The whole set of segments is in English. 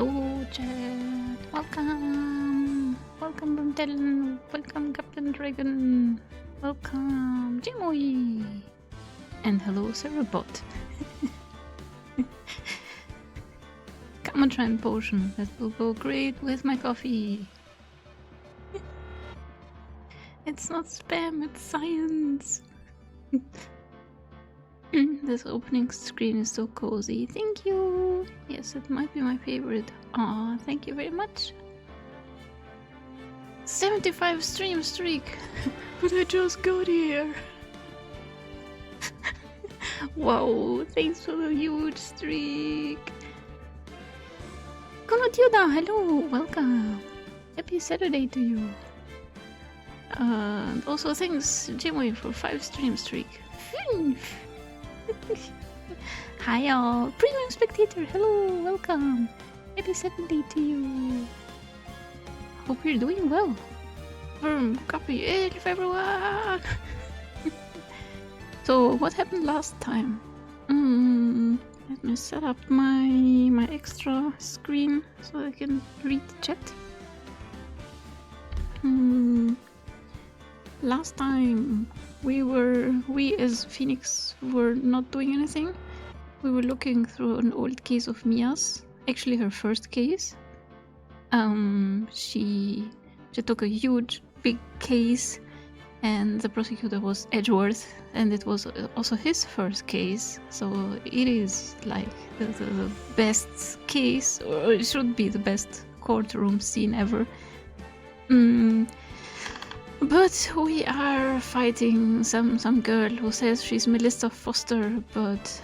Hello, chat. Welcome. Welcome, Runtel. Welcome, Captain Dragon. Welcome, Jimoy. And hello, Cerebot. Come on, try and potion. That will go great with my coffee. It's not spam, it's science. This opening screen is so cozy. Thank you. Yes, it might be my favorite. Aw, thank you very much. 75 stream streak. But I just got here. Wow, thanks for the huge streak. Konnichiwa, hello, welcome. Happy Saturday to you. And also thanks, Jimmy, for 5 stream streak. Hi y'all, premium spectator, hello, welcome. Happy Saturday to you. Hope you're doing well. Copy elf, everyone. So what happened last time? Let me set up my extra screen so I can read the chat. Last time we as Phoenix were not doing anything. We were looking through an old case of Mia's, actually her first case. She took a huge big case, and the prosecutor was Edgeworth, and it was also his first case, so it is like the best case, or it should be the best courtroom scene ever. But we are fighting some girl who says she's Melissa Foster, but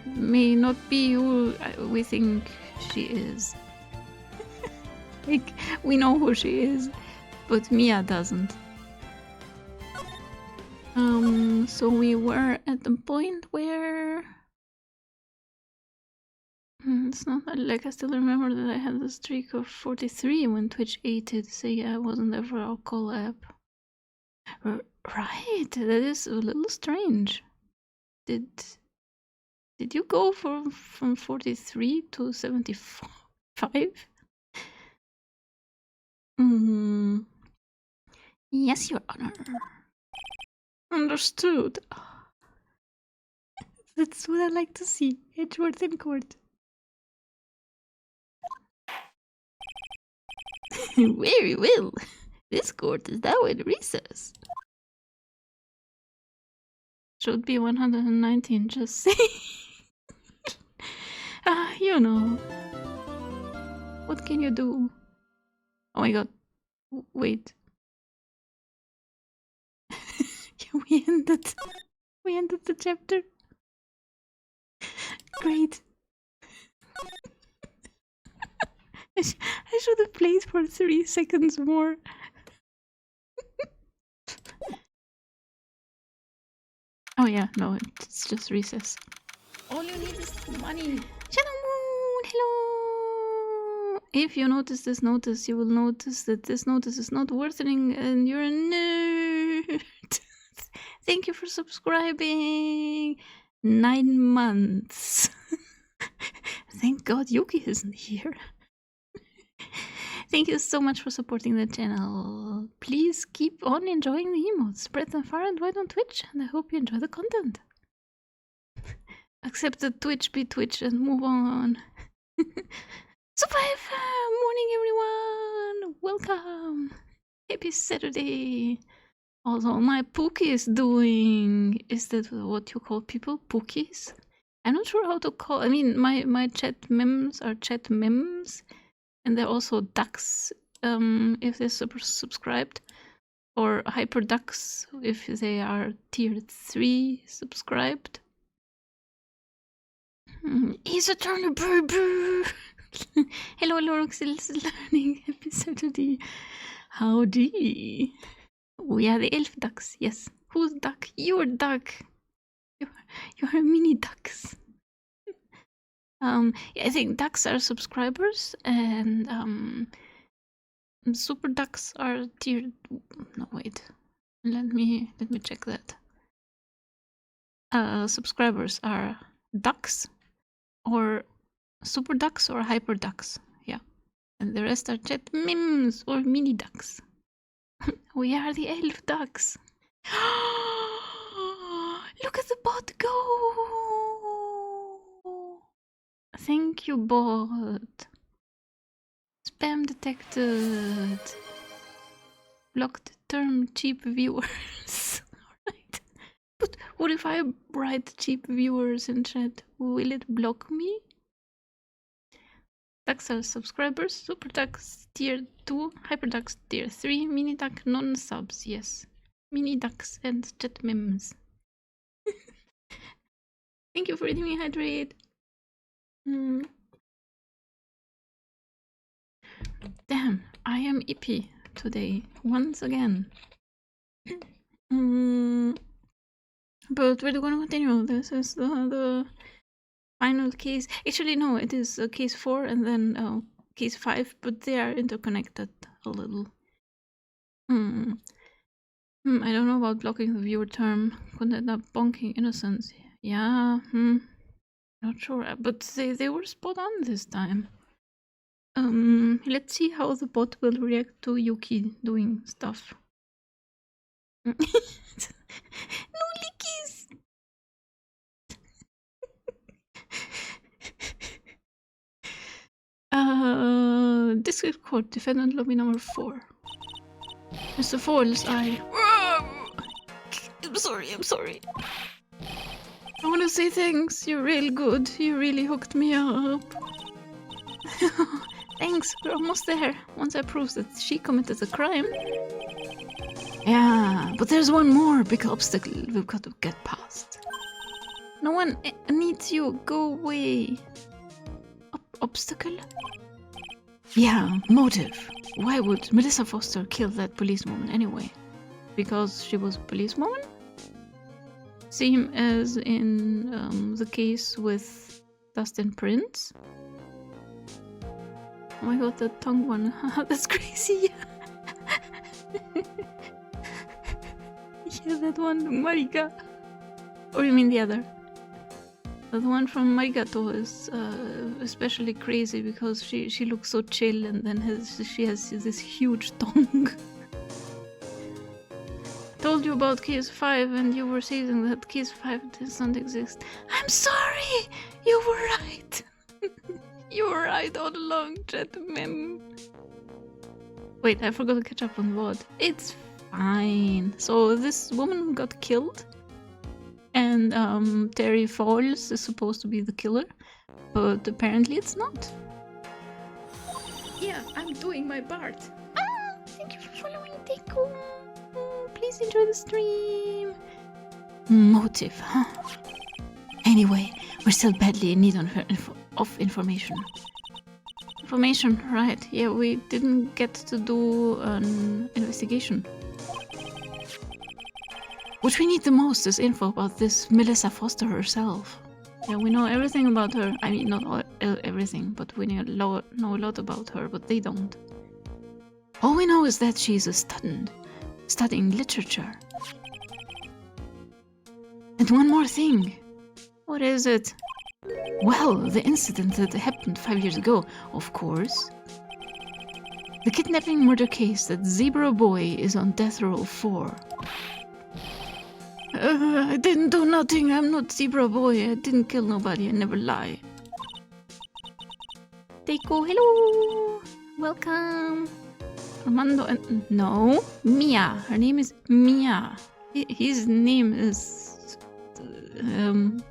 may not be who we think she is. Like, we know who she is, but Mia doesn't. So we were at the point where... it's not like I still remember that I had the streak of 43 when Twitch 8'd, so yeah, I wasn't there for our collab. Right, that is a little strange. Did you go from 43 to 75? Yes, Your Honor. Understood. That's what I like to see. Edgeworth in court. Very well. This court is now in recess. Should be 119, just say. You know. What can you do? Oh my god. Wait. we ended the chapter. Great. I should have played for 3 seconds more. Oh yeah, no, it's just recess. All you need is money. Shadow Moon, hello! If you notice this notice, you will notice that this notice is not worsening and you're a nerd. Thank you for subscribing. 9 months. Thank God Yuki isn't here. Thank you so much for supporting the channel. Please keep on enjoying the emotes. Spread them far and wide on Twitch, and I hope you enjoy the content. Accept that Twitch be Twitch and move on. Survive! Morning, everyone! Welcome! Happy Saturday! Also, my Pookie is doing... Is that what you call people? Pookies? I'm not sure how to call... I mean, my chat memes are chat memes. And they're also ducks if they're subscribed, or hyper ducks if they are tier 3 subscribed. Ace Attorney baby! Hello, Loroxil's learning. Happy Saturday. Howdy. We are the elf ducks, yes. Who's duck? You're duck. You're mini ducks. I think ducks are subscribers, and super ducks are tiered. No, wait. Let me check that. Subscribers are ducks, or super ducks or hyper ducks. Yeah. And the rest are jet mims or mini ducks. We are the elf ducks. Look at the bot go! Thank you, bot. Spam detected. Blocked term cheap viewers. Alright. But what if I write cheap viewers in chat? Will it block me? Ducks are subscribers, super ducks tier 2, hyper ducks tier 3, mini duck non-subs, yes. Mini ducks and chat memes. Thank you for letting me hydrate. Damn, I am ippy today, once again. But we're gonna continue. This is the final case. Actually, no, it is case 4 and then case 5, but they are interconnected a little. I don't know about blocking the viewer term. Could end up bonking innocence. Yeah, not sure, but they were spot on this time. Let's see how the bot will react to Yuki doing stuff. No lickies! District Court, defendant lobby number 4. Mr. Foyles, I'm sorry. I want to say thanks. You're real good. You really hooked me up. Thanks, we're almost there. Once I prove that she committed a crime. Yeah, but there's one more big obstacle we've got to get past. No one needs you. Go away. Obstacle? Yeah, motive. Why would Melissa Foster kill that policewoman anyway? Because she was a policewoman? Same as in the case with Dustin Prince. Oh my god, that tongue one. That's crazy. Yeah, that one, Mariga. Or you mean the other? The one from Marigato is especially crazy because she looks so chill and then she has this huge tongue. I told you about case 5 and you were saying that case 5 doesn't exist. I'm sorry! You were right! You were right all along, gentlemen. Wait, I forgot to catch up on what. It's fine. So this woman got killed. And Terry Foyles is supposed to be the killer. But apparently it's not. Yeah, I'm doing my part. Thank you for following, Deku. Please enjoy the stream. Motive, huh? Anyway, we're still badly in need of information. Information, right. Yeah, we didn't get to do an investigation. What we need the most is info about this Melissa Foster herself. Yeah, we know everything about her. I mean, not everything, but we know a lot about her, but they don't. All we know is that she's a student, studying literature. And one more thing. What is it? Well, the incident that happened 5 years ago, of course. The kidnapping murder case that Zebra Boy is on death row for. I didn't do nothing. I'm not Zebra Boy. I didn't kill nobody. I never lie. Deiko, hello! Welcome! Armando and... No, Mia. Her name is Mia. His name is...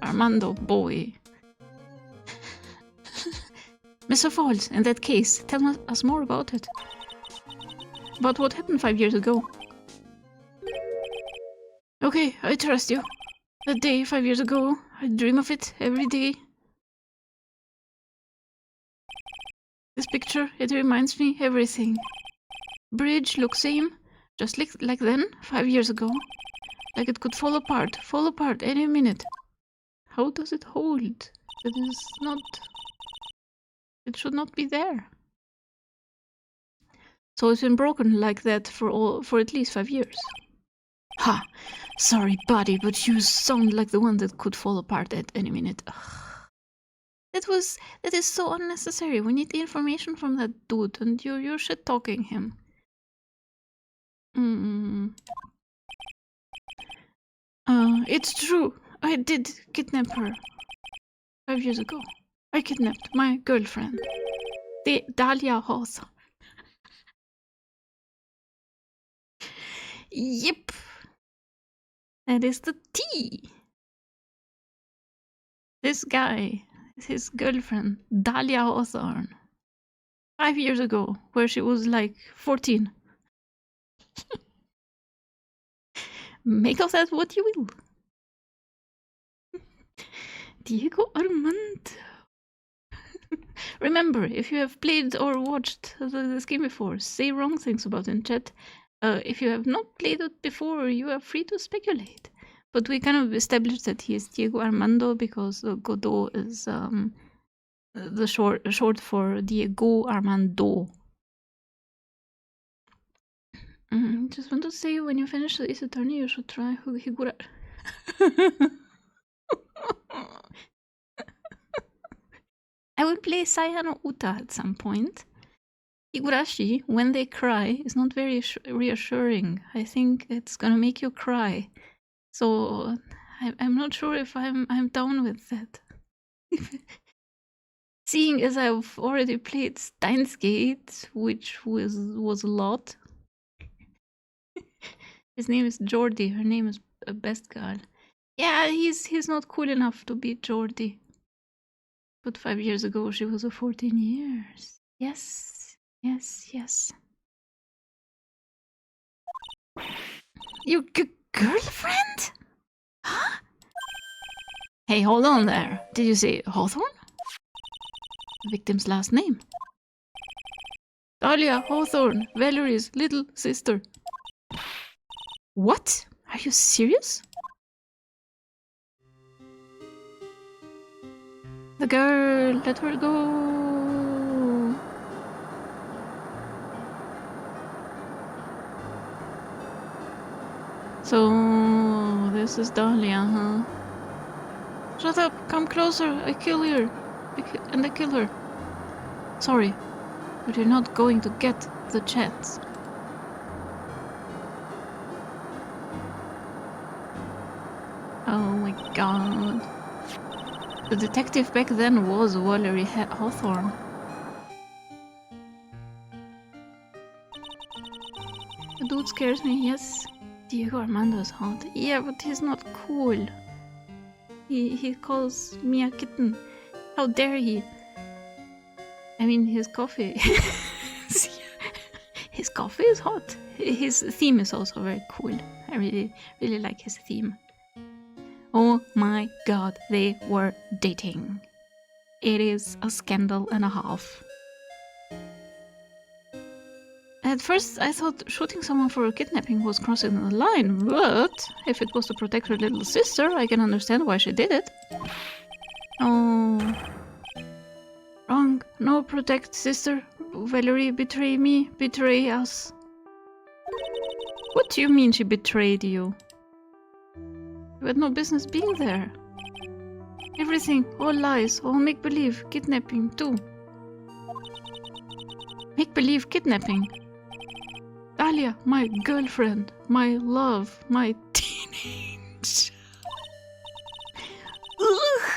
Armando Boy. Mr. Foyles, in that case, tell us more about it. About what happened 5 years ago. Okay, I trust you. That day 5 years ago, I dream of it every day. This picture, it reminds me everything. Bridge looks same, just like then, 5 years ago. Like it could fall apart any minute. How does it hold? It is not... It should not be there. So it's been broken like that for at least 5 years. Ha! Sorry, buddy, but you sound like the one that could fall apart at any minute. Ugh. That is so unnecessary. We need the information from that dude, and you're shit talking him. It's true. I did kidnap her 5 years ago. I kidnapped my girlfriend, the Dahlia Hawthorne. Yep. That is the tea. This guy is his girlfriend, Dahlia Hawthorne. 5 years ago, where she was like 14. Make of that what you will. Diego Armando. Remember, if you have played or watched this game before, say wrong things about it in chat. If you have not played it before, you are free to speculate. But we kind of established that he is Diego Armando because Godot is the short for Diego Armando. Just want to say, when you finish the Ace Attorney, you should try Higura. I will play Sayano Uta at some point. Higurashi, when they cry, is not very reassuring. I think it's gonna make you cry. So I'm not sure if I'm down with that. Seeing as I've already played Steins Gate, which was a lot. His name is Jordi. Her name is Best Girl. Yeah, he's not cool enough to beat Jordi. But 5 years ago, she was 14 years. Yes, yes, yes. Your girlfriend? Huh? Hey, hold on there. Did you say Hawthorne? The victim's last name. Dahlia Hawthorne, Valerie's little sister. What? Are you serious? The girl, let her go. So, this is Dahlia, huh? Shut up, come closer, I kill her. And I kill her. Sorry, but you're not going to get the chance. Oh my god. The detective back then was Valerie Hawthorne. The dude scares me, yes. Diego Armando is hot. Yeah, but he's not cool. He calls me a kitten. How dare he? I mean, his coffee. His coffee is hot. His theme is also very cool. I really like his theme. Oh my god, they were dating. It is a scandal and a half. At first, I thought shooting someone for kidnapping was crossing the line, but if it was to protect her little sister, I can understand why she did it. Oh. Wrong. No, protect sister. Valerie, betray me. Betray us. What do you mean she betrayed you? You had no business being there. Everything, all lies, all make-believe, kidnapping too. Make-believe kidnapping? Dahlia, my girlfriend, my love, my teenage. Ugh!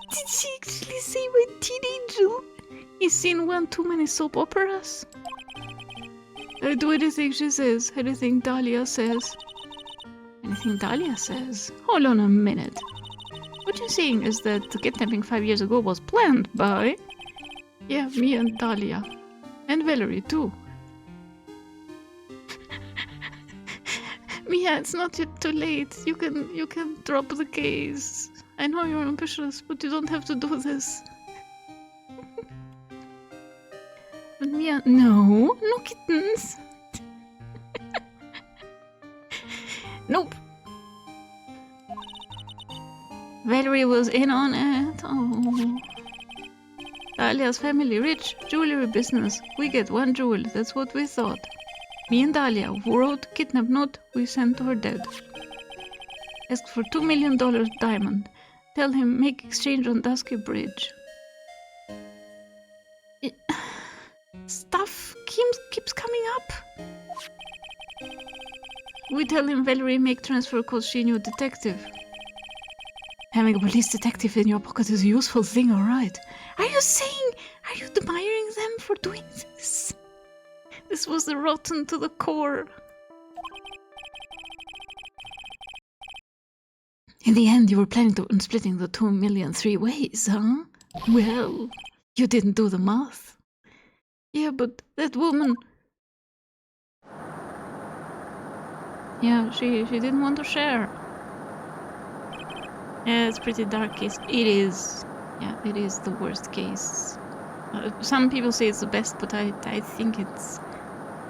Did she actually say my teenager? He's seen one too many soap operas. I do anything she says, anything Dahlia says. Anything Dahlia says? Hold on a minute. What you're saying is that the kidnapping 5 years ago was planned by... Yeah, me and Dahlia. And Valerie too. Mia, it's not yet too late. You can drop the case. I know you're ambitious, but you don't have to do this. But Mia, no kittens. Nope. Valerie was in on it. Oh. Dahlia's family rich, jewelry business. We get 1 jewel, that's what we thought. Me and Dahlia wrote kidnap note we sent to her dad. Asked for $2 million diamond. Tell him make exchange on Dusky Bridge. stuff keeps coming up. We tell him Valerie make transfer cause she knew detective. Having a police detective in your pocket is a useful thing, alright. Are you admiring them for doing this? This was the rotten to the core. In the end, you were planning on splitting the 2 million 3 ways, huh? Well, you didn't do the math. Yeah, but that woman... Yeah, she didn't want to share. Yeah, it's pretty dark case. It is. Yeah, it is the worst case. Some people say it's the best, but I think it's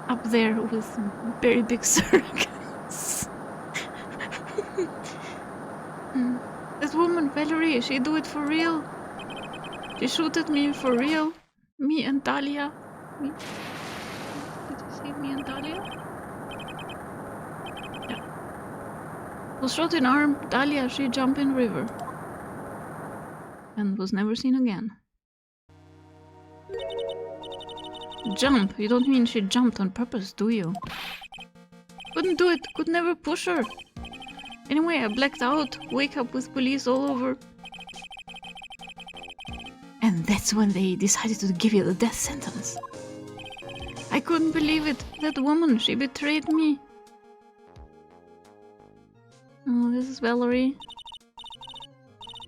up there with very big circles. That woman, Valerie, she do it for real. She shoot at me for real. Me and Dahlia. Did you say me and Dahlia? Yeah. Was shot in arm. Dahlia, she jump in river. And was never seen again. Jump? You don't mean she jumped on purpose, do you? Couldn't do it. Could never push her. Anyway, I blacked out. Wake up with police all over. And that's when they decided to give you the death sentence. I couldn't believe it. That woman, she betrayed me. Oh, this is Valerie.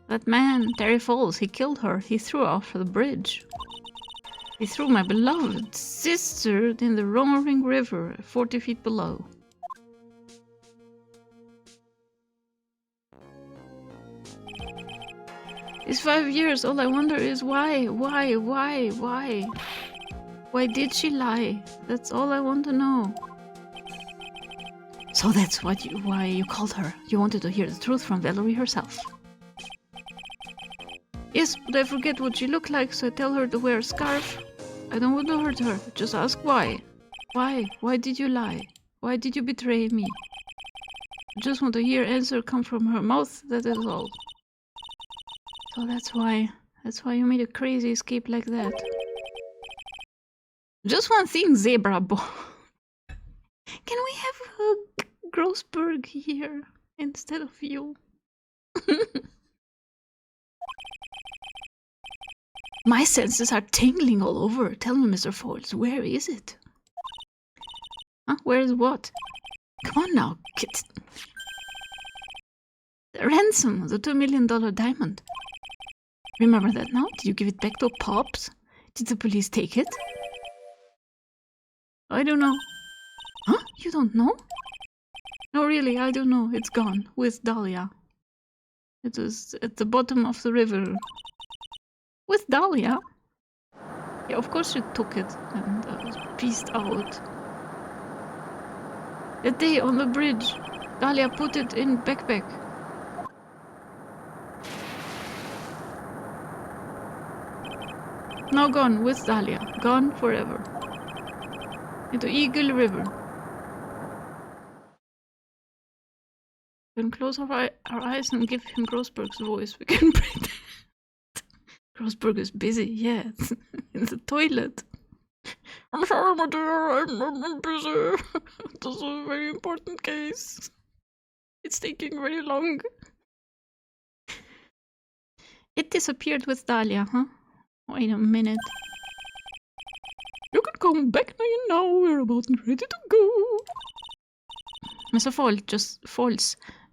That man, Terry Falls, he killed her. He threw her off the bridge. He threw my beloved sister in the roaring river, 40 feet below. It's 5 years. All I wonder is why? Why did she lie? That's all I want to know. So that's why you called her. You wanted to hear the truth from Valerie herself. Yes, but I forget what she looked like, so I tell her to wear a scarf. I don't want to hurt her. Just ask why. Why? Why did you lie? Why did you betray me? I just want to hear answer come from her mouth, that is all. So that's why you made a crazy escape like that. Just one thing, Zebra Boy. Can we have a Grossberg here instead of you? My senses are tingling all over. Tell me, Mr. Foles, where is it? Huh? Where is what? Come on now, kid. The ransom, the $2 million diamond. Remember that now? Did you give it back to Pops? Did the police take it? I don't know. Huh? You don't know? No, really, I don't know. It's gone with Dahlia. It was at the bottom of the river. With Dahlia? Yeah, of course she took it and was pieced out. That day on the bridge, Dahlia put it in backpack. Now gone with Dahlia. Gone forever. Into Eagle River. We can close our eyes and give him Grossberg's voice. We can pretend. Grossberg is busy, yes. In the toilet. I'm sorry, my dear, I'm busy. This is a very important case. It's taking very long. It disappeared with Dahlia, huh? Wait a minute. You can come back now, we're about ready to go. Mr. Falls,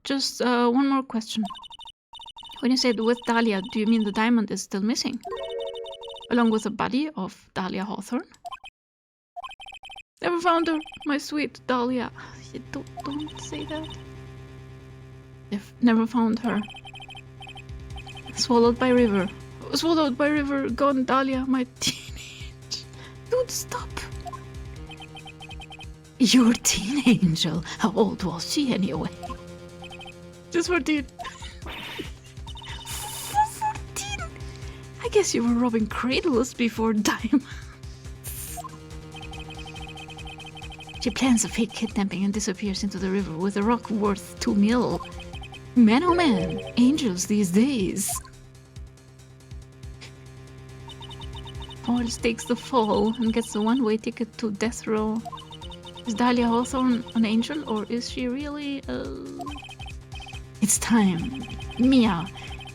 just one more question. When you said with Dahlia, do you mean the diamond is still missing? Along with the body of Dahlia Hawthorne? Never found her, my sweet Dahlia. You don't say that. They've never found her. Swallowed by river. Swallowed by river, gone Dahlia, my teenage. Dude, stop. Your teen angel. How old was she anyway? Just 14. 14? I guess you were robbing cradles before diamonds. She plans a fake kidnapping and disappears into the river with a rock worth 2 mil. Man oh man, angels these days. Morris takes the fall and gets the one-way ticket to death row. Is Dahlia Hawthorne an angel, or is she really It's time. Mia,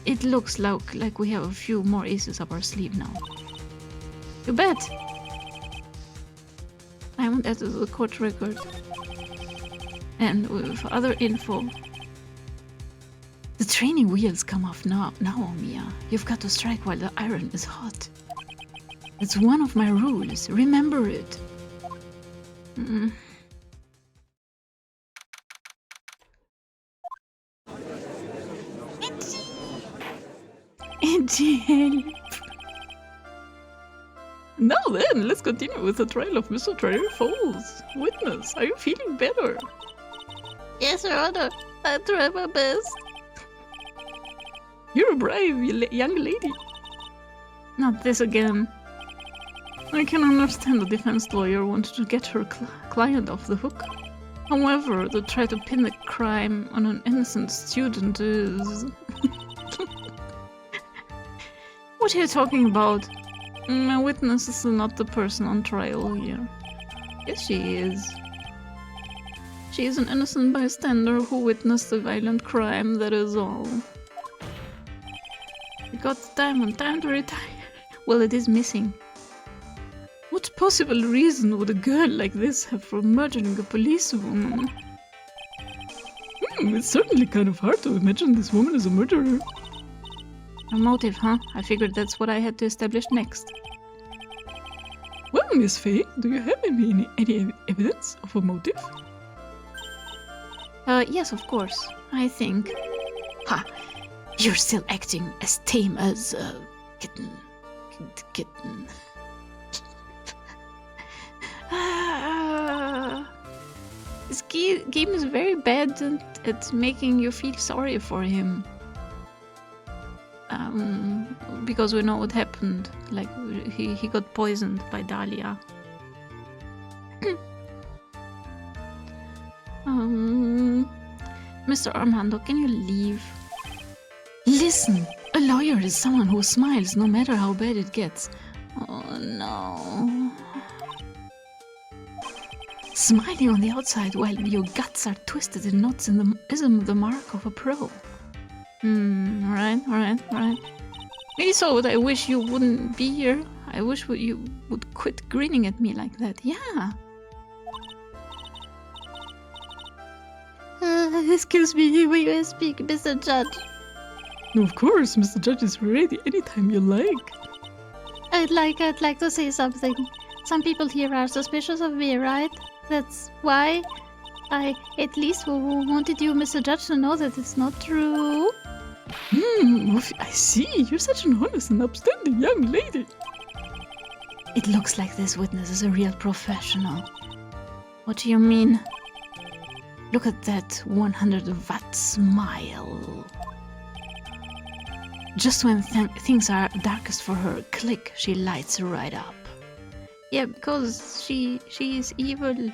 it looks like we have a few more aces up our sleeve now. You bet. I won't add to the court record. And with other info. The training wheels come off now, Mia. You've got to strike while the iron is hot. It's one of my rules. Remember it. Itchy help. Now then, let's continue with the trial of Mr. Trevor Falls. Witness, are you feeling better? Yes, Your Honor. I try my best. You're a brave young lady. Not this again. I can understand the defense lawyer wanted to get her client off the hook. However, to try to pin the crime on an innocent student is... What are you talking about? My witness is not the person on trial here. Yes, she is. She is an innocent bystander who witnessed a violent crime, that is all. We got the diamond, time to retire. Well, it is missing. What possible reason would a girl like this have for murdering a policewoman? It's certainly kind of hard to imagine this woman as a murderer. A motive, huh? I figured that's what I had to establish next. Well, Miss Faye, do you have any evidence of a motive? Yes, of course. I think... Ha! You're still acting as tame as a kitten. Kitten. This game is very bad at making you feel sorry for him. Because we know what happened. Like, he got poisoned by Dahlia. Mr. Armando, can you leave? Listen! A lawyer is someone who smiles no matter how bad it gets. Oh no. Smiling on the outside while your guts are twisted in knots isn't the mark of a pro. Alright. Maybe so, but I wish you wouldn't be here. I wish you would quit grinning at me like that. Yeah. Excuse me, will you speak, Mr. Judge? No, of course, Mr. Judge is ready anytime you like. I'd like to say something. Some people here are suspicious of me, right? That's why I at least wanted you, Mr. Judge, to know that it's not true. I see. You're such an honest and upstanding young lady. It looks like this witness is a real professional. What do you mean? Look at that 100-watt smile. Just when things are darkest for her, click, she lights right up. Yeah, because she is evil.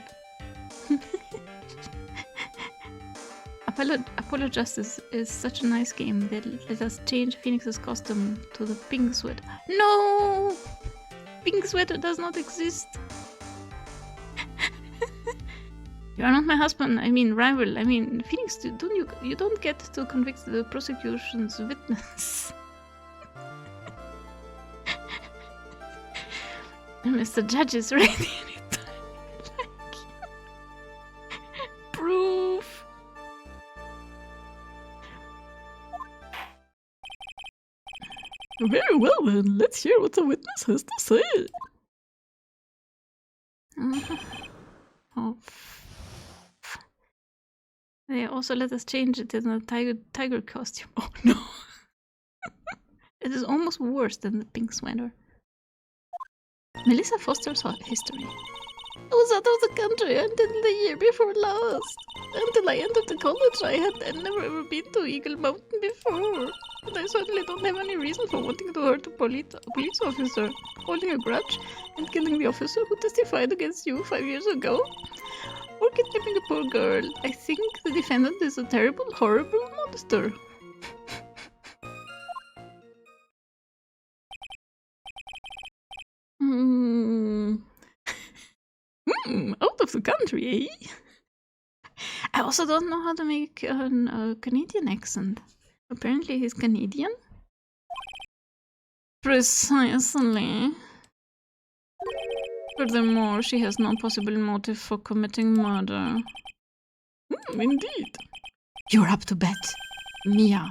Apollo Justice is such a nice game that let us change Phoenix's costume to the pink sweater. No! Pink sweater does not exist. You are not my husband, I mean rival. I mean, Phoenix, you don't get to convict the prosecution's witness. Mr. Judge is ready anytime. Proof. Very well then, let's hear what the witness has to say. Oh. They also let us change it in a tiger costume. Oh no. It is almost worse than the pink sweater. Melissa Foster's history. I was out of the country until the year before last. Until I entered the college, I had never ever been to Eagle Mountain before. And I certainly don't have any reason for wanting to hurt a police officer, holding a grudge, and killing the officer who testified against you 5 years ago. Or kidnapping a poor girl. I think the defendant is a terrible, horrible monster. Out of the country, eh? I also don't know how to make a Canadian accent. Apparently he's Canadian. Precisely. Furthermore, she has no possible motive for committing murder. Indeed. You're up to bet. Mia,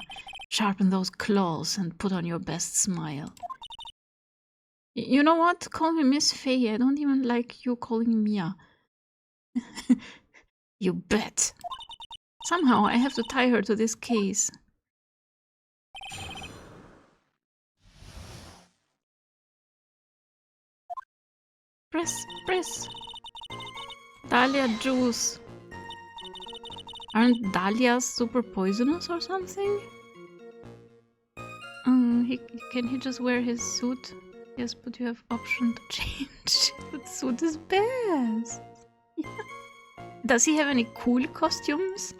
sharpen those claws and put on your best smile. You know what? Call me Miss Faye. I don't even like you calling Mia. You bet. Somehow I have to tie her to this case. Press. Dahlia juice. Aren't dahlias super poisonous or something? Can he just wear his suit? Yes, but you have option to change. But suit is best. Yeah. Does he have any cool costumes?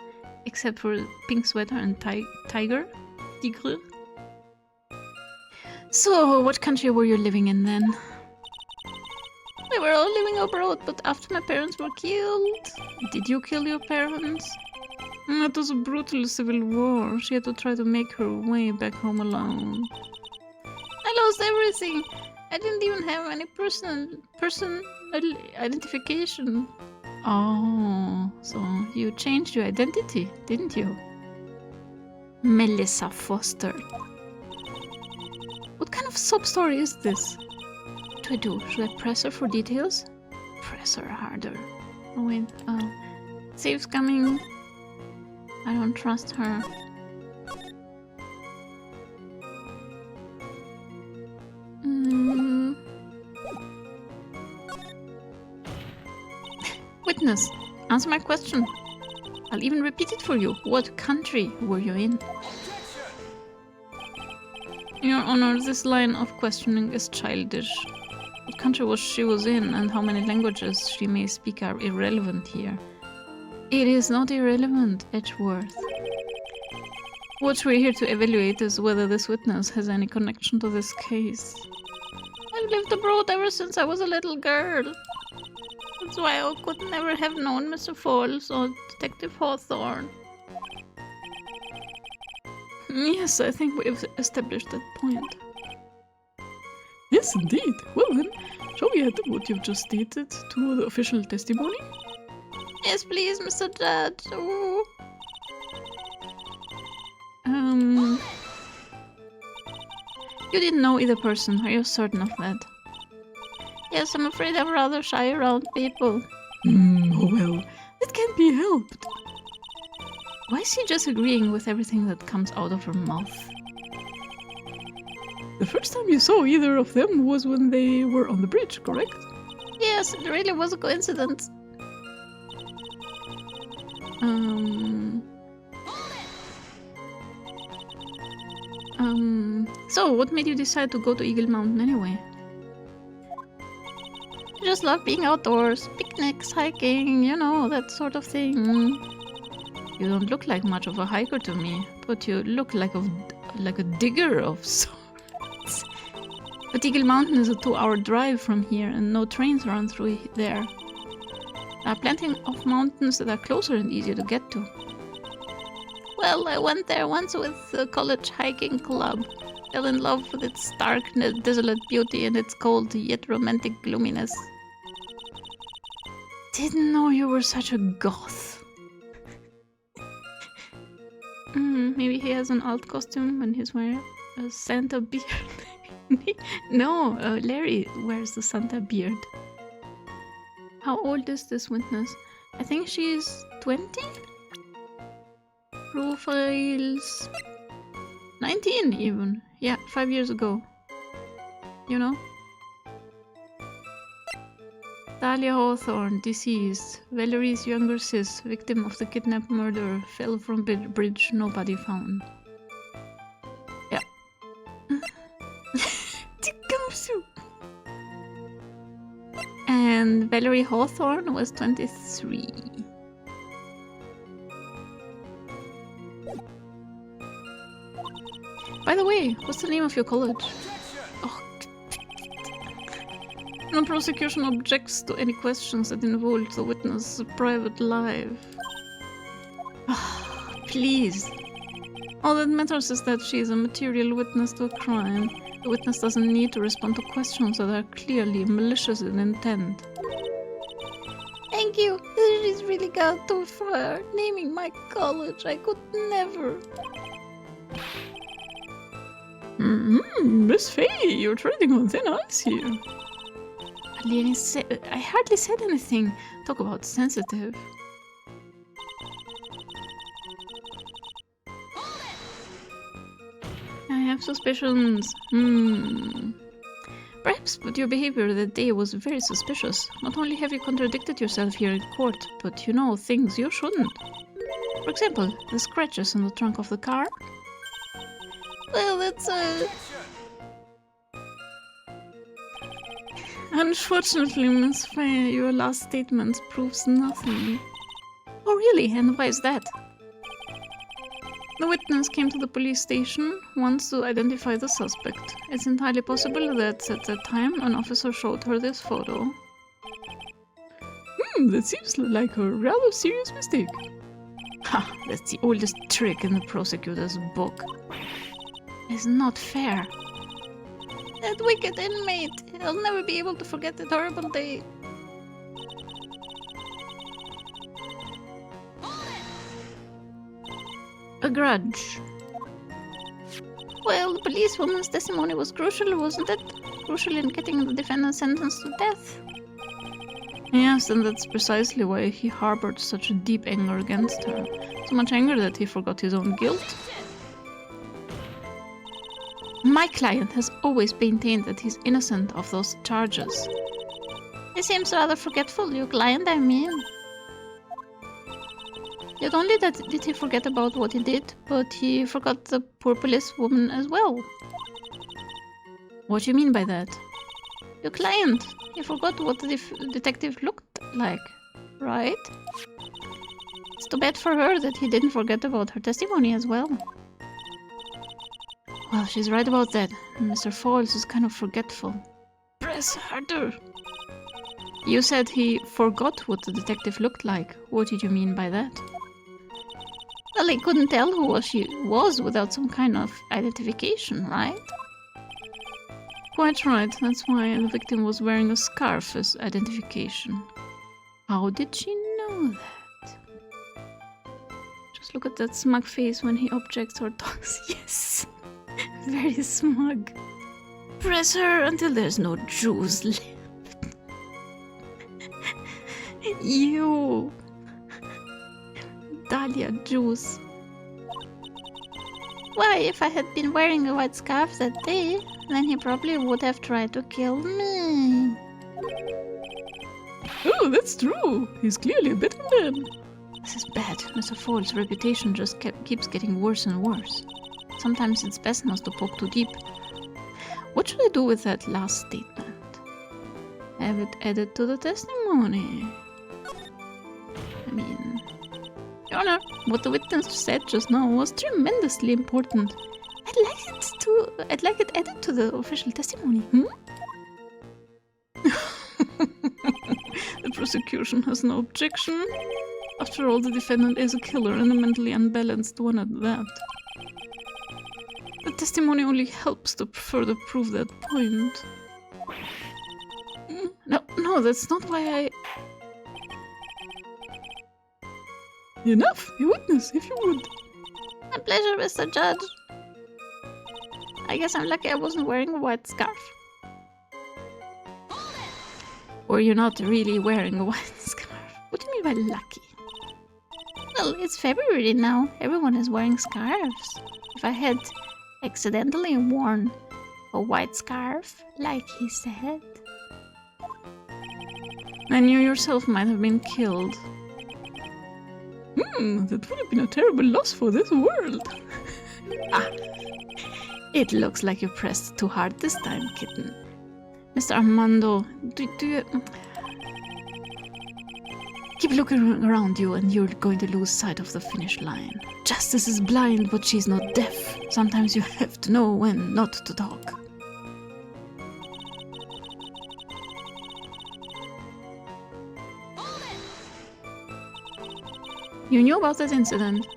Except for pink sweater and tiger? Tigre? So, what country were you living in then? We were all living abroad, but after my parents were killed. Did you kill your parents? It was a brutal civil war. She had to try to make her way back home alone. I lost everything. I didn't even have any personal identification. Oh, so you changed your identity, didn't you? Melissa Foster. What kind of sob story is this? What do I do? Should I press her for details? Press her harder. Oh wait, save's coming. I don't trust her. Witness, answer my question. I'll even repeat it for you. What country were you in? Your Honor, this line of questioning is childish. What country she was in and how many languages she may speak are irrelevant here. It is not irrelevant, Edgeworth. What we're here to evaluate is whether this witness has any connection to this case. I've lived abroad ever since I was a little girl. That's why I could never have known Mr. Falls or Detective Hawthorne. Yes, I think we've established that point. Yes, indeed. Well then, shall we add what you've just stated to the official testimony? Yes, please, Mr. Judge. Ooh. You didn't know either person, are you certain of that? Yes, I'm afraid I'm rather shy around people. Oh well, it can't be helped. Why is she just agreeing with everything that comes out of her mouth? The first time you saw either of them was when they were on the bridge, correct? Yes, it really was a coincidence. So, what made you decide to go to Eagle Mountain anyway? I just love being outdoors. Picnics, hiking, you know, that sort of thing. You don't look like much of a hiker to me, but you look like a digger of sorts. But Eagle Mountain is a 2-hour drive from here and no trains run through there. There are plenty of mountains that are closer and easier to get to. Well, I went there once with the college hiking club. Fell in love with its stark, desolate beauty and its cold yet romantic gloominess. Didn't know you were such a goth. Maybe he has an alt costume and he's wearing a Santa beard. No, Larry wears the Santa beard. How old is this witness? I think she's 20? Profiles... 19 even. Yeah, 5 years ago. You know? Dahlia Hawthorne, deceased. Valerie's younger sis, victim of the kidnapped murderer, fell from bridge, nobody found. Yeah. And Valerie Hawthorne was 23. By the way, what's the name of your college? Oh. The prosecution objects to any questions that involve the witness' private life. Please. All that matters is that she is a material witness to a crime. The witness doesn't need to respond to questions that are clearly malicious in intent. Thank you. She's really gone too far. Naming my college, I could never. Miss Faye, you're treading on thin ice here. I hardly said anything. Talk about sensitive. I have suspicions. Perhaps your behavior that day was very suspicious. Not only have you contradicted yourself here in court, but you know things you shouldn't. For example, the scratches on the trunk of the car. Well, that's Unfortunately, Miss Faye, your last statement proves nothing. Oh really? And why is that? The witness came to the police station once to identify the suspect. It's entirely possible that at that time an officer showed her this photo. That seems like a rather serious mistake. Ha! That's the oldest trick in the prosecutor's book. It's not fair. that wicked inmate. I'll never be able to forget that horrible day. A grudge. Well, the policewoman's testimony was crucial, wasn't it? Crucial in getting the defendant sentenced to death. Yes, and that's precisely why he harbored such a deep anger against her. So much anger that he forgot his own guilt. My client has always maintained that he's innocent of those charges. He seems rather forgetful, your client, I mean. Not only did he forget about what he did, but he forgot the poor policewoman as well. What do you mean by that? Your client. He forgot what the detective looked like, right? It's too bad for her that he didn't forget about her testimony as well. Well, she's right about that. Mr. Foyles is kind of forgetful. Press harder. You said he forgot what the detective looked like. What did you mean by that? Well, he couldn't tell who she was without some kind of identification, right? Quite right. That's why the victim was wearing a scarf as identification. How did she know that? Just look at that smug face when he objects or talks. Yes! Very smug. Press her until there's no juice left. You. Dahlia juice. Why, if I had been wearing a white scarf that day, then he probably would have tried to kill me. Oh, that's true. He's clearly a better man. This is bad. Mr. Foyle's reputation just keeps getting worse and worse. Sometimes it's best not to poke too deep. What should I do with that last statement? Have it added to the testimony. I mean, Your Honor, what the witness said just now was tremendously important. I'd like it added to the official testimony. The prosecution has no objection. After all, the defendant is a killer and a mentally unbalanced one at that. The testimony only helps to further prove that point. No, that's not why I... Enough, you witness, if you would. My pleasure, Mr. Judge. I guess I'm lucky I wasn't wearing a white scarf. Or you're not really wearing a white scarf. What do you mean by lucky? Well, it's February now. Everyone is wearing scarves. If I had accidentally worn a white scarf, like he said, then you yourself might have been killed. That would have been a terrible loss for this world. It looks like you pressed too hard this time, kitten. Mr. Armando, do you... Keep looking around you and you're going to lose sight of the finish line. Justice is blind, but she's not deaf. Sometimes you have to know when not to talk. You knew about that incident,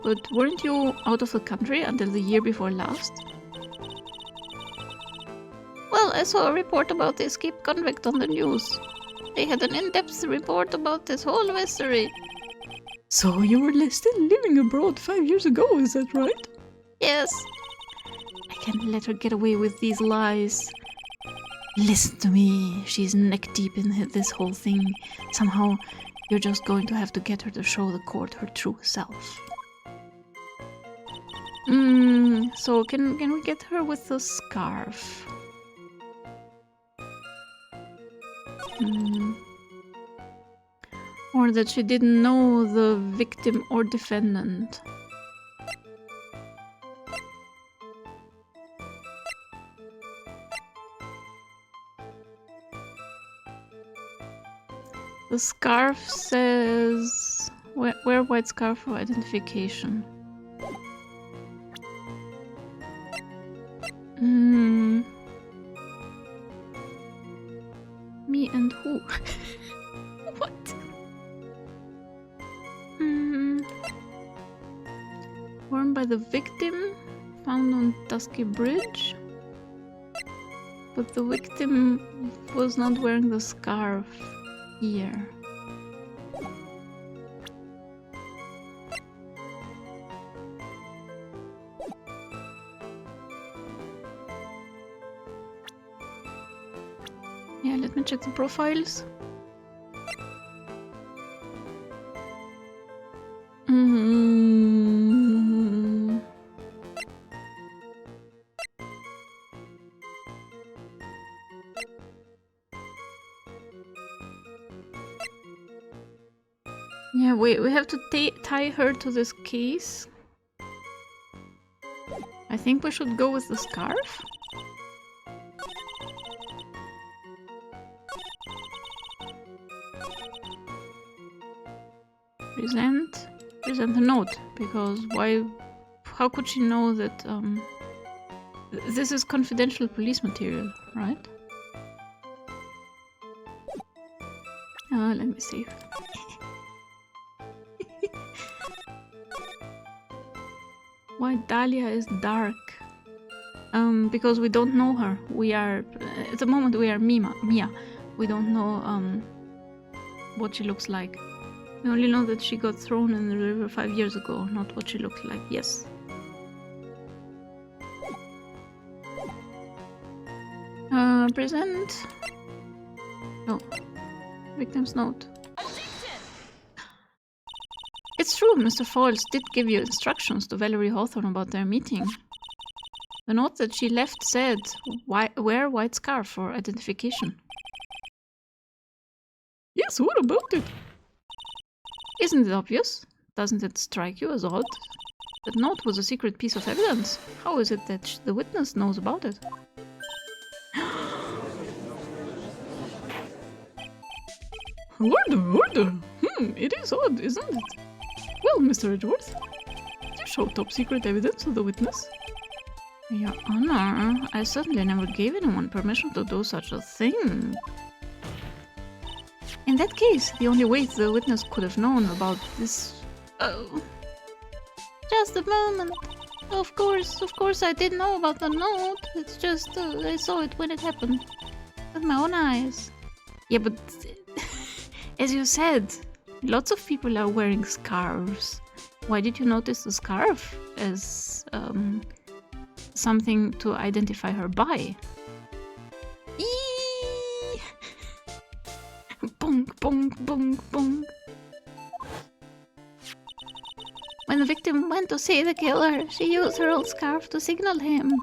but weren't you out of the country until the year before last? Well, I saw a report about the escaped convict on the news. They had an in-depth report about this whole mystery. So you were still living abroad 5 years ago, is that right? Yes. I can't let her get away with these lies. Listen to me. She's neck deep in this whole thing. Somehow, you're just going to have to get her to show the court her true self. So can we get her with the scarf? Or that she didn't know the victim or defendant. The scarf says... Wear white scarf for identification. Me and who? What? Worn by the victim, found on Dusky Bridge. But the victim was not wearing the scarf here. Yeah, let me check the profiles. Yeah, wait, we have to tie her to this case. I think we should go with the scarf. Present a note, because how could she know that, this is confidential police material, right? Let me see. Why Dahlia is dark? Because we don't know her. We are, at the moment we are Mia. We don't know, what she looks like. We only know that she got thrown in the river 5 years ago, not what she looked like. Yes. Present. No. Victim's note. It's true, Mr. Foyles did give you instructions to Valerie Hawthorne about their meeting. The note that she left said, wear white scarf for identification. Yes, what about it? Isn't it obvious? Doesn't it strike you as odd? That note was a secret piece of evidence. How is it that the witness knows about it? Order! It is odd, isn't it? Well, Mr. Edgeworth, you show top secret evidence to the witness. Your Honor, I certainly never gave anyone permission to do such a thing. In that case, the only way the witness could have known about this... Oh. Just a moment. Of course I did know about the note. It's just, I saw it when it happened. With my own eyes. Yeah, but... as you said, lots of people are wearing scarves. Why did you notice the scarf as, something to identify her by? Bonk, bonk, bonk, bonk. When the victim went to see the killer, she used her old scarf to signal him.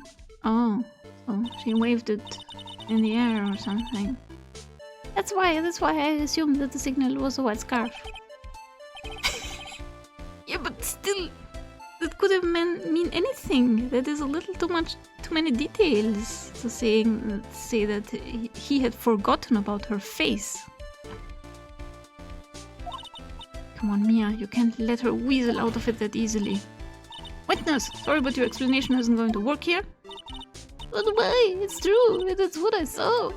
Oh, so she waved it in the air or something. That's why I assumed that the signal was a white scarf. Yeah, but still, that could have mean anything. That is a little too many details to say that he had forgotten about her face. Come on, Mia, you can't let her weasel out of it that easily. Witness, sorry, but your explanation isn't going to work here. But why? It's true. That's what I saw.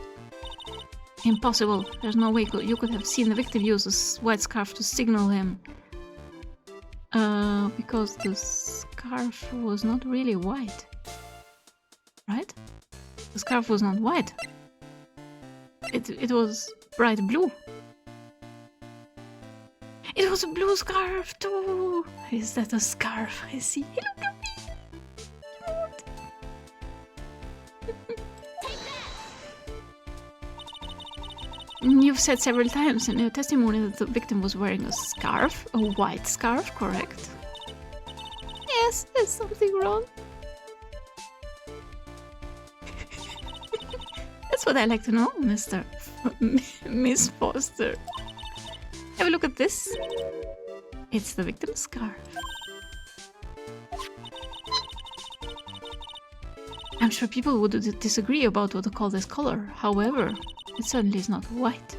Impossible. There's no way you could have seen the victim use a white scarf to signal him. Because the scarf was not really white. Right? The scarf was not white. It was bright blue. It was a blue scarf too! Is that a scarf I see? Hey, look at me! You've said several times in your testimony that the victim was wearing a scarf, a white scarf, correct? Yes, there's something wrong. That's what I like to know, Miss Foster. Have a look at this. It's the victim's scarf. I'm sure people would disagree about what to call this color. However, it certainly is not white.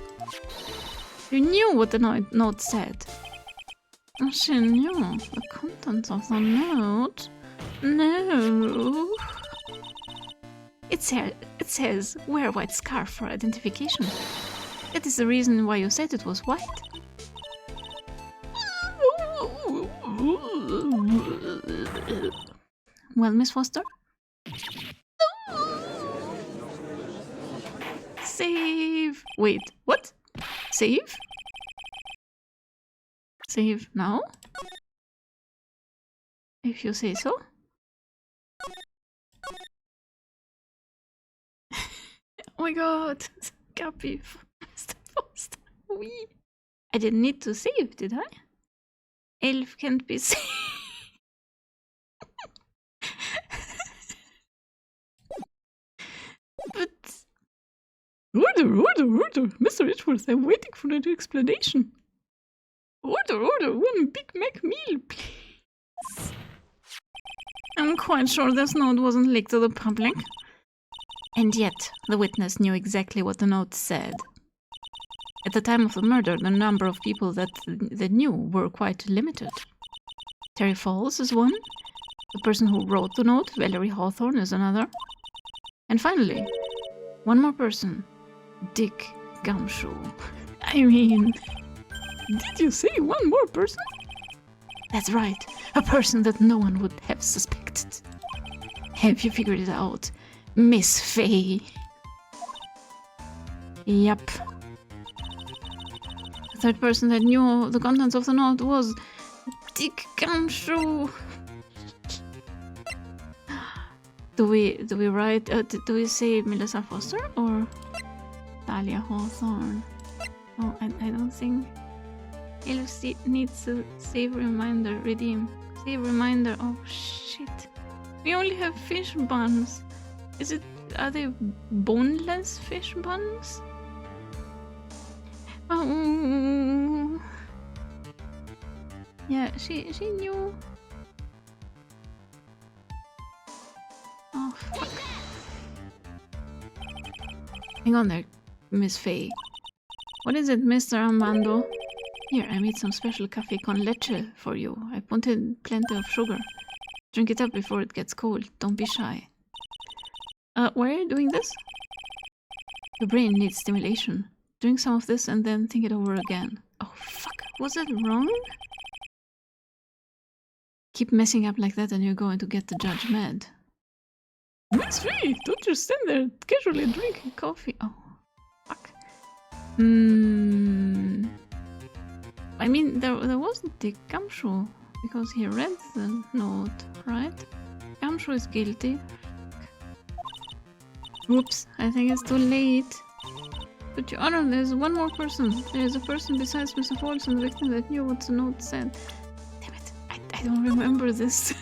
You knew what the note said. Oh, she knew the contents of the note. No. It says, wear white scarf for identification. That is the reason why you said it was white. Well, Miss Foster? Save! Wait, what? Save? Save now? If you say so. Oh my god! Copy, Mr. Foster. Oui. I didn't need to save, did I? Elf can't be saved. But... Order! Mr. Edgeworth, I'm waiting for an explanation. Order! 1 Big Mac meal, please. I'm quite sure this note wasn't leaked to the public. And yet, the witness knew exactly what the note said. At the time of the murder, the number of people that knew were quite limited. Terry Falls is one. The person who wrote the note, Valerie Hawthorne, is another. And finally, one more person. Dick Gumshoe. I mean... Did you say one more person? That's right. A person that no one would have suspected. Have you figured it out, Miss Faye? Yup. The third person that knew the contents of the note was Dick Gumshoe. Do we write? Do we say Melissa Foster or Talia Hawthorne? Oh, I don't think. Elf needs to save reminder, redeem. Save reminder. Oh shit. We only have fish buns. Are they boneless fish buns? Oh. Yeah, she knew. Oh fuck. Hang on there, Miss Faye. What is it, Mr. Armando? Here, I made some special cafe con leche for you. I put in plenty of sugar. Drink it up before it gets cold. Don't be shy. Why are you doing this? Your brain needs stimulation. Drink some of this and then think it over again. Oh, fuck. Was it wrong? Keep messing up like that and you're going to get the judge mad. Miss Faye, don't just stand there casually drinking coffee. Oh, fuck. I mean, there wasn't Dick Gumshoe, because he read the note, right? Gumshoe is guilty. Whoops, I think it's too late. But Your Honor, there's one more person. There's a person besides Mr. Falls and the victim that knew what the note said. Damn it, I don't remember this.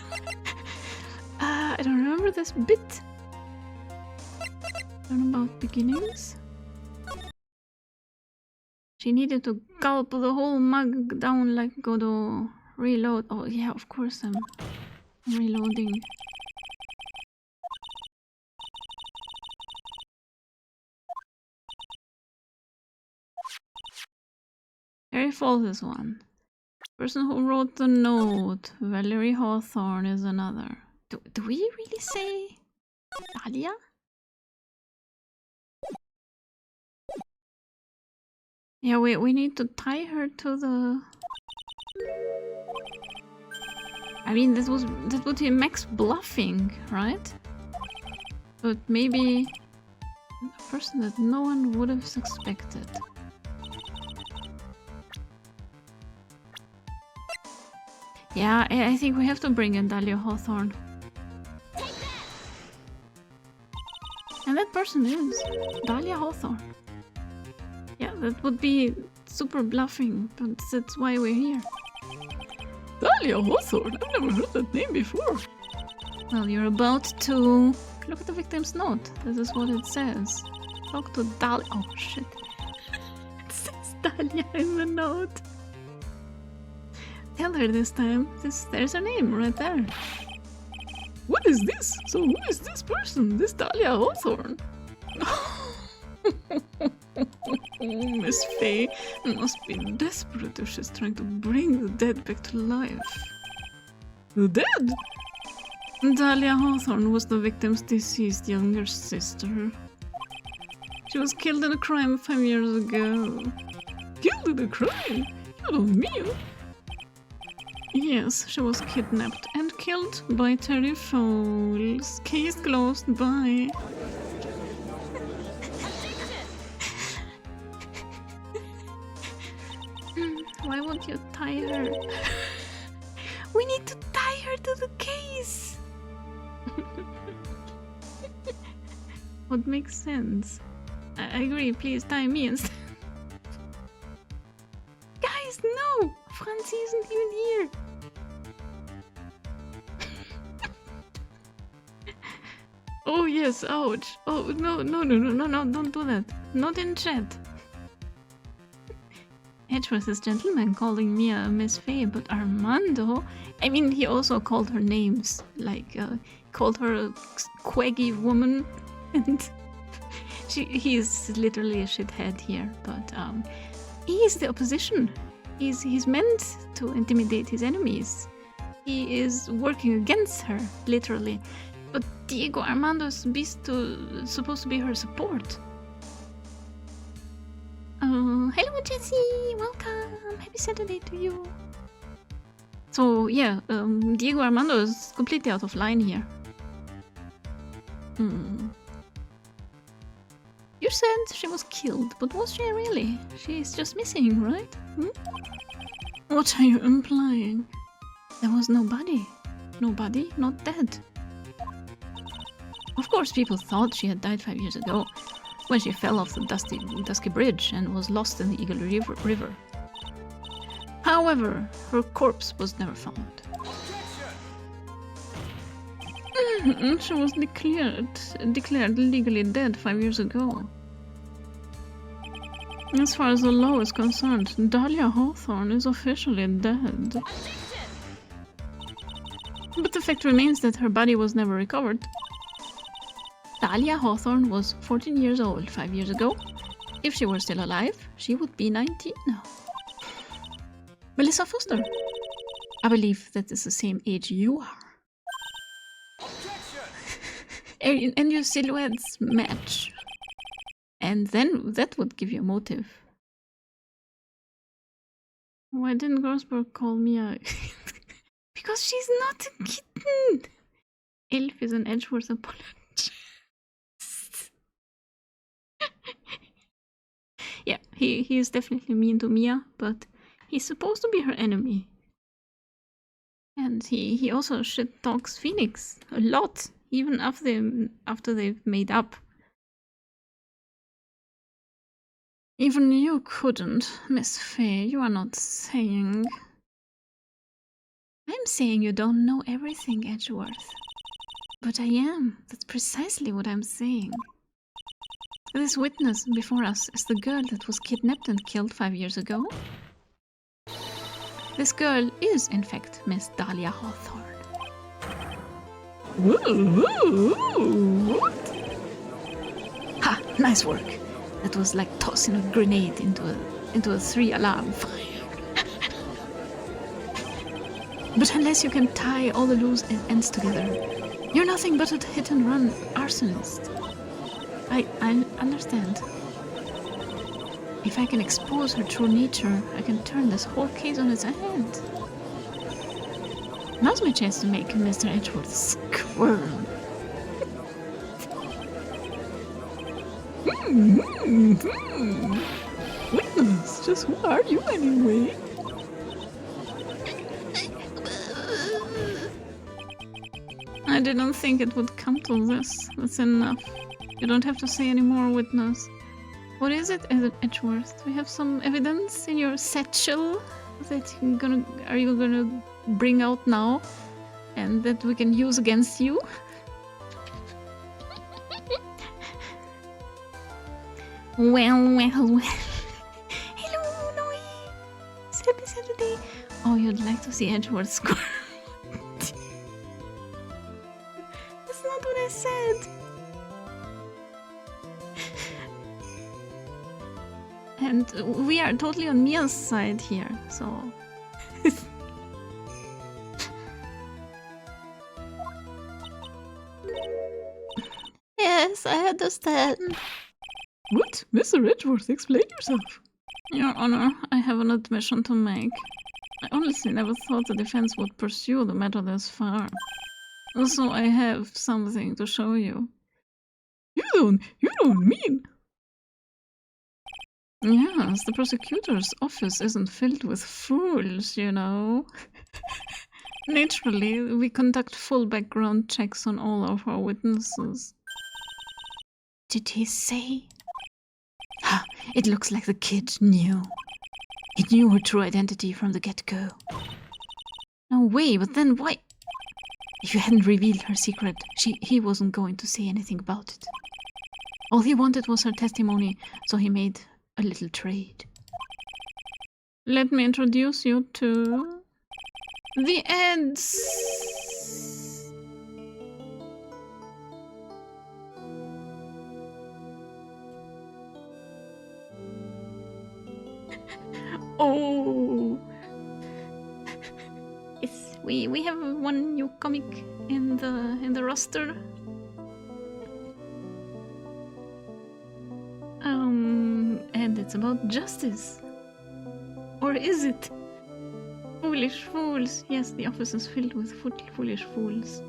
I don't remember this bit. Learn about beginnings. She needed to gulp the whole mug down like Godot. Reload. Oh yeah, of course I'm reloading. Harry Falls is one. Person who wrote the note, Valerie Hawthorne, is another. Do we really say Dahlia? Yeah, we need to tie her to the... I mean, that would be max bluffing, right? But maybe a person that no one would have suspected. Yeah, I think we have to bring in Dahlia Hawthorne. And that person is Dahlia Hawthorne. Yeah, that would be super bluffing, but that's why we're here. Dahlia Hawthorne? I've never heard that name before. Well, you're about to look at the victim's note. This is what it says. Talk to Dahlia. Oh shit. It says Dahlia in the note. Tell her this time. There's her name right there. What is this? So who is this person? This Dahlia Hawthorne? Oh, Miss Faye must be desperate if she's trying to bring the dead back to life. The dead? Dahlia Hawthorne was the victim's deceased younger sister. She was killed in a crime 5 years ago. Killed in a crime? You don't mean? Yes, she was kidnapped and killed by Terry Fowles. Case closed by... Why won't you tie her? We need to tie her to the case! Would make sense. I agree, please tie me instead. Guys, no! Francie isn't even here! Oh yes, ouch! Oh no, don't do that. Not in chat. Edgeworth is gentleman calling Mia Miss Faye, but Armando... I mean, he also called her names, like, called her a quaggy woman, and he's literally a shithead here, but he is the opposition. He's meant to intimidate his enemies. He is working against her, literally. But Diego Armando is supposed to be her support. Hello Jessie, welcome. Happy Saturday to you. So yeah, Diego Armando is completely out of line here. You said she was killed, but was she really? She's just missing, right? What are you implying? There was nobody. Nobody, not dead. Of course people thought she had died 5 years ago, when she fell off the dusky bridge and was lost in the Eagle River. However, her corpse was never found. She was declared legally dead 5 years ago. As far as the law is concerned, Dahlia Hawthorne is officially dead. But the fact remains that her body was never recovered. Dahlia Hawthorne was 14 years old 5 years ago. If she were still alive, she would be 19 now. Melissa Foster. I believe that is the same age you are. And your silhouettes match. And then that would give you a motive. Why didn't Grossberg call Mia? Because she's not a kitten! Elf is an Edgeworth apologist. Yeah, he is definitely mean to Mia, but he's supposed to be her enemy. And he also shit talks Phoenix a lot, even after they've made up. Even you couldn't, Miss Faye. You are not saying... I'm saying you don't know everything, Edgeworth. But I am. That's precisely what I'm saying. This witness before us is the girl that was kidnapped and killed 5 years ago. This girl is, in fact, Miss Dahlia Hawthorne. What? Ha! Nice work. That was like tossing a grenade into a 3-alarm fire. But unless you can tie all the loose ends together, you're nothing but a hit-and-run arsonist. I understand. If I can expose her true nature, I can turn this whole case on its head. Now's my chance to make Mr. Edgeworth squirm. Witness, just who are you anyway? I didn't think it would come to this. That's enough. You don't have to say any more, witness. What is it, Edgeworth? Do you have some evidence in your satchel that are you gonna bring out now, and that we can use against you? Well. Hello, Noi. Happy Saturday. Oh, you'd like to see Edgeworth squirm? That's not what I said. And we are totally on Mia's side here, so... Yes, I understand. What? Mr. Edgeworth, explain yourself. Your Honor, I have an admission to make. I honestly never thought the defense would pursue the matter this far. Also, I have something to show you. You don't mean... Yes, the prosecutor's office isn't filled with fools, you know. Naturally, we conduct full background checks on all of our witnesses. Did he say? Ha! It looks like the kid knew. He knew her true identity from the get-go. No way, but then why? If you hadn't revealed her secret, he wasn't going to say anything about it. All he wanted was her testimony, so he made a little trade. Let me introduce you to... the Eds! Oh... Yes, we have one new comic in the roster. And it's about justice. Or is it? Foolish fools. Yes, the office is filled with foolish fools.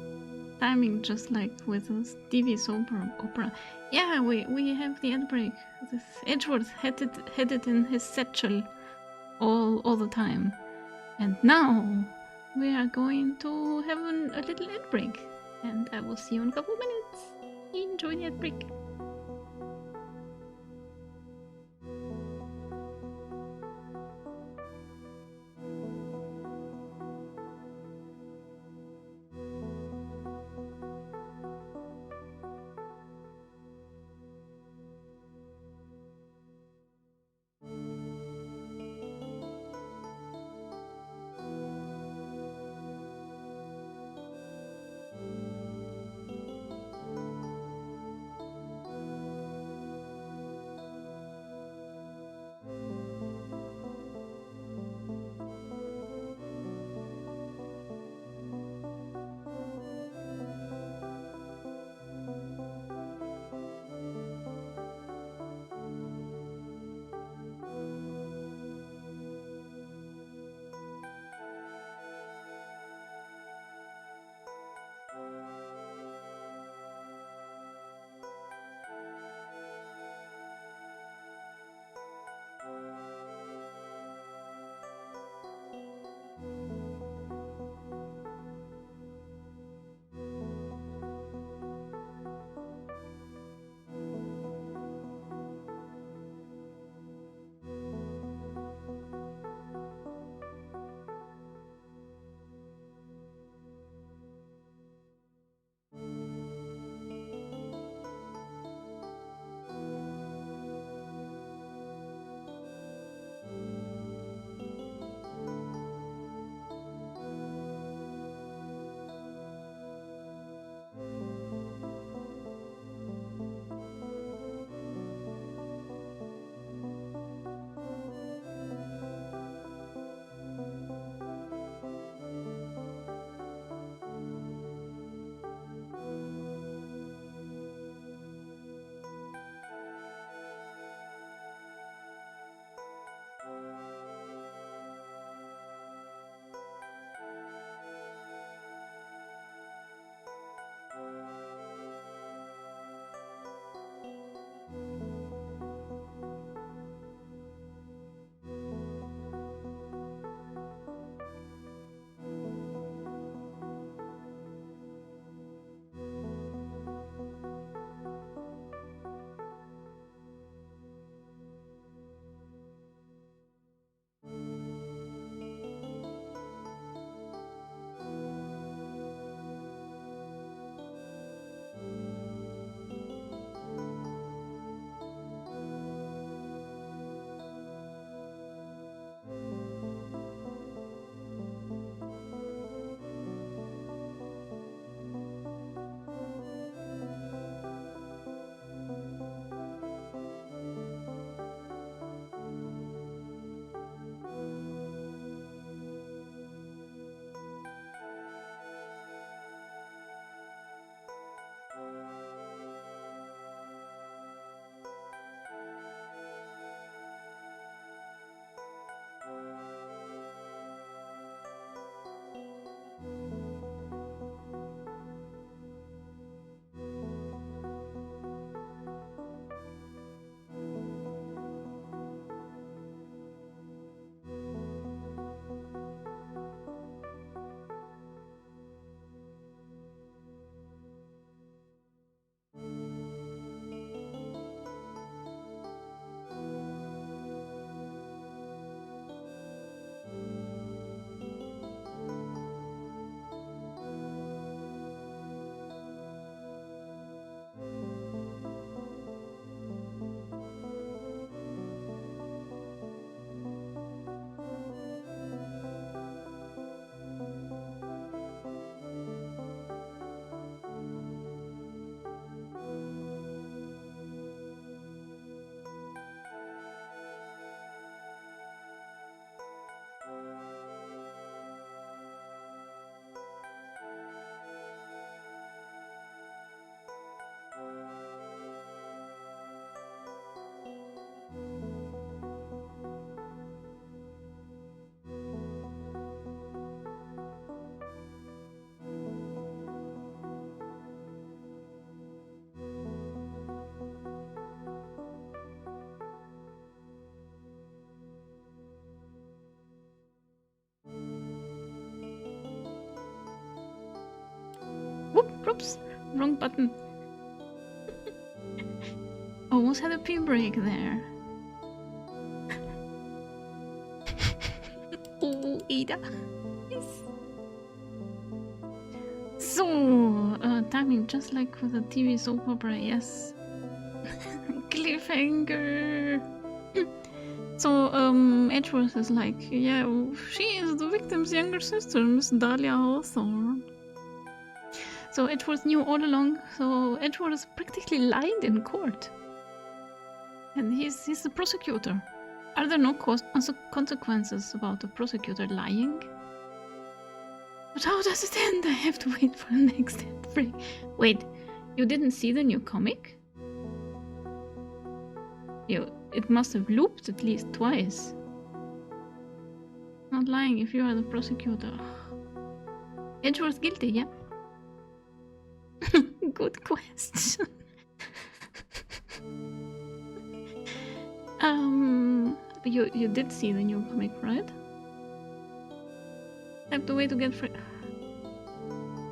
Timing just like with a TV soap opera. Yeah, we have the ad break. This Edgeworth had it in his satchel all the time. And now we are going to have a little ad break. And I will see you in a couple of minutes. Enjoy the ad break. Oops, wrong button. Almost had a pee break there. Oh, Ada. Yes. So, timing just like with a TV soap opera, yes. Cliffhanger. So, Edgeworth is like, yeah, she is the victim's younger sister, Miss Dahlia Hawthorne. So Edgeworth knew all along, so Edgeworth practically lied in court. And he's the prosecutor. Are there no consequences about the prosecutor lying? But how does it end? I have to wait for the next ad break. Wait, you didn't see the new comic? It must have looped at least twice. Not lying if you are the prosecutor. Edgeworth guilty, yeah? Good question. You did see the new comic, right? I have to wait to get free.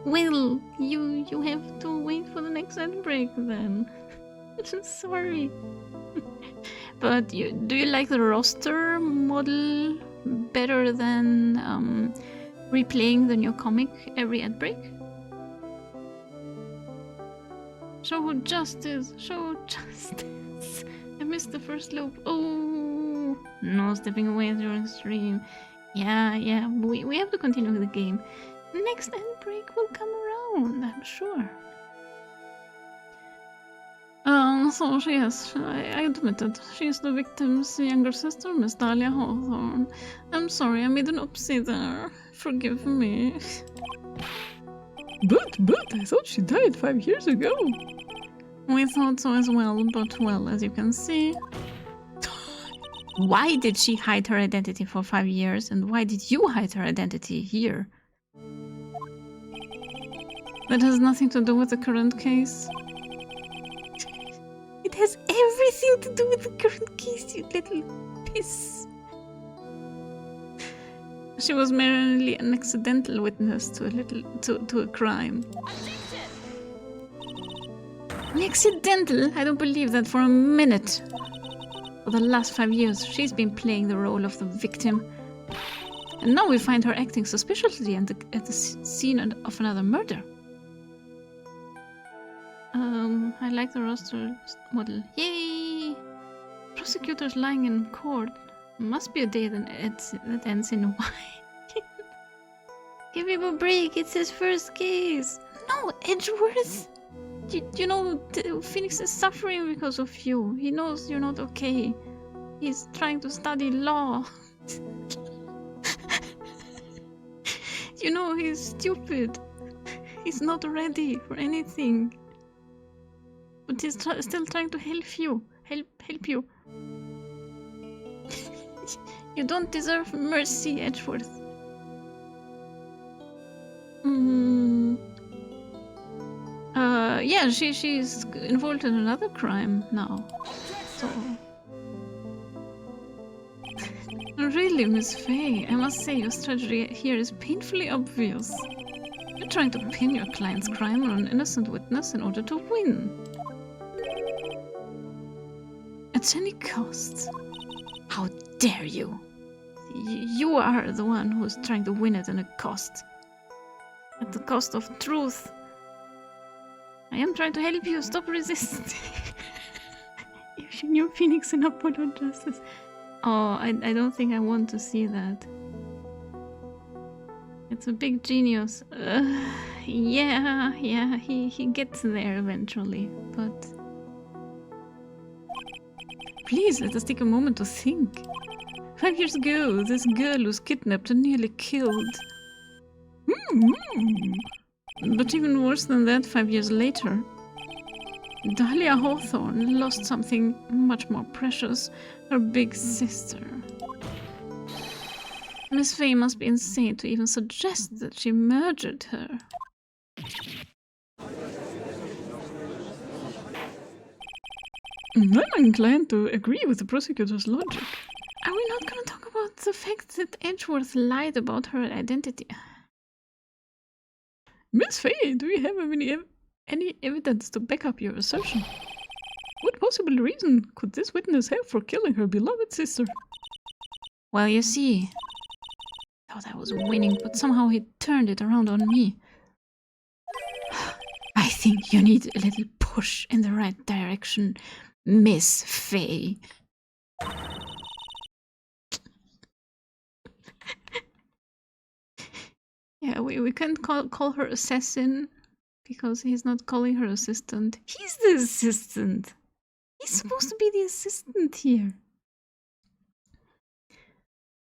Well, you have to wait for the next ad break then. Sorry. But do you like the roster model better than replaying the new comic every ad break? Show justice! Show justice! I missed the first loop. Oh, no stepping away during stream. Yeah, we have to continue with the game. Next end break will come around, I'm sure. So yes, I admit it. She's the victim's younger sister, Miss Dahlia Hawthorne. I'm sorry, I made an oopsie there. Forgive me. But, I thought she died 5 years ago. We thought so as well, but well, as you can see... Why did she hide her identity for 5 years, and why did you hide her identity here? That has nothing to do with the current case. It has everything to do with the current case, you little piss. She was merely an accidental witness to a crime. An accidental? I don't believe that for a minute. For the last 5 years, she's been playing the role of the victim. And now we find her acting suspiciously at the scene of another murder. I like the roster model. Yay! Prosecutors lying in court. Must be a day that ends in Y. Give him a break, it's his first case. No, Edgeworth! You know, Phoenix is suffering because of you. He knows you're not okay. He's trying to study law. You know, he's stupid. He's not ready for anything. But he's still trying to help you. Help you. You don't deserve mercy, Edgeworth. Yeah, she's involved in another crime now. So... Really, Miss Faye, I must say your strategy here is painfully obvious. You're trying to pin your client's crime on an innocent witness in order to win. At any cost. How dare you? You are the one who's trying to win at any cost. At the cost of truth. I am trying to help you. Stop resisting. If you knew Phoenix and Apollo Justice. Oh, I don't think I want to see that. It's a big genius. Yeah, he gets there eventually, but... Please, let us take a moment to think. 5 years ago, this girl was kidnapped and nearly killed. But even worse than that, 5 years later, Dahlia Hawthorne lost something much more precious, her big sister. Miss Faye must be insane to even suggest that she murdered her. I'm inclined to agree with the prosecutor's logic. Are we not going to talk about the fact that Edgeworth lied about her identity? Miss Faye, do you have any evidence to back up your assertion? What possible reason could this witness have for killing her beloved sister? Well, you see, thought I was winning, but somehow he turned it around on me. I think you need a little push in the right direction, Miss Faye. Yeah, we can't call her assassin because he's not calling her assistant. He's the assistant. He's supposed to be the assistant here.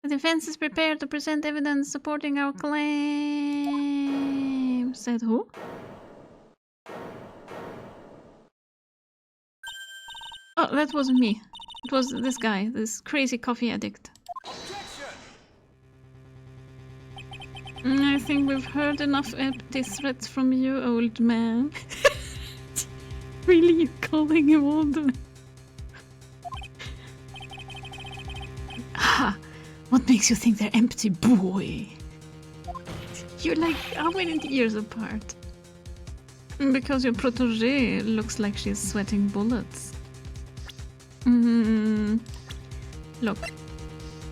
The defense is prepared to present evidence supporting our claim. Said who? Oh, that wasn't me. It was this guy, this crazy coffee addict. I think we've heard enough empty threats from you, old man. Really, you calling him old man? Ha! What makes you think they're empty, boy? You're like how many years apart? Because your protege looks like she's sweating bullets. Look,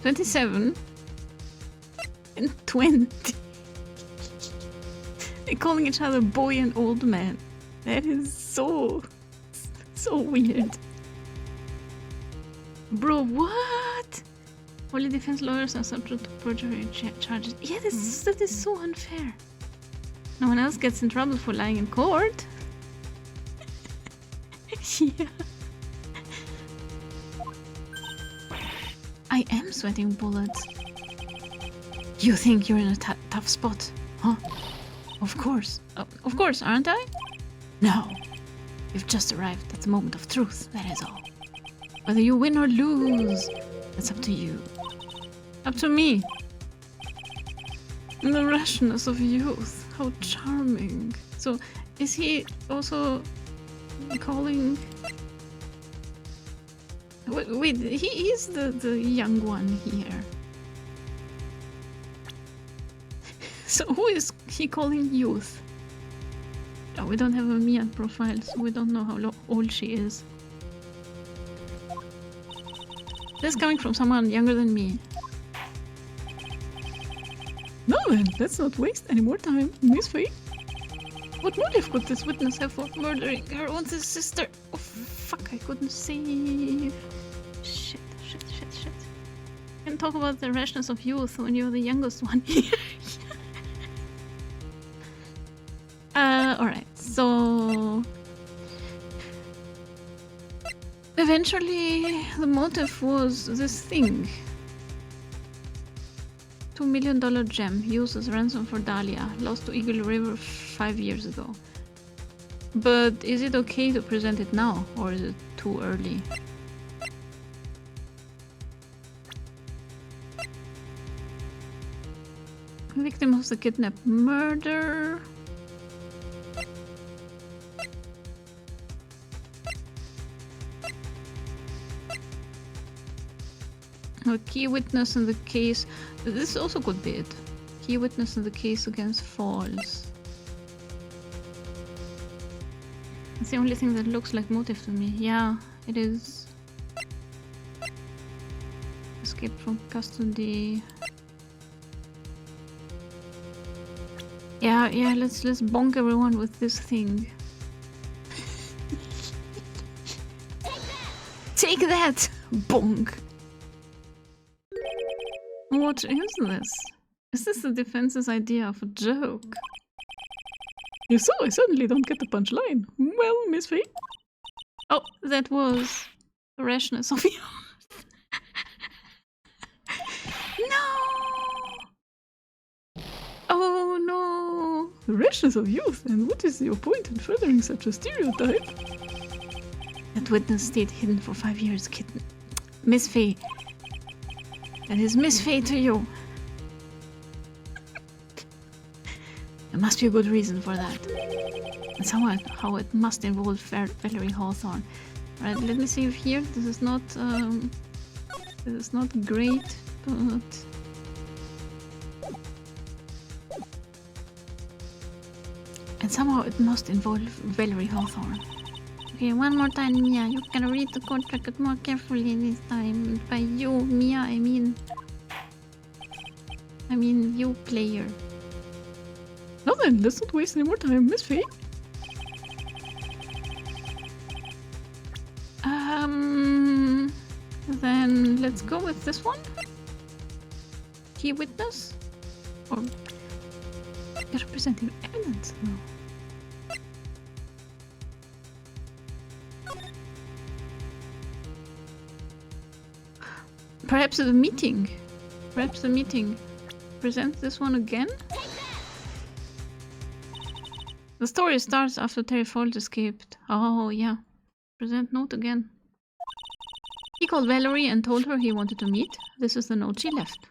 27 and 20. They're calling each other boy and old man. That is so weird. Bro, what? Only defense lawyers are subject to perjury charges. Yeah, that is so unfair. No one else gets in trouble for lying in court. Yeah. I am sweating bullets. You think you're in a tough spot, huh? Of course, aren't I? No. You've just arrived at the moment of truth, that is all. Whether you win or lose, it's up to you. Up to me. The rashness of youth. How charming. So, is he also calling... Wait, he is the young one here. So who is he calling youth? Oh, we don't have a Mia profile, so we don't know how old she is. This is coming from someone younger than me. Now then, let's not waste any more time, Miss Faye. What motive could this witness have for murdering her own sister? Oh fuck, I couldn't save. Shit. Can't talk about the rashness of youth when you're the youngest one here. Alright, so... Eventually, the motive was this thing. $2 million gem used as ransom for Dahlia, lost to Eagle River 5 years ago. But is it okay to present it now, or is it too early? Victim of the kidnapped murder. A key witness in the case. This also could be it. Key witness in the case against Falls. It's the only thing that looks like motive to me. Yeah, it is. Escape from custody. Yeah, let's bonk everyone with this thing. Take that! Bonk! What is this? Is this the defense's idea of a joke? If so, I certainly don't get the punchline. Well, Miss Faye? Oh, that was the rashness of you. No! Oh no! The rashness of youth, and what is your point in furthering such a stereotype? That witness stayed hidden for 5 years, kitten. Miss Faye. That is Miss Faye to you. There must be a good reason for that. And somehow it must involve Valerie Hawthorne. Alright, let me see if here this is not great, but And somehow it must involve Valerie Hawthorne. Okay, one more time, Mia. You can read the contract more carefully this time. By you, Mia, I mean you, player. Now then, let's not waste any more time, Miss Faye. Then let's go with this one. Key witness? Or you're representing evidence, though. Perhaps the meeting. Present this one again? The story starts after Terry Fold escaped. Oh, yeah. Present note again. He called Valerie and told her he wanted to meet. This is the note she left.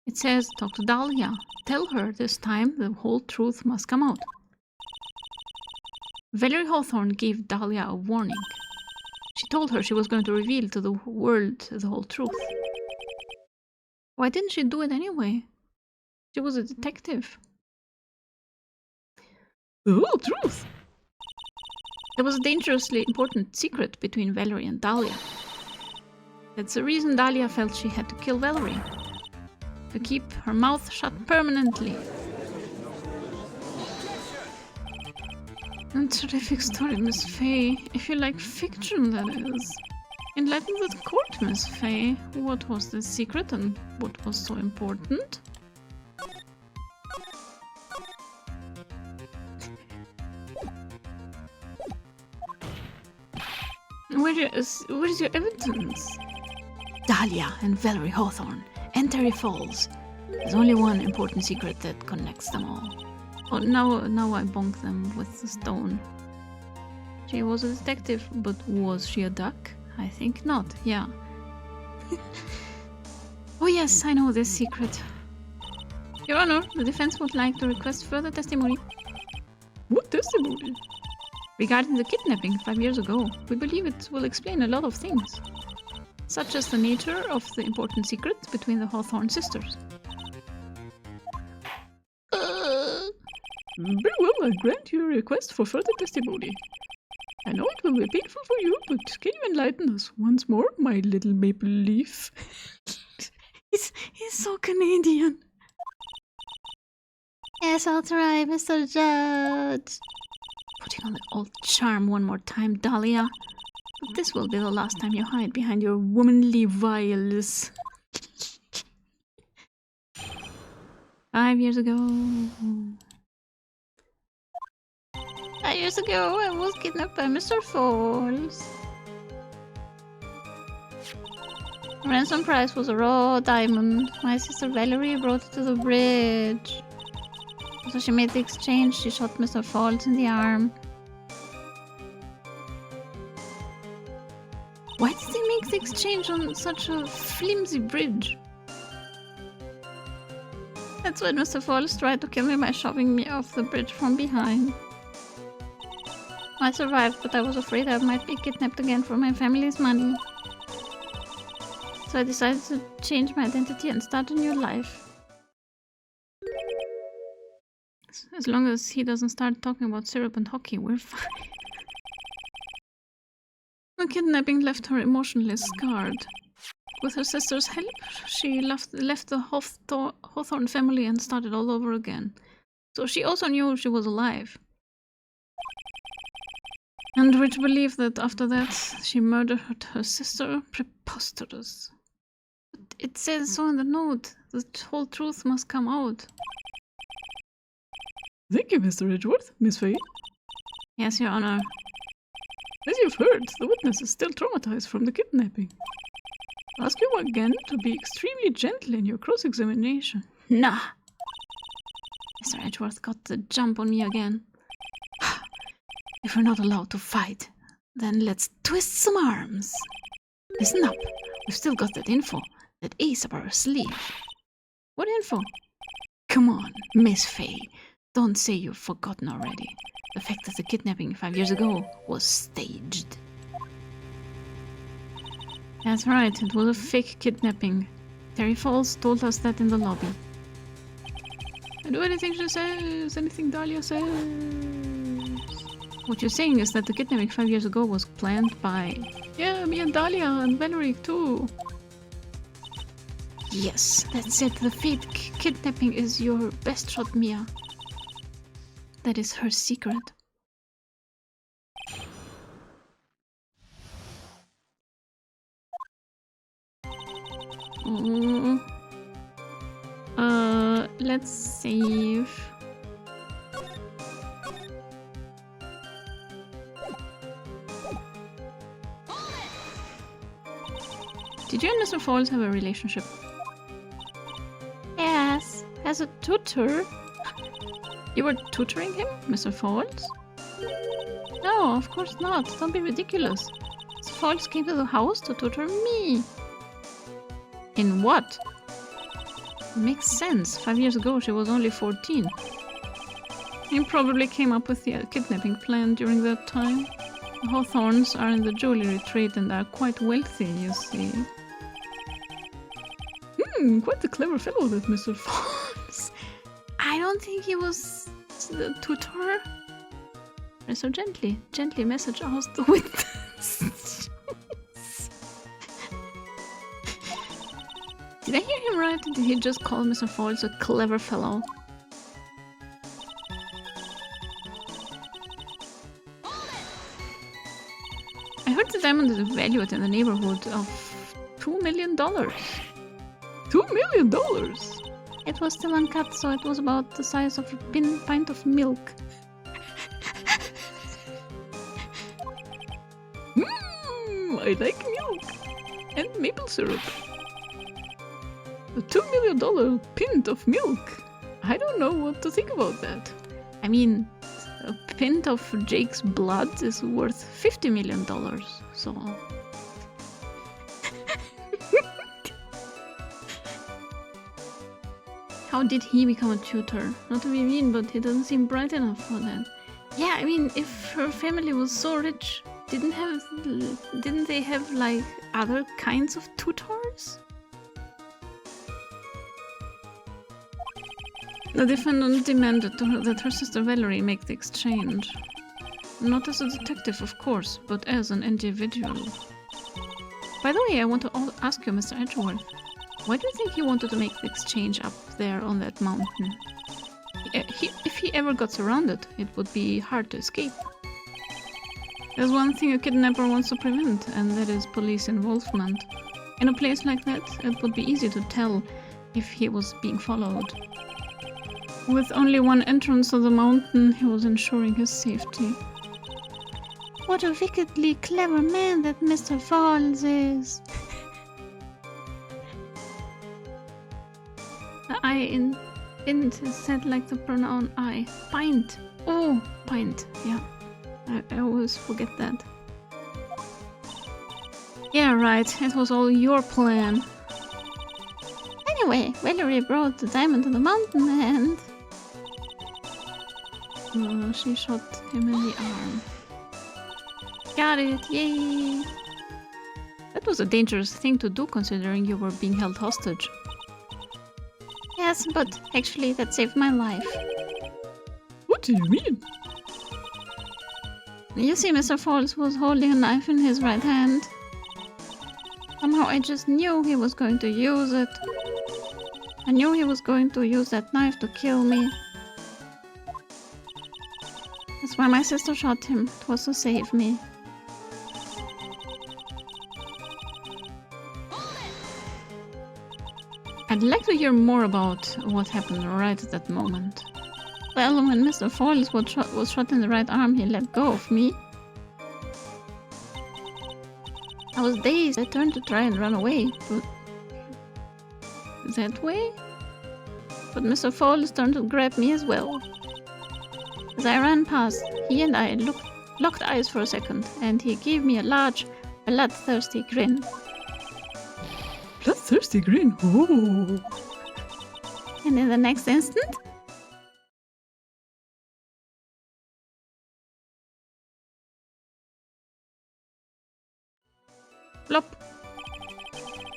It says, talk to Dahlia. Tell her this time the whole truth must come out. Valerie Hawthorne gave Dahlia a warning. She told her she was going to reveal to the world the whole truth. Why didn't she do it anyway? She was a detective. The whole truth. There was a dangerously important secret between Valerie and Dahlia. That's the reason Dahlia felt she had to kill Valerie. To keep her mouth shut permanently. A terrific story, Miss Faye. If you like fiction, that is. Enlighten the court, Miss Faye. What was the secret and what was so important? Where is your evidence? Dahlia and Valerie Hawthorne and Terry Falls. There's only one important secret that connects them all. Oh, now I bonk them with the stone. She was a detective, but was she a duck? I think not, yeah. Oh yes, I know this secret. Your Honor, the defense would like to request further testimony. What testimony? Regarding the kidnapping 5 years ago, we believe it will explain a lot of things, such as the nature of the important secret between the Hawthorne sisters. Very well, I grant your request for further testimony. I know it will be painful for you, but can you enlighten us once more, my little maple leaf? He's so Canadian. Yes, I'll try, Mr. Judge. Putting on the old charm one more time, Dahlia. But this will be the last time you hide behind your womanly wiles. 5 years ago. 5 years ago, I was kidnapped by Mr. Falls. The ransom price was a raw diamond. My sister Valerie brought it to the bridge. So she made the exchange. She shot Mr. Falls in the arm. Why did they make the exchange on such a flimsy bridge? That's when Mr. Falls tried to kill me by shoving me off the bridge from behind. I survived, but I was afraid I might be kidnapped again for my family's money. So I decided to change my identity and start a new life. As long as he doesn't start talking about syrup and hockey, we're fine. The kidnapping left her emotionally scarred. With her sister's help, she left the Hawthorne family and started all over again. So she also knew she was alive. And Rich believed that after that, she murdered her sister. Preposterous. But it says so in the note. The whole truth must come out. Thank you, Mr. Edgeworth, Miss Faye. Yes, Your Honor. As you've heard, the witness is still traumatized from the kidnapping. I'll ask you again to be extremely gentle in your cross-examination. Nah. Mr. Edgeworth got the jump on me again. If we're not allowed to fight, then let's twist some arms. Listen up. We've still got that info, that ace up our sleeve. What info? Come on, Miss Faye. Don't say you've forgotten already. The fact that the kidnapping 5 years ago was staged. That's right, it was a fake kidnapping. Terry Falls told us that in the lobby. I do anything she says, anything Dahlia says. What you're saying is that the kidnapping 5 years ago was planned by... Yeah, me and Dahlia and Valerie too. Yes, that's it. The fake kidnapping is your best shot, Mia. That is her secret. Oh. Let's save. Did you and Mr. Falls have a relationship? Yes, as a tutor. You were tutoring him, Mr. Falls? No, of course not. Don't be ridiculous. Mr. Falls came to the house to tutor me. In what? Makes sense. 5 years ago she was only 14. He probably came up with the kidnapping plan during that time. The Hawthorns are in the jewelry trade and are quite wealthy, you see. Quite a clever fellow, that Mr. Falls. I don't think he was the tutor. So gently message out the witness. Did I hear him right? Did he just call Mr. Falls a clever fellow? I heard the diamond is valued in the neighborhood of $2 million. $2 million? It was still uncut, so it was about the size of a pint of milk. I like milk and maple syrup. A $2 million pint of milk. I don't know what to think about that. I mean, a pint of Jake's blood is worth $50 million, so... How did he become a tutor? Not to be mean, but he doesn't seem bright enough for that. Yeah, I mean, if her family was so rich, didn't they have, like, other kinds of tutors? The defendant demanded that her sister Valerie make the exchange. Not as a detective, of course, but as an individual. By the way, I want to ask you, Mr. Edgeworth, why do you think he wanted to make the exchange up there on that mountain? If he ever got surrounded, it would be hard to escape. There's one thing a kidnapper wants to prevent, and that is police involvement. In a place like that, it would be easy to tell if he was being followed. With only one entrance to the mountain, he was ensuring his safety. What a wickedly clever man that Mr. Falls is. The I in "int" is said like the pronoun I. Pint. Oh, pint. Yeah. I always forget that. Yeah, right. It was all your plan. Anyway, Valerie brought the diamond to the mountain and... she shot him in the arm. Got it, yay! That was a dangerous thing to do considering you were being held hostage. Yes, but actually that saved my life. What do you mean? You see, Mr. Falls was holding a knife in his right hand. Somehow I just knew he was going to use it. I knew he was going to use that knife to kill me. That's why my sister shot him. It was to save me. I'd like to hear more about what happened right at that moment. Well, when Mr. Falls was shot in the right arm, he let go of me. I was dazed. I turned to try and run away, but... That way? But Mr. Falls turned to grab me as well. As I ran past, he and I locked eyes for a second, and he gave me a large, bloodthirsty grin. Bloodthirsty grin? Oh! And in the next instant... Plop!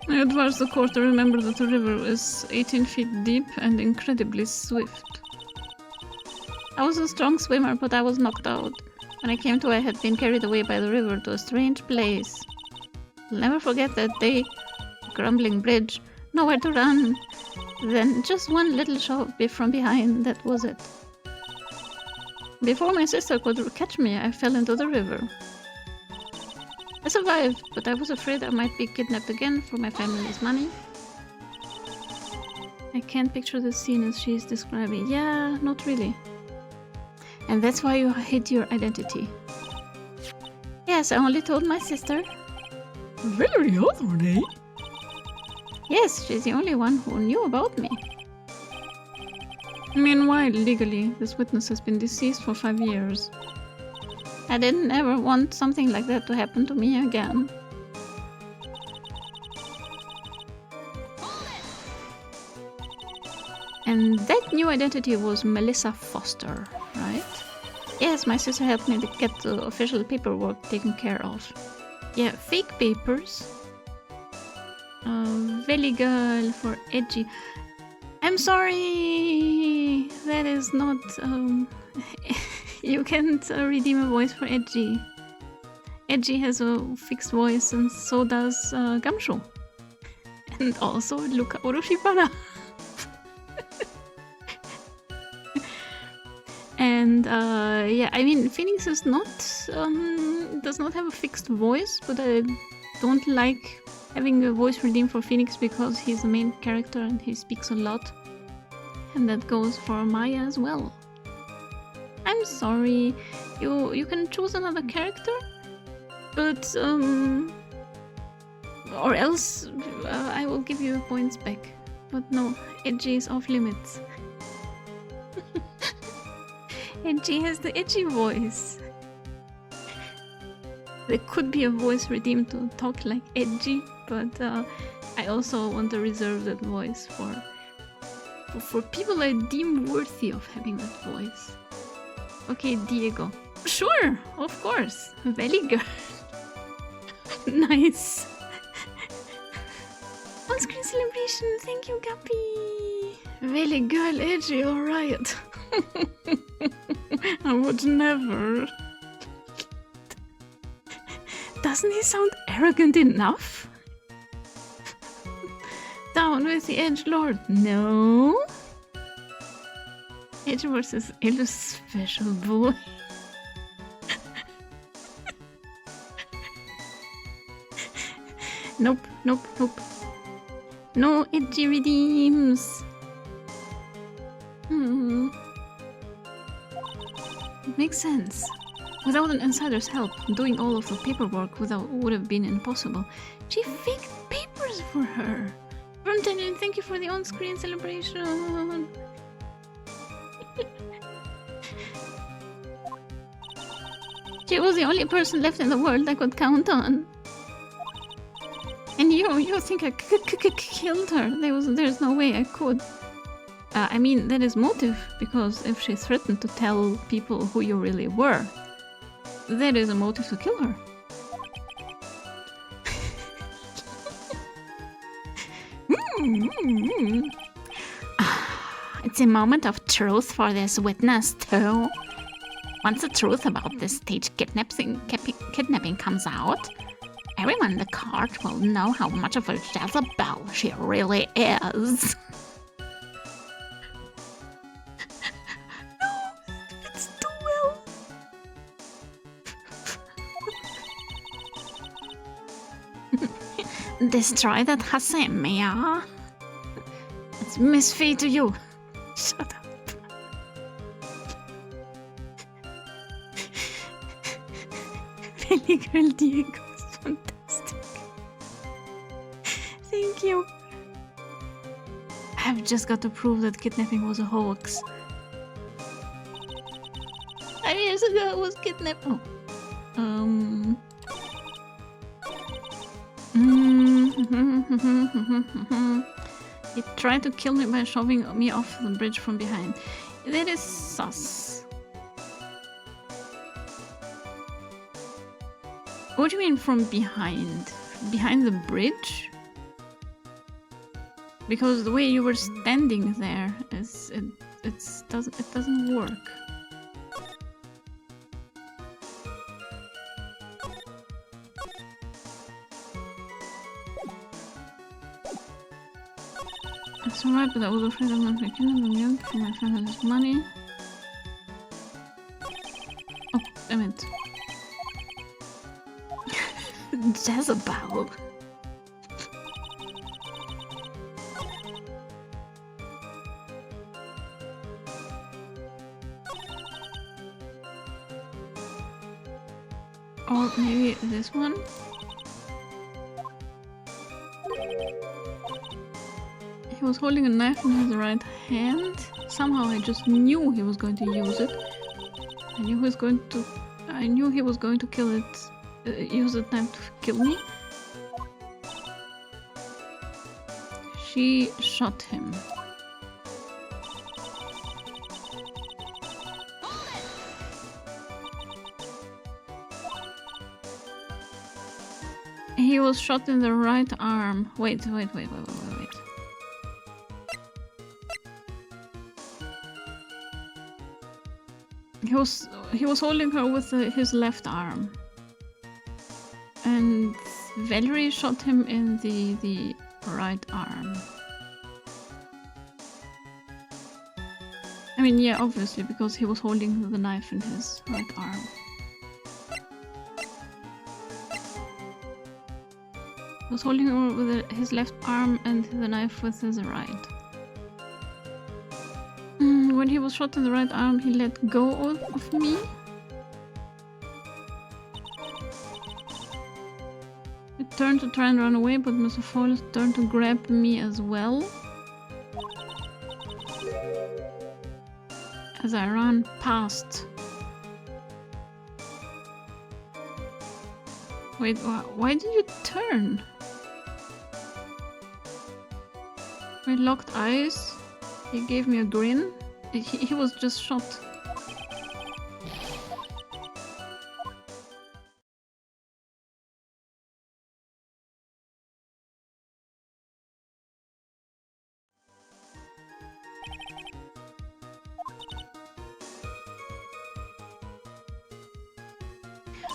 I advise the court to remember that the river is 18 feet deep and incredibly swift. I was a strong swimmer, but I was knocked out. When I came to, I had been carried away by the river to a strange place. I'll never forget that day. Crumbling bridge, nowhere to run. Then just one little shove from behind, that was it. Before my sister could catch me, I fell into the river. I survived, but I was afraid I might be kidnapped again for my family's money. I can't picture the scene as she's describing. Yeah, not really. And that's why you hid your identity. Yes, I only told my sister. Very Attorney. Yes, she's the only one who knew about me. Meanwhile, legally, this witness has been deceased for 5 years. I didn't ever want something like that to happen to me again. And that new identity was Melissa Foster, right? Yes, my sister helped me to get the official paperwork taken care of. Yeah, fake papers. Valley girl for edgy. I'm sorry! That is not... you can't redeem a voice for edgy. Edgy has a fixed voice and so does Gumshoe. And also Luca Oroshibara. And yeah, I mean, Phoenix is not does not have a fixed voice, but I don't like having a voice redeemed for Phoenix because he's the main character and he speaks a lot. And that goes for Maya as well. I'm sorry, you can choose another character, but or else I will give you points back. But no, Edgy is off limits. Edgy has the edgy voice. There could be a voice redeemed to talk like Edgy, but I also want to reserve that voice for people I deem worthy of having that voice. Okay, Diego. Sure, of course. Valley girl. Nice. On-screen celebration. Thank you, Guppy. Valley girl, Edgy, alright. I would never. Doesn't he sound arrogant enough? Down with the edgelord. No. Edge versus Elu's special boy. Nope, nope, nope. No Edgy redeems. It makes sense. Without an insider's help, doing all of the paperwork would have been impossible. She faked papers for her. Frontending, thank you for the on-screen celebration. She was the only person left in the world I could count on. And you think I killed her? There's no way I could. I mean, that is motive, because if she threatened to tell people who you really were, that is a motive to kill her. It's a moment of truth for this witness, too. Once the truth about this stage kidnapping comes out, everyone in the court will know how much of a Jezebel she really is. Destroy that Hassim, yeah? It's misfeed to you. Shut up. Valley girl Diego is fantastic. Thank you. I've just got to prove that kidnapping was a hoax. 5 years ago I was kidnapped. He tried to kill me by shoving me off the bridge from behind. That is sus. What do you mean from behind? Behind the bridge? Because the way you were standing there it doesn't work. It's alright, but I was afraid of not making them young for my family's money. Oh, damn it. Jezebel. Or maybe this one? He was holding a knife in his right hand. Somehow I just knew he was going to use it. I knew he was going to kill it. Use the knife to kill me. She shot him. He was shot in the right arm. Wait. He was holding her with his left arm. And Valerie shot him in the right arm. I mean, yeah, obviously, because he was holding the knife in his right arm. He was holding her with his left arm and the knife with his right. When he was shot in the right arm, he let go of me. He turned to try and run away, but Mr. Forrest turned to grab me as well. As I ran past. Wait, why did you turn? We locked eyes. He gave me a grin. He was just shot.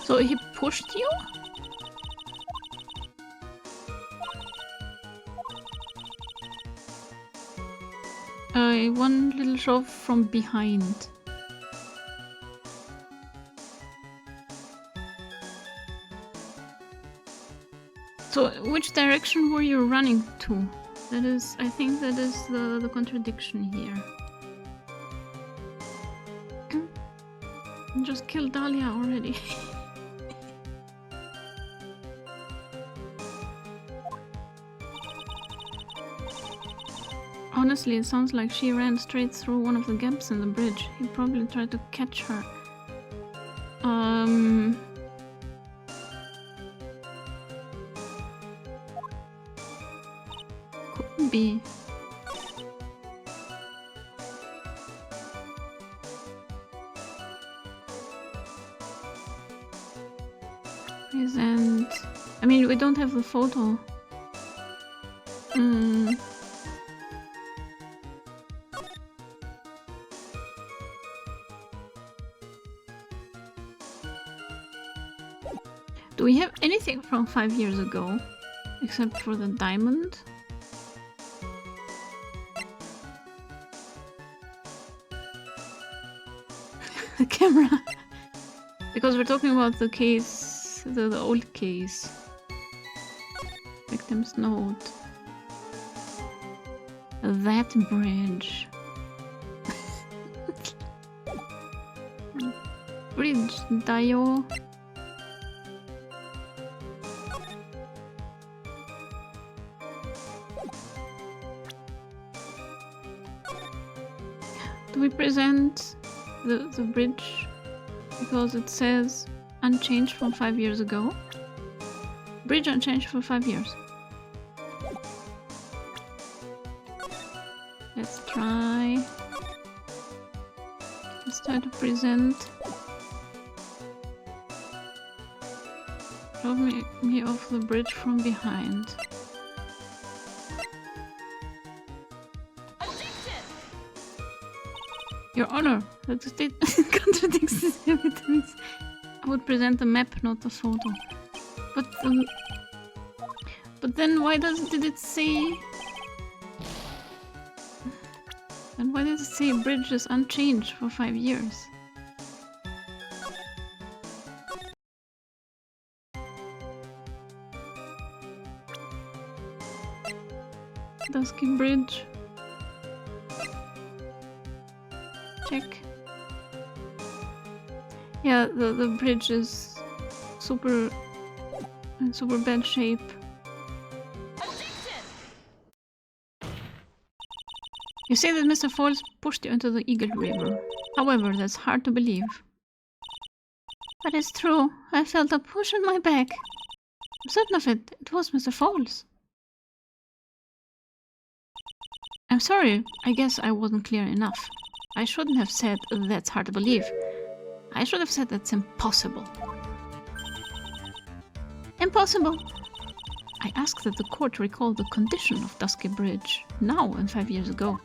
So he pushed you? One little shove from behind. So which direction were you running to? That is, I think that is the contradiction here. Just killed Dahlia already. Honestly, it sounds like she ran straight through one of the gaps in the bridge. He probably tried to catch her. Could be. Present. I mean, we don't have the photo. Do we have anything from 5 years ago? Except for the diamond? The camera! Because we're talking about the case, the old case. Victim's note. That bridge. Bridge, Dio. Do we present the bridge because it says unchanged from 5 years ago? Bridge unchanged for 5 years. Let's try. Let's try to present. Drop me off the bridge from behind. Your Honor, that state contradicts this evidence. I would present a map, not a photo. But then why did it say? And why did it say bridge is unchanged for 5 years? Dusky Bridge. Check. Yeah, the bridge is super in super bad shape. You say that Mr. Falls pushed you into the Eagle River. However, that's hard to believe. But it's true. I felt a push on my back. I'm certain of it. It was Mr. Falls. I'm sorry. I guess I wasn't clear enough. I shouldn't have said that's hard to believe. I should have said that's impossible. Impossible! I ask that the court recall the condition of Dusky Bridge, now and 5 years ago.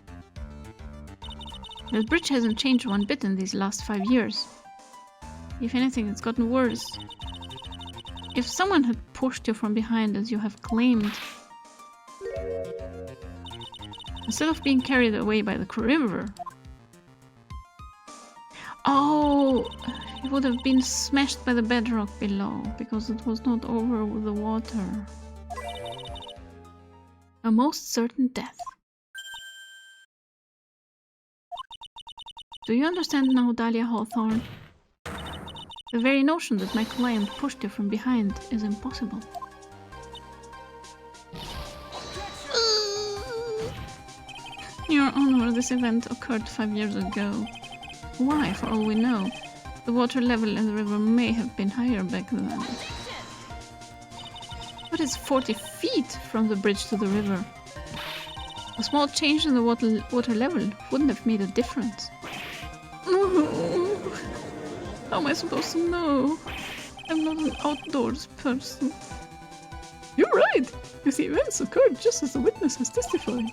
The bridge hasn't changed one bit in these last 5 years. If anything, it's gotten worse. If someone had pushed you from behind as you have claimed, instead of being carried away by the river. Oh, it would have been smashed by the bedrock below, because it was not over with the water. A most certain death. Do you understand now, Dahlia Hawthorne? The very notion that my client pushed you from behind is impossible. Your Honor, this event occurred 5 years ago. Why, for all we know? The water level in the river may have been higher back then. But it's 40 feet from the bridge to the river. A small change in the water level wouldn't have made a difference. How am I supposed to know? I'm not an outdoors person. You're right! If the events occurred just as the witness has testified,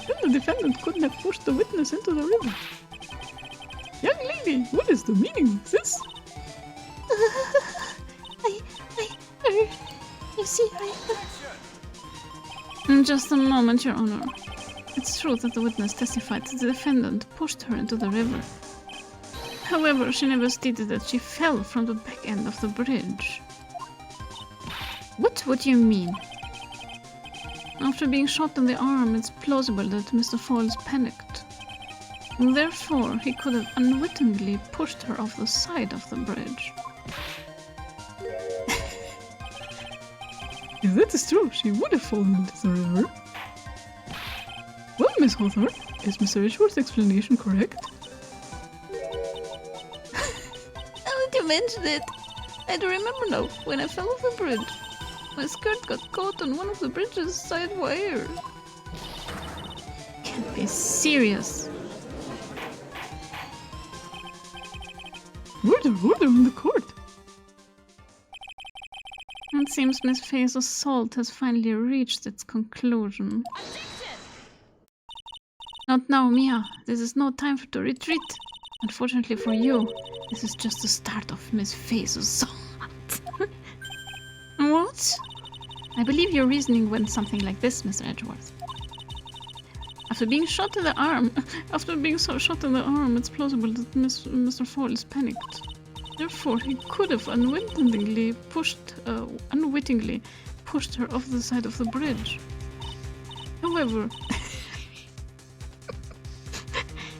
then the defendant couldn't have pushed the witness into the river. Young lady, what is the meaning of this? You see, In just a moment, Your Honor. It's true that the witness testified that the defendant pushed her into the river. However, she never stated that she fell from the back end of the bridge. What do you mean? After being shot in the arm, it's plausible that Mr. Falls panicked. Therefore, he could have unwittingly pushed her off the side of the bridge. If that is true, she would have fallen into the river. Well, Miss Hawthorne, is Mr. Edgeworth's explanation correct? now that you mention it, I do remember now when I fell off the bridge. My skirt got caught on one of the bridge's side wires. Can't be serious. Order in the court. It seems Miss Faye's assault has finally reached its conclusion. Not now, Mia. This is no time to retreat. Unfortunately for you, this is just the start of Miss Faye's assault. What? I believe your reasoning went something like this, Mr. Edgeworth. After being shot in the arm, it's plausible that Mr. Falls panicked. Therefore, he could have unwittingly pushed her off the side of the bridge.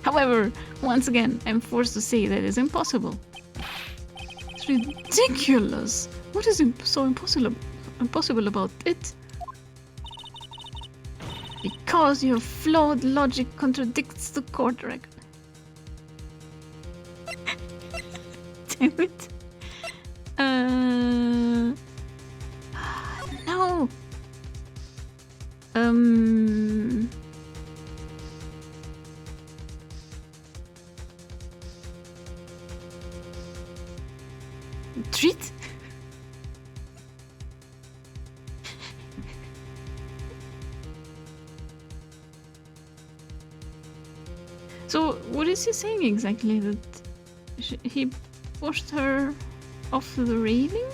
However, once again, I'm forced to say that is impossible. It's ridiculous. What is so impossible about it? Because your flawed logic contradicts the court record. Damn it. No. Treat? So, what is he saying exactly? That he pushed her off the railing?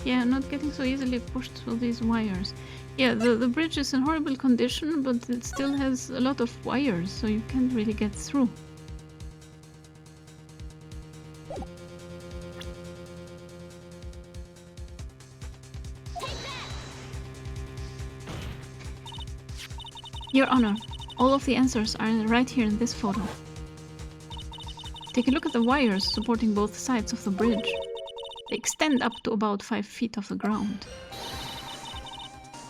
Yeah, not getting so easily pushed through these wires. Yeah, the bridge is in horrible condition, but it still has a lot of wires, so you can't really get through. Your Honor, all of the answers are right here in this photo. Take a look at the wires supporting both sides of the bridge. They extend up to about 5 feet off the ground.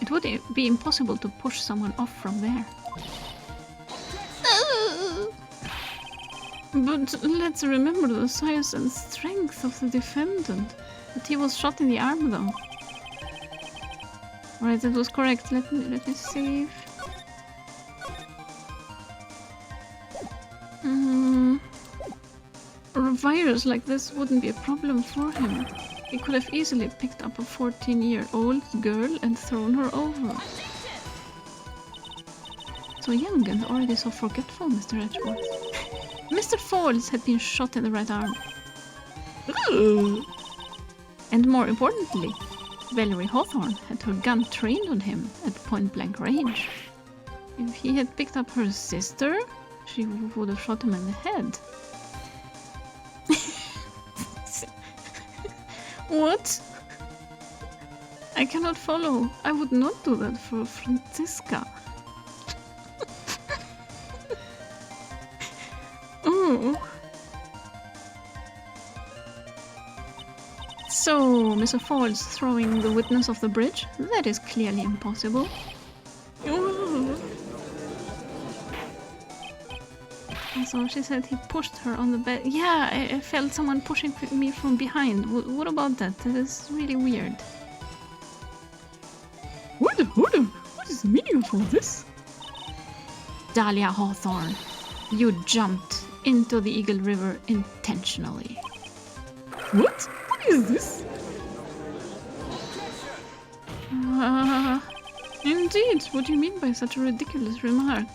It would be impossible to push someone off from there. But let's remember the size and strength of the defendant. But he was shot in the arm though. Alright, that was correct. Let me save. Wires like this wouldn't be a problem for him. He could have easily picked up a 14-year-old girl and thrown her over. So young and already so forgetful, Mr. Edgeworth. Mr. Falls had been shot in the right arm. And more importantly, Valerie Hawthorne had her gun trained on him at point-blank range. If he had picked up her sister, she would have shot him in the head. What? I cannot follow. I would not do that for Franziska. Oh. So, Mr. Falls throwing the witness off the bridge? That is clearly impossible. Oh. So she said he pushed her on the bed. Yeah, I felt someone pushing me from behind. What about that? That is really weird. What is the meaning of all this? Dahlia Hawthorne, you jumped into the Eagle River intentionally. What? What is this? Indeed, what do you mean by such a ridiculous remark?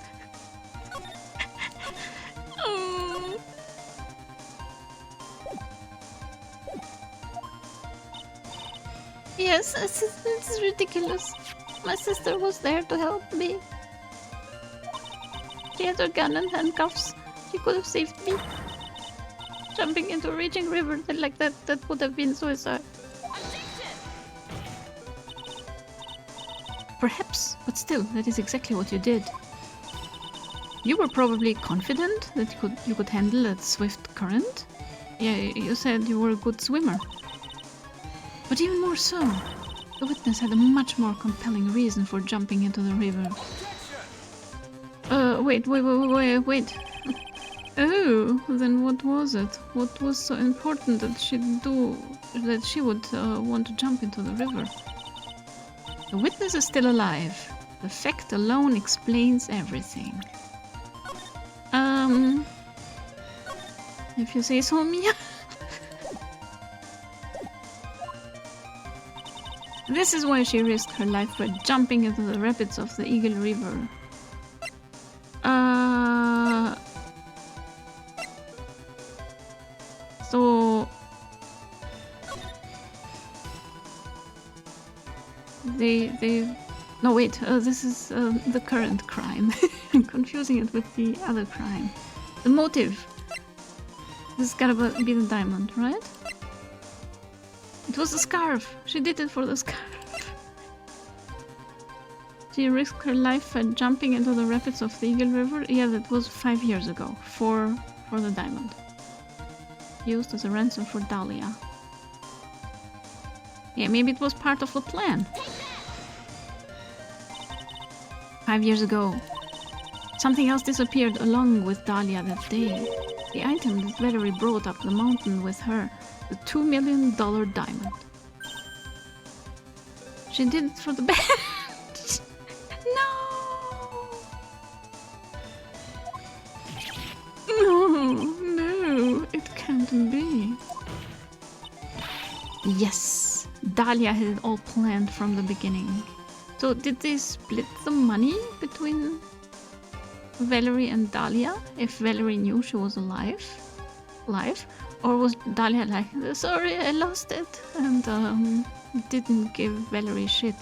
Yes, it's ridiculous. My sister was there to help me. She had her gun and handcuffs. She could have saved me. Jumping into a raging river like that would have been suicide. Perhaps, but still, that is exactly what you did. You were probably confident that you could handle that swift current. Yeah, you said you were a good swimmer. But even more so, the witness had a much more compelling reason for jumping into the river. Wait. Oh, then what was it? What was so important that she would want to jump into the river? The witness is still alive. The fact alone explains everything. If you say so, Mia. This is why she risked her life by jumping into the rapids of the Eagle River. So... No, wait, this is the current crime. I'm confusing it with the other crime. The motive. This has gotta be the diamond, right? It was a scarf. She did it for the scarf. She risked her life by jumping into the rapids of the Eagle River. Yeah, that was 5 years ago. For the diamond. Used as a ransom for Dahlia. Yeah, maybe it was part of the plan. 5 years ago. Something else disappeared along with Dahlia that day. The item that Valerie brought up the mountain with her. The $2 million diamond. She did it for the band. No, it can't be. Yes, Dahlia had it all planned from the beginning. So did they split the money between Valerie and Dahlia? If Valerie knew she was alive? Or was Dahlia like, sorry, I lost it, and didn't give Valerie shit.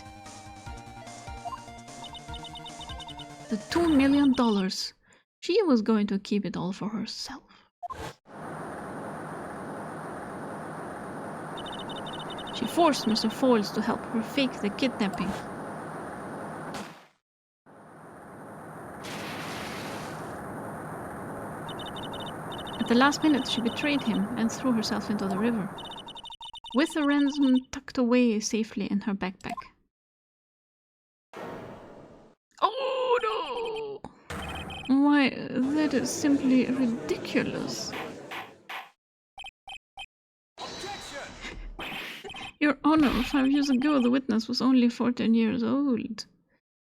The $2 million. She was going to keep it all for herself. She forced Mr. Foyles to help her fake the kidnapping. At the last minute, she betrayed him and threw herself into the river, with the ransom tucked away safely in her backpack. Oh no! Why, that is simply ridiculous. Your Honor, 5 years ago the witness was only 14 years old.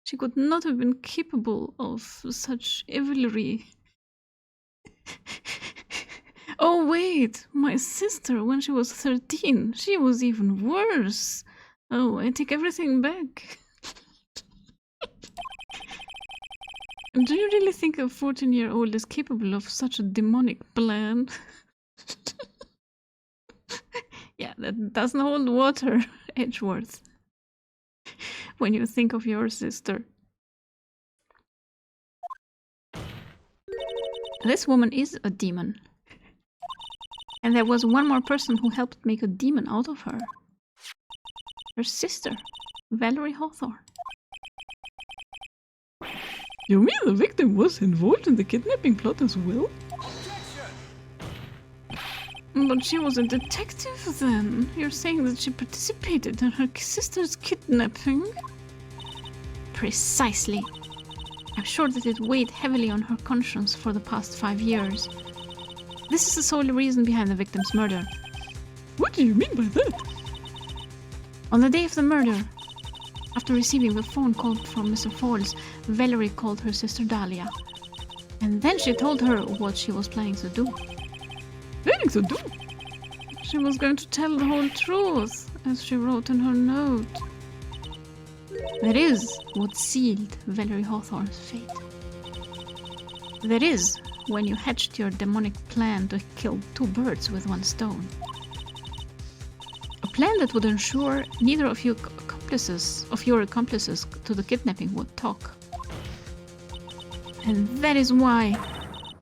She could not have been capable of such evilry. Oh wait, my sister, when she was 13, she was even worse. Oh, I take everything back. Do you really think a 14-year-old is capable of such a demonic plan? Yeah, that doesn't hold water, Edgeworth. When you think of your sister. This woman is a demon. And there was one more person who helped make a demon out of her. Her sister, Valerie Hawthorne. You mean the victim was involved in the kidnapping plot as well? But she was a detective then. You're saying that she participated in her sister's kidnapping? Precisely. I'm sure that it weighed heavily on her conscience for the past 5 years. This is the sole reason behind the victim's murder. What do you mean by that? On the day of the murder, after receiving the phone call from Mr. Foyles, Valerie called her sister Dahlia. And then she told her what she was planning to do. Planning to do? She was going to tell the whole truth, as she wrote in her note. That is what sealed Valerie Hawthorne's fate. That is when you hatched your demonic plan to kill 2 birds with 1 stone. A plan that would ensure neither of your accomplices to the kidnapping would talk. And that is why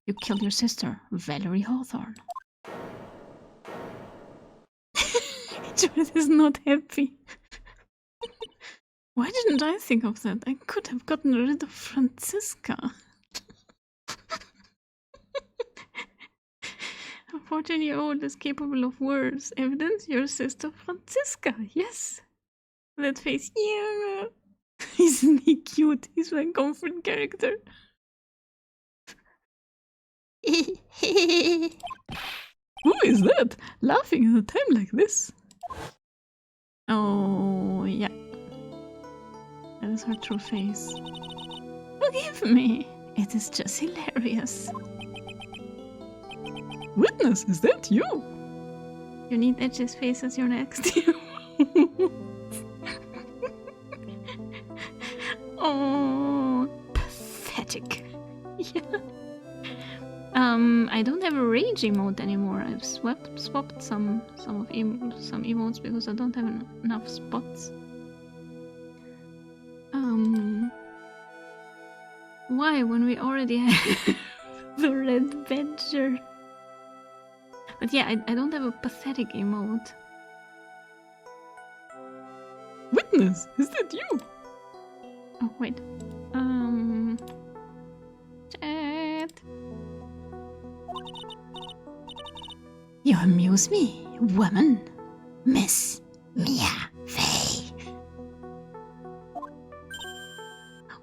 you killed your sister, Valerie Hawthorne. Judith is not happy. Why didn't I think of that? I could have gotten rid of Franziska. A 14-year-old is capable of worse. Evidence, your sister Franziska. Yes. That face. Yeah. Isn't he cute? He's my comfort character. Who is that? Laughing at a time like this? Oh, yeah. That is her true face. Forgive me. It is just hilarious. Witness, is that you? You need Edge's face as your next. Oh, pathetic. Yeah. I don't have a rage emote anymore. I've swapped some emotes because I don't have enough spots. Why when we already have the red badger? But yeah, I don't have a pathetic emote. Witness, is that you? Oh wait. Chat. You amuse me, woman. Miss Mia Fey.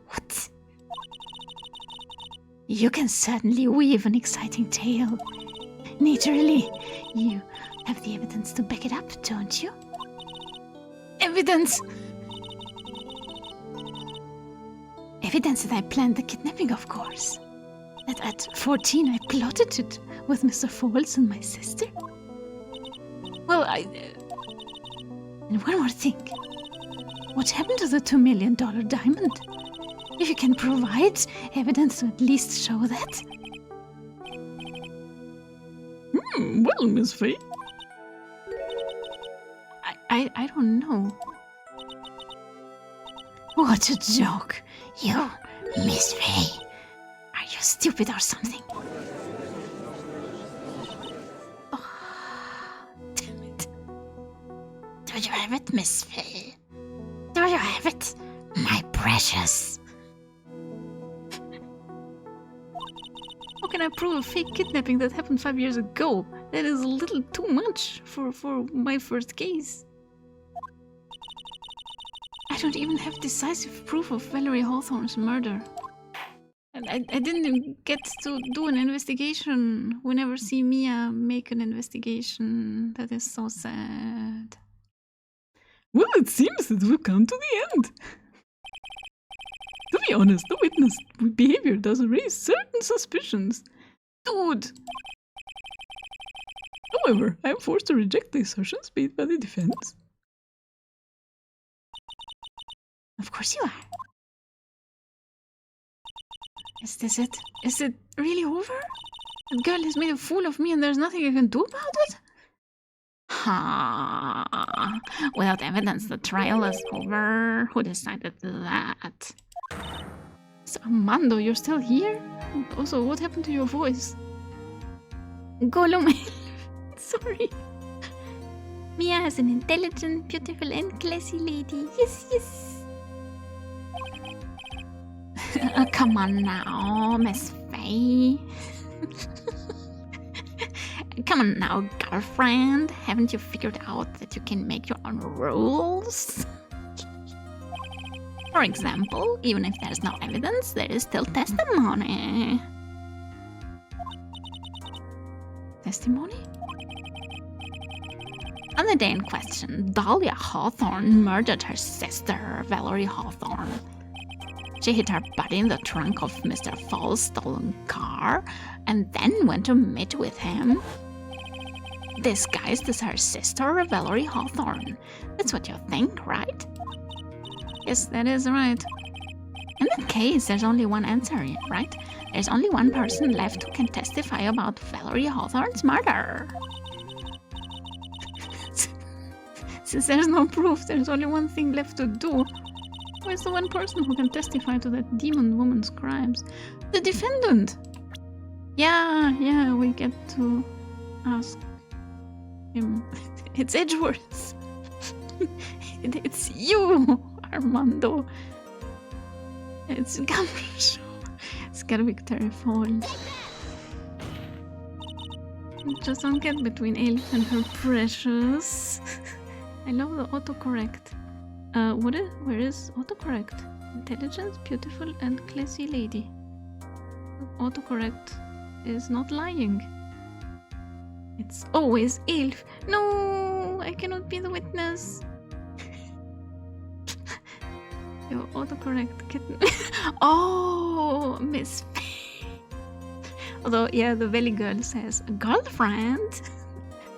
What? You can certainly weave an exciting tale. Naturally, you have the evidence to back it up, don't you? Evidence! Evidence that I planned the kidnapping, of course. That at 14 I plotted it with Mr. Foyles and my sister. Well, And one more thing. What happened to the $2 million diamond? If you can provide evidence to at least show that. Well, Miss Fey. I don't know. What a joke. You, Miss Faye. Are you stupid or something? Oh, damn it. Do you have it, Miss Faye? Do you have it, my precious? How can I prove a fake kidnapping that happened 5 years ago? That is a little too much for my first case. I don't even have decisive proof of Valerie Hawthorne's murder. And I didn't even get to do an investigation. We never see Mia make an investigation. That is so sad. Well, it seems that we've come to the end. To be honest, the witness behavior does raise certain suspicions. Dude! However, I am forced to reject the assertions made by the defense. Of course you are. Is this it? Is it really over? That girl has made a fool of me and there's nothing I can do about it? Ha! Without evidence, the trial is over. Who decided that? So, Armando, you're still here? Also, what happened to your voice? Gollum. Sorry. Mia is an intelligent, beautiful, and classy lady. Yes, yes. Come on now, Miss Faye. Come on now, girlfriend. Haven't you figured out that you can make your own rules? For example, even if there's no evidence, there is still testimony. Testimony? On the day in question, Dahlia Hawthorne murdered her sister, Valerie Hawthorne. She hid her body in the trunk of Mr. Fall's stolen car and then went to meet with him. Disguised as her sister, Valerie Hawthorne. That's what you think, right? Yes, that is right. In that case, there's only one answer, right? There's only one person left who can testify about Valerie Hawthorne's murder. Since there's no proof, there's only one thing left to do. Where's the one person who can testify to that demon woman's crimes? The defendant! Yeah, we get to ask him. It's Edgeworth. It's you, Armando. It's gotta be Terry Fall. Just don't get between Elif and her precious. I love the autocorrect. Where is autocorrect? Intelligent, beautiful, and classy lady. Autocorrect is not lying. It's always Elf. No, I cannot be the witness. Your autocorrect kitten. Oh, Miss. Although, yeah, the Valley girl says girlfriend,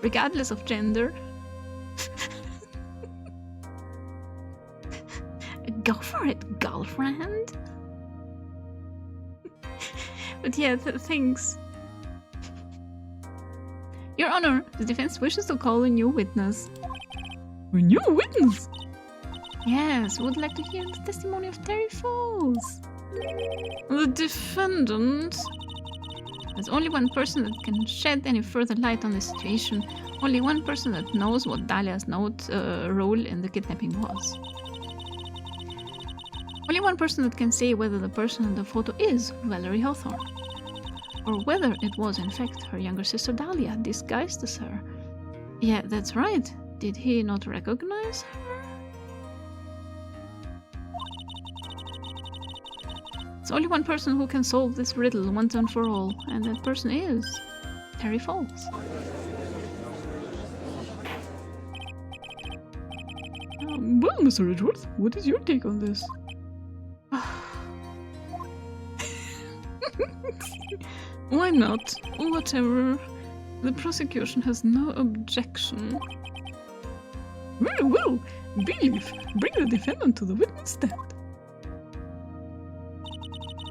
regardless of gender. Go for it, girlfriend. But yeah, thanks. Your Honor, the defense wishes to call a new witness. A new witness? Yes, would like to hear the testimony of Terry Falls. The defendant? There's only one person that can shed any further light on the situation. Only one person that knows what Dahlia's role in the kidnapping was. Only one person that can say whether the person in the photo is Valerie Hawthorne, or whether it was in fact her younger sister Dahlia disguised as her. Yeah, that's right. Did he not recognize her? There's only one person who can solve this riddle once and for all, and that person is Terry Falls. Well, Mr. Edgeworth, what is your take on this? Why not? Whatever. The prosecution has no objection. Very well. Beef, bring the defendant to the witness stand.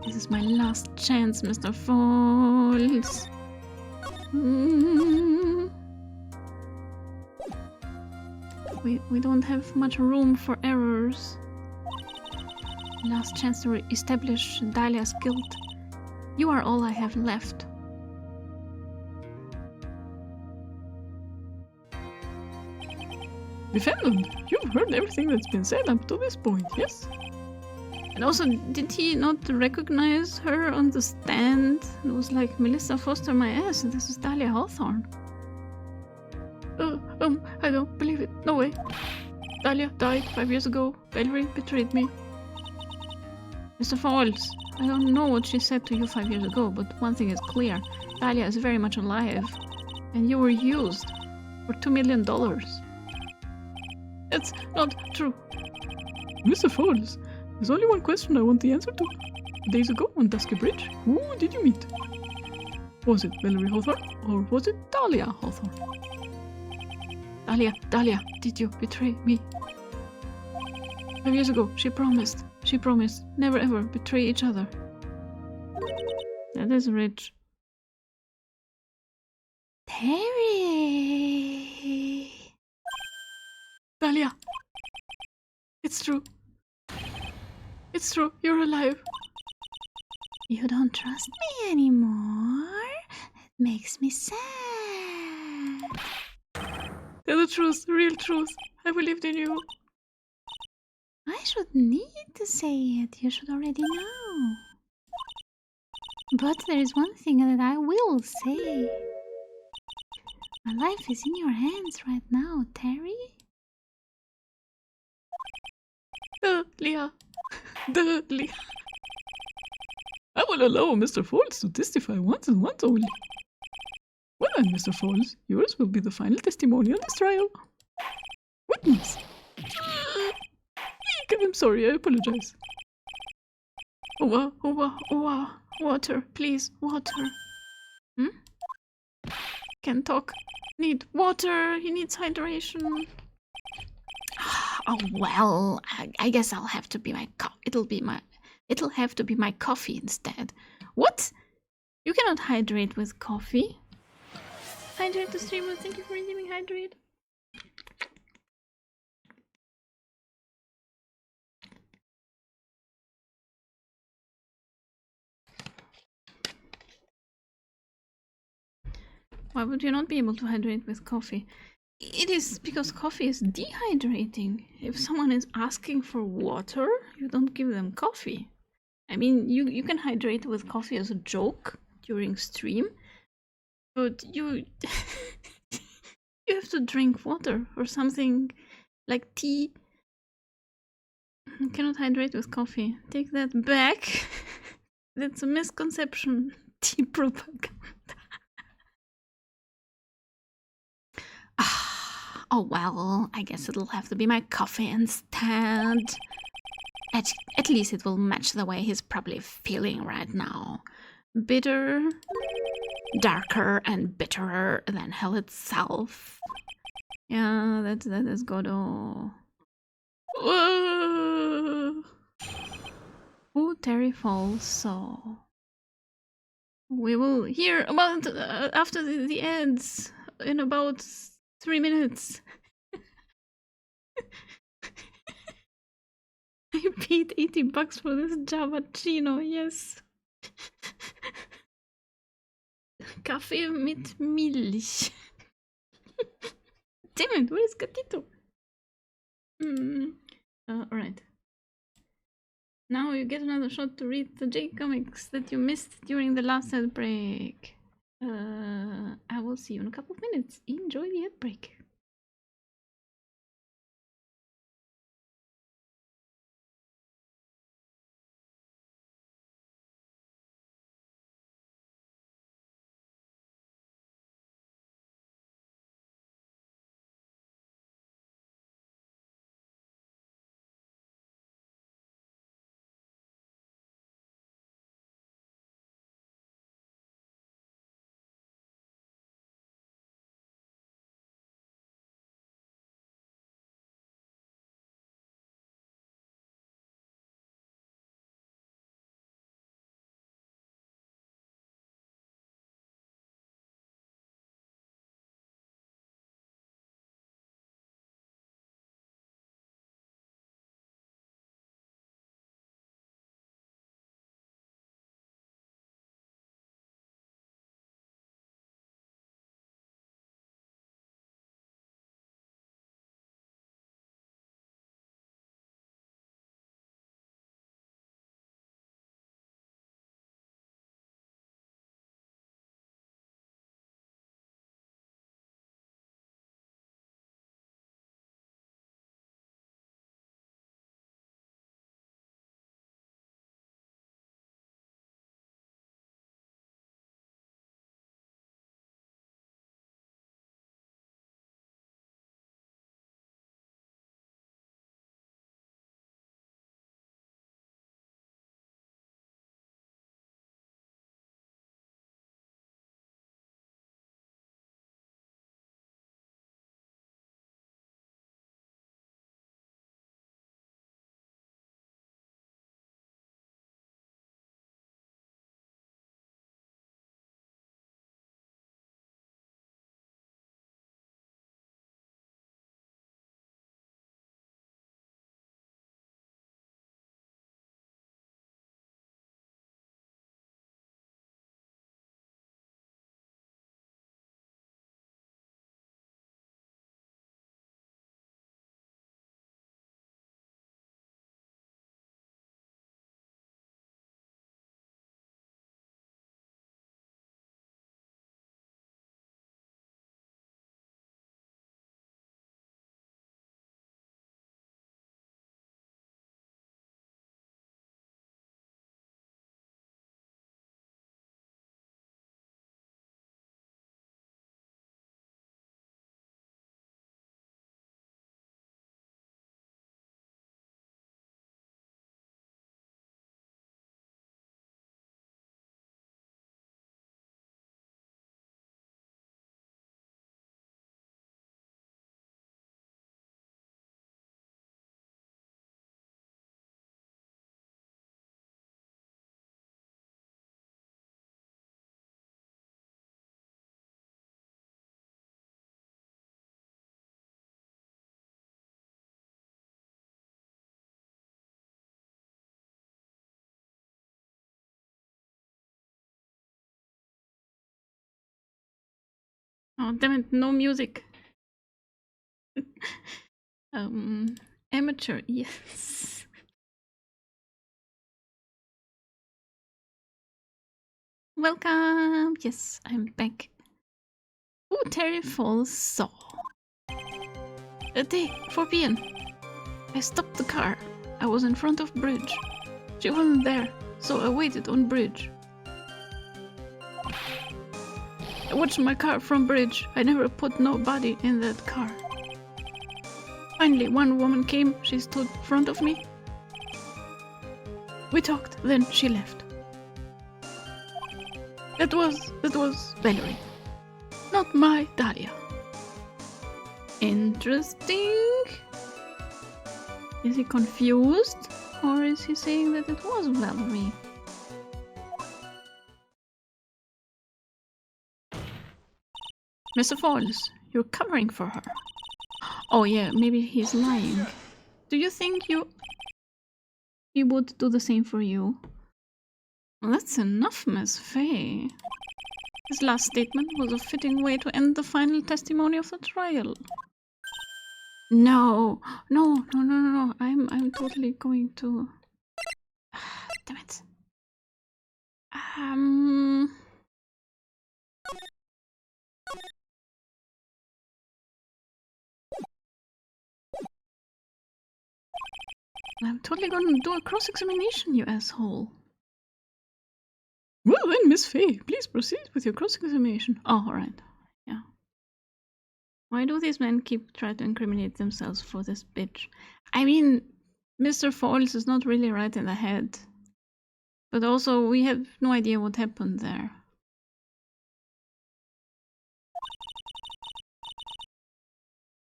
This is my last chance, Mr. Falls. We don't have much room for errors. Last chance to establish Dahlia's guilt. You are all I have left. Defendant, you've heard everything that's been said up to this point, yes? And also, did he not recognize her on the stand? It was like, Melissa Foster my ass, and this is Dahlia Hawthorne. I don't believe it. No way. Dahlia died 5 years ago. Valerie betrayed me. Mr. Falls, I don't know what she said to you 5 years ago, but one thing is clear. Dahlia is very much alive, and you were used for $2 million. That's not true. Mr. Falls, there's only one question I want the answer to. Days ago on Dusky Bridge, who did you meet? Was it Valerie Hawthorne or was it Dahlia Hawthorne? Dahlia, did you betray me? 5 years ago, she promised never ever betray each other. That is rich. Terry! Dahlia! It's true. It's true, you're alive. You don't trust me anymore? That makes me sad. Tell the truth, the real truth. I believed in you. I shouldn't need to say it. You should already know. But there is one thing that I will say. My life is in your hands right now, Terry. Dahlia. Dahlia. I will allow Mr. Falls to testify once and once only. Well then, Mr. Falls, yours will be the final testimony on this trial. Witness. I'm sorry, I apologize. Water, please, water. Can't talk. Need water, he needs hydration. Oh well, I guess I'll have to be my it'll have to be my coffee instead. What? You cannot hydrate with coffee. Hydrate the streamer, thank you for redeeming hydrate. Why would you not be able to hydrate with coffee? It is because coffee is dehydrating. If someone is asking for water, you don't give them coffee. I mean, you can hydrate with coffee as a joke during stream, but you you have to drink water or something like tea. You cannot hydrate with coffee. Take that back. That's a misconception. Tea propaganda. Oh well, I guess it'll have to be my coffee instead. At least it will match the way he's probably feeling right now. Bitter, darker and bitterer than hell itself. Yeah, that is good. Oh, Terry Falls. So we will hear about after the ads in about 3 minutes. I paid $80 for this Javachino, yes. Kaffee mit Milch. Damn it, where is Gatito? Alright. Now you get another shot to read the J comics that you missed during the last ad break. I will see you in a couple of minutes. Enjoy the ad break. Oh, damn it, no music. Amateur, yes. Welcome! Yes, I'm back. Ooh, Terry Falls saw. A day, 4 p.m. I stopped the car. I was in front of bridge. She wasn't there, so I waited on bridge. I watched my car from bridge. I never put nobody in that car. Finally, one woman came. She stood in front of me. We talked, then she left. That was Valerie. Not my Dahlia. Interesting. Is he confused? Or is he saying that it was Valerie? Mr. Falls, you're covering for her. Oh yeah, maybe he's lying. Do you think he would do the same for you? Well, that's enough, Miss Faye. His last statement was a fitting way to end the final testimony of the trial. No. I'm totally going to... Damn it. I'm totally going to do a cross-examination, you asshole. Well then, Miss Faye, please proceed with your cross-examination. Oh, alright. Yeah. Why do these men keep trying to incriminate themselves for this bitch? I mean, Mr. Falls is not really right in the head. But also, we have no idea what happened there.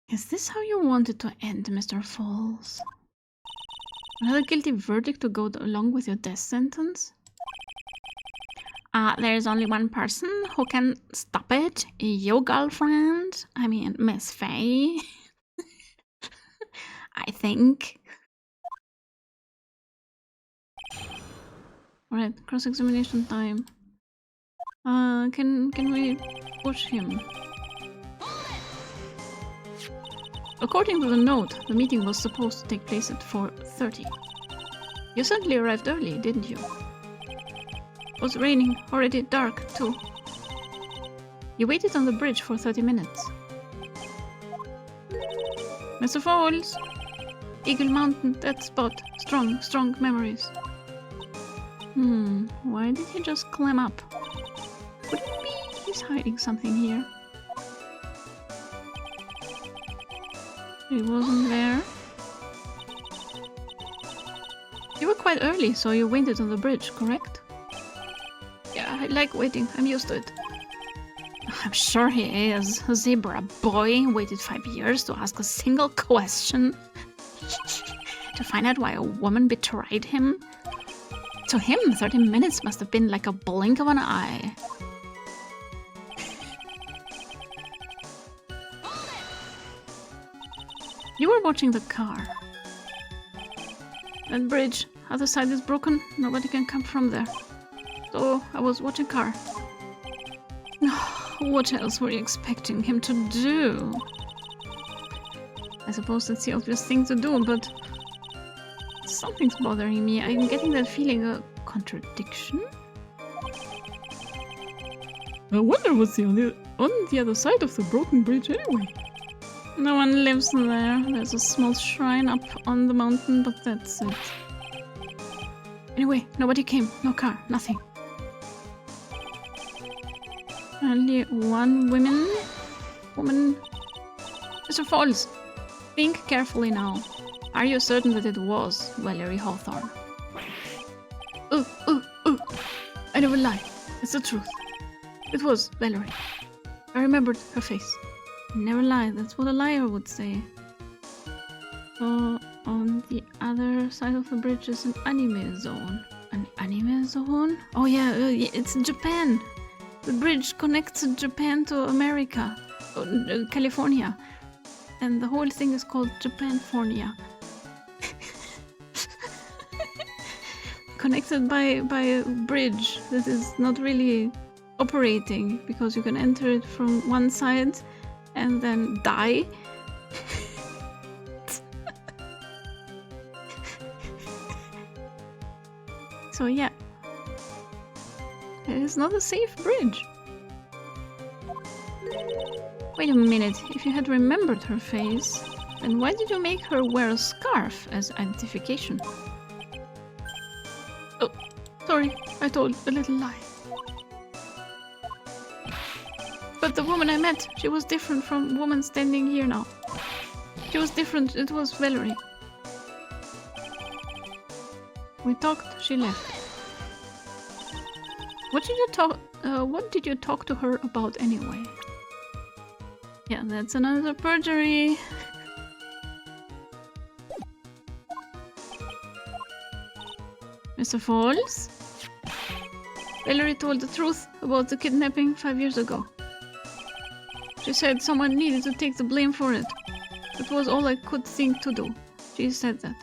Is this how you wanted to end, Mr. Falls? Another guilty verdict to go along with your death sentence? There's only one person who can stop it. Your girlfriend. I mean, Miss Faye. I think. Alright, cross-examination time. Can we push him? According to the note, the meeting was supposed to take place at 4:30. You certainly arrived early, didn't you? It was raining, already dark, too. You waited on the bridge for 30 minutes. Mr. Falls! Eagle Mountain, that spot. Strong memories. Why did he just climb up? Could it be he's hiding something here? He wasn't there. You were quite early, so you waited on the bridge, correct? Yeah, I like waiting. I'm used to it. I'm sure he is. A zebra boy waited 5 years to ask a single question. To find out why a woman betrayed him. To him, 30 minutes must have been like a blink of an eye. You were watching the car. That bridge, other side is broken, nobody can come from there. So I was watching car. What else were you expecting him to do? I suppose that's the obvious thing to do, but something's bothering me. I'm getting that feeling of contradiction. I wonder what's on the other side of the broken bridge anyway. No one lives there. There's a small shrine up on the mountain, but that's it. Anyway, nobody came. No car. Nothing. Only one woman. Mr. Falls, think carefully now. Are you certain that it was Valerie Hawthorne? I never lie. It's the truth. It was Valerie. I remembered her face. Never lie, that's what a liar would say. So, on the other side of the bridge is an anime zone. An anime zone? Oh yeah, it's Japan! The bridge connects Japan to America. California. And the whole thing is called Japanfornia. Connected by a bridge that is not really operating, because you can enter it from one side and then die. So yeah, it is not a safe bridge. Wait a minute, if you had remembered her face, then why did you make her wear a scarf as identification? Oh, sorry, I told a little lie. But the woman I met, she was different from the woman standing here now. She was different, it was Valerie. We talked, she left. What did you talk to her about anyway? Yeah, that's another perjury. Mr. Falls? Valerie told the truth about the kidnapping 5 years ago. She said someone needed to take the blame for it. That was all I could think to do. She said that.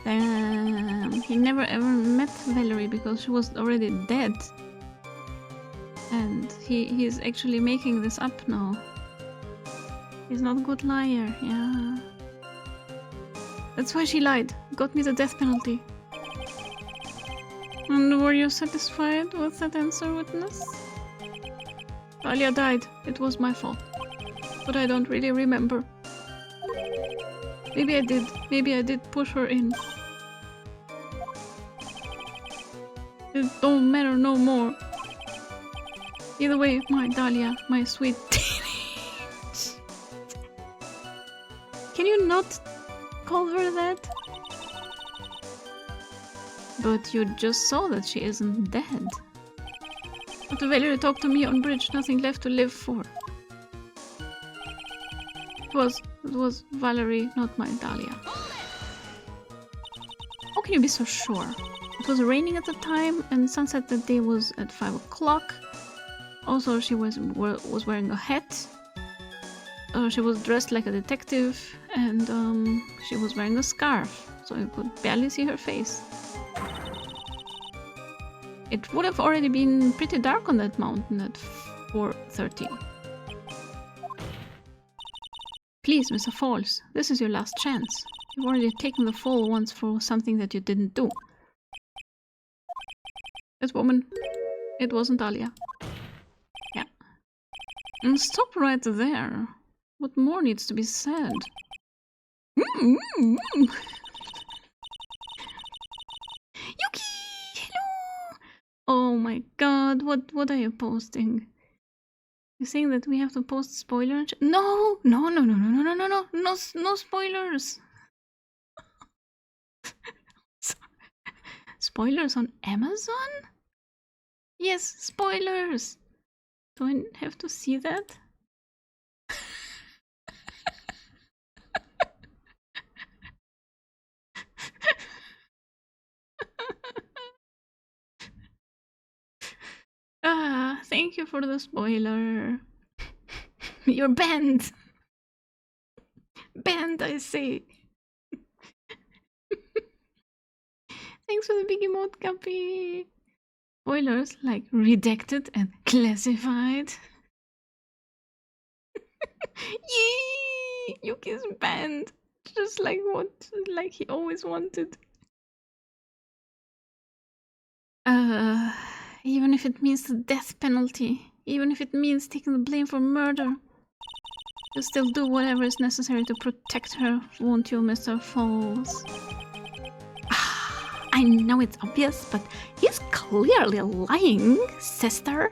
Damn, he never ever met Valerie because she was already dead. And he's actually making this up now. He's not a good liar, yeah. That's why she lied. Got me the death penalty. And were you satisfied with that answer, witness? Alia died. It was my fault. But I don't really remember. Maybe I did. Maybe I did push her in. It don't matter no more. Either way, my Dahlia, my sweet teenage. Can you not call her that? But you just saw that she isn't dead. But Valerie talked to me on bridge, nothing left to live for. It was Valerie, not my Dahlia. How can you be so sure? It was raining at the time, and sunset that day was at 5 o'clock. Also, she was wearing a hat. She was dressed like a detective, and she was wearing a scarf, so you could barely see her face. It would have already been pretty dark on that mountain at 4:30. Please, Mr. Falls, this is your last chance. You've already taken the fall once for something that you didn't do. That woman, it wasn't Alia. Yeah. And stop right there. What more needs to be said? Yuki! Hello! Oh my god, what are you posting? You're saying that we have to post spoilers? No! No spoilers! Spoilers on Amazon? Yes, spoilers! Do I have to see that? Thank you for the spoiler. You're banned! Banned, I say. Thanks for the big emote, Guppy. Spoilers like redacted and classified. Yay! Yuki's banned. Just like he always wanted. Even if it means the death penalty, even if it means taking the blame for murder, you'll still do whatever is necessary to protect her, won't you, Mr. Falls? I know it's obvious, but he's clearly lying, sister.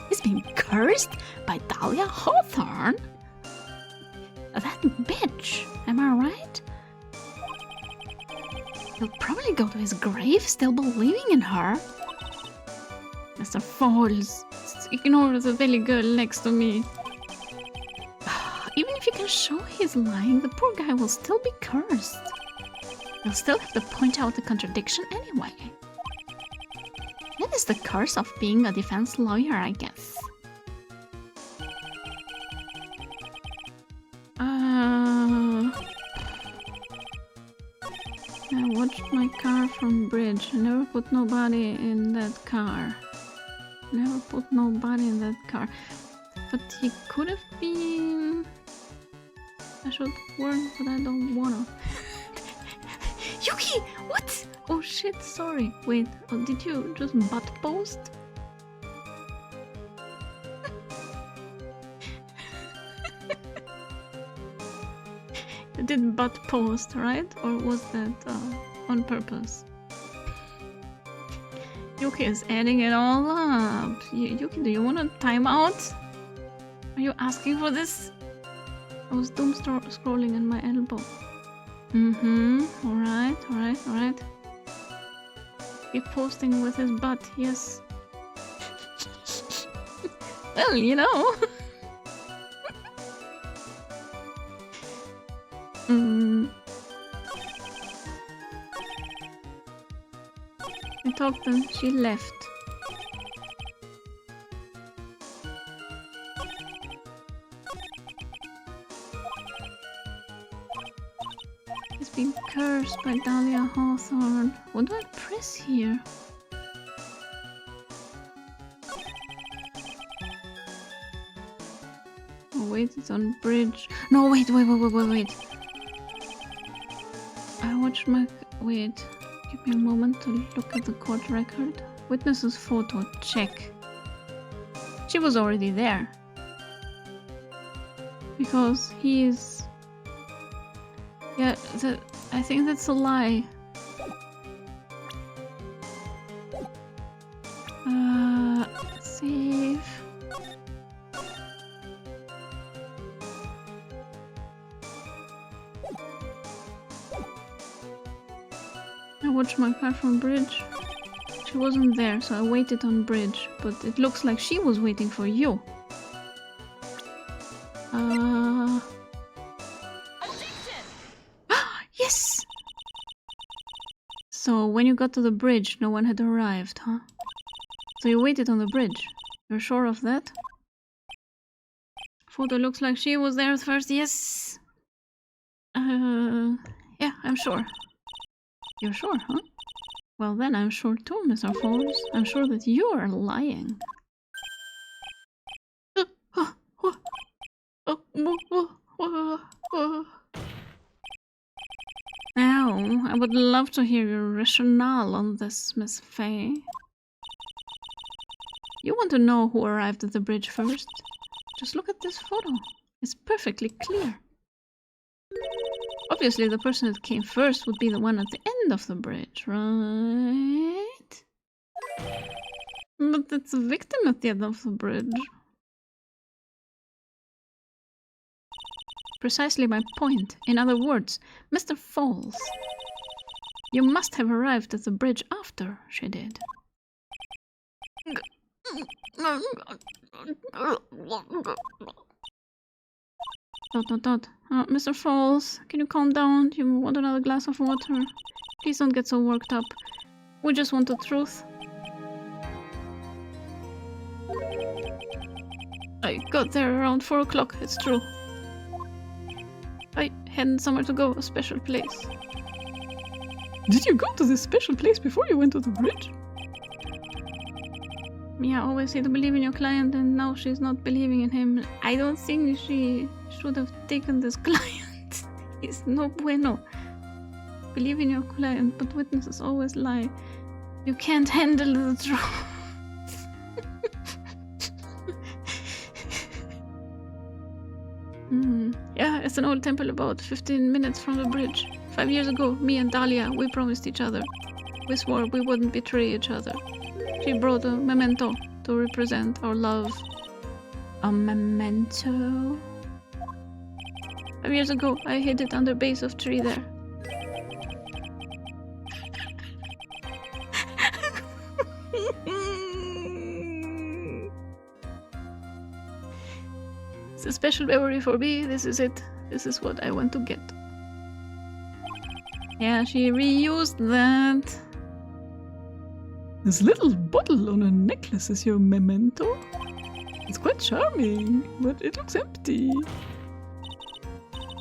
He's been cursed by Dahlia Hawthorne? That bitch, am I right? He'll probably go to his grave still believing in her. Mr. Falls, ignore the belly girl next to me. Even if you can show he's lying, the poor guy will still be cursed. You'll still have to point out the contradiction anyway. That is the curse of being a defense lawyer, I guess. I watched my car from bridge. Never put nobody in that car. Never put nobody in that car. But he could have been... I should warn, but I don't wanna. Yuki! What? Oh shit, sorry. Wait, did you just butt post? You did butt post, right? Or was that on purpose? Yuki is adding it all up. Yuki, do you want a timeout? Are you asking for this? I was doom scrolling in my elbow. Alright. Keep posting with his butt, yes. Well, you know. I talked and she left. He's been cursed by Dahlia Hawthorne. What do I press here? Oh wait, it's on bridge. No, wait. I watched my... Wait. Give me a moment to look at the court record. Witness's photo. Check. She was already there. Because he is... Yeah, I think that's a lie. Save. I watched my car from bridge. She wasn't there, so I waited on bridge. But it looks like she was waiting for you. Yes! So when you got to the bridge, no one had arrived, huh? So you waited on the bridge. You're sure of that? Photo looks like she was there first, yes! Yeah, I'm sure. You're sure, huh? Well then, I'm sure too, Mr. Foles. I'm sure that you are lying. Now, I would love to hear your rationale on this, Miss Faye. You want to know who arrived at the bridge first? Just look at this photo. It's perfectly clear. Obviously, the person that came first would be the one at the end of the bridge, right? But it's a victim at the end of the bridge. Precisely my point. In other words, Mr. Foles, you must have arrived at the bridge after she did. Mr. Foles, can you calm down? Do you want another glass of water? Please don't get so worked up. We just want the truth. I got there around 4 o'clock, it's true. I had somewhere to go, a special place. Did you go to this special place before you went to the bridge? Mia always said to believe in your client, and now she's not believing in him. I don't think she should have taken this client. He's no bueno. Believe in your client, but witnesses always lie. You can't handle the truth. Yeah, it's an old temple about 15 minutes from the bridge. 5 years ago, me and Dahlia, we promised each other. We swore we wouldn't betray each other. She brought a memento to represent our love. A memento? 5 years ago, I hid it under base of tree there. It's a special memory for me. This is it. This is what I want to get. Yeah, she reused that. This little bottle on a necklace is your memento? It's quite charming, but it looks empty.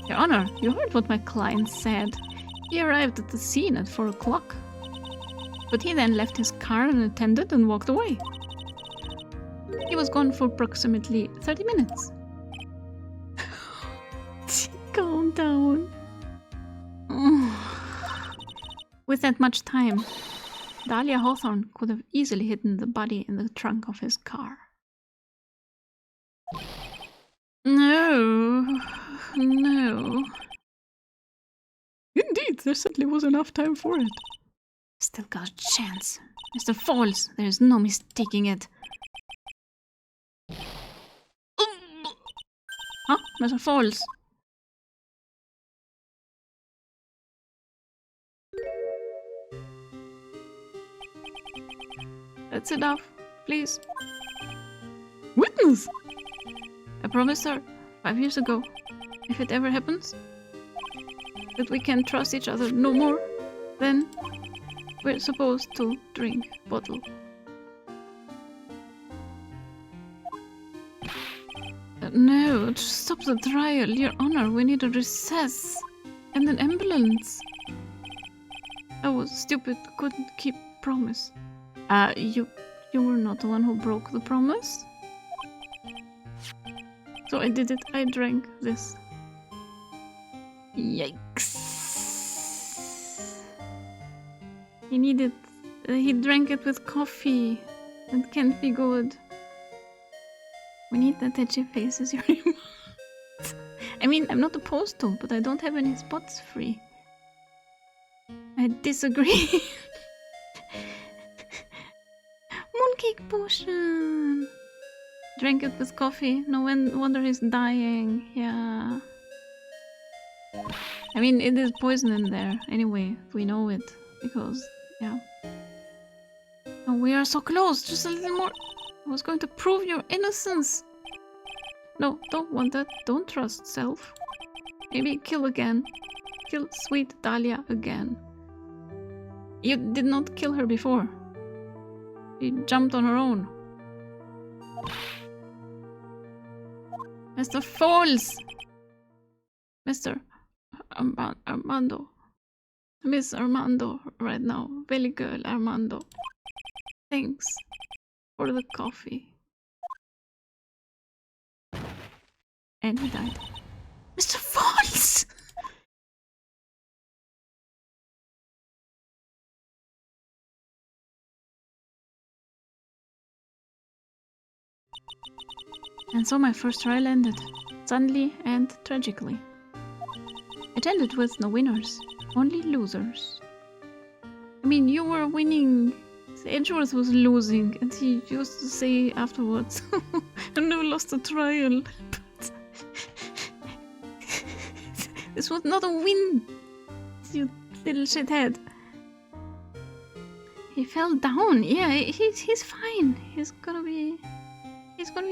Your Honor, you heard what my client said. He arrived at the scene at 4 o'clock. But he then left his car unattended and walked away. He was gone for approximately 30 minutes. Calm down. With that much time, Dahlia Hawthorne could have easily hidden the body in the trunk of his car. No. No. Indeed, there certainly was enough time for it. Still got a chance. Mr. Falls, there is no mistaking it. Huh? Mr. Falls? That's enough, please. Witness! I promised her 5 years ago, if it ever happens, that we can trust each other no more, then we're supposed to drink bottle. No, stop the trial, Your Honor, we need a recess and an ambulance. I was stupid, couldn't keep promise. You were not the one who broke the promise? So I did it, I drank this. Yikes. He drank it with coffee. It can't be good. We need that edgy faces, Your Honor. I mean, I'm not opposed to, but I don't have any spots free. I disagree. Mooncake potion! Drank it with coffee. No wonder he's dying. Yeah. I mean, it is poison in there. Anyway, we know it. Because, yeah. Oh, we are so close. Just a little more. I was going to prove your innocence. No, don't want that. Don't trust self. Maybe kill again. Kill sweet Dahlia again. You did not kill her before. She jumped on her own. Mr. Falls! Mr. Armando. Miss Armando right now. Belly girl Armando. Thanks for the coffee. And he died. Mr. Falls! And so my first trial ended, suddenly and tragically. It ended with no winners, only losers. I mean, you were winning, Edgeworth was losing, and he used to say afterwards, I never lost a trial. But this was not a win, you little shithead. He fell down, yeah, he's fine. He's gonna be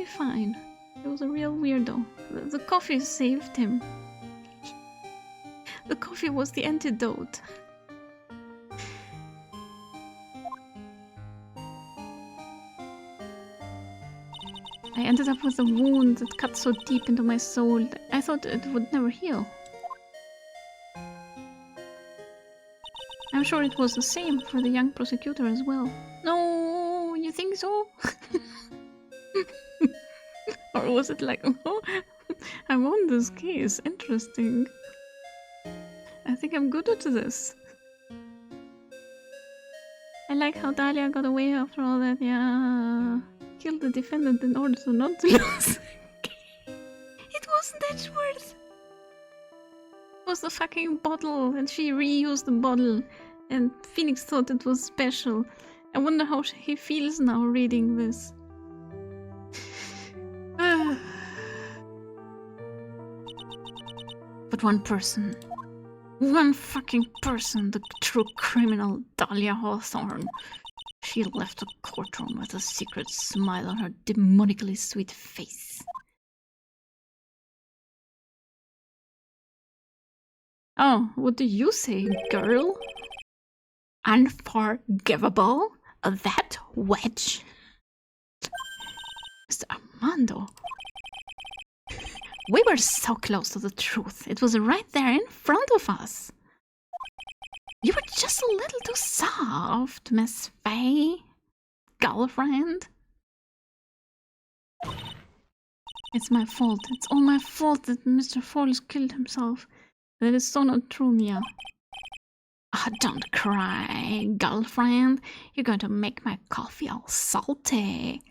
fine. He was a real weirdo. The coffee saved him. The coffee was the antidote. I ended up with a wound that cut so deep into my soul. I thought it would never heal. I'm sure it was the same for the young prosecutor as well. No, you think so? Or was it like, oh, I won this case, interesting. I think I'm good at this. I like how Dahlia got away after all that, yeah. Killed the defendant in order to not lose. It wasn't Edgeworth. It was the fucking bottle, and she reused the bottle, and Phoenix thought it was special. I wonder how he feels now reading this. But one person, one fucking person, the true criminal Dahlia Hawthorne, she left the courtroom with a secret smile on her demonically sweet face. Oh, what do you say, girl? Unforgivable? That wedge? Mr. Armando. We were so close to the truth. It was right there in front of us. You were just a little too soft, Miss Faye. Girlfriend. It's my fault. It's all my fault that Mr. Falls killed himself. That is so not true, Mia. Ah, don't cry, girlfriend. You're going to make my coffee all salty.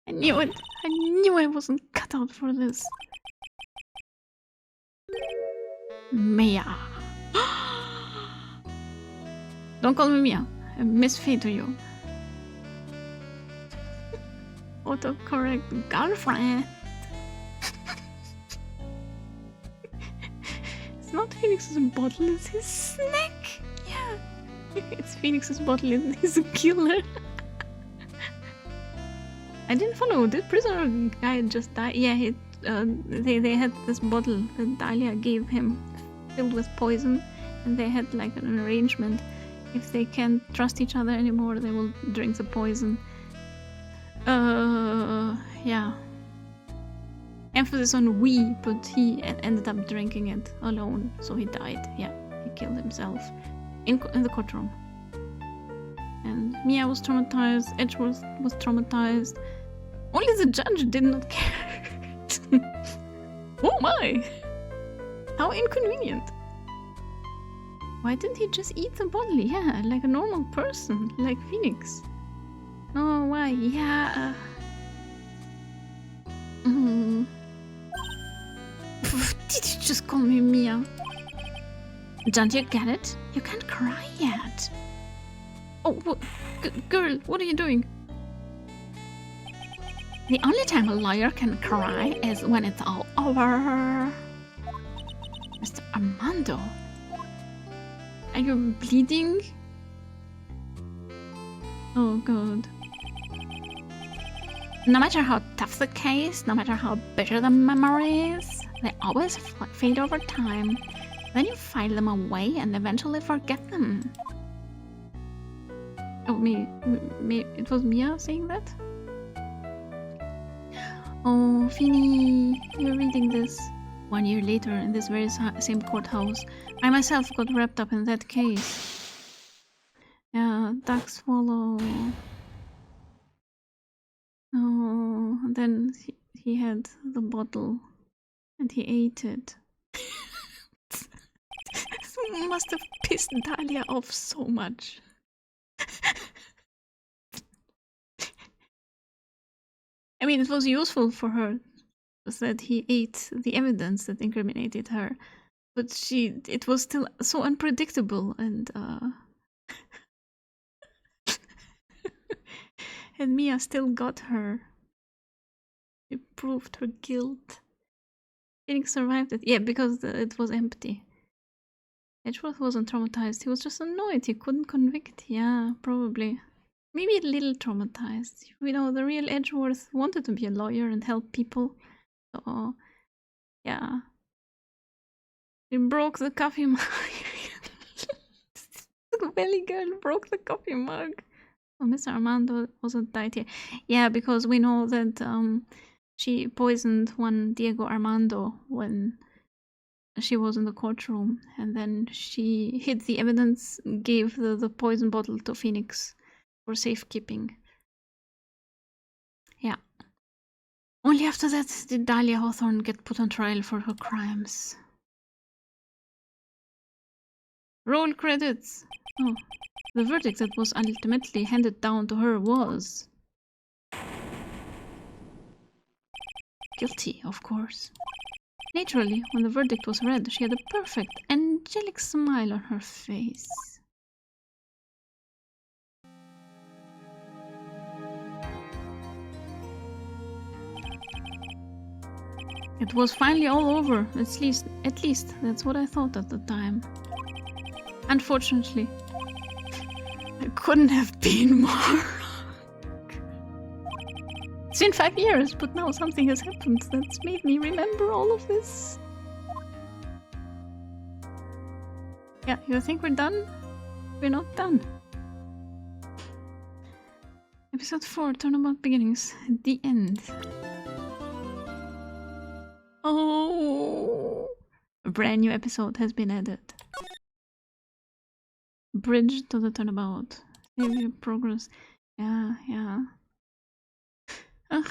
I knew it. I knew I wasn't cut out for this. Mia. Don't call me Mia. I'm Miss Faye to you. Autocorrect girlfriend. It's not Phoenix's bottle, it's his neck. Yeah. It's Phoenix's bottle and he's a killer. I didn't follow. Did prisoner guy just die? Yeah, they had this bottle that Dahlia gave him filled with poison, and they had like an arrangement. If they can't trust each other anymore, they will drink the poison. Yeah. Emphasis on we, but he ended up drinking it alone, so he died. Yeah, he killed himself in the courtroom. And Mia was traumatized, Edgeworth was traumatized. Only the judge did not care. Oh my! How inconvenient. Why didn't he just eat the bottle? Yeah, like a normal person, like Phoenix. No, why? Yeah. Did you just call me Mia? Don't you get it? You can't cry yet. Oh, girl, what are you doing? The only time a lawyer can cry is when it's all over. Mr. Armando, are you bleeding? Oh god. No matter how tough the case, no matter how bitter the memories, they always fade over time. Then you file them away and eventually forget them. Oh, it was Mia saying that? Oh, Feeny, you're reading this. 1 year later, in this very same courthouse, I myself got wrapped up in that case. Yeah, ducks swallow. Oh, and then he had the bottle and he ate it. This must have pissed Dahlia off so much. I mean, it was useful for her that he ate the evidence that incriminated her, but it was still so unpredictable and and Mia still got her. She proved her guilt. Phoenix survived it. Yeah, because it was empty. Edgeworth wasn't traumatized. He was just annoyed. He couldn't convict. Yeah, probably. Maybe a little traumatized. You know, the real Edgeworth wanted to be a lawyer and help people. So, yeah. He broke the coffee mug. The belly girl broke the coffee mug. Oh, Mr. Armando wasn't died here. Yeah, because we know that she poisoned one Diego Armando when she was in the courtroom, and then she hid the evidence, gave the poison bottle to Phoenix for safekeeping. Yeah. Only after that did Dahlia Hawthorne get put on trial for her crimes. Roll credits! Oh, the verdict that was ultimately handed down to her was... guilty, of course. Naturally, when the verdict was read, she had a perfect, angelic smile on her face. It was finally all over. At least that's what I thought at the time. Unfortunately, it couldn't have been more. It's been 5 years, but now something has happened that's made me remember all of this. Yeah, you think we're done? We're not done. Episode 4, Turnabout Beginnings, the end. Oh, brand new episode has been added. Bridge to the turnabout. Save your progress. Yeah, yeah. Ugh.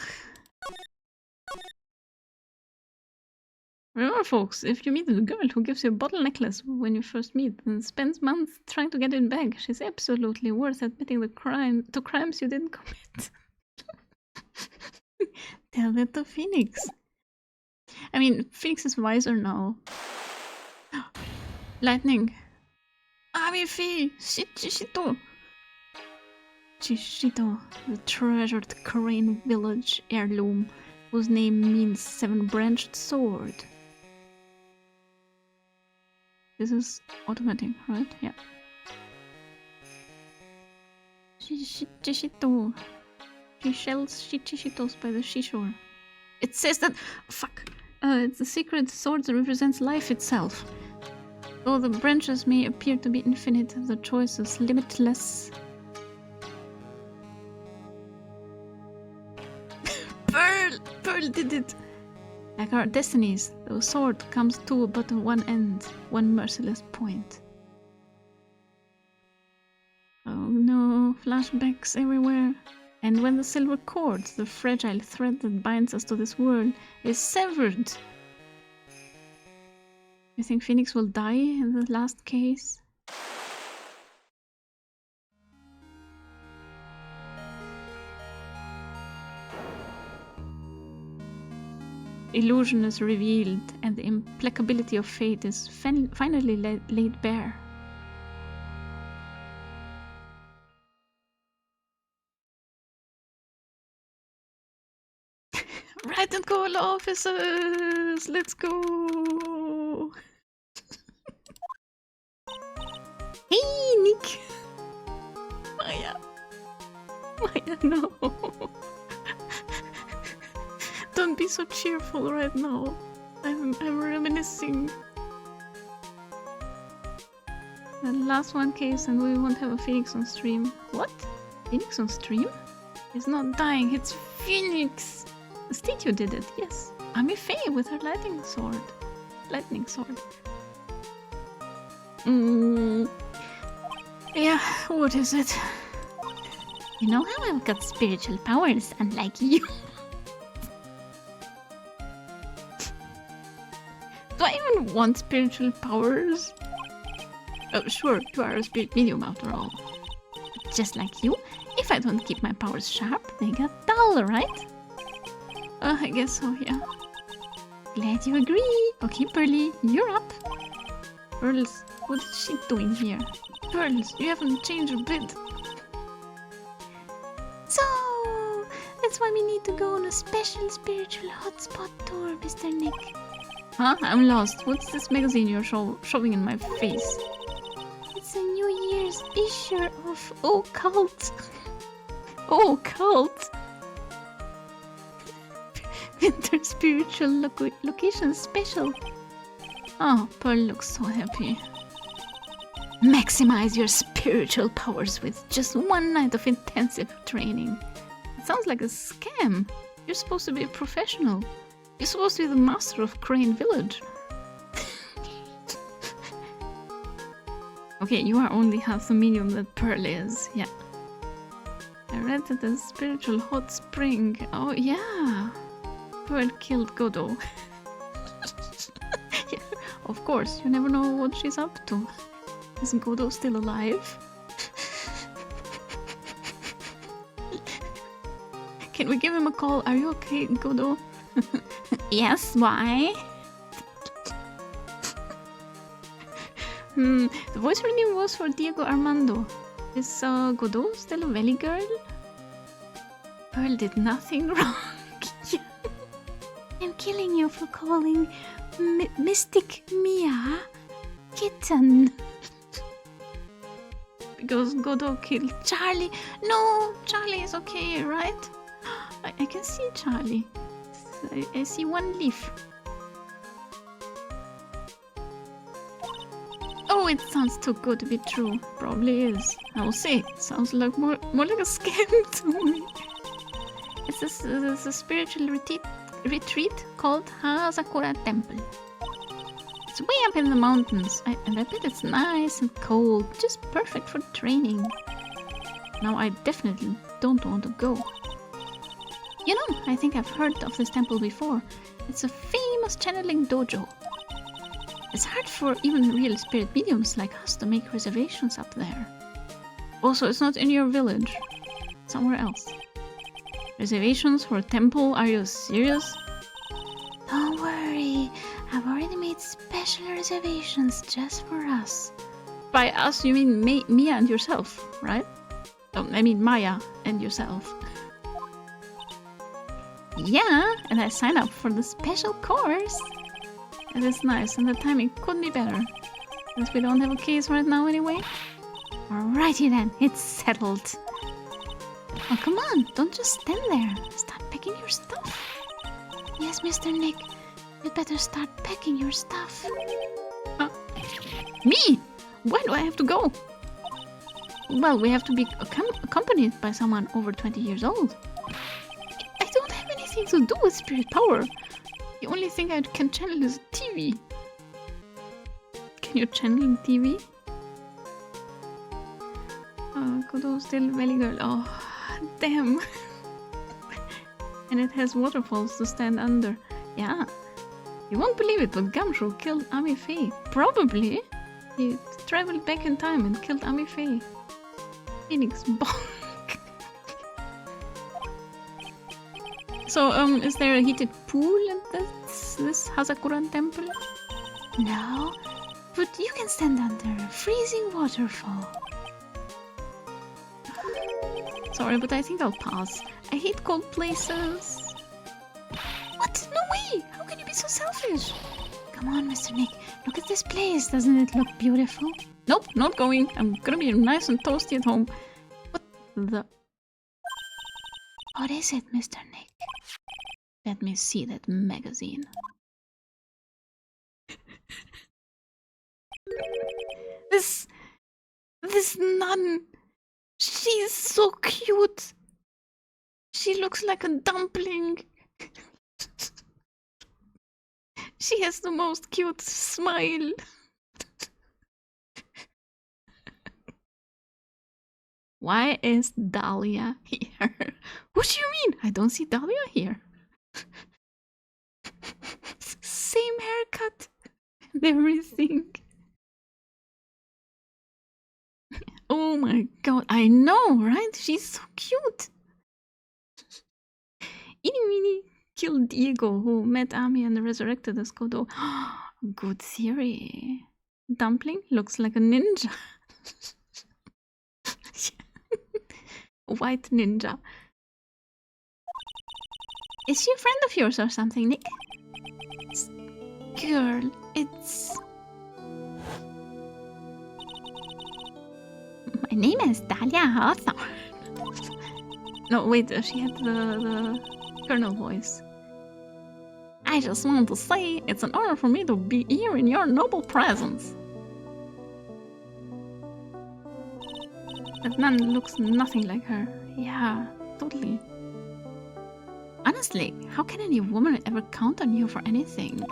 Remember, folks, if you meet a girl who gives you a bottle necklace when you first meet and spends months trying to get it back, she's absolutely worth admitting the crimes you didn't commit. Tell that to Phoenix. I mean, Phoenix is wiser now. Lightning. Amifi! Chishito! Chishito, the treasured Crane Village heirloom, whose name means seven-branched sword. This is automatic, right? Yeah. Chishito. She shells Shishitos by the seashore. It says that... Fuck! It's the secret sword that represents life itself. Though the branches may appear to be infinite, the choice is limitless. Pearl did it! Like our destinies, the sword comes to but one end, one merciless point. Oh no, flashbacks everywhere. And when the silver cord, the fragile thread that binds us to this world, is severed. You think Phoenix will die in the last case? Illusion is revealed, and the implacability of fate is finally laid bare. Right and call officers! Let's go! Hey, Nick! Maya! Maya, no! Don't be so cheerful right now. I'm reminiscing. The last one case and we won't have a Phoenix on stream. What? Phoenix on stream? It's not dying, it's Phoenix! The statue did it, yes. Ami Faye with her lightning sword. Yeah, what is it? You know how I've got spiritual powers, unlike you. Do I even want spiritual powers? Oh, sure, you are a spirit medium after all. But just like you, if I don't keep my powers sharp, they get dull, right? I guess so, yeah. Glad you agree. Okay, Pearly, you're up. Pearls, what is she doing here? Pearls, you haven't changed a bit. So, that's why we need to go on a special spiritual hotspot tour, Mr. Nick. Huh? I'm lost. What's this magazine you're showing in my face? It's a New Year's issue of Occult. Occult? Winter Spiritual Location Special. Oh, Pearl looks so happy. Maximize your spiritual powers with just one night of intensive training. It sounds like a scam. You're supposed to be a professional. You're supposed to be the master of Crane Village. Okay, you are only half the medium that Pearl is. Yeah. I read that the spiritual hot spring. Oh, yeah. Pearl killed Godot. Yeah, of course, you never know what she's up to. Is Godot still alive? Can we give him a call? Are you okay, Godot? Yes, why? The voice reading was for Diego Armando. Is Godot still a valley girl? Pearl did nothing wrong. I'm killing you for calling Mystic Mia kitten. Because Godot killed Charlie. No, Charlie is okay, right? I can see Charlie. I see one leaf. Oh, it sounds too good to be true. Probably is. I will say, it sounds like more like a scam to me. It's a spiritual retreat called Hazakura Temple. It's way up in the mountains, and I bet it's nice and cold, just perfect for training. Now I definitely don't want to go. You know, I think I've heard of this temple before. It's a famous channeling dojo. It's hard for even real spirit mediums like us to make reservations up there. Also, it's not in your village. Somewhere else. Reservations for a temple? Are you serious? Don't worry, I've already made special reservations just for us. By us, you mean Mia and yourself, right? Oh, I mean Maya and yourself. Yeah, and I signed up for the special course. It is nice, and the timing couldn't be better. Since we don't have a case right now anyway. Alrighty then, it's settled. Oh, come on, don't just stand there. Start packing your stuff. Yes, Mr. Nick, you'd better start packing your stuff. Me? Why do I have to go? Well, we have to be accompanied by someone over 20 years old. I don't have anything to do with spirit power. The only thing I can channel is TV. Can you channel TV? Oh, good old still valley girl. Oh, damn. And it has waterfalls to stand under. Yeah. You won't believe it, but Gumshoe killed Ami Faye. Probably. He traveled back in time and killed Ami Faye. Phoenix bonk. So, is there a heated pool in this Hasakuran temple? No, but you can stand under a freezing waterfall. Sorry, but I think I'll pass. I hate cold places. What? No way! How can you be so selfish? Come on, Mr. Nick. Look at this place. Doesn't it look beautiful? Nope, not going. I'm gonna be nice and toasty at home. What the... What is it, Mr. Nick? Let me see that magazine. This nun... She's so cute. She looks like a dumpling. She has the most cute smile. Why is Dahlia here? What do you mean? I don't see Dahlia here. Same haircut and everything. Oh my god, I know, right? She's so cute. Inimini killed Diego, who met Ami and resurrected as Godot. Good theory. Dumpling looks like a ninja. White ninja. Is she a friend of yours or something, Nick? Girl, it's... My name is Dahlia Hawthorne. No, wait, she had the colonel voice. I just want to say it's an honor for me to be here in your noble presence. That nun looks nothing like her. Yeah, totally. Honestly, how can any woman ever count on you for anything?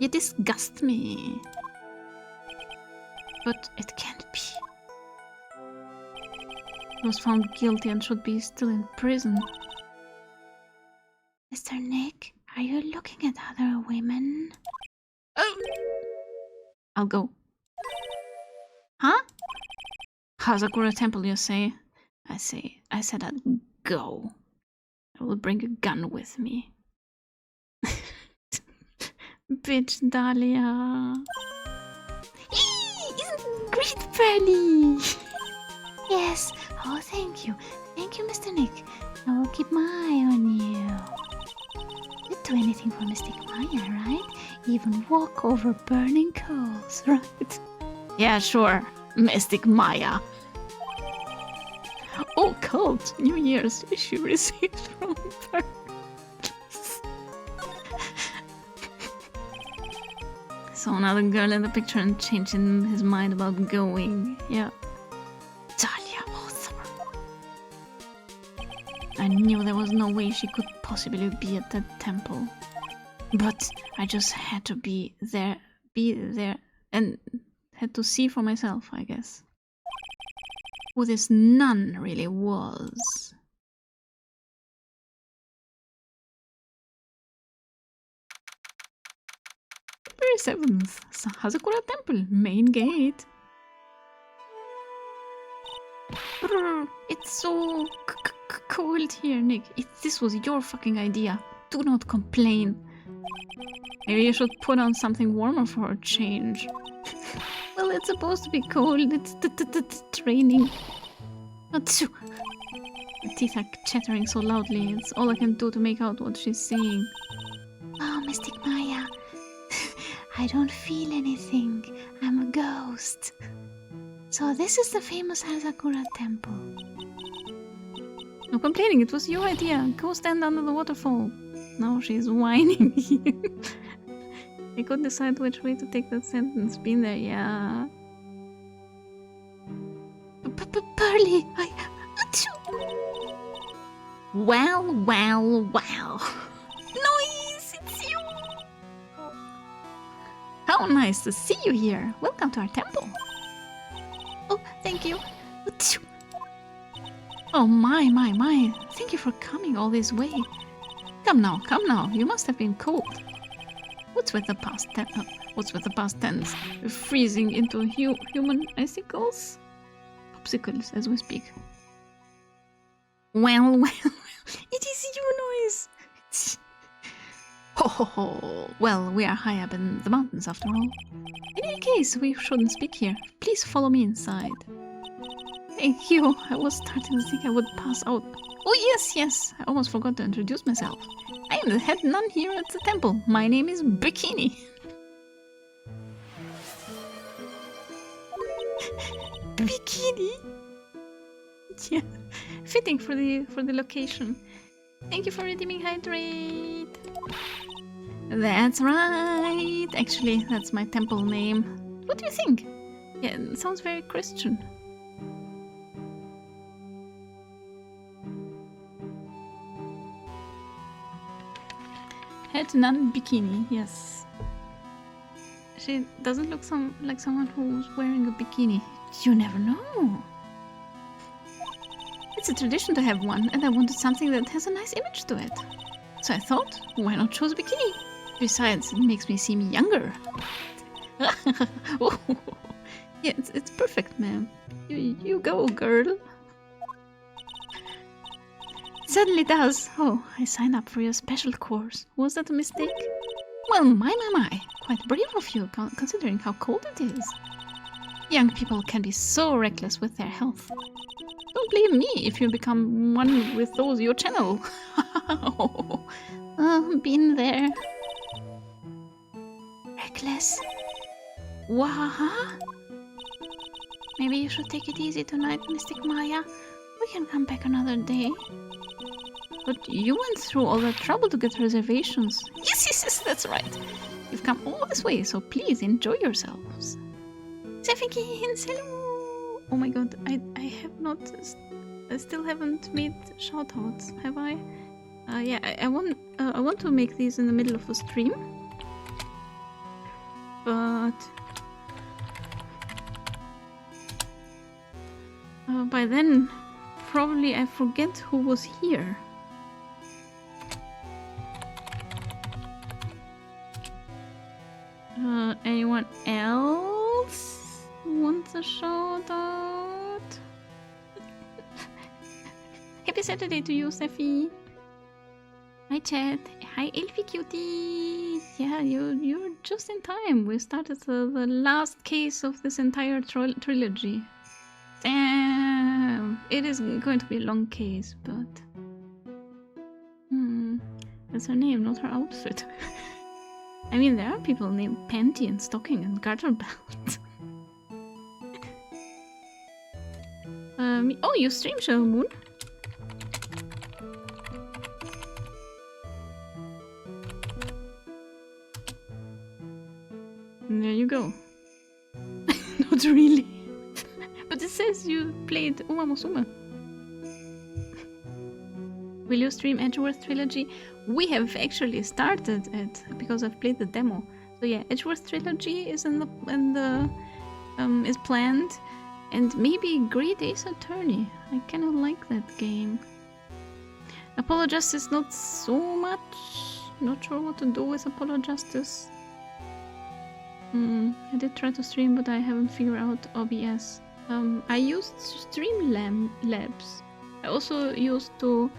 You disgust me. But it can't be. He was found guilty and should be still in prison. Mr. Nick, are you looking at other women? Oh! I'll go. Huh? Hazakura Temple, you say? I said I'd go. I will bring a gun with me. Bitch, Dahlia. Isn't it great, Pearly? Yes. Oh, thank you. Thank you, Mr. Nick. I will keep my eye on you. You'd do anything for Mystic Maya, right? Even walk over burning coals, right? Yeah, sure. Mystic Maya. Oh, cult. New Year's wish you received from her. Saw another girl in the picture and changing his mind about going. Yeah. Dahlia Hawthorne. I knew there was no way she could possibly be at that temple. But I just had to be there be there and had to see for myself, I guess, who this nun really was. February 7th, Hazakura Temple, main gate. Brr, it's so cold here, Nick. This was your fucking idea. Do not complain. Maybe you should put on something warmer for a change. Well, it's supposed to be cold. It's raining. Achoo. My teeth are chattering so loudly. It's all I can do to make out what she's saying. Oh, Mystic Maya. I don't feel anything. I'm a ghost. So this is the famous Hazakura temple. No complaining, it was your idea. Go stand under the waterfall. Now she's whining. I couldn't decide which way to take that sentence. Been there, yeah. Pearly, Well. Noise, it's you! How nice to see you here. Welcome to our temple. Oh, thank you. Oh my. Thank you for coming all this way. Come now. You must have been cold. What's with the past tense? Freezing into human icicles? Popsicles, as we speak. Well. It is you, Noise. Ho. Well, we are high up in the mountains after all. In any case, we shouldn't speak here. Please follow me inside. Thank you. I was starting to think I would pass out. Oh, yes. I almost forgot to introduce myself. I am the head nun here at the temple. My name is Bikini. Bikini? Yeah, fitting for the location. Thank you for redeeming hydrate. That's right. Actually, that's my temple name. What do you think? Yeah, it sounds very Christian. Head nun Bikini, yes. She doesn't look like someone who's wearing a bikini. You never know. It's a tradition to have one, and I wanted something that has a nice image to it. So I thought, why not choose a bikini? Besides, it makes me seem younger. Oh, yeah, it's perfect, ma'am. You go, girl. It certainly does. Oh, I signed up for your special course. Was that a mistake? Well, my. Quite brave of you, considering how cold it is. Young people can be so reckless with their health. Don't blame me if you become one with those your channel. Been there. Reckless. What? Maybe you should take it easy tonight, Mystic Maya. We can come back another day. But you went through all that trouble to get reservations. Yes, that's right. You've come all this way, so please enjoy yourselves. Sefikins, hello! Oh my god, I have not... I still haven't made shoutouts, have I? Yeah, I want to make these in the middle of a stream. But... by then, probably I forget who was here. Anyone else wants a shout out? Happy Saturday to you, Steffi. Hi, chat. Hi, Elfie Cutie. Yeah, you're just in time. We started the last case of this entire trilogy. Damn, it is going to be a long case, but that's her name, not her outfit. I mean, there are people named Panty and Stocking and Garter Belt. Oh, you stream, Shell Moon. And there you go. Not really. But it says you played Uma Musume. Will you stream Edgeworth Trilogy? We have actually started it because I've played the demo. So So yeah, Edgeworth Trilogy is in the is planned, and maybe Great Ace Attorney. I kind of like that game. Apollo Justice not so much. Not sure what to do with Apollo Justice. I did try to stream, but I haven't figured out OBS. I used Streamlabs. I also used to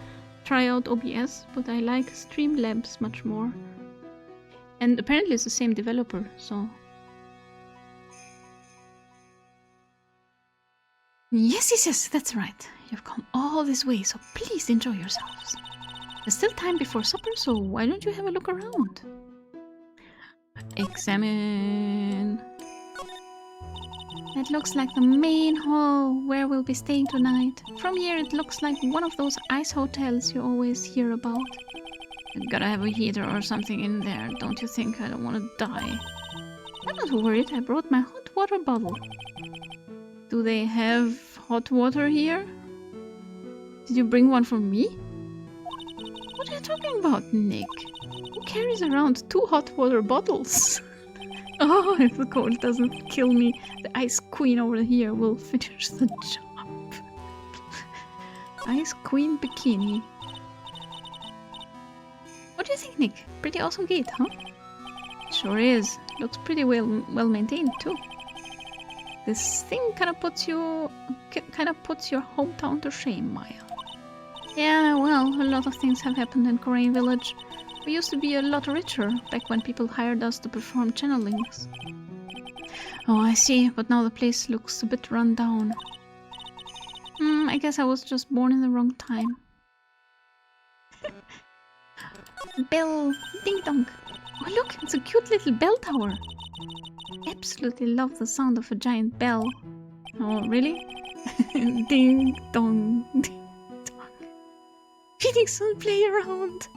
try out OBS, but I like Streamlabs much more. And apparently it's the same developer, so... Yes, that's right. You've come all this way, so please enjoy yourselves. There's still time before supper, so why don't you have a look around? Examine. It looks like the main hall where we'll be staying tonight. From here it looks like one of those ice hotels you always hear about. Gotta have a heater or something in there, don't you think? I don't want to die. I'm not worried, I brought my hot water bottle. Do they have hot water here? Did you bring one for me? What are you talking about, Nick? Who carries around 2 hot water bottles? Oh, if the cold doesn't kill me, the Ice Queen over here will finish the job. Ice Queen Bikini. What do you think, Nick? Pretty awesome gate, huh? Sure is. Looks pretty well maintained too. This thing kind of puts your hometown to shame, Maya. Yeah, well, a lot of things have happened in Korean Village. We used to be a lot richer back when people hired us to perform channelings. Oh, I see, but now the place looks a bit run down. I guess I was just born in the wrong time. Bell! Ding dong! Oh look, it's a cute little bell tower! Absolutely love the sound of a giant bell. Oh, really? Ding dong, ding dong. Phoenix will play around!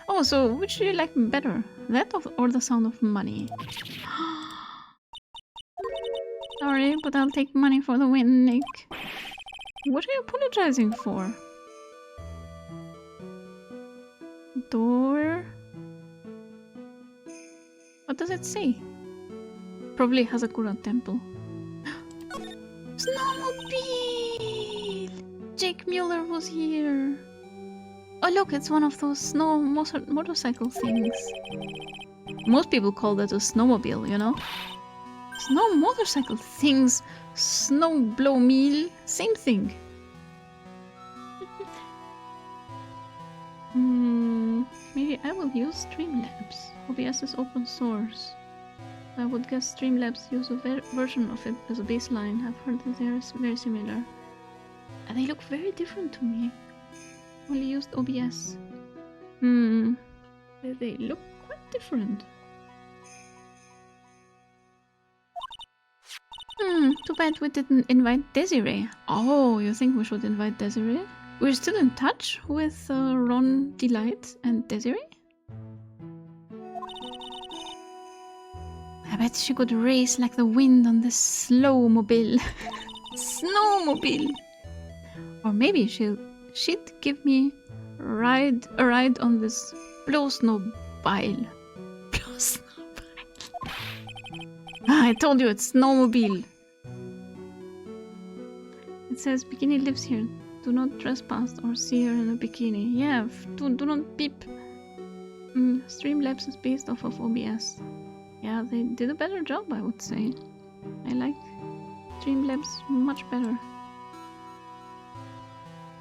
Oh, so which do you like better? That or the sound of money? Sorry, but I'll take money for the win, Nick. What are you apologizing for? Door? What does it say? Probably Hazakura Temple. Snowmobile! Jake Mueller was here. Oh look, it's one of those snow motorcycle things. Most people call that a snowmobile, you know? Snow motorcycle things, snowblowmobile, same thing. Maybe I will use Streamlabs. OBS is open source. I would guess Streamlabs use a version of it as a baseline. I've heard that they're very similar. And they look very different to me. Only used OBS. They look quite different. Too bad we didn't invite Desiree. Oh, you think we should invite Desiree? We're still in touch with Ron, Delight, and Desiree? I bet she could race like the wind on this slow-mobile. Snowmobile! Or maybe she'd give me a ride on this blow-snowbile. Ah, I told you it's snowmobile. It says bikini lives here. Do not trespass or see her in a bikini. Yeah, do not peep. Streamlabs is based off of OBS. Yeah, they did a better job, I would say. I like Streamlabs much better.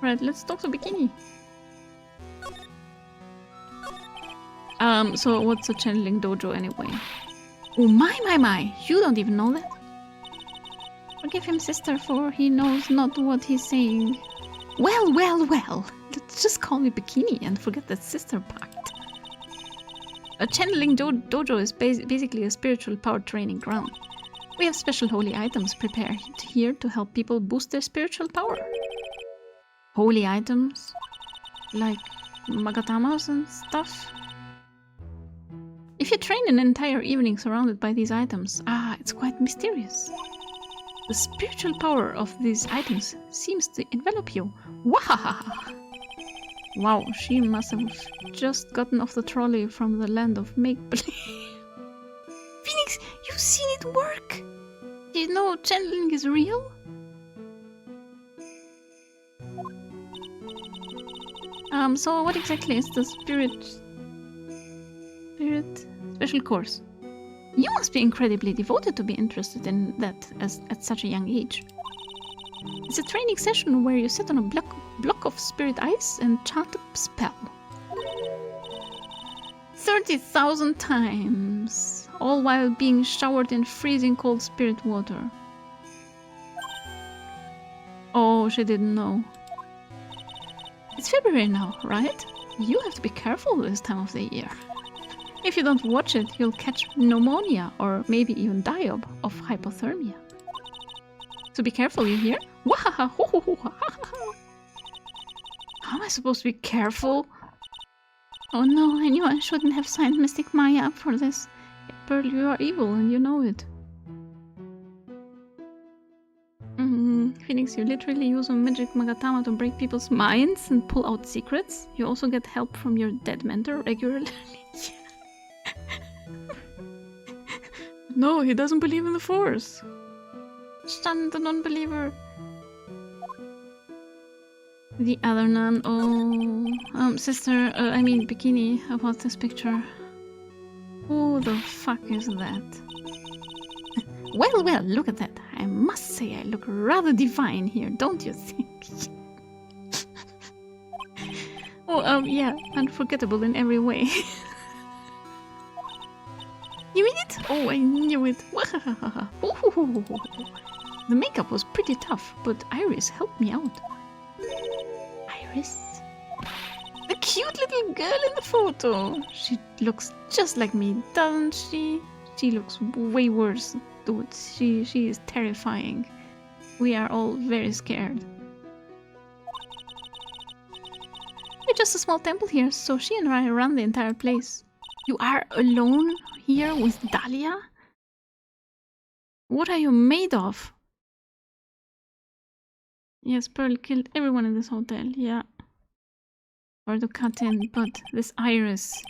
Right, let's talk to Bikini. So what's a channeling dojo anyway? Oh my, you don't even know that? Forgive him, sister, for he knows not what he's saying. Well, let's just call me Bikini and forget that sister part. A channeling dojo is basically a spiritual power training ground. We have special holy items prepared here to help people boost their spiritual power. Holy items? Like magatamas and stuff? If you train an entire evening surrounded by these items, it's quite mysterious. The spiritual power of these items seems to envelop you. Wahaha! Wow, she must have just gotten off the trolley from the land of make-believe. seen it work? Do you know channeling is real? So what exactly is the spirit special course? You must be incredibly devoted to be interested in that at such a young age. It's a training session where you sit on a block of spirit ice and chant a spell. 30,000 times, all while being showered in freezing cold spirit water. Oh, she didn't know. It's February now, right? You have to be careful this time of the year. If you don't watch it, you'll catch pneumonia or maybe even die of hypothermia. So be careful, you hear? How am I supposed to be careful? Oh no, I knew I shouldn't have signed Mystic Maya up for this. Pearl, you are evil and you know it. Phoenix, you literally use a magic Magatama to break people's minds and pull out secrets. You also get help from your dead mentor regularly. No, he doesn't believe in the Force. Shun the non-believer. The other nun. Oh, sister, I mean Bikini, about this picture. Who the fuck is that? Well, look at that. I must say I look rather divine here, don't you think? Oh, yeah, unforgettable in every way. You mean it? Oh, I knew it. The makeup was pretty tough, but Iris helped me out. Iris? The cute little girl in the photo. She looks just like me, doesn't she? She looks way worse, dude. She is terrifying. We are all very scared. We're just a small temple here, so she and I run the entire place. You are alone here with Dahlia? What are you made of? Yes, Pearl killed everyone in this hotel, yeah. Or to cut in, but this Iris,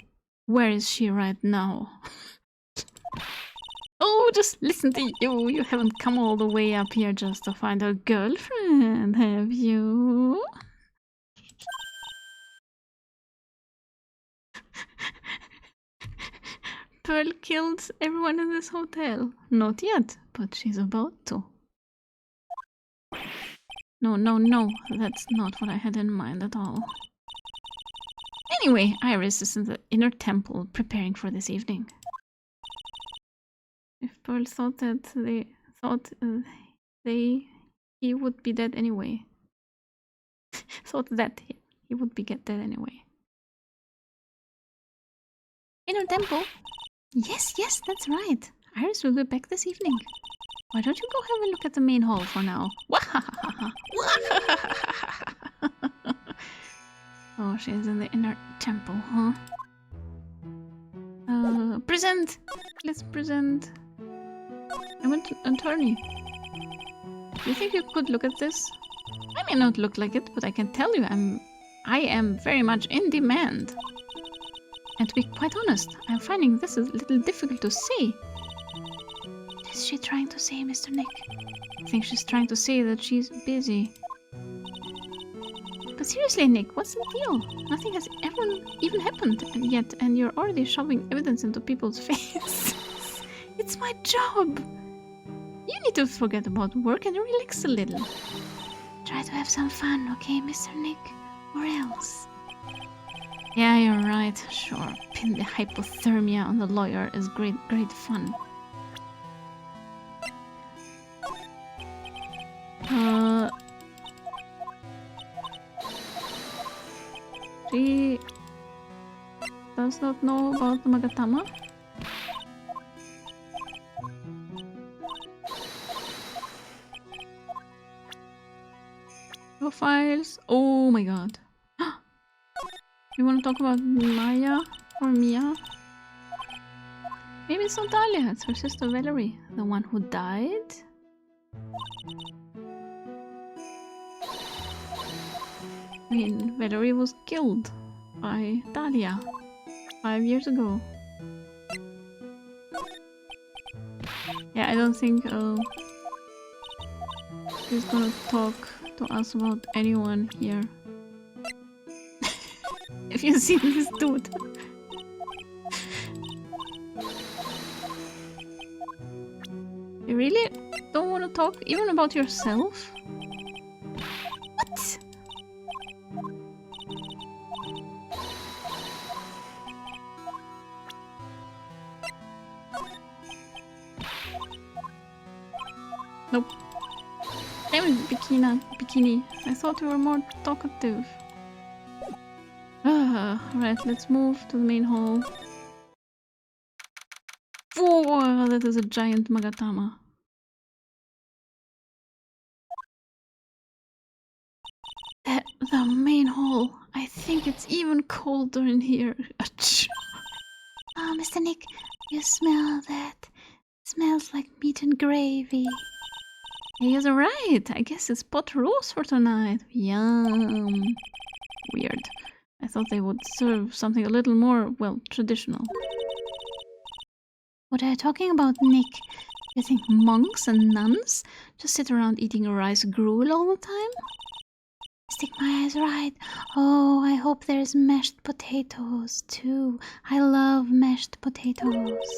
where is she right now? Oh, just listen to you. You haven't come all the way up here just to find a girlfriend, have you? Pearl killed everyone in this hotel. Not yet, but she's about to. No, that's not what I had in mind at all. Anyway, Iris is in the inner temple preparing for this evening. If Pearl thought that he would be dead anyway. Thought that he would be dead anyway. Inner temple? Yes, that's right. Iris will be back this evening. Why don't you go have a look at the main hall for now? Oh, she's in the inner temple, huh? Present! Let's present. I'm an attorney. Do you think you could look at this? I may not look like it, but I can tell you I am very much in demand. And to be quite honest, I'm finding this a little difficult to say. What is she trying to say, Mr. Nick? I think she's trying to say that she's busy. But seriously, Nick, what's the deal? Nothing has even happened yet, and you're already shoving evidence into people's faces. It's my job. You need to forget about work and relax a little. Try to have some fun, okay, Mr. Nick? Or else. Yeah, you're right. Sure, pin the hypothermia on the lawyer is great fun. She does not know about the Magatama. Profiles. Oh my god. You want to talk about Maya or Mia? Maybe it's not Dahlia, it's her sister Valerie, the one who died? I mean, Valerie was killed by Dahlia 5 years ago. Yeah, I don't think he's gonna talk to us about anyone here. If you see this dude. You really don't want to talk even about yourself? What? Nope. Damn it, Bikini. I thought you were more talkative. Right, let's move to the main hall. Whoa, that is a giant Magatama. The main hall. I think it's even colder in here. Oh, Mr. Nick, you smell that? It smells like meat and gravy. You're right. I guess it's pot roast for tonight. Yum. Weird. I thought they would serve something a little more, well, traditional. What are you talking about, Nick? You think monks and nuns just sit around eating rice gruel all the time? Stick my eyes right. Oh, I hope there's mashed potatoes too. I love mashed potatoes.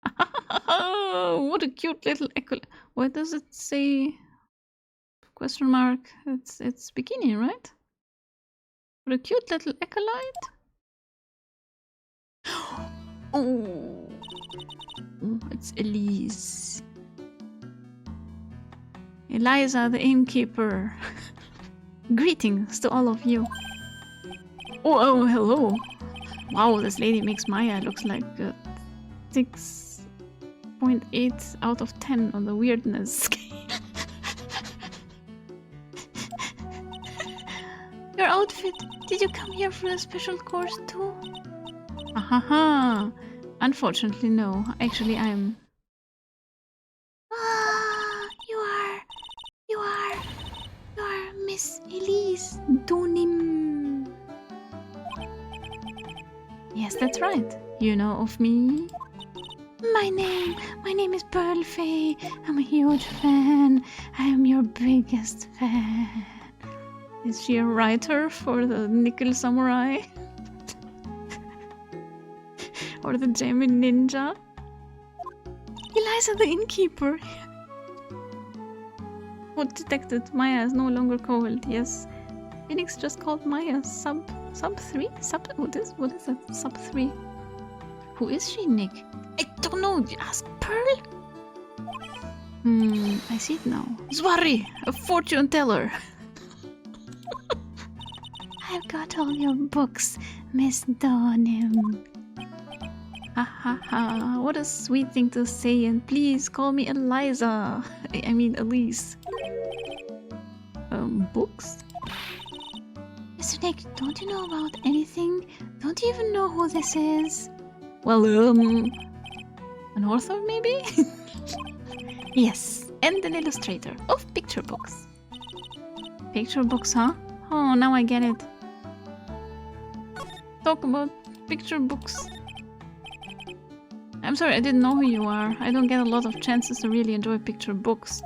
What a cute little echo. What does it say? Question mark. It's bikini, right? What a cute little acolyte. Oh, it's Elise. Eliza, the innkeeper. Greetings to all of you. Oh, hello. Wow, this lady makes Maya looks like 6.8 out of 10 on the weirdness scale. Your outfit. Did you come here for a special course too? Ahaha. Unfortunately, no. Actually, I'm... Ah, you are Miss Elise Donim. Yes, that's right. You know of me? My name is Pearlfay. I'm a huge fan. I am your biggest fan. Is she a writer for the Nickel Samurai? Or the Jamie Ninja? Eliza the innkeeper. What detected? Maya is no longer cold, yes. Phoenix just called Maya sub 3? What is that? Sub 3. Who is she, Nick? I don't know. Ask Pearl. I see it now. Zwari, a fortune teller. I've got all your books, Miss Donim. Ha ha ha, what a sweet thing to say, and please call me Eliza. I mean Elise. Books? Mr. Nick, don't you know about anything? Don't you even know who this is? Well, an author maybe? Yes, And an illustrator of picture books. Picture books, huh? Oh, now I get it. Talk about picture books. I'm sorry, I didn't know who you are. I don't get a lot of chances to really enjoy picture books.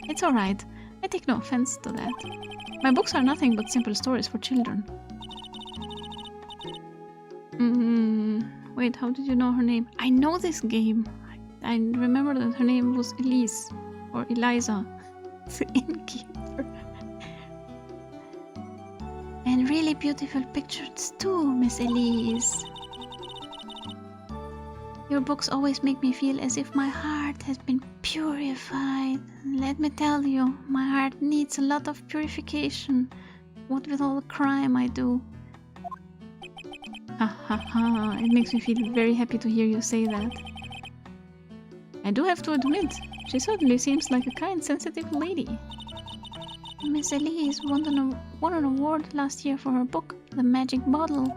It's alright. I take no offense to that. My books are nothing but simple stories for children. Wait, how did you know her name? I know this game. I remember that her name was Elise. Or Eliza. The innkeeper. And really beautiful pictures too, Miss Elise. Your books always make me feel as if my heart has been purified. Let me tell you, my heart needs a lot of purification. What with all the crime I do. Ha ha ha, it makes me feel very happy to hear you say that. I do have to admit, she certainly seems like a kind, sensitive lady. Miss Elise won an award last year for her book, The Magic Bottle.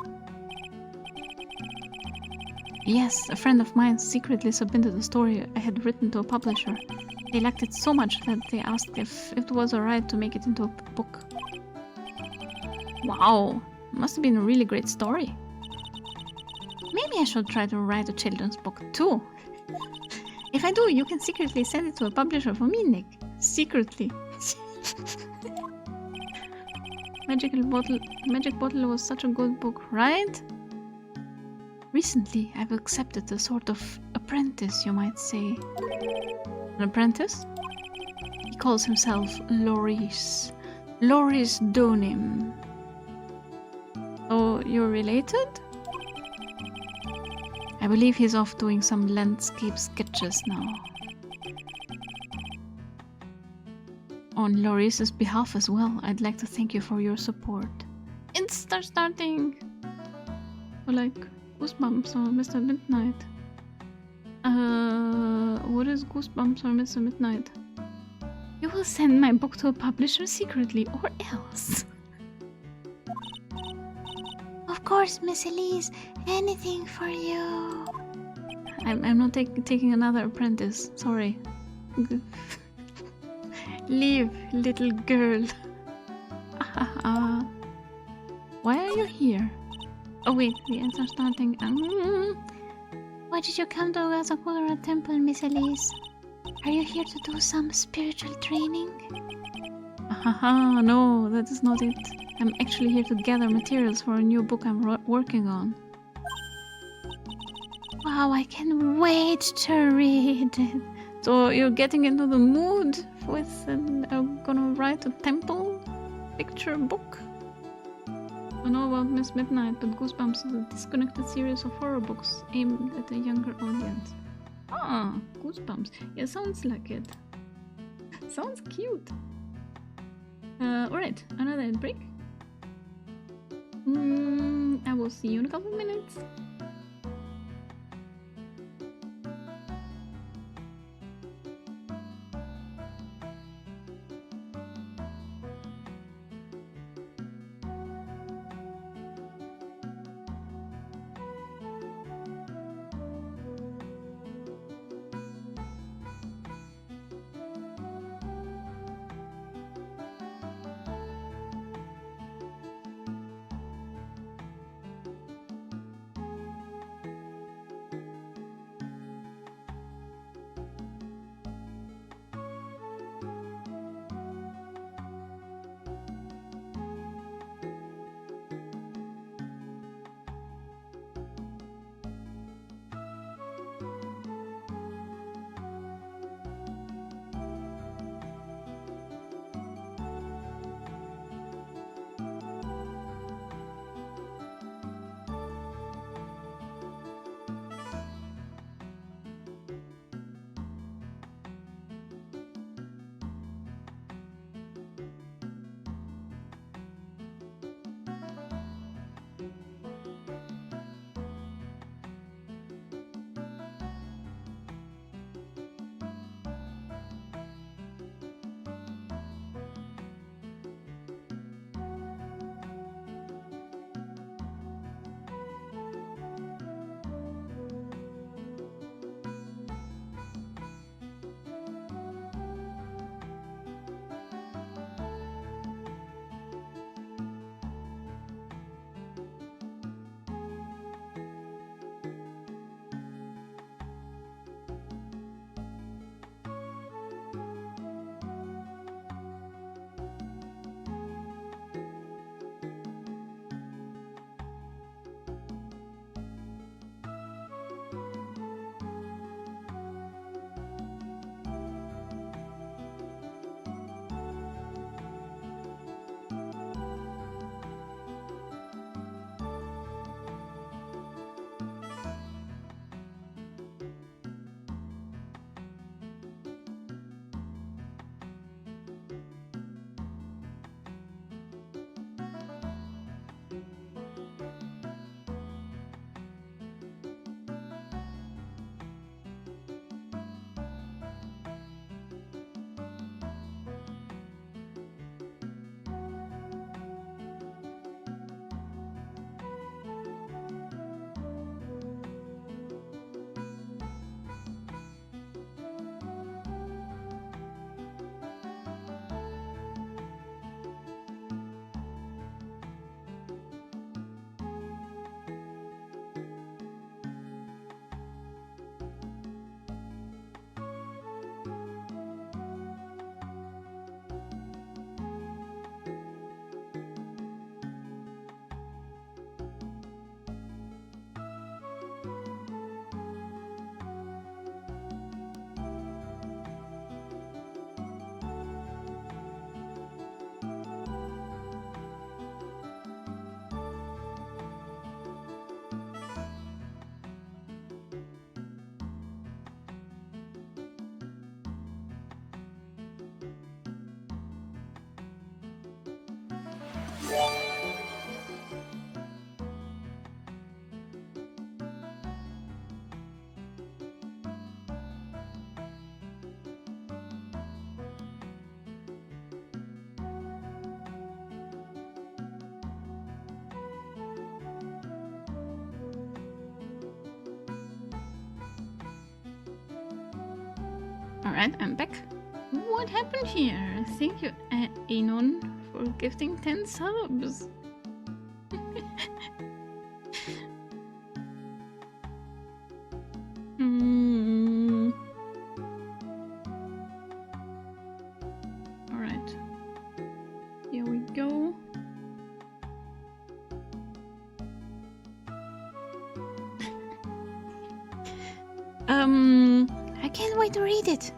Yes, a friend of mine secretly submitted a story I had written to a publisher. They liked it so much that they asked if it was alright to make it into a book. Wow, must have been a really great story. Maybe I should try to write a children's book too. If I do, you can secretly send it to a publisher for me, Nick. Secretly. Magic Bottle was such a good book, right? Recently, I've accepted a sort of apprentice, you might say. An apprentice? He calls himself Loris. Loris Donim. Oh, you're related? I believe he's off doing some landscape sketches now. On Loris's behalf as well, I'd like to thank you for your support. It's starting! Or like Goosebumps or Mr. Midnight. What is Goosebumps or Mr. Midnight? You will send my book to a publisher secretly, or else. Of course, Miss Elise. Anything for you. I'm not taking another apprentice. Sorry. Leave, little girl. Why are you here? Oh wait, the ads are starting. Why did you come to Asakura Temple, Miss Elise? Are you here to do some spiritual training? No, that is not it. I'm actually here to gather materials for a new book I'm working on. Wow, I can't wait to read it. So you're getting into the mood with gonna write a temple picture book? I don't know about Miss Midnight, but Goosebumps is a disconnected series of horror books aimed at a younger audience. Ah, Goosebumps. Yeah, sounds like it. Sounds cute. Alright, another ad break. I will see you in a couple minutes. Alright, I'm back. What happened here? Thank you, Anon, for gifting 10 subs. Alright. Here we go. I can't wait to read it.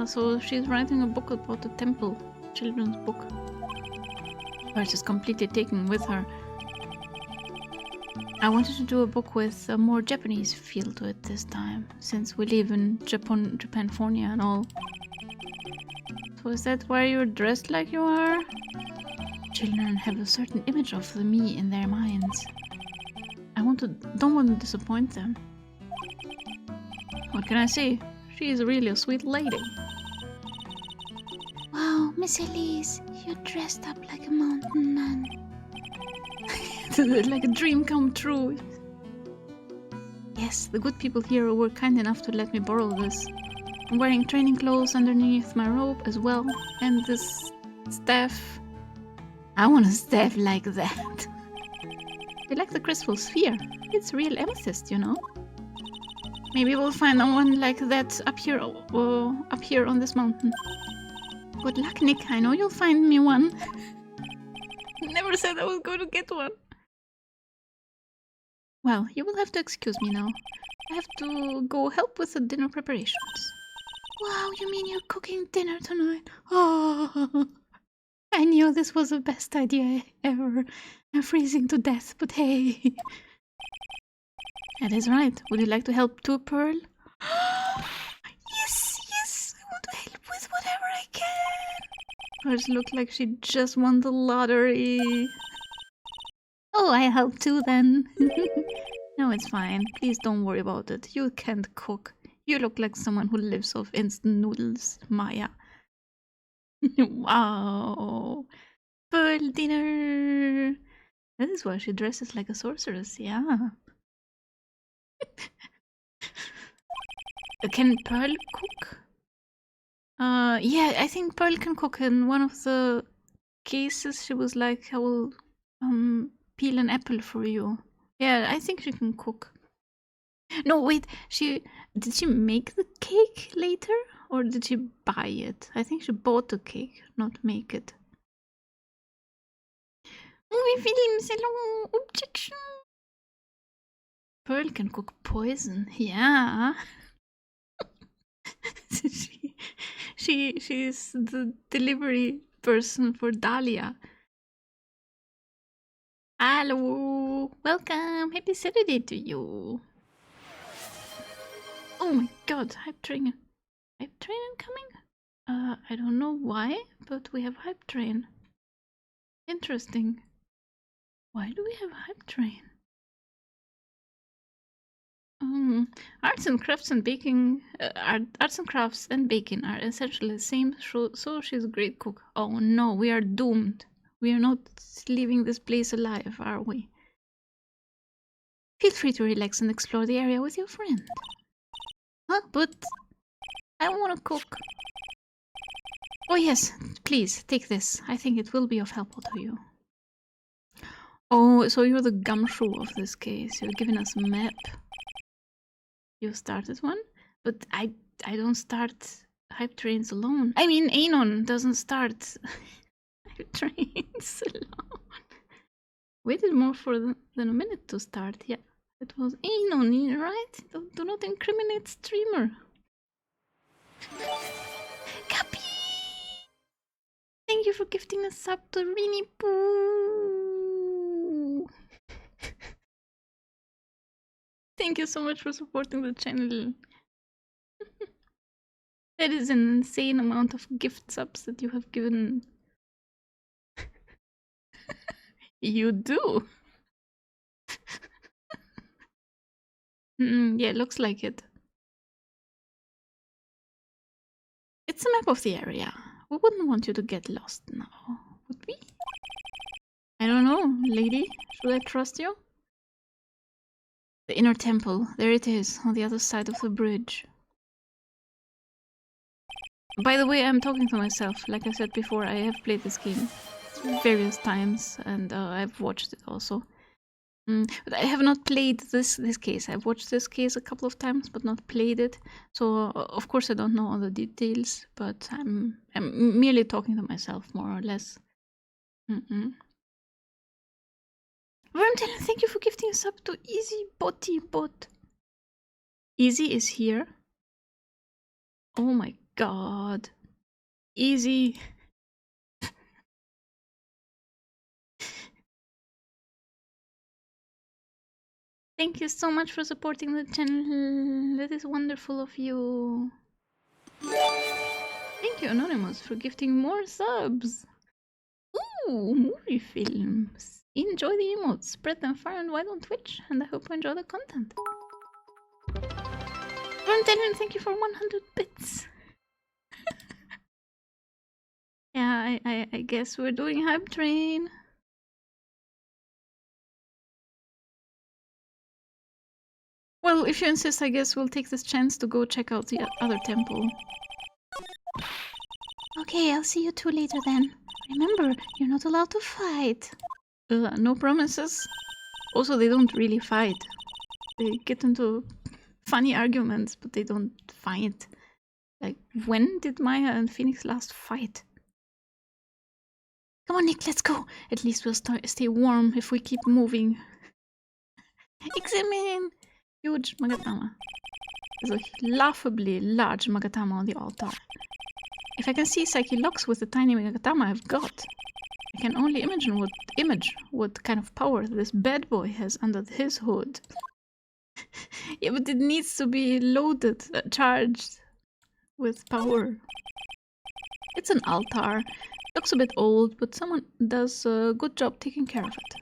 So she's writing a book about the temple, children's book. Hers is completely taken with her. I wanted to do a book with a more Japanese feel to it this time, since we live in Japanfornia and all. So is that why you're dressed like you are? Children have a certain image of the me in their minds. Don't want to disappoint them. What can I say? She is really a sweet lady. Wow, Miss Elise, you're dressed up like a mountain man. Like a dream come true. Yes, the good people here were kind enough to let me borrow this. I'm wearing training clothes underneath my robe as well, and this staff. I want a staff like that. You like the crystal sphere? It's real amethyst, you know. Maybe we'll find one like that up here on this mountain. Good luck, Nick. I know you'll find me one. Never said I was going to get one. Well, you will have to excuse me now. I have to go help with the dinner preparations. Wow, you mean you're cooking dinner tonight? Oh, I knew this was the best idea ever. I'm freezing to death, but hey. That is right. Would you like to help too, Pearl? Yes, I want to help with whatever I can. Pearls look like she just won the lottery. Oh, I help too then. No, it's fine. Please don't worry about it. You can't cook. You look like someone who lives off instant noodles, Maya. Wow. Pearl dinner. That is why she dresses like a sorceress, yeah. Can Pearl cook? Yeah, I think Pearl can cook. In one of the cases, she was like, I will peel an apple for you. Yeah, I think she can cook. No, wait, did she make the cake later? Or did she buy it? I think she bought the cake, not make it. Movie films, hello, objection. Pearl can cook poison, yeah. She's the delivery person for Dahlia. Hello, welcome, happy Saturday to you. Oh my god, hype train coming? I don't know why, but we have hype train. Interesting. Why do we have hype train? Arts and crafts and baking, arts and crafts and baking are essentially the same. So she's a great cook. Oh no, we are doomed. We are not leaving this place alive, are we? Feel free to relax and explore the area with your friend. Huh? But I want to cook. Oh yes, please take this. I think it will be of help to you. Oh, so you're the gumshoe of this case. You're giving us a map. You started one, but I don't start hype trains alone. I mean, Anon doesn't start hype trains alone. Waited more than a minute to start. Yeah, it was Anon, right? Do not incriminate streamer. Copy. Thank you for gifting us up to Rini Poo. Thank you so much for supporting the channel. That is an insane amount of gift subs that you have given. You do. Yeah, looks like it. It's a map of the area. We wouldn't want you to get lost now, would we? I don't know, lady. Should I trust you? The inner temple. There it is, on the other side of the bridge. By the way, I'm talking to myself. Like I said before, I have played this game various times, and I've watched it also. But I have not played this case. I've watched this case a couple of times, but not played it. So of course I don't know all the details, but I'm merely talking to myself, more or less. Wormtail, thank you for gifting us up to Easy Botty Bot. Easy is here. Oh my god. Easy. Thank you so much for supporting the channel. That is wonderful of you. Thank you, Anonymous, for gifting more subs. Ooh, movie films. Enjoy the emotes, spread them far and wide on Twitch, and I hope you enjoy the content. Wormtail, thank you for 100 bits. Yeah, I guess we're doing Hype Train. Well, if you insist, I guess we'll take this chance to go check out the other temple. Okay, I'll see you two later then. Remember, you're not allowed to fight. No promises. Also, they don't really fight. They get into funny arguments, but they don't fight. Like, when did Maya and Phoenix last fight? Come on, Nick, let's go. At least we'll stay warm if we keep moving. Examine! Huge Magatama. There's a laughably large Magatama on the altar. If I can see Psyche locks with the tiny Magatama I've got, I can only imagine what kind of power this bad boy has under his hood. Yeah, but it needs to be loaded, charged with power. It's an altar. Looks a bit old, but someone does a good job taking care of it.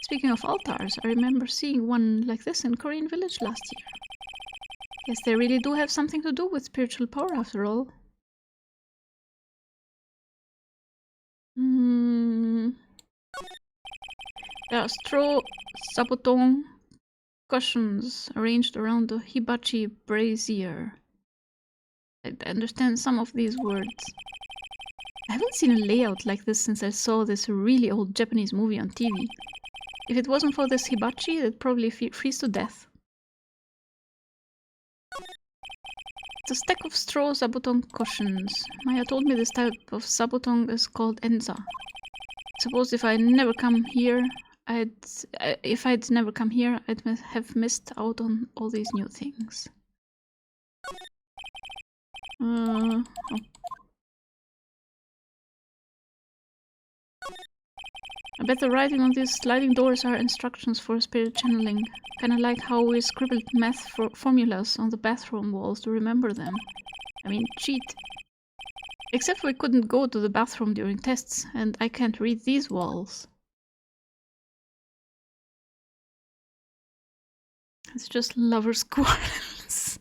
Speaking of altars, I remember seeing one like this in Korean village last year. Guess they really do have something to do with spiritual power after all. There are straw sabotong cushions arranged around the hibachi brazier. I understand some of these words. I haven't seen a layout like this since I saw this really old Japanese movie on TV. If it wasn't for this hibachi, it'd probably freeze to death. It's a stack of straw sabotong cushions. Maya told me this type of sabotong is called enza. Suppose if I'd never come here, I'd have missed out on all these new things. Oh. I bet the writing on these sliding doors are instructions for spirit channeling. Kinda like how we scribbled math formulas on the bathroom walls to remember them. I mean, cheat. Except we couldn't go to the bathroom during tests, and I can't read these walls. It's just lover squirrels.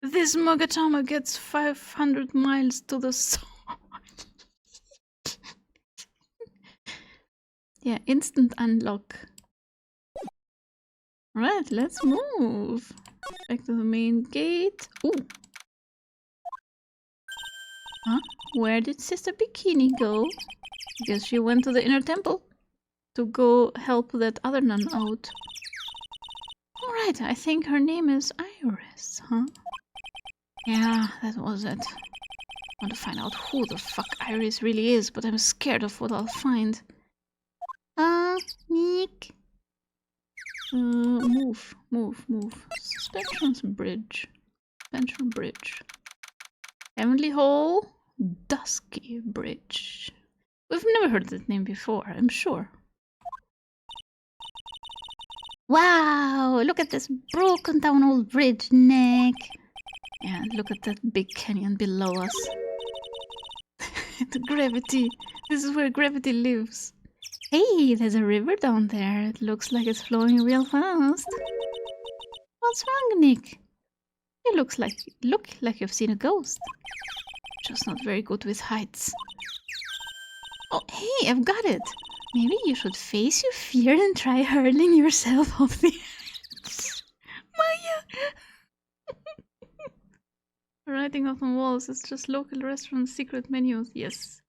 This Magatama gets 500 miles to the south. Yeah, instant unlock. Alright, let's move. Back to the main gate. Ooh. Huh? Where did Sister Bikini go? I guess she went to the inner temple to go help that other nun out. Alright, I think her name is Iris, huh? Yeah, that was it. I want to find out who the fuck Iris really is, but I'm scared of what I'll find. Nick. Move. Suspension bridge. Heavenly Hall. Dusky Bridge. We've never heard that name before, I'm sure. Wow, look at this broken down old bridge, Nick. And look at that big canyon below us. The gravity. This is where gravity lives. Hey, there's a river down there. It looks like it's flowing real fast. What's wrong, Nick? You look like you've seen a ghost. Just not very good with heights. Oh, hey, I've got it. Maybe you should face your fear and try hurling yourself off the edge. Maya! Writing on walls is just local restaurant secret menus. Yes.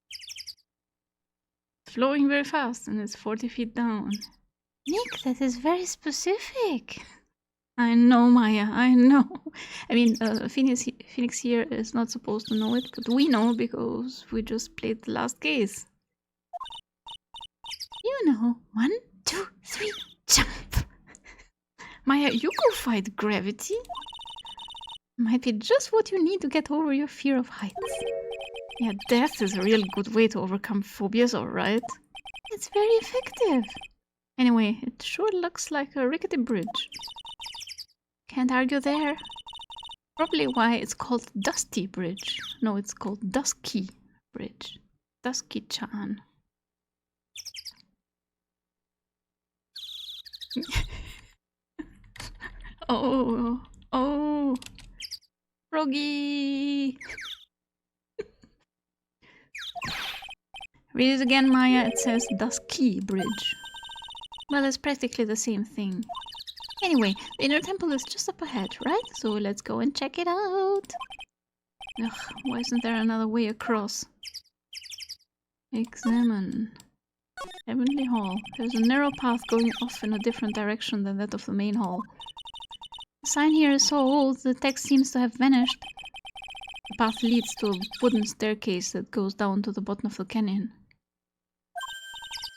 It's flowing very fast and it's 40 feet down. Nick, that is very specific. I know, Maya, I know. I mean, Phoenix here is not supposed to know it, but we know because we just played the last case. You know, 1, 2, 3, jump! Maya, you go fight gravity. Might be just what you need to get over your fear of heights. Yeah, death is a real good way to overcome phobias, alright? It's very effective. Anyway, it sure looks like a rickety bridge. Can't argue there. Probably why it's called Dusty Bridge. No, it's called Dusky Bridge. Dusky-chan. Oh, Froggy! Read it again, Maya. It says Dusky Bridge. Well, it's practically the same thing. Anyway, the inner temple is just up ahead, right? So let's go and check it out. Ugh, why isn't there another way across? Examine. Heavenly Hall. There's a narrow path going off in a different direction than that of the main hall. The sign here is so old, the text seems to have vanished. The path leads to a wooden staircase that goes down to the bottom of the canyon.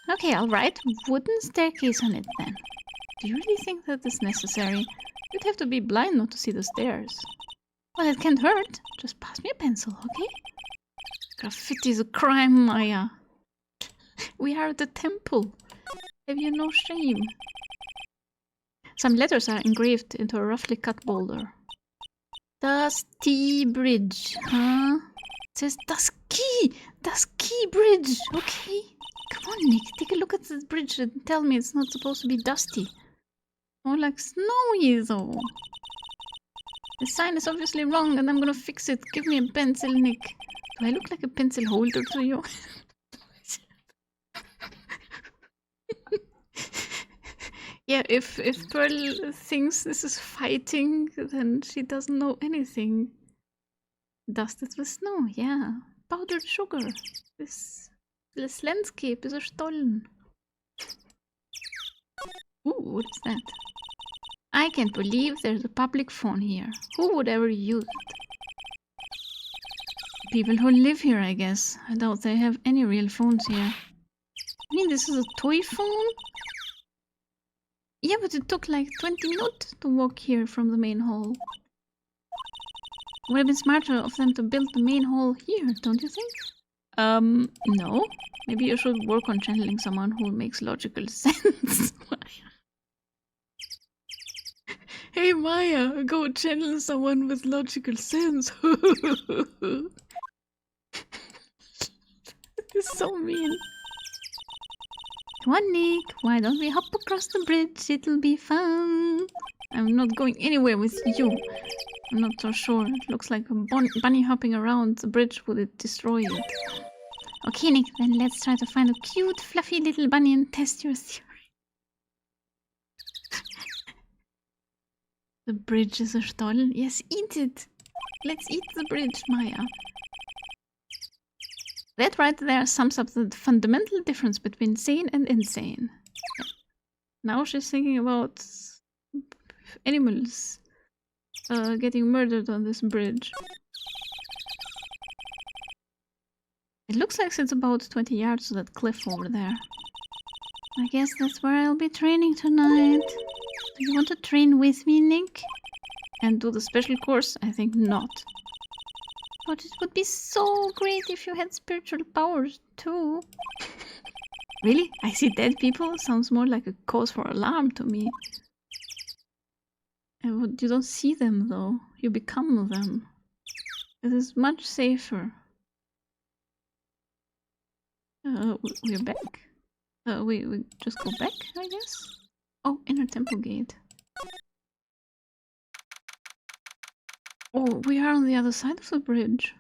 Okay, I'll write wooden staircase on it then. Do you really think that is necessary? You'd have to be blind not to see the stairs. Well, it can't hurt. Just pass me a pencil, okay? Graffiti is a crime, Maya. We are at the temple. Have you no shame? Some letters are engraved into a roughly cut boulder. Dusty Bridge, huh? It says Dusky! Dusky Bridge, okay? Come on, Nick, take a look at this bridge and tell me it's not supposed to be dusty. More like snowy, though. The sign is obviously wrong and I'm gonna fix it. Give me a pencil, Nick. Do I look like a pencil holder to you? Yeah, if Pearl thinks this is fighting, then she doesn't know anything. Dusted with snow, yeah. Powdered sugar. This landscape is a Stollen. Ooh, what is that? I can't believe there's a public phone here. Who would ever use it? People who live here, I guess. I doubt they have any real phones here. I mean, this is a toy phone? Yeah, but it took like 20 minutes to walk here from the main hall. Would have been smarter of them to build the main hall here, don't you think? No. Maybe you should work on channeling someone who makes logical sense. Hey Maya, go channel someone with logical sense. It's so mean. Come on, Nick, why don't we hop across the bridge? It'll be fun. I'm not going anywhere with you. I'm not so sure. It looks like a bunny hopping around the bridge would destroy it. Okay, Nick, then let's try to find a cute, fluffy little bunny and test your theory. The bridge is a Stollen. Yes, eat it. Let's eat the bridge, Maya. That right there sums up the fundamental difference between sane and insane. Now she's thinking about animals getting murdered on this bridge. It looks like it's about 20 yards to that cliff over there. I guess that's where I'll be training tonight. Do you want to train with me, Nick? And do the special course? I think not. But it would be so great if you had spiritual powers too. Really? I see dead people? Sounds more like a cause for alarm to me. You don't see them though. You become them. It is much safer. We're back. We just go back, I guess? Oh, inner temple gate. Oh, we are on the other side of the bridge.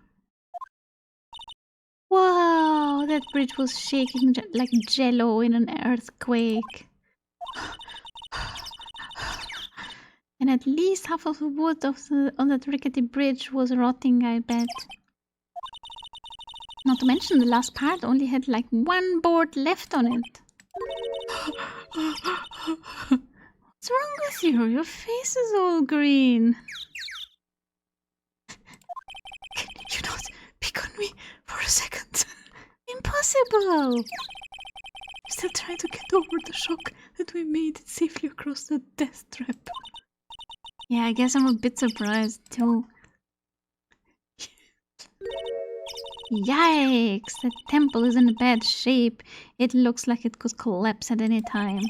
Wow, that bridge was shaking like jello in an earthquake. And at least half of the wood on that rickety bridge was rotting, I bet. Not to mention the last part only had like one board left on it. What's wrong with you? Your face is all green. Can you not pick on me for a second? Impossible! I'm still trying to get over the shock that we made it safely across the death trap. Yeah, I guess I'm a bit surprised too. Yikes! The temple is in bad shape. It looks like it could collapse at any time.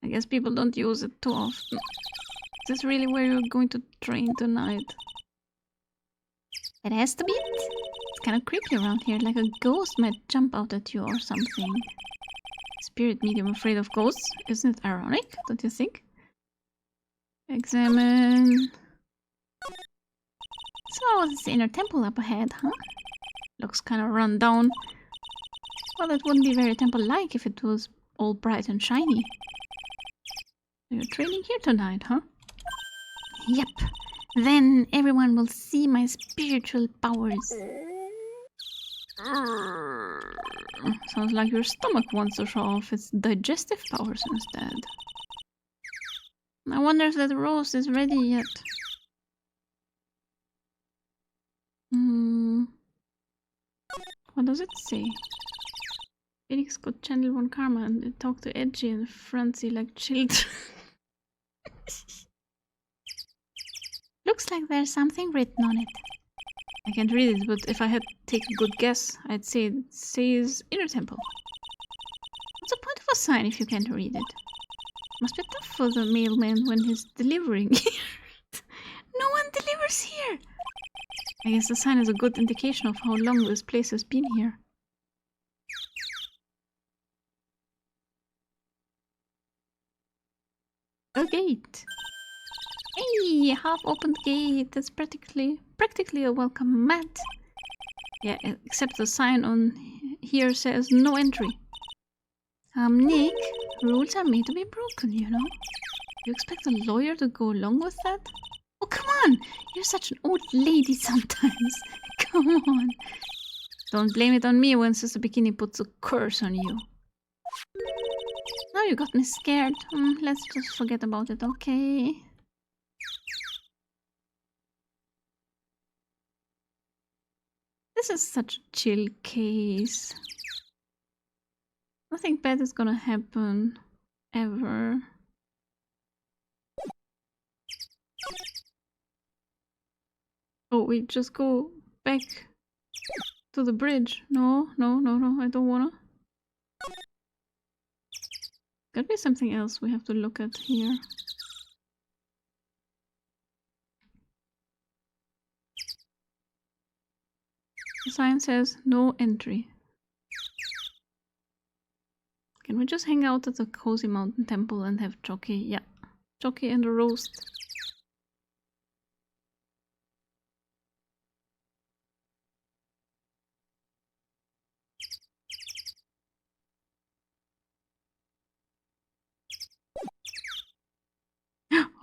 I guess people don't use it too often. Is this really where you're going to train tonight? It has to be. It's kind of creepy around here, like a ghost might jump out at you or something. Spirit medium afraid of ghosts? Isn't it ironic, don't you think? Examine. So, this inner temple up ahead, huh? Looks kind of run down. Well, it wouldn't be very temple-like if it was all bright and shiny. You're training here tonight, huh? Yep. Then everyone will see my spiritual powers. Sounds like your stomach wants to show off its digestive powers instead. I wonder if that roast is ready yet. What does it say? Phoenix could channel one karma and talk to Edgy and Francie like children. Looks like there's something written on it. I can't read it, but if I had to take a good guess, I'd say it says Inner Temple. What's the point of a sign if you can't read it? Must be tough for the mailman when he's delivering here. No one delivers here! I guess the sign is a good indication of how long this place has been here. A gate! Hey, half-opened gate. That's practically a welcome mat. Yeah, except the sign on here says no entry. Nick, rules are made to be broken, you know. You expect a lawyer to go along with that? Oh, come on! You're such an old lady sometimes. Come on. Don't blame it on me when Sister Bikini puts a curse on you. Now you got me scared. Let's just forget about it, okay? This is such a chill case. Nothing bad is gonna happen. Ever. Oh, we just go back to the bridge. No, I don't wanna. Gotta be something else we have to look at here. The sign says no entry. Can we just hang out at the cozy mountain temple and have Jockey? Yeah, Jockey and a roast.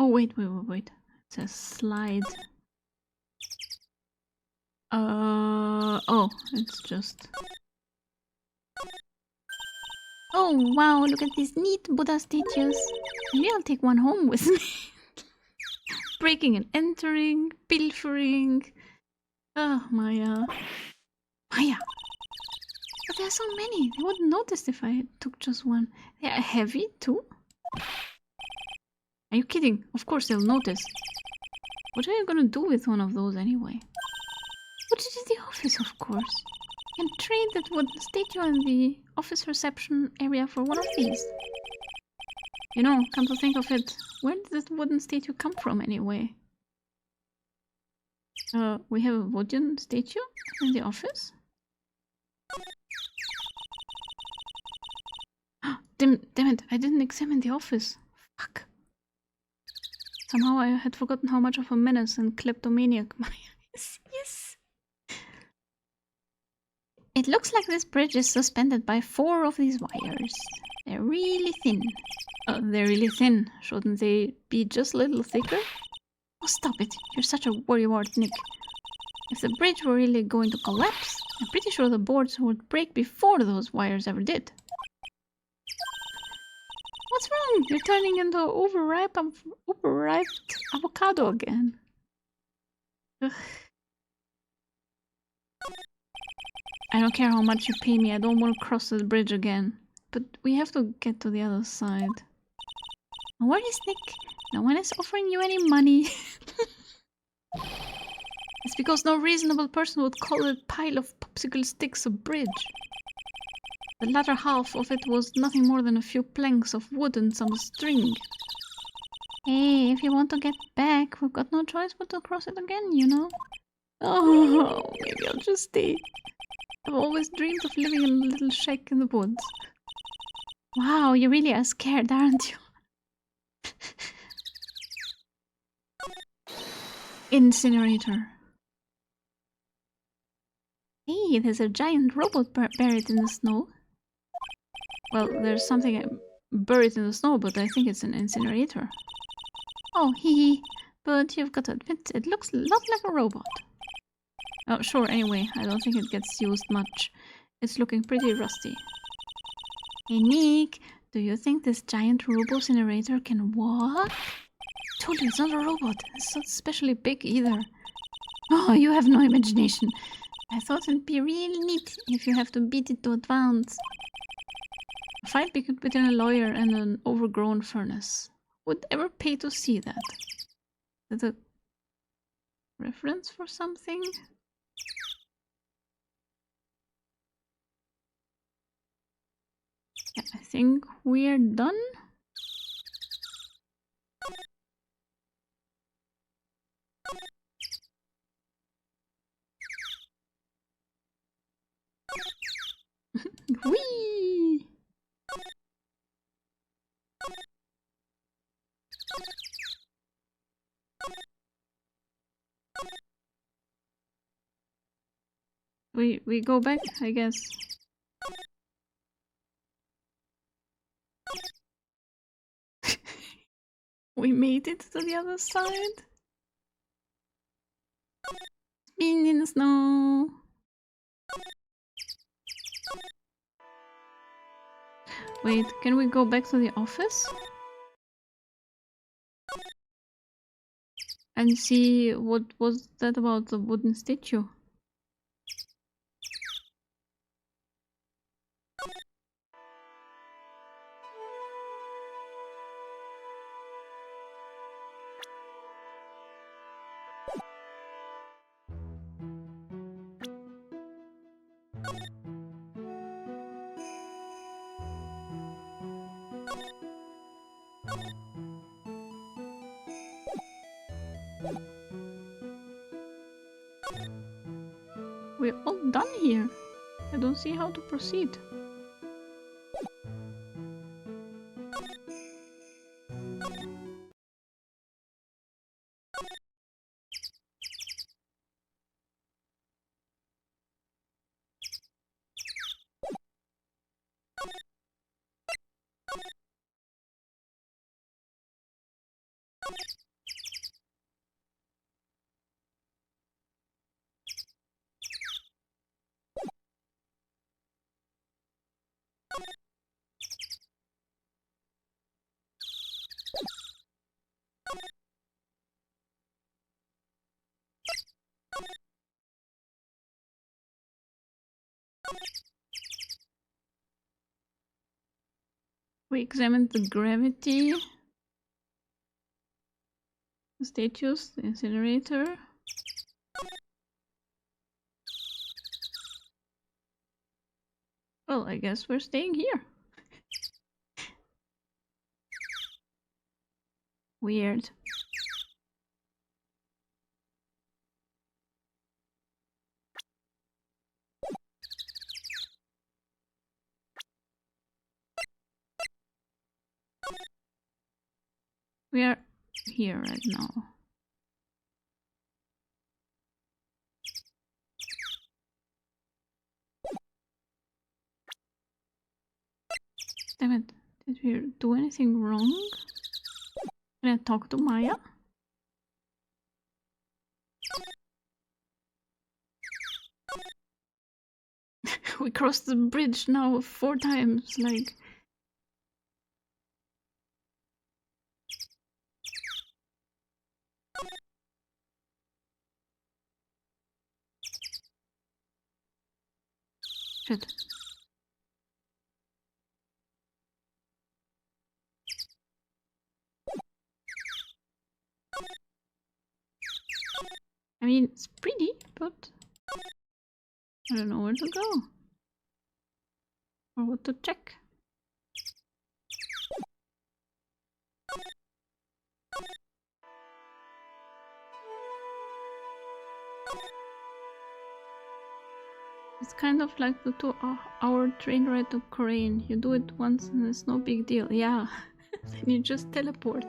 Oh, wait. It says slide. Oh, it's just... Oh, wow, look at these neat Buddha statues. Maybe I'll take one home with me. Breaking and entering, pilfering. Oh, Maya. But there are so many. They wouldn't notice if I took just one. They are heavy, too? Are you kidding? Of course they'll notice. What are you gonna do with one of those anyway? Put it in the office, of course. You can trade that wooden statue in the office reception area for one of these. You know, come to think of it, where did that wooden statue come from anyway? We have a wooden statue in the office? Damn it, I didn't examine the office. Fuck. Somehow I had forgotten how much of a menace and kleptomaniac Maya is. Yes! It looks like this bridge is suspended by 4 of these wires. They're really thin. Oh, they're really thin. Shouldn't they be just a little thicker? Oh, stop it. You're such a worrywart, Nick. If the bridge were really going to collapse, I'm pretty sure the boards would break before those wires ever did. What's wrong? You're turning into overripe avocado again. Ugh. I don't care how much you pay me. I don't want to cross the bridge again. But we have to get to the other side. Where is Nick? No one is offering you any money. It's because no reasonable person would call a pile of popsicle sticks a bridge. The latter half of it was nothing more than a few planks of wood and some string. Hey, if you want to get back, we've got no choice but to cross it again, you know? Oh, maybe I'll just stay. I've always dreamed of living in a little shack in the woods. Wow, you really are scared, aren't you? Incinerator. Hey, there's a giant robot buried in the snow. Well, there's something buried in the snow, but I think it's an incinerator. Oh, hee hee. But you've got to admit, it looks a lot like a robot. Oh, sure, anyway, I don't think it gets used much. It's looking pretty rusty. Hey, Nick, do you think this giant robo-incinerator can walk? Told you, it's not a robot. It's not especially big either. Oh, you have no imagination. I thought it'd be really neat if you have to beat it to advance. A fight between a lawyer and an overgrown furnace. Would ever pay to see that? Is that a reference for something? Yeah, I think we're done. Whee! We go back, I guess. We made it to the other side. Being in the snow. Wait, can we go back to the office? And see what was that about the wooden statue? We're all done here. I don't see how to proceed. We examined the gravity, the statues, the incinerator. Well, I guess we're staying here. Weird. We are here right now. Damn it. Did we do anything wrong? Can I talk to Maya? We crossed the bridge now 4 times, like... Shit. I mean, it's pretty, but... I don't know where to go. Or what to check. It's kind of like the 2-hour train ride to Korean. You do it once and it's no big deal. Yeah, then you just teleport.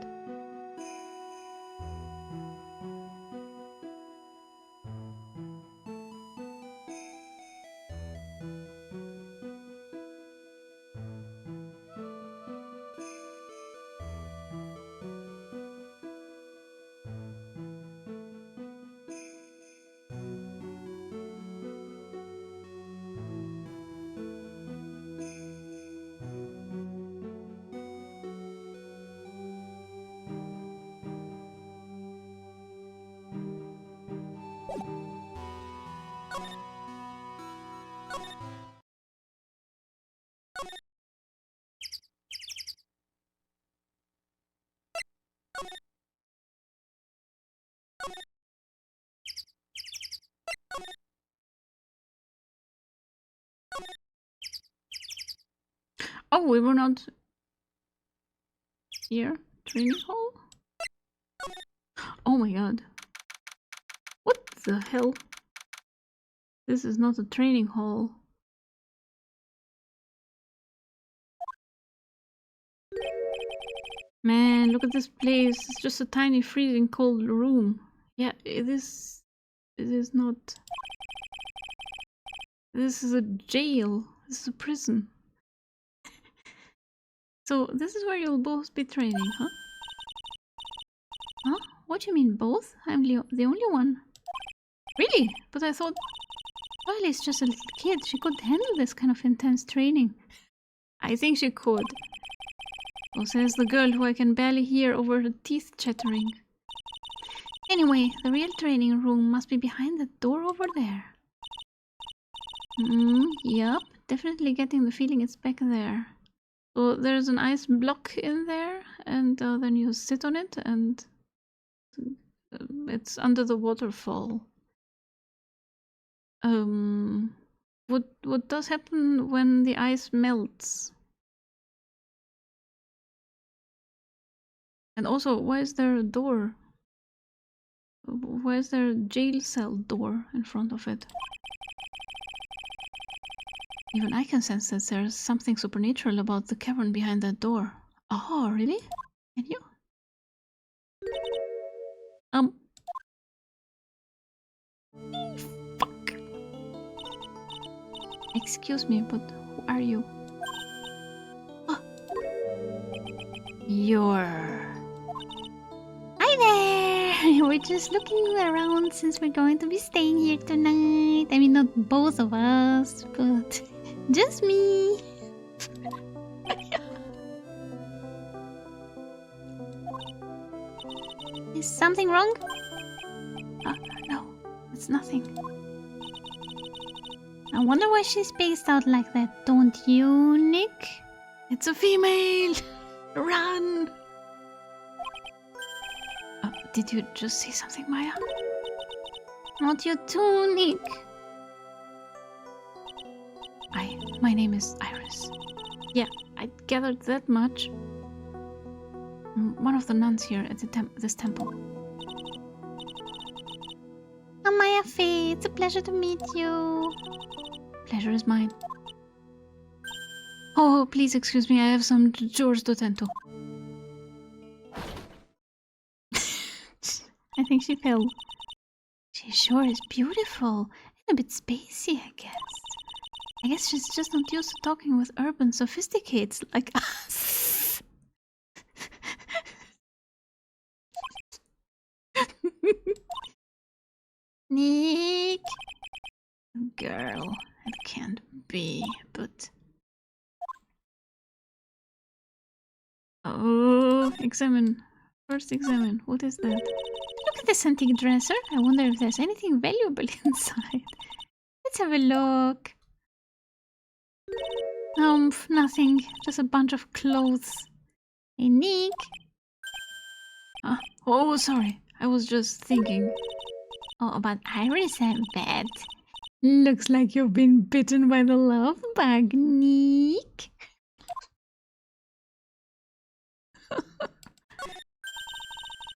Oh, we were not here. Training hall? Oh my god. What the hell? This is not a training hall. Man, look at this place. It's just a tiny freezing cold room. Yeah, it is not... This is a jail. This is a prison. So, this is where you'll both be training, huh? Huh? What do you mean both? I'm the only one. Really? But I thought... Riley's just a little kid. She could handle this kind of intense training. I think she could. So says the girl who I can barely hear over her teeth chattering. Anyway, the real training room must be behind that door over there. Yup. Definitely getting the feeling it's back there. So there's an ice block in there, and then you sit on it, and it's under the waterfall. What does happen when the ice melts? And also, why is there a door? Why is there a jail cell door in front of it? Even I can sense that there's something supernatural about the cavern behind that door. Oh, really? Can you? Fuck. Excuse me, but who are you? Oh. You're... Hi there! We're just looking around since we're going to be staying here tonight. I mean, not both of us, but just me. Is something wrong? No, it's nothing. I wonder why she's spaced out like that, don't you, Nick? It's a female! Run! Did you just say something, Maya? Not you too, Nick. My name is Iris. Yeah, I gathered that much. One of the nuns here at this temple. I'm Maya Faye. It's a pleasure to meet you. Pleasure is mine. Oh, please excuse me. I have some chores to attend to. I think she fell. She sure is beautiful and a bit spacey, I guess. I guess she's just not used to talking with urban sophisticates like us. Nick! Girl, it can't be, but... Oh, examine. First examine. What is that? Look at this antique dresser. I wonder if there's anything valuable inside. Let's have a look. Nothing. Just a bunch of clothes. Hey, Nick. Oh, sorry. I was just thinking. Oh, about Iris, I bet. Looks like you've been bitten by the love bug, Nick.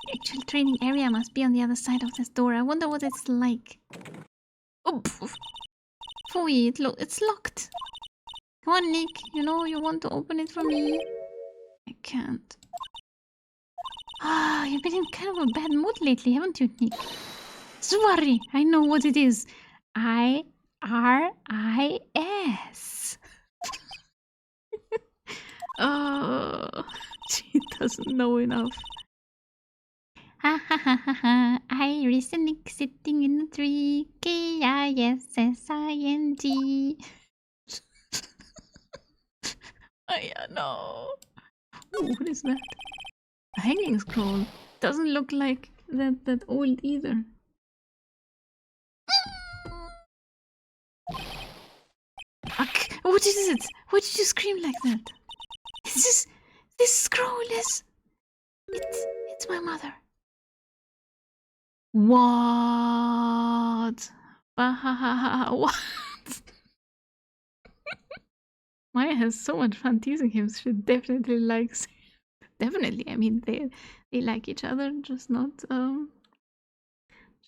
The actual training area must be on the other side of this door. I wonder what it's like. Oh, Phooey, it's locked. Come on, Nick. You know you want to open it for me. I can't. Ah, you've been in kind of a bad mood lately, haven't you, Nick? Sorry, I know what it is. IRIS. Oh, she doesn't know enough. Ha ha ha ha ha. Iris and Nick sitting in a tree. KISSING. No. Ooh, what is that? A hanging scroll. Doesn't look like that old either. What is it? Why did you scream like that? This scroll is... It's my mother. What? What? Maya has so much fun teasing him. She definitely likes... Definitely, I mean, they like each other, just not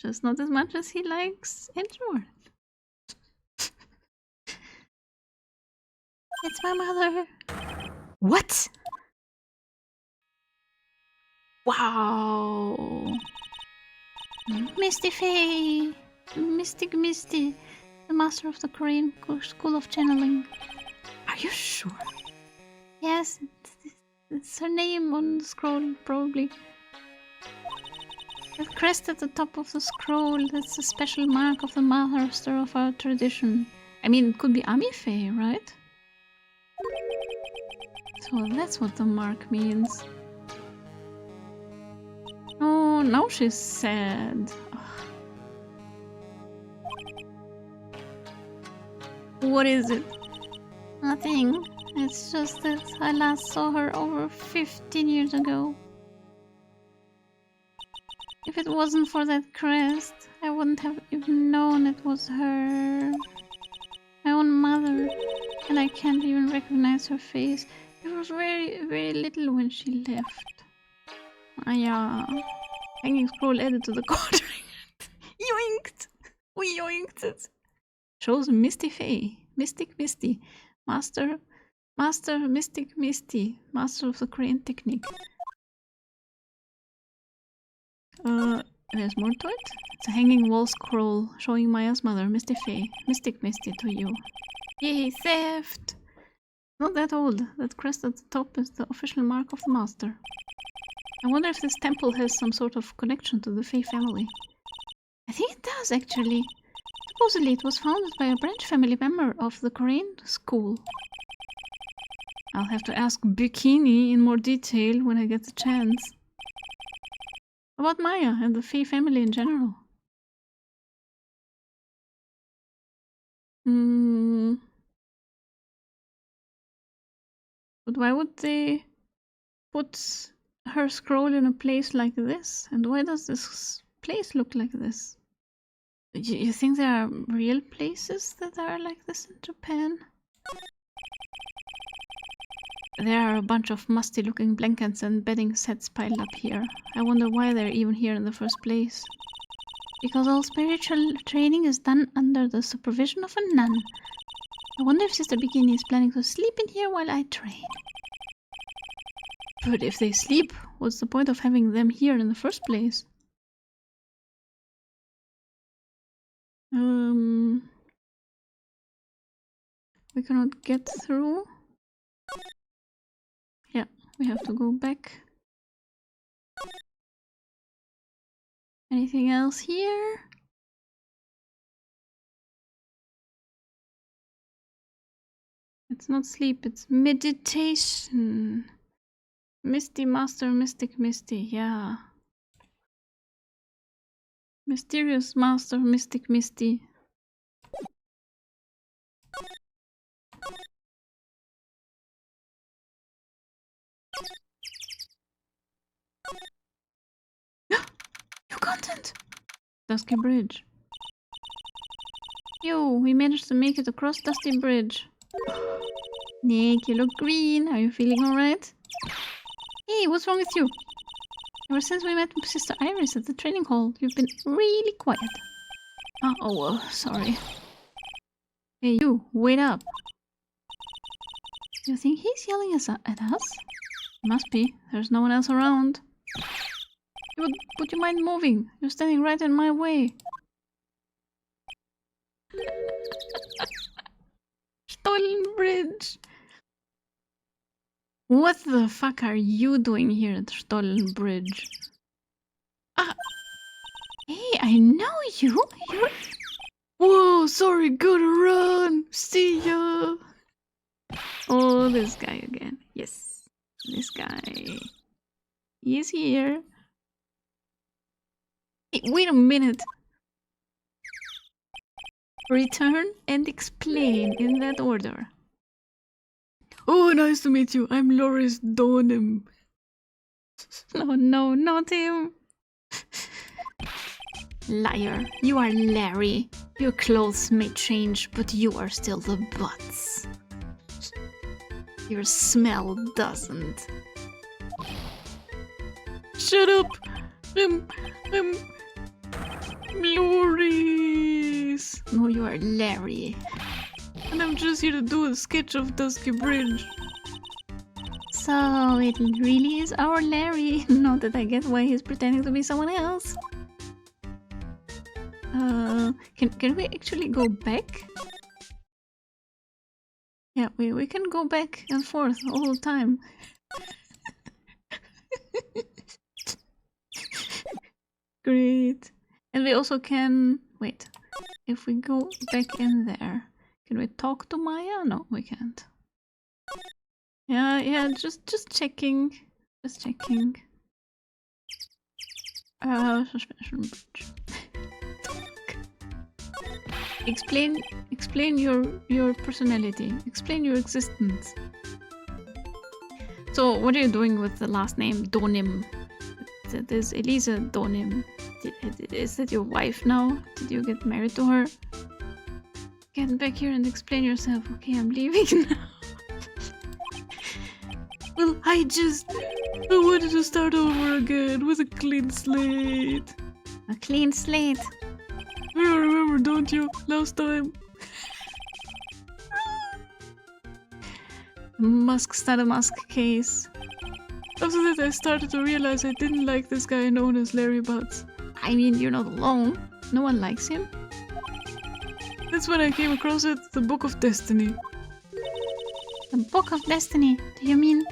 as much as he likes Edgeworth. It's my mother. What? Wow. Misty Faye. Mystic Misty. The master of the Korean School of Channeling. Are you sure? Yes, it's her name on the scroll, probably. The crest at the top of the scroll, that's a special mark of the master of our tradition. I mean, it could be Amife, right? So that's what the mark means. Oh, now she's sad. Ugh. What is it? Nothing. It's just that I last saw her over 15 years ago. If it wasn't for that crest, I wouldn't have even known it was her. My own mother. And I can't even recognize her face. It was very, very little when she left. Yeah. Hanging scroll added to the quadrant. Yoinked! We yoinked it. Shows Misty Faye. Mystic Misty. Master Mystic Misty. Master of the Crane Technique. There's more to it. It's a hanging wall scroll showing Maya's mother, Misty Faye. Mystic Misty to you. Yay, theft! Not that old. That crest at the top is the official mark of the master. I wonder if this temple has some sort of connection to the Faye family. I think it does, actually. Supposedly it was founded by a branch family member of the Korean school. I'll have to ask Bikini in more detail when I get the chance. About Maya and the Faye family in general. But why would they put her scroll in a place like this? And why does this place look like this? You think there are real places that are like this in Japan? There are a bunch of musty looking blankets and bedding sets piled up here. I wonder why they're even here in the first place. Because all spiritual training is done under the supervision of a nun. I wonder if Sister Bikini is planning to sleep in here while I train. But if they sleep, what's the point of having them here in the first place? We cannot get through. Yeah, we have to go back. Anything else here? It's not sleep, it's meditation. Misty Master, Mystic Misty, yeah. Mysterious Master, Mystic Misty. New content! Dusky Bridge. Yo, we managed to make it across Dusty Bridge. Nick, you look green. Are you feeling alright? Hey, what's wrong with you? Ever since we met Sister Iris at the training hall, you've been really quiet. Oh, well, sorry. Hey, you, wait up. You think he's yelling at us? Must be. There's no one else around. Would you mind moving? You're standing right in my way. Stolen Bridge. What the fuck are you doing here at Stolen Bridge? Hey, I know you. You're... Whoa, sorry, gotta run. See ya. Oh, this guy again. Yes, this guy. He's here. Hey, wait a minute. Return and explain in that order. Oh, nice to meet you. I'm Loris Donim. No, not him. Liar. You are Larry. Your clothes may change, but you are still the butts. Your smell doesn't. Shut up! I'm Loris. No, you are Larry. And I'm just here to do a sketch of Dusky Bridge. So it really is our Larry. Not that I get why he's pretending to be someone else. Can we actually go back? Yeah, we can go back and forth all the time. Great. And we also can... Wait. If we go back in there, can we talk to Maya? No, we can't. Yeah, just checking. Just checking. Suspension bridge. Explain your personality. Explain your existence. So, what are you doing with the last name Donim? That is Elisa Donim. Is that your wife now? Did you get married to her? Get back here and explain yourself. Okay, I'm leaving now. Well, I wanted to start over again with a clean slate. A clean slate? You remember, don't you? Last time. Musk Stada Musk case. After that, I started to realize I didn't like this guy known as Larry Butts. I mean, you're not alone. No one likes him. That's when I came across it, the Book of Destiny. The Book of Destiny? Do you mean?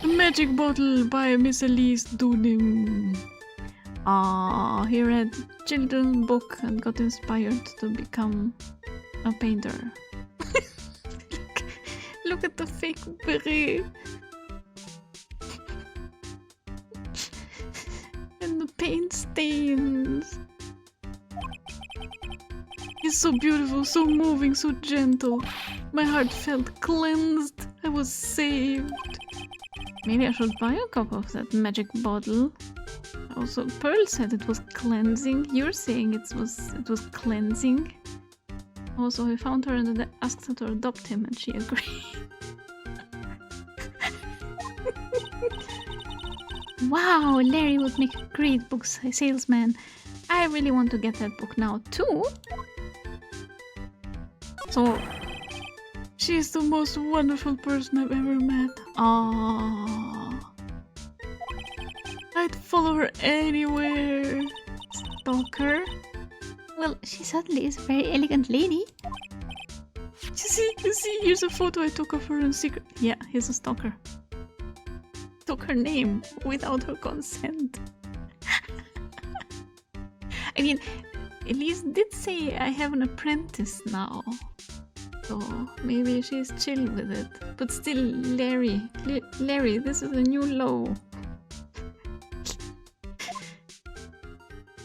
The Magic Bottle by Miss Elise Doonim. He read children's book and got inspired to become a painter. Look at the fake beret. And the paint stains. He's so beautiful, so moving, so gentle. My heart felt cleansed. I was saved. Maybe I should buy a cup of that magic bottle. Also, Pearl said it was cleansing. You're saying it was cleansing. Also, I found her and asked her to adopt him, and she agreed. Wow, Larry would make a great book salesman. I really want to get that book now too. So, she's the most wonderful person I've ever met. Aww. I'd follow her anywhere. Stalk her. Well, she certainly is a very elegant lady. You see, here's a photo I took of her in secret. Yeah, he's a stalker. Took her name without her consent. I mean, Elise did say I have an apprentice now. So maybe she's chill with it. But still, Larry, this is a new low.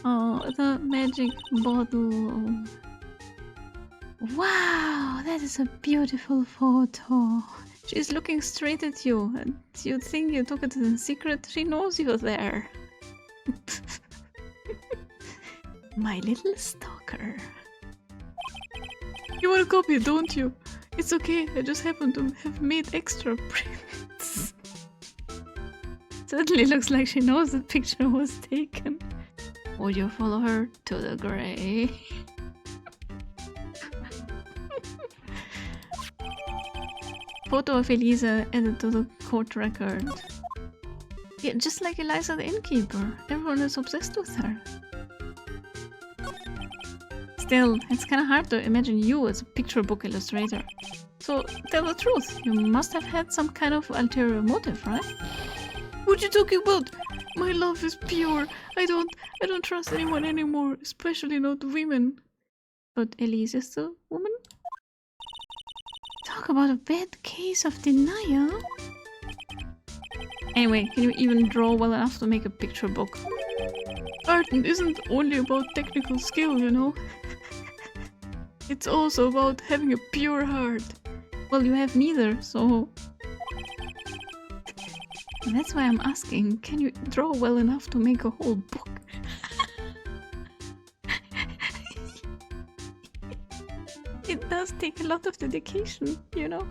Oh, the magic bottle. Wow, that is a beautiful photo. She's looking straight at you, and you think you took it in secret. She knows you're there. My little stalker. You want a copy, don't you? It's okay, I just happen to have made extra prints. Certainly looks like she knows the picture was taken. Would you follow her to the grave? Photo of Elisa added to the court record. Yeah, just like Eliza the innkeeper. Everyone is obsessed with her. Still, it's kinda hard to imagine you as a picture book illustrator. So, tell the truth, you must have had some kind of ulterior motive, right? What you talking about? My love is pure. I don't trust anyone anymore, especially not women. But Elise is the woman? Talk about a bad case of denial. Anyway, can you even draw well enough to make a picture book? Art isn't only about technical skill, you know? It's also about having a pure heart. Well, you have neither, so... That's why I'm asking, can you draw well enough to make a whole book? It does take a lot of dedication, you know?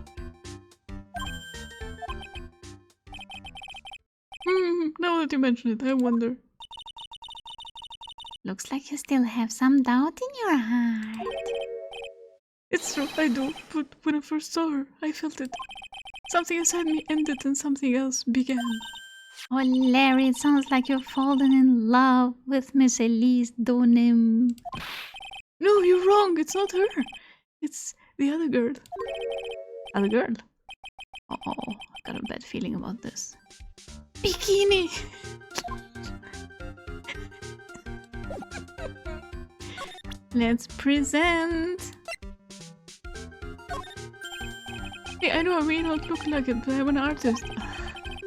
Now that you mention it, I wonder. Looks like you still have some doubt in your heart. It's true, I do, but when I first saw her, I felt it. Something inside me ended and something else began. Oh, Larry, it sounds like you've fallen in love with Miss Elise Donim. No, you're wrong, it's not her. It's the other girl. Other girl? Oh, I got a bad feeling about this. Bikini! Let's present! Hey, I know I may not look like it, but I'm an artist.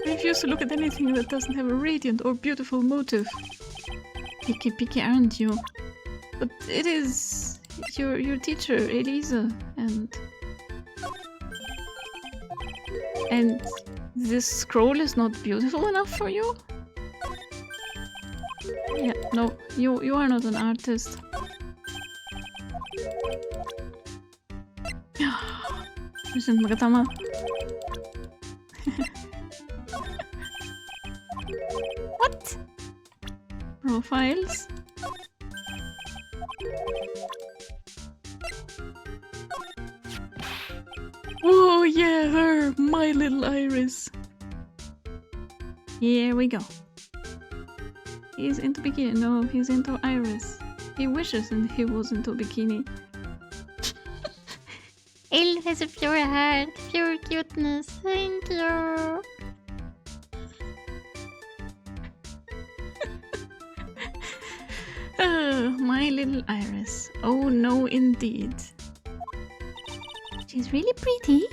I refuse to look at anything that doesn't have a radiant or beautiful motive. Picky, aren't you? But it is your teacher, Elisa, and this scroll is not beautiful enough for you? Yeah, no, you are not an artist. Listen, Magatama. What? Profiles? oh yeah, her, my little Iris. Here we go. He's into bikini. No, he's into Iris. He wishes and he was into bikini. Elle has a pure heart, pure cuteness. Thank you. My little Iris. Oh no, indeed. She's really pretty.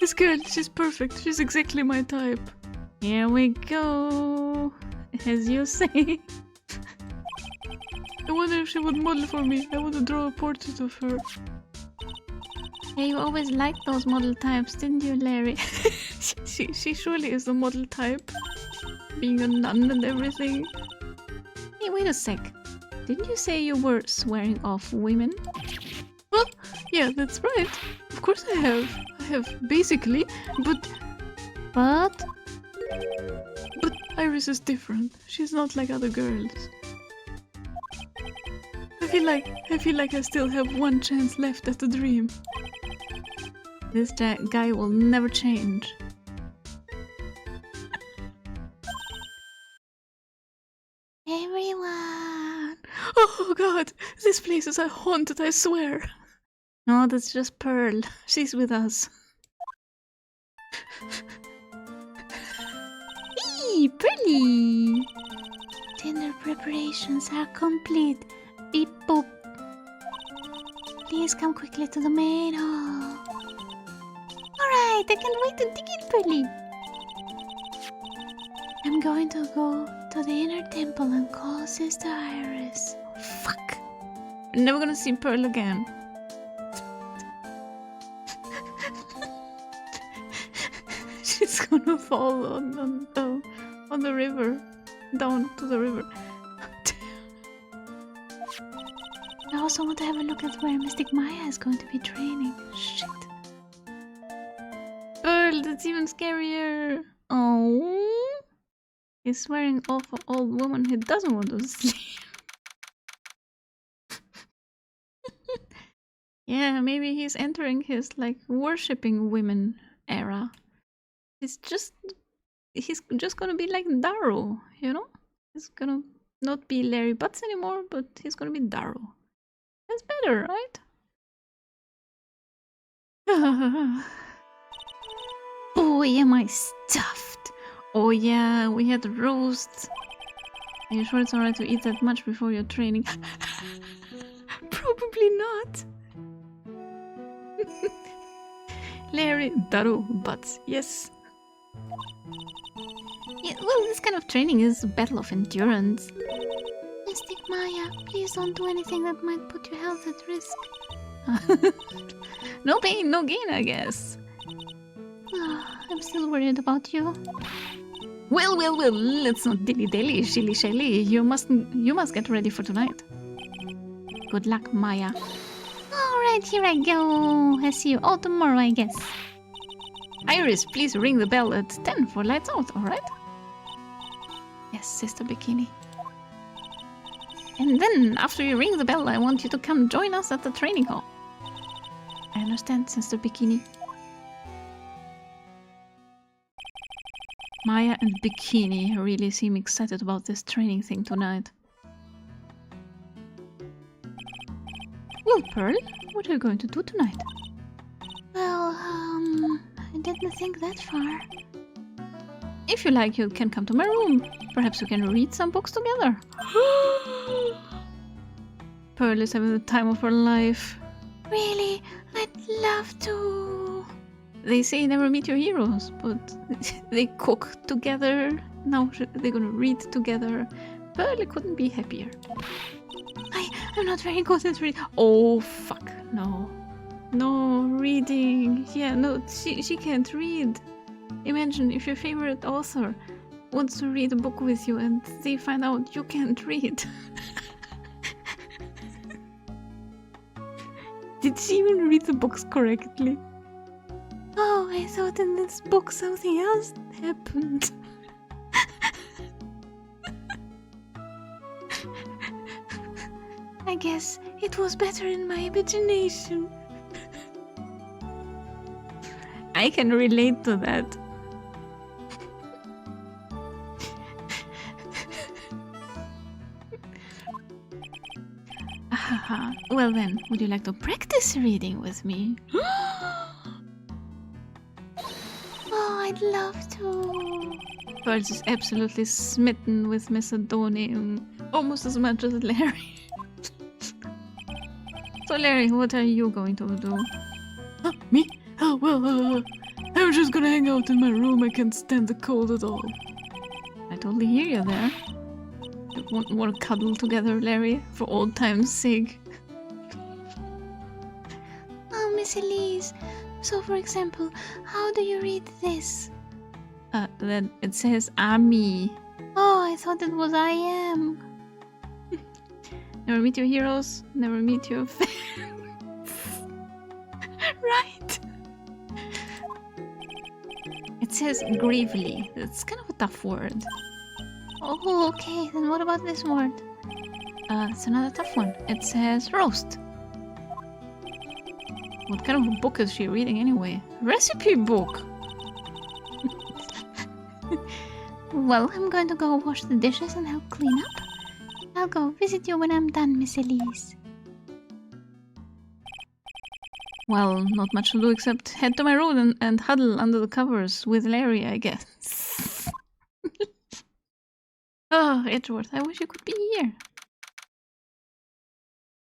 This girl, she's perfect. She's exactly my type. Here we go. As you say. I wonder if she would model for me. I want to draw a portrait of her. Yeah, you always liked those model types, didn't you, Larry? she surely is the model type. Being a nun and everything. Hey, wait a sec. Didn't you say you were swearing off women? Well, yeah, that's right. Of course I have. I have, basically, but Iris is different. She's not like other girls. I feel like I still have one chance left at the dream. This guy will never change. Everyone. Oh god, this place is haunted, I swear. No, that's just Pearl. She's with us. Eee, Pearly! Dinner preparations are complete. Beep boop. Please come quickly to the main hall. Alright, I can't wait to dig in, Pearly. I'm going to go to the inner temple and call Sister Iris. Fuck. We're never gonna see Pearl again. She's gonna fall on the river. Down to the river. I also want to have a look at where Mystic Maya is going to be training. Shit. Pearl, that's even scarier. Oh. He's swearing off an old woman who doesn't want to sleep. Yeah, maybe he's entering his like worshipping women era. He's just gonna be like Darrow, you know? He's gonna not be Larry Butts anymore, but he's gonna be Darrow. That's better, right? Boy, am I stuffed. Oh yeah, we had roast. Are you sure it's alright to eat that much before your training? Probably not. Larry, Darrow, Butts, yes. Yeah, well, this kind of training is a battle of endurance. Mystic Maya, please don't do anything that might put your health at risk. No pain, no gain, I guess. I'm still worried about you. Well, let's not dilly-dally, shilly-shelly. You must get ready for tonight. Good luck, Maya. Alright, here I go. I see you all tomorrow, I guess. Iris, please ring the bell at 10 for lights out, alright? Yes, Sister Bikini. And then, after you ring the bell, I want you to come join us at the training hall. I understand, Sister Bikini. Maya and Bikini really seem excited about this training thing tonight. Well, Pearl, what are you going to do tonight? Well, I didn't think that far. If you like, you can come to my room. Perhaps we can read some books together. Pearl is having the time of her life. Really? I'd love to. They say never meet your heroes, but they cook together. Now they're gonna read together. Pearl couldn't be happier. I'm not very good at reading. Oh, fuck. No. No, reading. Yeah, no, she can't read. Imagine if your favorite author wants to read a book with you and they find out you can't read. Did she even read the books correctly? Oh, I thought in this book something else happened. I guess it was better in my imagination. I can relate to that. Well then, would you like to practice reading with me? Oh, I'd love to. Pearl is absolutely smitten with Macedonian, almost as much as Larry. So Larry, what are you going to do? Me? Oh, well, I'm just gonna hang out in my room. I can't stand the cold at all. I totally hear you there. Want to cuddle together, Larry, for old time's sake? Oh, Miss Elise. So, for example, how do you read this? Then it says Ami. Oh, I thought it was I am. Never meet your heroes, never meet your fans. Right. It says gravely. It's kind of a tough word. Oh, okay. Then what about this word? It's another tough one. It says roast. What kind of a book is she reading anyway? Recipe book! Well, I'm going to go wash the dishes and help clean up. I'll go visit you when I'm done, Miss Elise. Well, not much to do except head to my room and huddle under the covers with Larry, I guess. Oh, Edgeworth, I wish you could be here.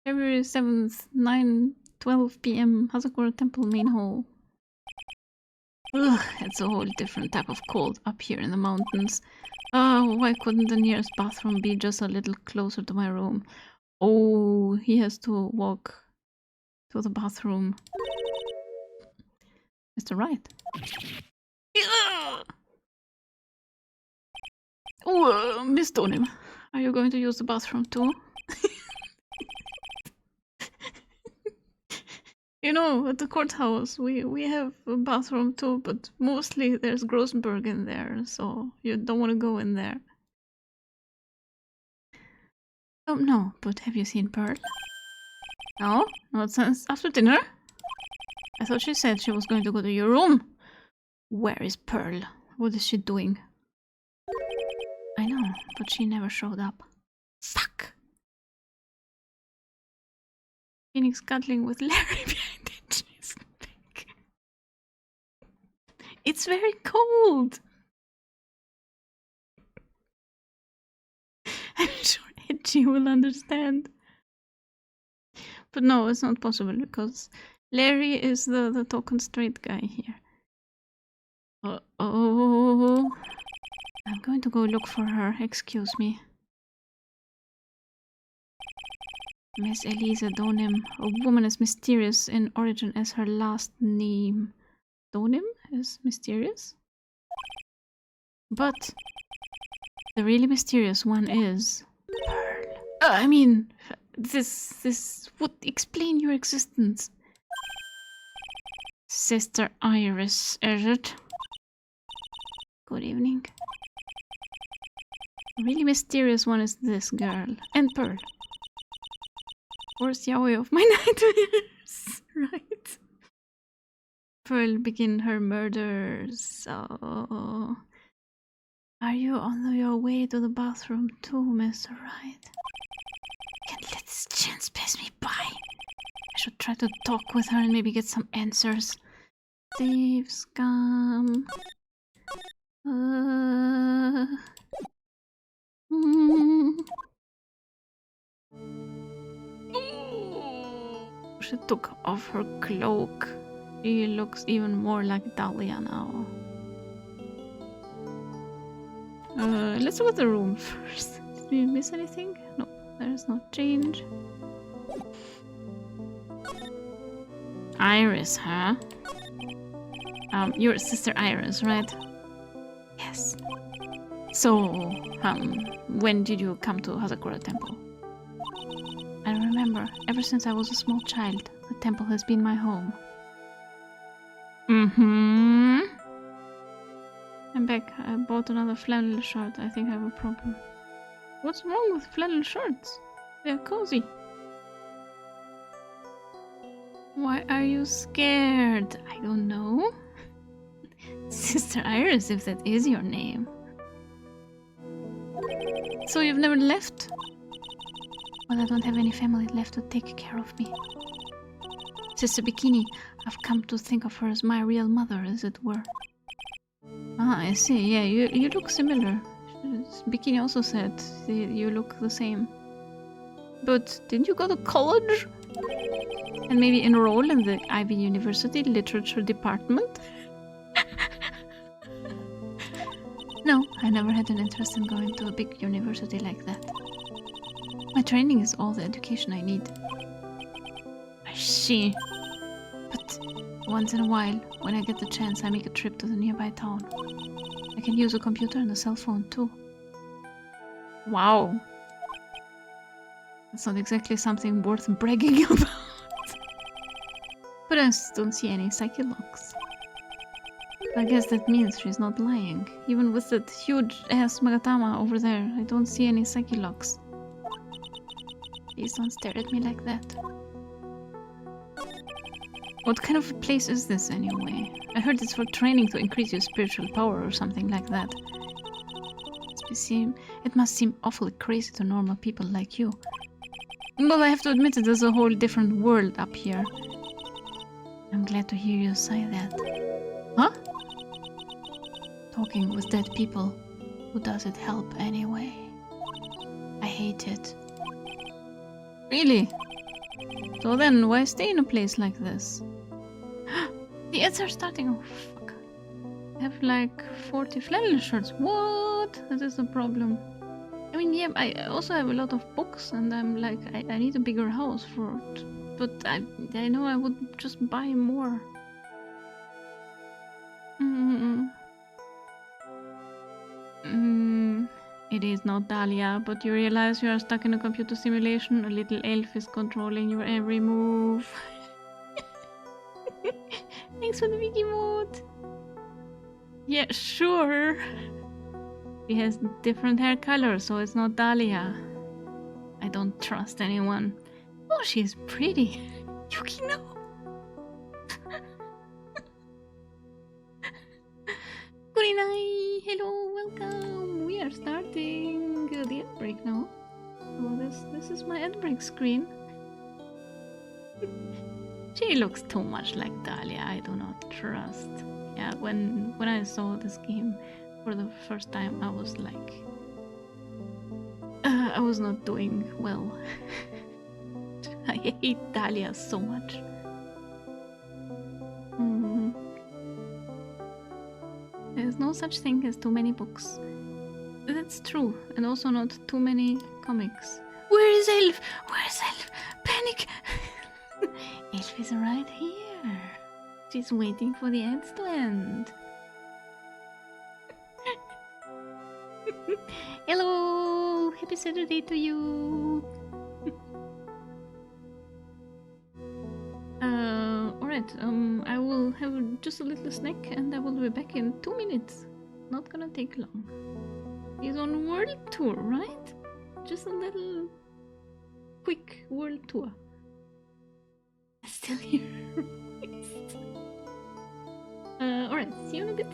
February 7th, 9:12 p.m. Hazakura Temple main hall. Ugh, it's a whole different type of cold up here in the mountains. Oh, why couldn't the nearest bathroom be just a little closer to my room? Oh, he has to walk to the bathroom. Mr. Wright. Oh, Miss Donim, are you going to use the bathroom too? You know, at the courthouse, we have a bathroom too, but mostly there's Grosenberg in there, so you don't want to go in there. Oh, no, but have you seen Pearl? No? Not since after dinner? I thought she said she was going to go to your room. Where is Pearl? What is she doing? I know, but she never showed up. Fuck! Phoenix cuddling with Larry behind it. It's very cold! I'm sure Edgy will understand. But no, it's not possible because Larry is the token straight guy here. Uh-oh. I'm going to go look for her, excuse me. Miss Elisa Donim, a woman as mysterious in origin as her last name. Donim is mysterious? But the really mysterious one is Pearl. I mean, this would explain your existence. Sister Iris, is it? Good evening. The really mysterious one is this girl. And Pearl. Worst yaoi of my nightmares, right? Pearl begin her murders. Oh. Are you on your way to the bathroom too, Mr. Wright? Can't let this chance pass me by. I should try to talk with her and maybe get some answers. Thief, scum. She took off her cloak. She looks even more like Dahlia now. Let's look at the room first. Did we miss anything? No, there is no change. Iris, huh? Your sister Iris, right? Yes. So, when did you come to Hazakura Temple? I remember, ever since I was a small child, the temple has been my home. Mm-hmm. I'm back. I bought another flannel shirt. I think I have a problem. What's wrong with flannel shirts? They're cozy. Why are you scared? I don't know. Sister Iris, if that is your name. So you've never left? Well, I don't have any family left to take care of me. Sister Bikini, I've come to think of her as my real mother, as it were. Ah, I see. Yeah, you look similar. Bikini also said you look the same. But didn't you go to college? And maybe enroll in the Ivy University Literature Department? No, I never had an interest in going to a big university like that. My training is all the education I need. I see. But once in a while, when I get the chance, I make a trip to the nearby town. I can use a computer and a cell phone too. Wow. That's not exactly something worth bragging about. But I don't see any psyche locks. I guess that means she's not lying. Even with that huge-ass Magatama over there, I don't see any psyche locks. Please don't stare at me like that. What kind of a place is this anyway? I heard it's for training to increase your spiritual power or something like that. It must seem awfully crazy to normal people like you. Well, I have to admit it is a whole different world up here. I'm glad to hear you say that. Huh? Talking with dead people. Who does it help anyway? I hate it. Really? So then, why stay in a place like this? The ads are starting. Oh, fuck. I have like 40 flannel shirts. What? That is a problem. I mean, yeah, I also have a lot of books, and I'm like, I need a bigger house for it. But I know I would just buy more. It is not Dahlia, but you realize you are stuck in a computer simulation. A little elf is controlling your every move. Thanks for the Wiki mode. Yeah, sure. She has different hair color, so it's not Dahlia. I don't trust anyone. Oh, she's pretty. Yuki, no. Kurinai, hello, welcome. We are starting the ad break now. So this is my ad break screen. She looks too much like Dahlia. I do not trust. Yeah, when I saw this game for the first time, I was like, I was not doing well. I hate Dahlia so much. There's no such thing as too many books. That's true, and also not too many comics. Where is Elf? Where's Elf? Panic! Elf is right here. She's waiting for the ads to end. Hello! Happy Saturday to you! Alright, I will have just a little snack and I will be back in 2 minutes. Not gonna take long. He's on world tour, right? Just a little quick world tour. Still here. Alright, see you in a bit.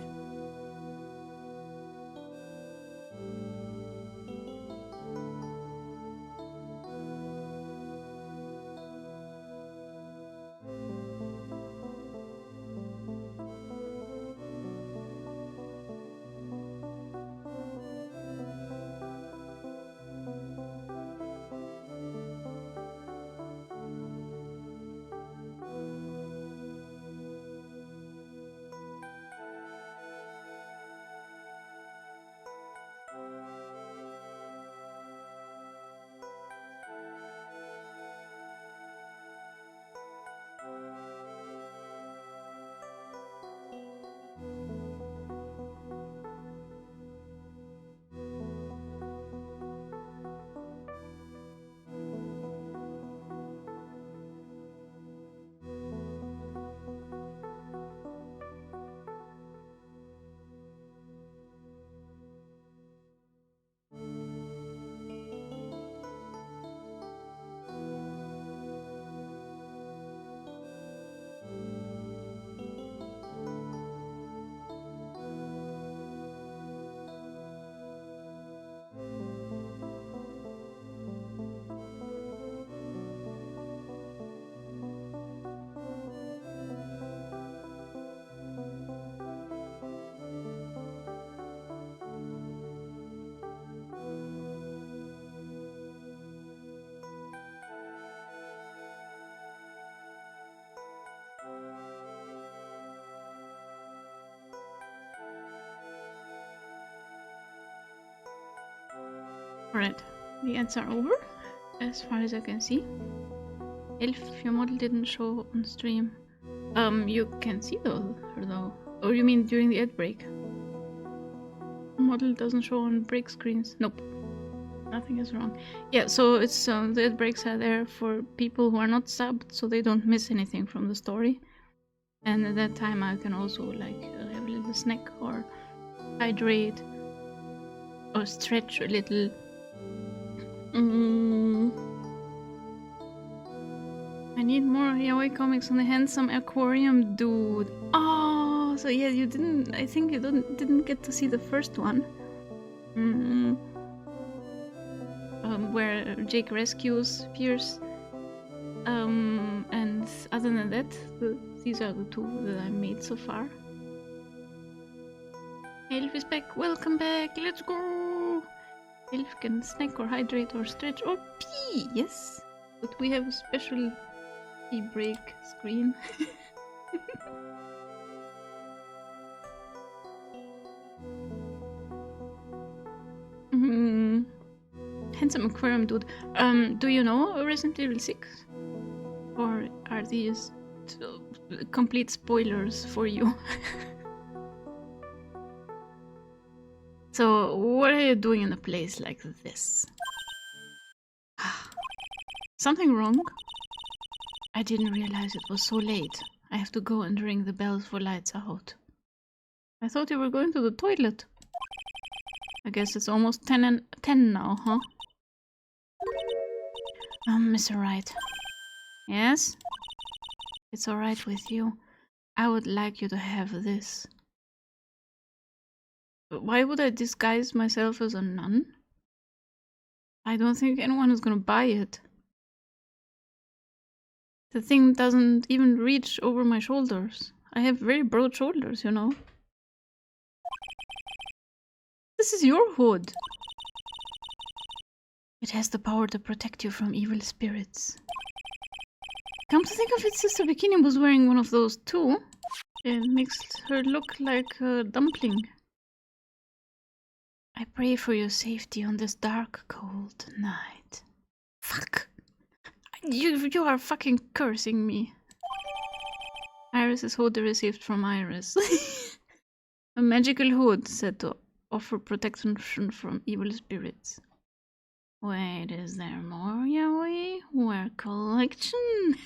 Alright, the ads are over, as far as I can see. Elf, your model didn't show on stream. You can see her though. Or you mean during the ad break? Model doesn't show on break screens. Nope. Nothing is wrong. Yeah, so it's the ad breaks are there for people who are not subbed, so they don't miss anything from the story. And at that time I can also like have a little snack or hydrate or stretch a little. I need more yaoi comics on the handsome aquarium dude. Oh, so yeah, you didn't. I think you didn't get to see the first one. Where Jake rescues Pierce. And other than that, these are the two that I made so far. Elf is back. Welcome back. Let's go. Elf can snack or hydrate or stretch or pee. Yes, but we have a special pee break screen. Handsome aquarium dude. Do you know Resident Evil 6? Or are these complete spoilers for you? So, what are you doing in a place like this? Something wrong? I didn't realize it was so late. I have to go and ring the bells for lights out. I thought you were going to the toilet. I guess it's almost 10 now, huh? Mr. Wright. Yes? It's alright with you. I would like you to have this. Why would I disguise myself as a nun? I don't think anyone is gonna buy it. The thing doesn't even reach over my shoulders. I have very broad shoulders, you know. This is your hood. It has the power to protect you from evil spirits. Come to think of it, Sister Bikini was wearing one of those too. It makes her look like a dumpling. I pray for your safety on this dark, cold night. Fuck. You are fucking cursing me. Iris's hood received from Iris. A magical hood said to offer protection from evil spirits. Wait, is there more, yaoi? Where collection?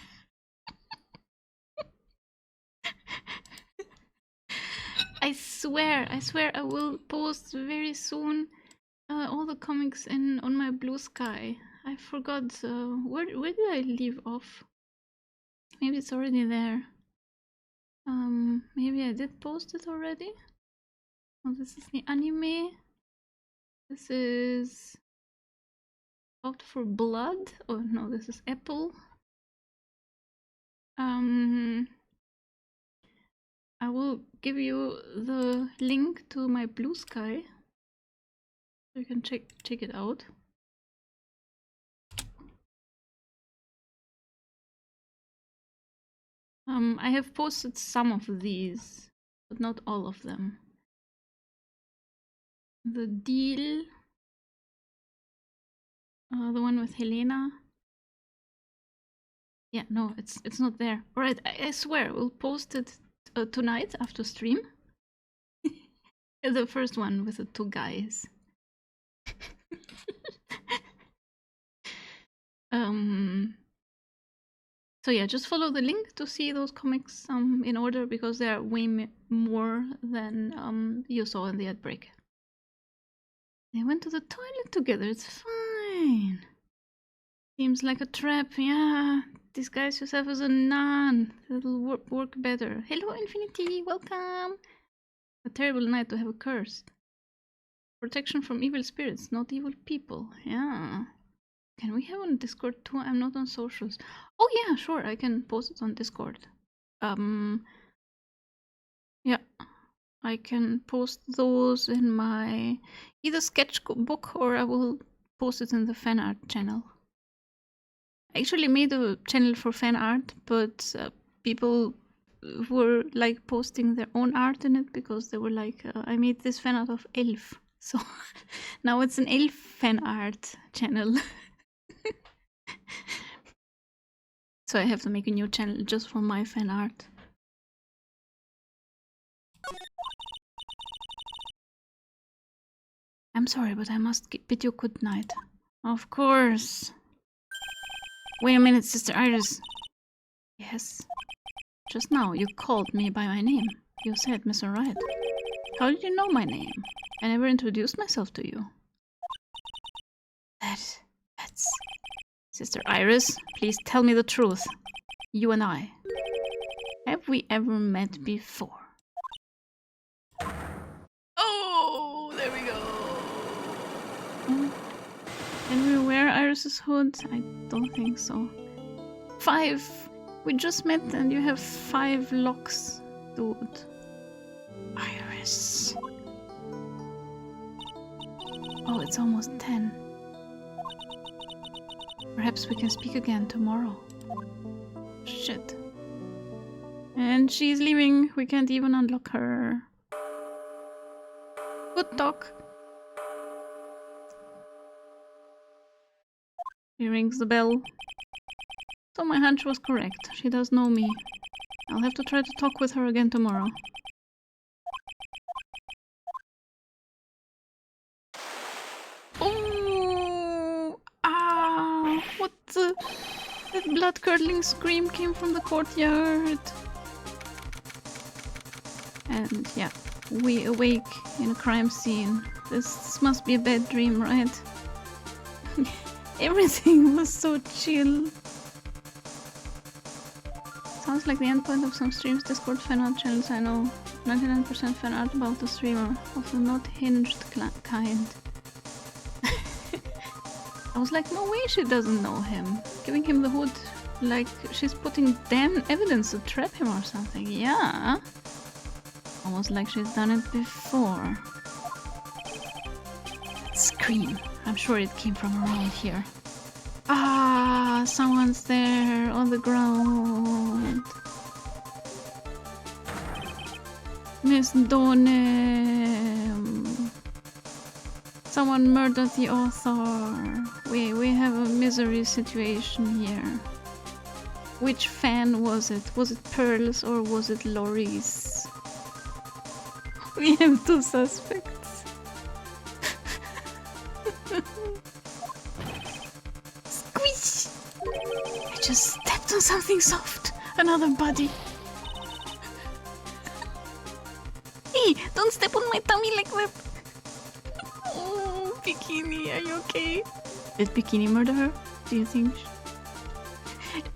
I swear I will post very soon all the comics on my Blue Sky. I forgot, where did I leave off? Maybe it's already there. Maybe I did post it already. Oh, this is the anime. This is Out for Blood. Oh no, this is Apple. I will give you the link to my Blue Sky so you can check it out. I have posted some of these, but not all of them. The Deal, the one with Helena. Yeah, no, it's not there. Alright, I swear we'll post it tonight after stream. The first one with the two guys. So yeah, just follow the link to see those comics in order, because there are way more than you saw in the ad break. They went to the toilet together, it's fine. Seems like a trap, yeah. Disguise yourself as a nun. That'll work better. Hello, Infinity, welcome. A terrible night to have a curse. Protection from evil spirits, not evil people. Yeah. Can we have on Discord too? I'm not on socials. Oh yeah, sure, I can post it on Discord. Yeah. I can post those in my either sketchbook or I will post it in the fan art channel. I actually made a channel for fan art, but people were like posting their own art in it because they were like, I made this fan art of Elf. So now it's an Elf fan art channel. So I have to make a new channel just for my fan art. I'm sorry, but I must bid you good night. Of course. Wait a minute, Sister Iris. Yes? Just now, you called me by my name. You said Mr. Wright. How did you know my name? I never introduced myself to you. That's... Sister Iris, please tell me the truth. You and I. Have we ever met before? Oh, there we go. Can we wear Iris's hood? I don't think so. 5 We just met and you have 5 locks, dude. Iris. Oh, it's almost 10. Perhaps we can speak again tomorrow. Shit. And she's leaving. We can't even unlock her. Good talk. He rings the bell. So my hunch was correct. She does know me. I'll have to try to talk with her again tomorrow. Oh! Ah! What the... That blood-curdling scream came from the courtyard. And yeah, we awake in a crime scene. This must be a bad dream, right? Everything was so chill. Sounds like the endpoint of some streams, Discord fan art channels. I know 99% fan art about the streamer, of the not hinged kind. I was like, no way she doesn't know him. Giving him the hood, like she's putting damn evidence to trap him or something. Yeah. Almost like she's done it before. That scream. I'm sure it came from around here. Ah, someone's there on the ground. Miss Donem. Someone murdered the author. We have a misery situation here. Which fan was it? Was it Pearl's or was it Laurie's? We have 2 suspects. Squish! I just stepped on something soft. Another body. Hey, don't step on my tummy like that. Oh, Bikini, are you okay? Did Bikini murder her? Do you think?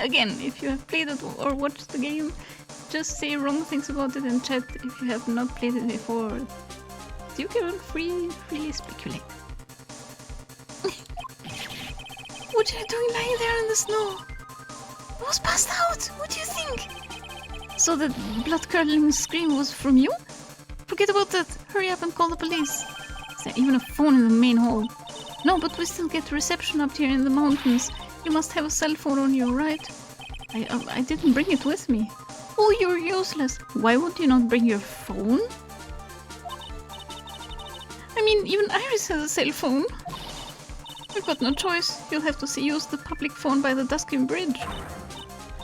Again, if you have played it or watched the game, just say wrong things about it in chat if you have not played it before. You can freely speculate. What are you doing lying there in the snow? I was passed out. What do you think? So the blood-curdling scream was from you? Forget about that. Hurry up and call the police. Is there even a phone in the main hall? No, but we still get reception up here in the mountains. You must have a cell phone on you, right? I didn't bring it with me. Oh, you're useless. Why would you not bring your phone? I mean, even Iris has a cell phone. You've got no choice. You'll have to use the public phone by the Dusky Bridge.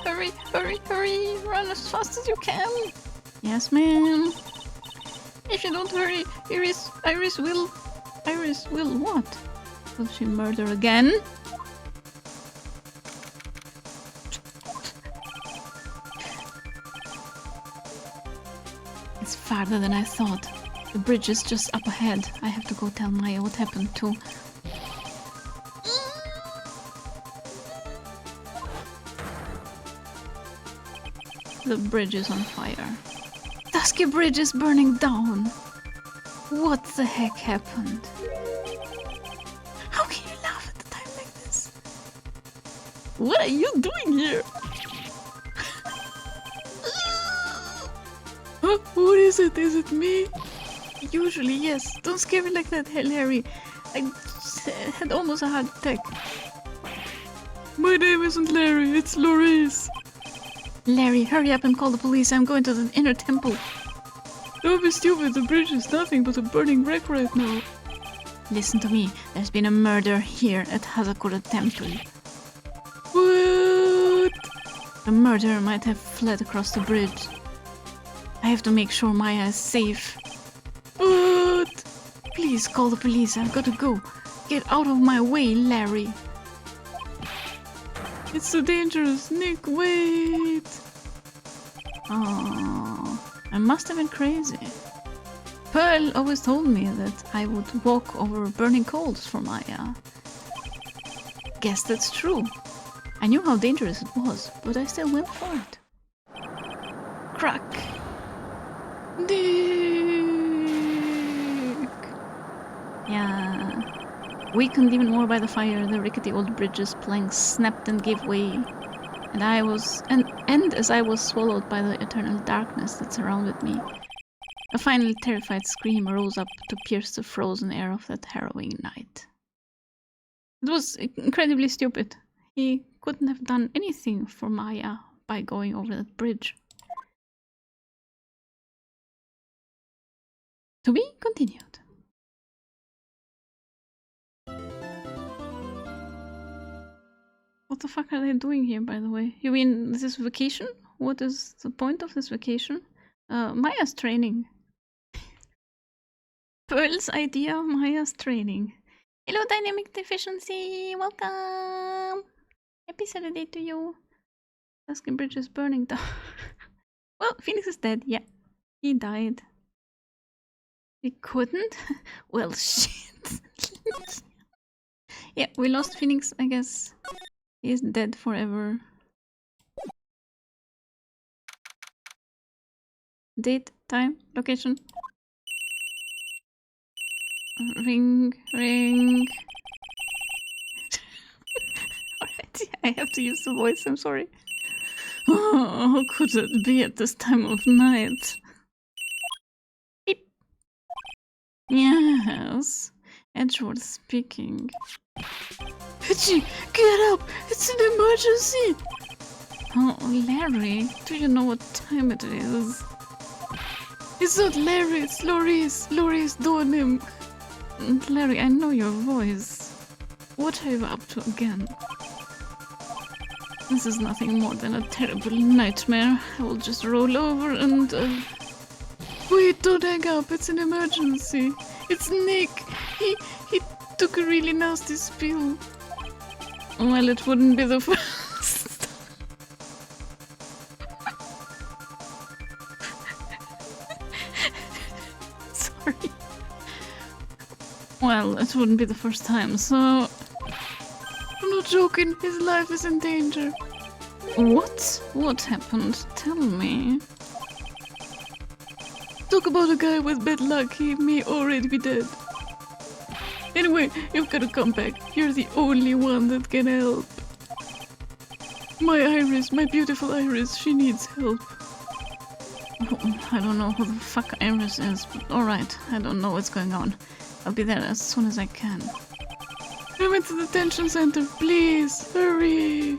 Hurry, hurry, hurry. Run as fast as you can. Yes, ma'am. If you don't hurry, Iris will what? Will she murder again? It's farther than I thought. The bridge is just up ahead. I have to go tell Maya what happened too. The bridge is on fire. Dusky Bridge is burning down. What the heck happened? How can you laugh at a time like this? What are you doing here? Huh? What is it? Is it me? Usually, yes. Don't scare me like that, Larry. I had almost a heart attack. My name isn't Larry, it's Loris. Larry, hurry up and call the police. I'm going to the inner temple. Don't be stupid. The bridge is nothing but a burning wreck right now. Listen to me. There's been a murder here at Hazakura Temple. What? The murderer might have fled across the bridge. I have to make sure Maya is safe. What? Please call the police. I've got to go. Get out of my way, Larry. It's so dangerous. Nick, wait. Oh, I must have been crazy. Pearl always told me that I would walk over burning coals for Maya. Guess that's true. I knew how dangerous it was, but I still went for it. Crack. Dick. Yeah. Weakened even more by the fire, the rickety old bridge's planks snapped and gave way. And as I was swallowed by the eternal darkness that surrounded me, a final terrified scream rose up to pierce the frozen air of that harrowing night. It was incredibly stupid. He couldn't have done anything for Maya by going over that bridge. To be continued. What the fuck are they doing here, by the way? You mean this is vacation? What is the point of this vacation? Maya's training. Pearl's idea, Maya's training. Hello, Dynamic Deficiency! Welcome! Happy Saturday to you. Tuscan Bridge is burning down. Well, Phoenix is dead, yeah. He died. We couldn't? Well, shit. Yeah, we lost Phoenix, I guess. He's dead forever. Date, time, location. Ring, ring. Alright, I have to use the voice, I'm sorry. Oh, how could it be at this time of night? Beep. Yes, Edgeworth speaking. Hitchy, get up! It's an emergency! Oh, Larry, do you know what time it is? It's not Larry, it's Loris. Loris doing him. Larry, I know your voice. What are you up to again? This is nothing more than a terrible nightmare. I will just roll over and... Wait, don't hang up, it's an emergency. It's Nick. He took a really nasty spill. Well, it wouldn't be the first. Sorry. Well, it wouldn't be the first time, so... I'm not joking, his life is in danger. What? What happened? Tell me. Talk about a guy with bad luck, he may already be dead. Anyway, you've got to come back. You're the only one that can help. My Iris, my beautiful Iris, she needs help. Oh, I don't know who the fuck Iris is, but alright, I don't know what's going on. I'll be there as soon as I can. I went to the detention center, please, hurry!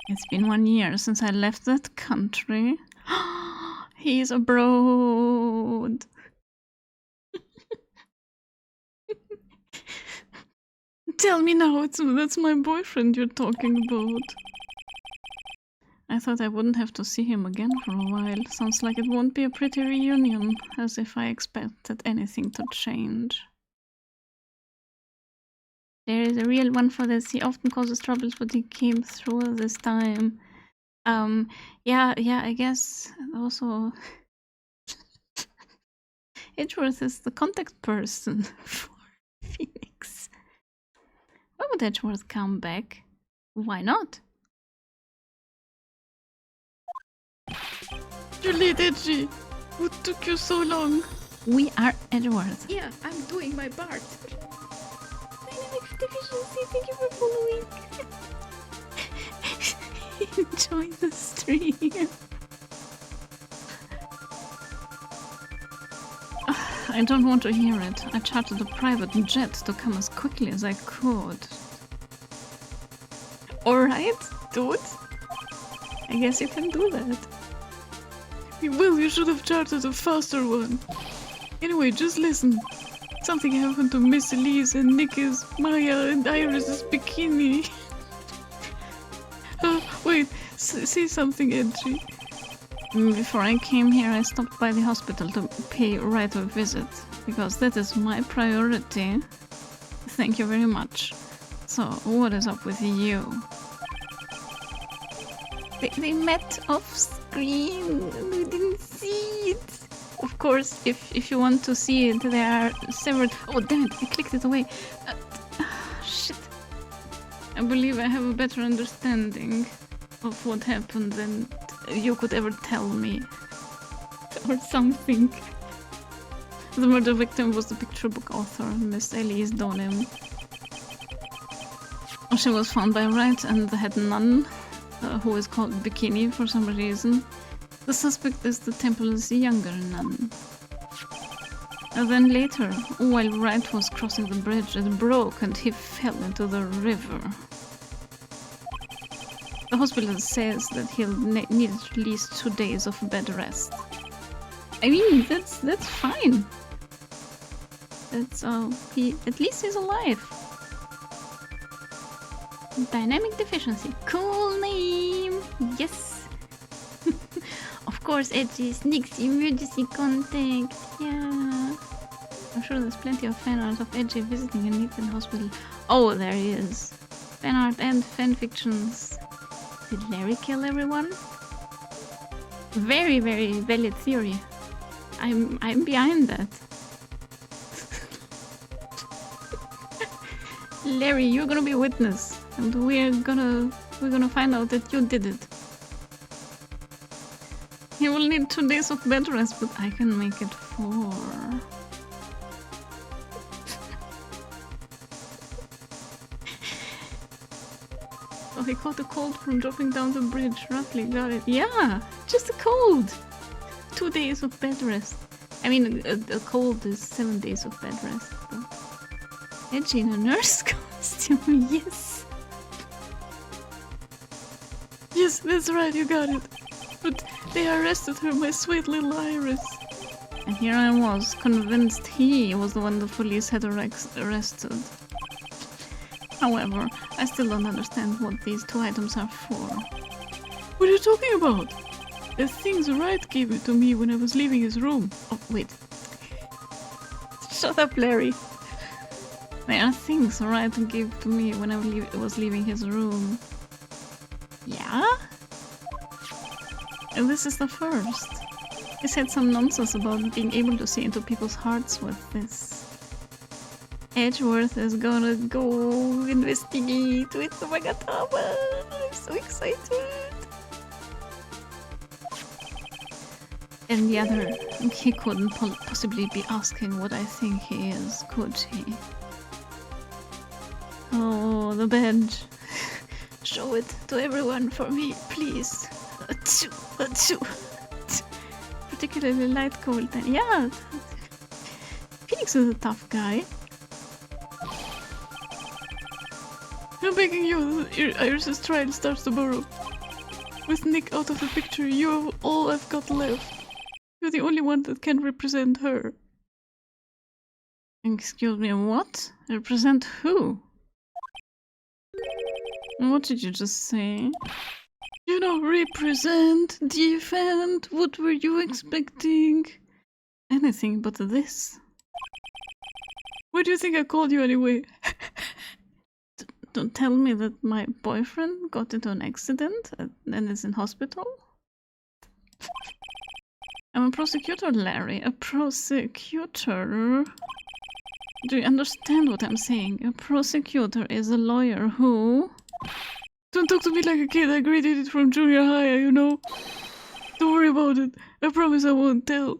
It's been 1 year since I left that country. He's abroad. Tell me now, that's my boyfriend you're talking about. I thought I wouldn't have to see him again for a while. Sounds like it won't be a pretty reunion, as if I expected anything to change. There is a real one for this. He often causes troubles, but he came through this time. Yeah, I guess also... Edgeworth is the contact person for Phoenix. Why would Edgeworth come back? Why not? You're late, Edgy. What took you so long? We are Edgeworth. Yeah, I'm doing my part. Dynamic Deficiency, thank you for following. Enjoy the stream. I don't want to hear it. I chartered a private jet to come as quickly as I could. Alright, dude. I guess you can do that. Well, you should have chartered a faster one. Anyway, just listen. Something happened to Miss Elise and Nikki's, Maya and Iris's bikini. Wait, say something, Edgy. Before I came here, I stopped by the hospital to pay right of visit, because that is my priority. Thank you very much. So, what is up with you? They met off screen. We didn't see it. Of course, if you want to see it, they are severed. Oh, damn it, I clicked it away. Shit. I believe I have a better understanding of what happened than you could ever tell me. Or something. The murder victim was the picture book author, Miss Elise Donim. She was found by Wright and the head nun, who is called Bikini for some reason. The suspect is the temple's younger nun. And then later, while Wright was crossing the bridge, it broke and he fell into the river. The hospital says that he'll need at least 2 days of bed rest. I mean, that's fine. That's he at least he's alive. Dynamic deficiency. Cool name. Yes. Of course, Edgy sneaks emergency contact. Yeah. I'm sure there's plenty of fan art of Edgy visiting a Nathan hospital. Oh, there he is. Fan art and fan fictions. Did Larry kill everyone? Very, very valid theory. I'm behind that. Larry, you're gonna be a witness, and we're gonna find out that you did it. He will need 2 days of bed rest, but I can make it 4. Oh, he caught a cold from dropping down the bridge. Roughly, got it. Yeah, just a cold. 2 days of bed rest. I mean, a cold is 7 days of bed rest. But... Edgy in a nurse costume, yes. Yes, that's right, you got it. But they arrested her, my sweet little Iris. And here I was, convinced he was the one the police had arrested. However, I still don't understand what these 2 items are for. What are you talking about? The things Wright gave it to me when I was leaving his room. Oh, wait. Shut up, Larry. There are things Wright gave to me when I was leaving his room. Yeah? And this is the first. He said some nonsense about being able to see into people's hearts with this. Edgeworth is gonna go investigate with the Magatama. I'm so excited. And the other, he couldn't possibly be asking what I think he is, could he? Oh, the badge. Show it to everyone for me, please. Particularly light cold then. Yeah. Phoenix is a tough guy. I'm begging you, Iris's trial starts tomorrow. With Nick out of the picture, you're all I've got left. You're the only one that can represent her. Excuse me, what? Represent who? What did you just say? You know, represent, defend, what were you expecting? Anything but this. Why do you think I called you anyway? Don't tell me that my boyfriend got into an accident and is in hospital? I'm a prosecutor, Larry. A prosecutor. Do you understand what I'm saying? A prosecutor is a lawyer who... Don't talk to me like a kid. I graduated from junior high, you know? Don't worry about it. I promise I won't tell.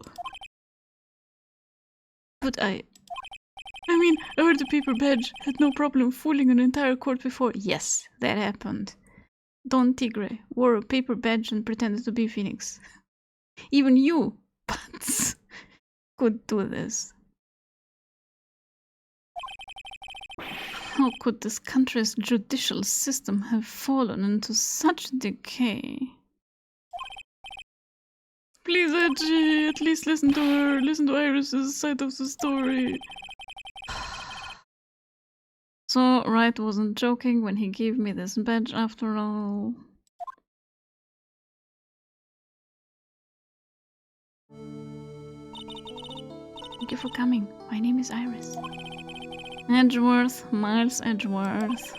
But I mean, I heard the paper badge had no problem fooling an entire court before. Yes, that happened. Don Tigre wore a paper badge and pretended to be Phoenix. Even you, Putz, could do this. How could this country's judicial system have fallen into such decay? Please, Edgy, at least listen to her. Listen to Iris's side of the story. So, Wright wasn't joking when he gave me this badge after all. Thank you for coming. My name is Iris. Edgeworth, Miles Edgeworth.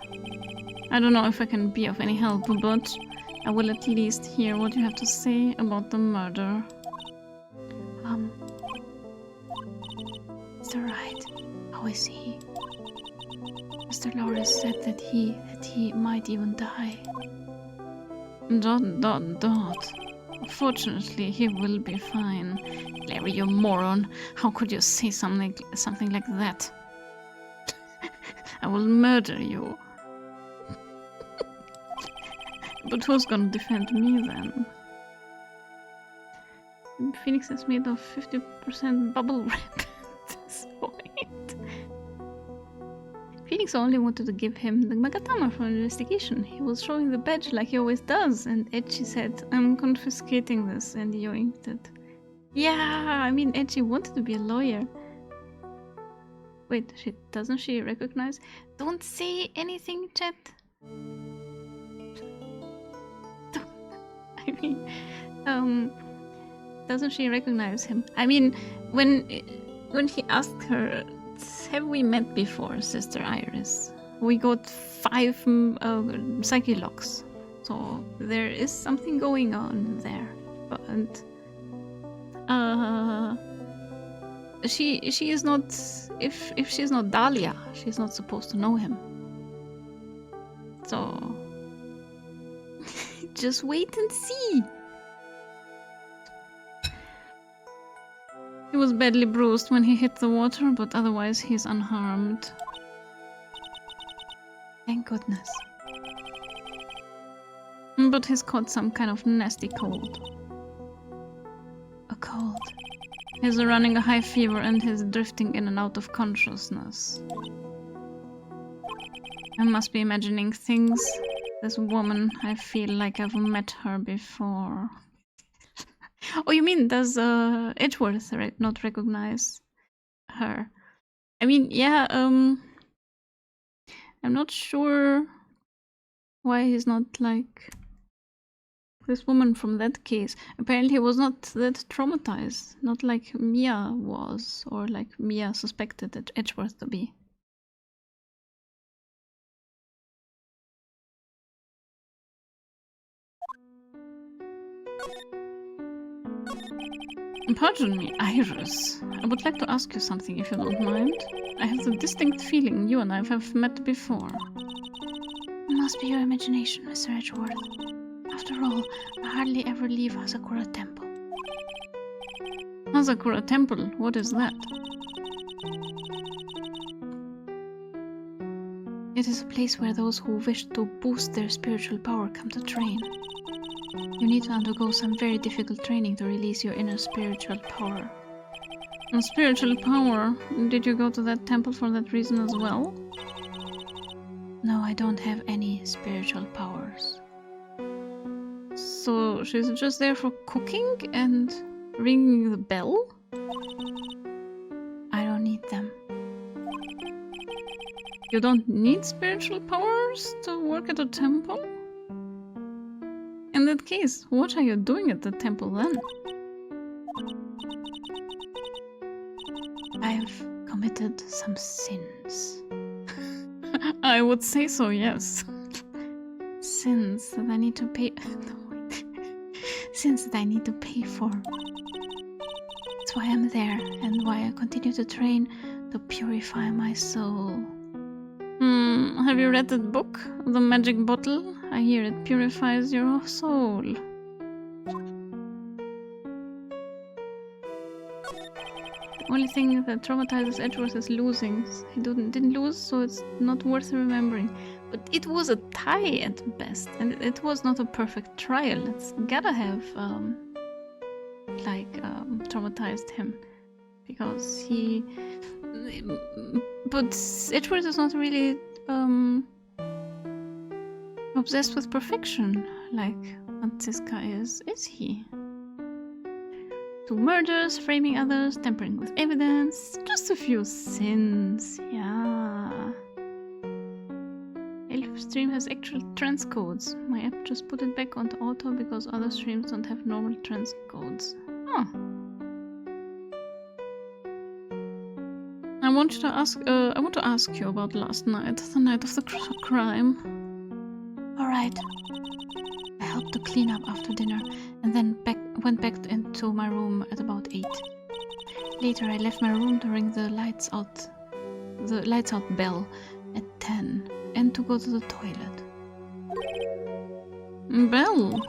I don't know if I can be of any help, but I will at least hear what you have to say about the murder. Mr. Wright, how is he? Mr. Loris said that he might even die. ... Fortunately, he will be fine. Larry, you moron. How could you say something like that? I will murder you. But who's gonna defend me then? Phoenix is made of 50% bubble wrap at this point. Phoenix only wanted to give him the Magatama for investigation. He was showing the badge like he always does, and Echi said, I'm confiscating this, and yoinked it. Yeah, I mean, Echi wanted to be a lawyer. Wait, doesn't she recognize? Don't say anything, chat. I mean, doesn't she recognize him? I mean, when he asked her, have we met before, Sister Iris? We got 5 psyche locks, so there is something going on there. But she is not. If she's not Dahlia, she's not supposed to know him. So just wait and see. He was badly bruised when he hit the water, but otherwise he's unharmed. Thank goodness. But he's caught some kind of nasty cold. A cold. He's running a high fever and he's drifting in and out of consciousness. I must be imagining things. This woman, I feel like I've met her before. Oh, you mean does Edgeworth not recognize her? I mean, yeah, I'm not sure why he's not like this woman from that case. Apparently he was not that traumatized, not like Mia was, or like Mia suspected Edgeworth to be. Pardon me, Iris. I would like to ask you something if you don't mind. I have the distinct feeling you and I have met before. It must be your imagination, Mr. Edgeworth. After all, I hardly ever leave Hazakura Temple. Hazakura Temple? What is that? It is a place where those who wish to boost their spiritual power come to train. You need to undergo some very difficult training to release your inner spiritual power. And spiritual power? Did you go to that temple for that reason as well? No, I don't have any spiritual powers. So she's just there for cooking and ringing the bell? I don't need them. You don't need spiritual powers to work at a temple? In that case, what are you doing at the temple then? I've committed some sins. I would say so, yes. Sins that I need to pay... Sins that I need to pay for. That's why I'm there, and why I continue to train to purify my soul. Have you read that book, The Magic Bottle? I hear it purifies your soul. The only thing that traumatizes Edgeworth is losing. He didn't lose, so it's not worth remembering. But it was a tie at best, and it was not a perfect trial. It's gotta have, traumatized him. Because he... But Edgeworth is not really, obsessed with perfection, like Franziska is he? 2 murders, framing others, tampering with evidence, just a few sins, yeah. Elf stream has actual transcodes. My app just put it back onto auto because other streams don't have normal transcodes. Huh. I want to ask you about last night, the night of the crime. Alright. I helped to clean up after dinner, and then went back into my room at about 8. Later I left my room to ring the lights out bell at 10, and to go to the toilet. Bell?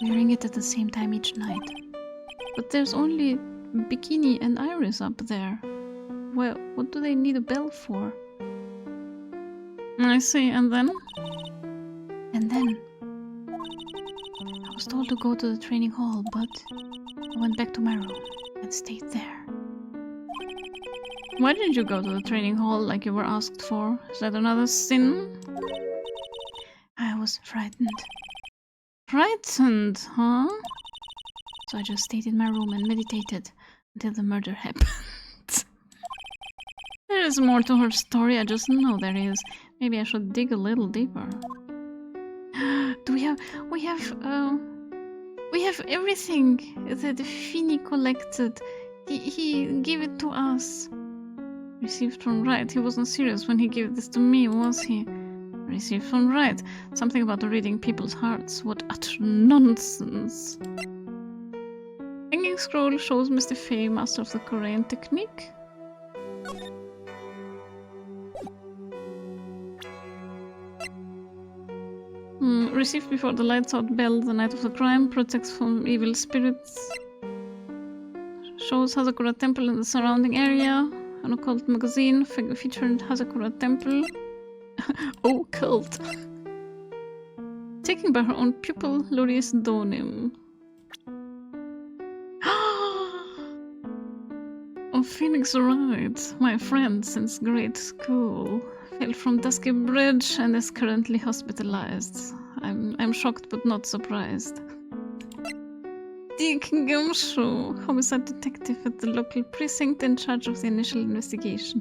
We ring it at the same time each night. But there's only Bikini and Iris up there. Well, what do they need a bell for? I see, and then? And then was told to go to the training hall, but I went back to my room and stayed there. Why didn't you go to the training hall like you were asked for? Is that another sin? I was frightened. Frightened, huh? So I just stayed in my room and meditated until the murder happened. There is more to her story, I just know there is. Maybe I should dig a little deeper. Do we have everything that Finny collected. He gave it to us. Received from Wright. He wasn't serious when he gave this to me, was he? Received from Wright. Something about reading people's hearts. What utter nonsense. Hanging scroll shows Mr. Fay, master of the Korean technique. Received before the lights out bell, the night of the crime, protects from evil spirits. Shows Hazakura Temple in the surrounding area. An occult magazine featured Hazakura Temple. Oh, cult. Taken by her own pupil, Loris Donim. Oh, Phoenix Wright, my friend since grade school. Fell from Dusky Bridge and is currently hospitalized. I'm shocked but not surprised. Dick Gumshoe, homicide detective at the local precinct in charge of the initial investigation.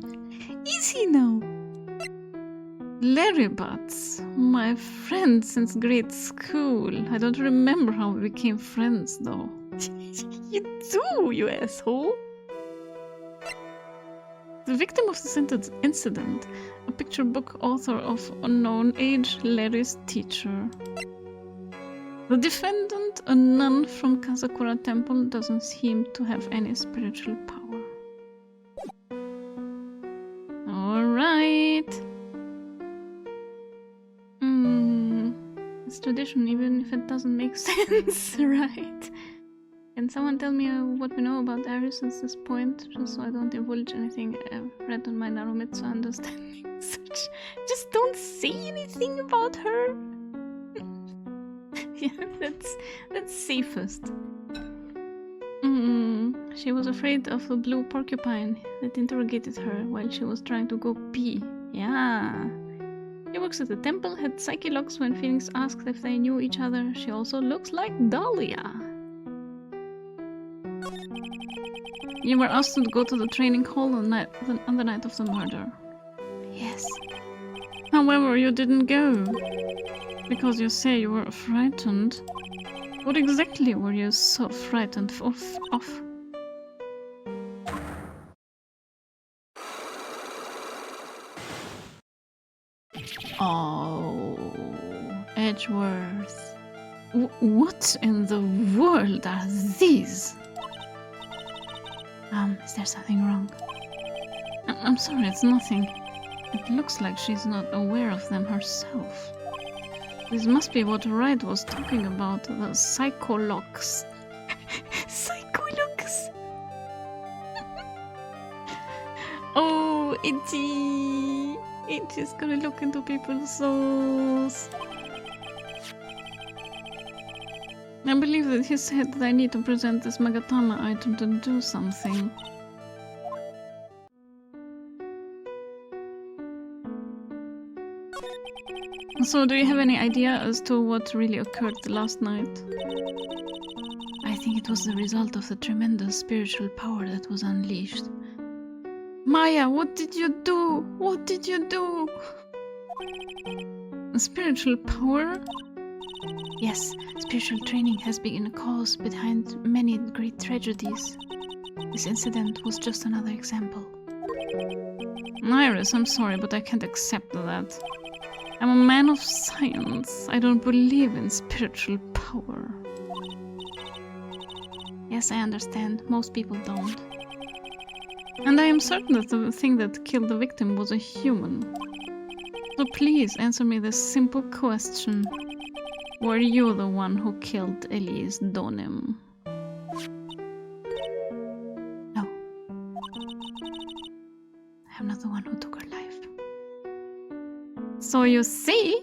Is he now? Larry Butts, my friend since grade school. I don't remember how we became friends though. You do, you asshole! The victim of this incident, a picture book author of unknown age, Larry's teacher. The defendant, a nun from Kazakura Temple, doesn't seem to have any spiritual power. Alright. It's tradition, even if it doesn't make sense, right? Can someone tell me what we know about Iris at this point, just so I don't divulge anything I've read on my Narumitsu understanding? Just don't say anything about her. Yeah, that's safest. She was afraid of the blue porcupine that interrogated her while she was trying to go pee. Yeah. She works at the temple, had psyche locks when Phoenix asked if they knew each other. She also looks like Dahlia. You were asked to go to the training hall on the night of the murder. Yes. However, you didn't go. Because you say you were frightened. What exactly were you so frightened of? Oh, Edgeworth. What in the world are these? Is there something wrong? I'm sorry, it's nothing. It looks like she's not aware of them herself. This must be what Wright was talking about, the psycholocks. Psycholocks! Oh, Itchy! Itchy's gonna look into people's souls. I believe that he said that I need to present this Magatama item to do something. So, do you have any idea as to what really occurred last night? I think it was the result of the tremendous spiritual power that was unleashed. Maya, what did you do? What did you do? Spiritual power? Yes, spiritual training has been a cause behind many great tragedies. This incident was just another example. Iris, I'm sorry, but I can't accept that. I'm a man of science. I don't believe in spiritual power. Yes, I understand. Most people don't. And I am certain that the thing that killed the victim was a human. So please answer me this simple question. Were you the one who killed Elise Donim? No. I'm not the one who took her life. So you see?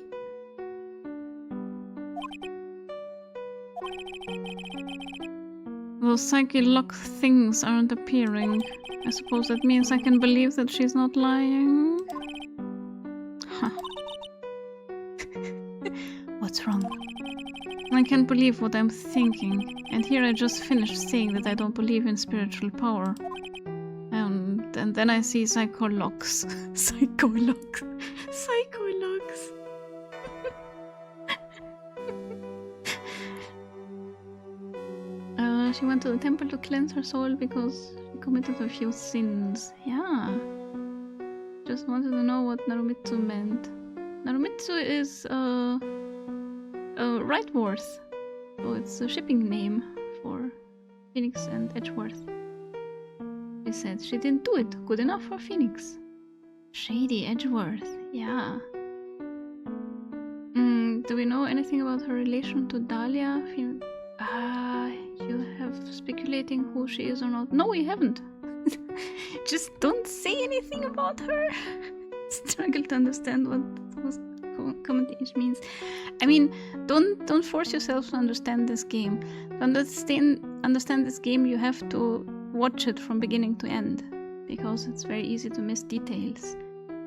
those psyche lock things aren't appearing. I suppose that means I can believe that she's not lying. Huh. What's wrong? I can't believe what I'm thinking. And here I just finished saying that I don't believe in spiritual power. And then I see psychologs. Psychologs. Psychologs. She went to the temple to cleanse her soul because she committed a few sins. Yeah. Just wanted to know what Narumitsu meant. Narumitsu is Rightworth. So it's a shipping name for Phoenix and Edgeworth. She said she didn't do it good enough for Phoenix. Shady Edgeworth, yeah. Do we know anything about her relation to Dahlia? You have speculating who she is or not. No, we haven't. Just don't say anything about her. Struggle to understand what commentation means. I mean, don't force yourself to understand this game. To understand this game, you have to watch it from beginning to end, because it's very easy to miss details.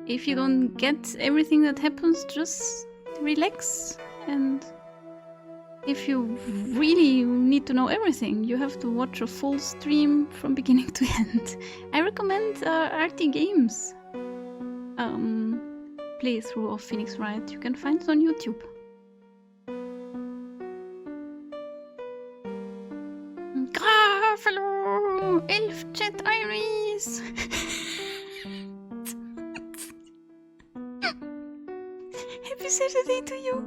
If you don't get everything that happens, just relax. And if you really need to know everything, you have to watch a full stream from beginning to end. I recommend RT Games playthrough of Phoenix Wright. You can find it on YouTube. Hello, Elf Jet Iris. Happy Saturday to you.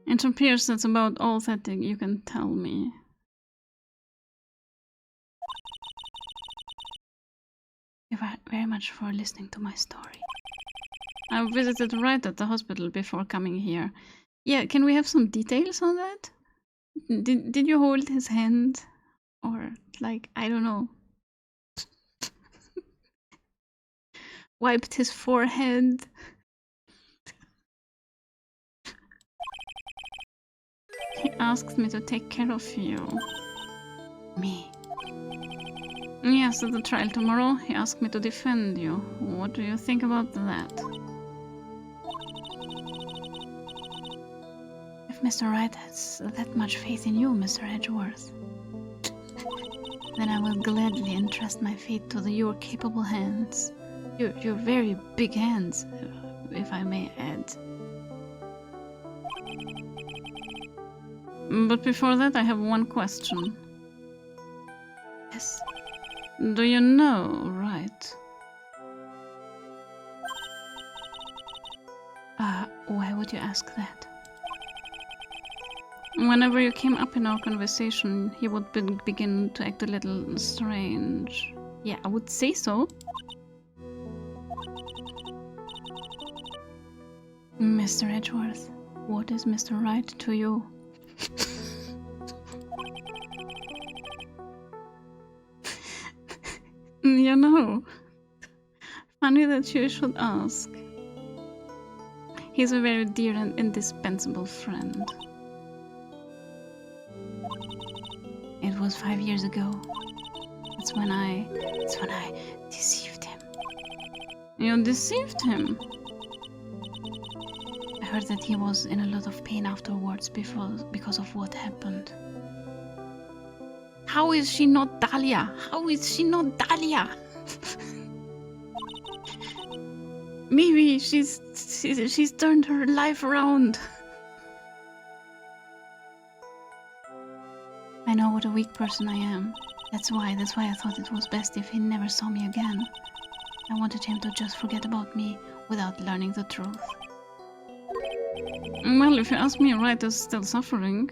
It appears that's about all that you can tell me. Thank you very much for listening to my story. I visited right at the hospital before coming here. Yeah, can we have some details on that? Did you hold his hand? Or, like, I don't know. Wiped his forehead? He asked me to take care of you. Me? Yes, at the trial tomorrow, he asked me to defend you. What do you think about that? If Mr. Wright has that much faith in you, Mr. Edgeworth, then I will gladly entrust my fate to your capable hands. Your very big hands, if I may add. But before that, I have one question. Yes? Do you know, right? Why would you ask that? Whenever you came up in our conversation, he would begin to act a little strange. Yeah, I would say so. Mr. Edgeworth, what is Mr. Wright to you? You know, funny that you should ask. He's a very dear and indispensable friend. It was 5 years ago. That's when I deceived him. You deceived him? I heard that he was in a lot of pain afterwards because of what happened. How is she not Dahlia? How is she not Dahlia? Maybe she's turned her life around. I know what a weak person I am. That's why I thought it was best if he never saw me again. I wanted him to just forget about me without learning the truth. Well, if you ask me, Wright is still suffering.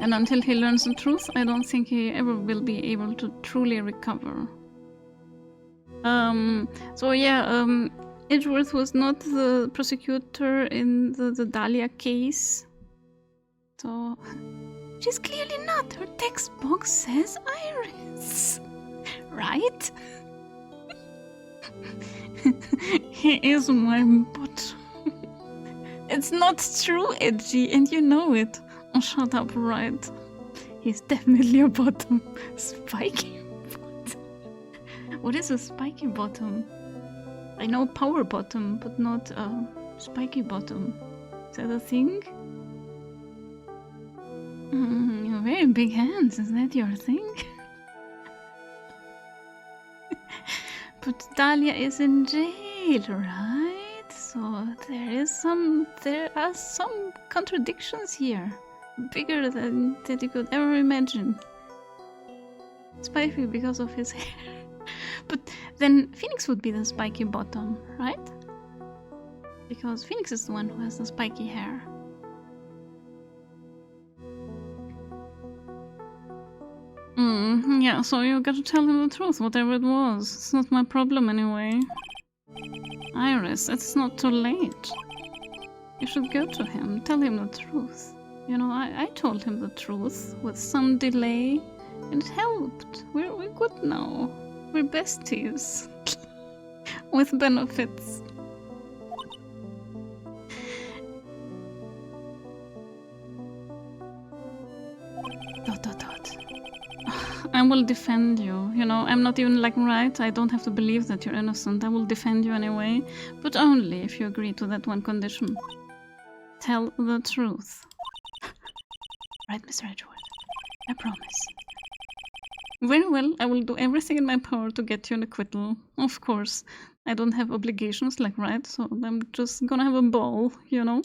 And until he learns the truth, I don't think he ever will be able to truly recover. Edgeworth was not the prosecutor in the Dahlia case. So, she's clearly not. Her textbook says Iris. Right? He is my butt. It's not true, Edgy, and you know it. Oh, shut up, right? He's definitely a bottom. Spiky bottom. What is a spiky bottom? I know power bottom, but not a spiky bottom. Is that a thing? Very big hands, is that your thing? But Dahlia is in jail, right? So there are some contradictions here. Bigger than that you could ever imagine. Spiky because of his hair. But then Phoenix would be the spiky bottom, right? Because Phoenix is the one who has the spiky hair. Yeah, so you gotta tell him the truth, whatever it was. It's not my problem anyway. Iris, it's not too late. You should go to him, tell him the truth. You know, I told him the truth with some delay, and it helped. We're good now. We're besties. With benefits. I will defend you. You know, I'm not even like right. I don't have to believe that you're innocent. I will defend you anyway, but only if you agree to that one condition. Tell the truth. Right, Mr. Edgeworth? I promise. Very well, I will do everything in my power to get you an acquittal. Of course, I don't have obligations like right, so I'm just gonna have a ball, you know?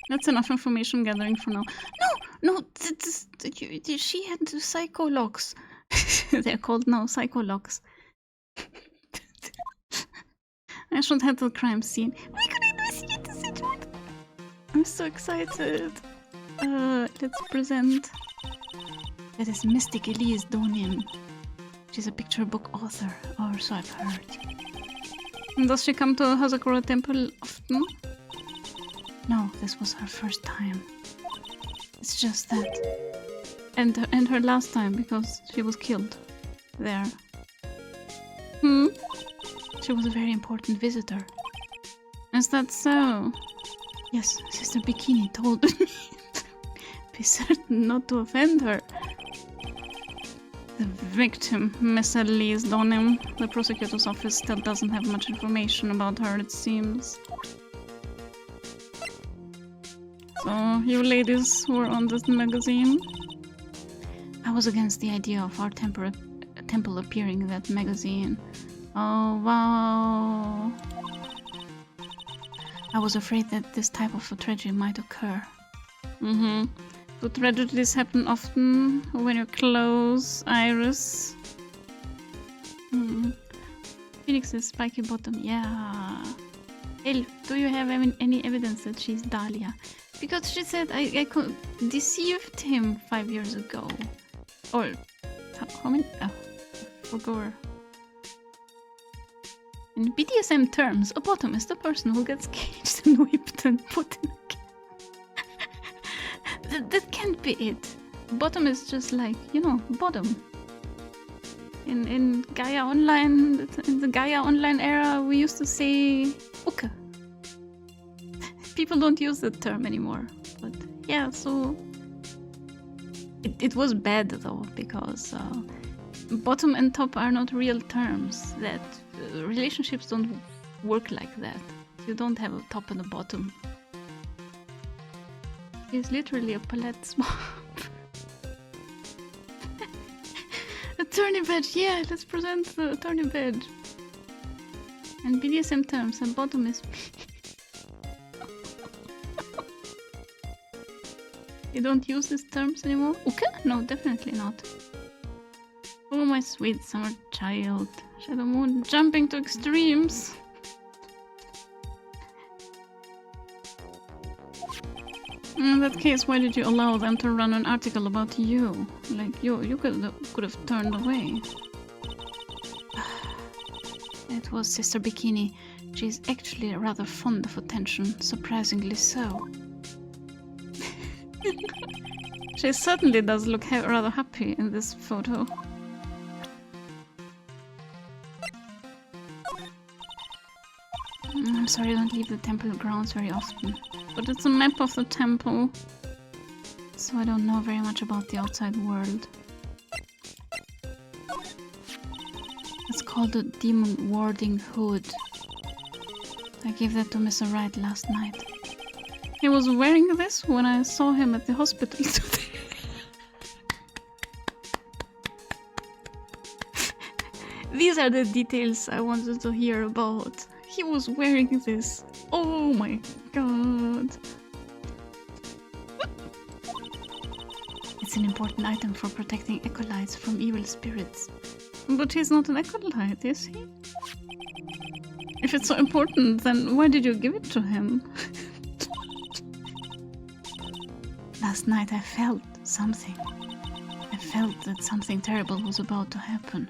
That's enough information gathering for now. No, she had the psychologs. They're called now psychologs. I should head to the crime scene. We could investigate the situation. I'm so excited. Let's present. That is Mystic Elise Donian. She's a picture book author, or so I've heard. And does she come to Hazakura Temple often? No, this was her first time. It's just that. And her last time, because she was killed there. She was a very important visitor. Is that so? Yes, Sister Bikini told me. Be certain not to offend her. The victim, Miss Elise Donham. The prosecutor's office still doesn't have much information about her, it seems. So, you ladies were on this magazine? I was against the idea of our temple appearing in that magazine. Oh, wow. I was afraid that this type of a tragedy might occur. Do tragedies happen often when you're close, Iris? Phoenix's spiky bottom, yeah. Hey, do you have any evidence that she's Dahlia? Because she said I deceived him 5 years ago. Or, how many? Oh, forgot. In BDSM terms, a bottom is the person who gets caged and whipped and put in a cage. That can't be it. Bottom is just like, you know, bottom. In Gaia Online, in the Gaia Online era, we used to say uka. People don't use that term anymore. But yeah, so it was bad though, because bottom and top are not real terms. That relationships don't work like that. You don't have a top and a bottom. It's literally a palette swap. Attorney badge, yeah, let's present the attorney badge. And BDSM terms, and bottom is... You don't use these terms anymore? Okay? No, definitely not. Oh, my sweet summer child. Shadow Moon jumping to extremes. In that case, why did you allow them to run an article about you? Like, you could have turned away. It was Sister Bikini. She's actually rather fond of attention, surprisingly so. She certainly does look rather happy in this photo. I'm sorry, I don't leave the temple grounds very often. But it's a map of the temple, so I don't know very much about the outside world. It's called the Demon Warding Hood. I gave that to Mr. Wright last night. He was wearing this when I saw him at the hospital today. These are the details I wanted to hear about. He was wearing this. Oh my god. It's an important item for protecting acolytes from evil spirits. But he's not an acolyte, is he? If it's so important, then why did you give it to him? Last night I felt something. I felt that something terrible was about to happen.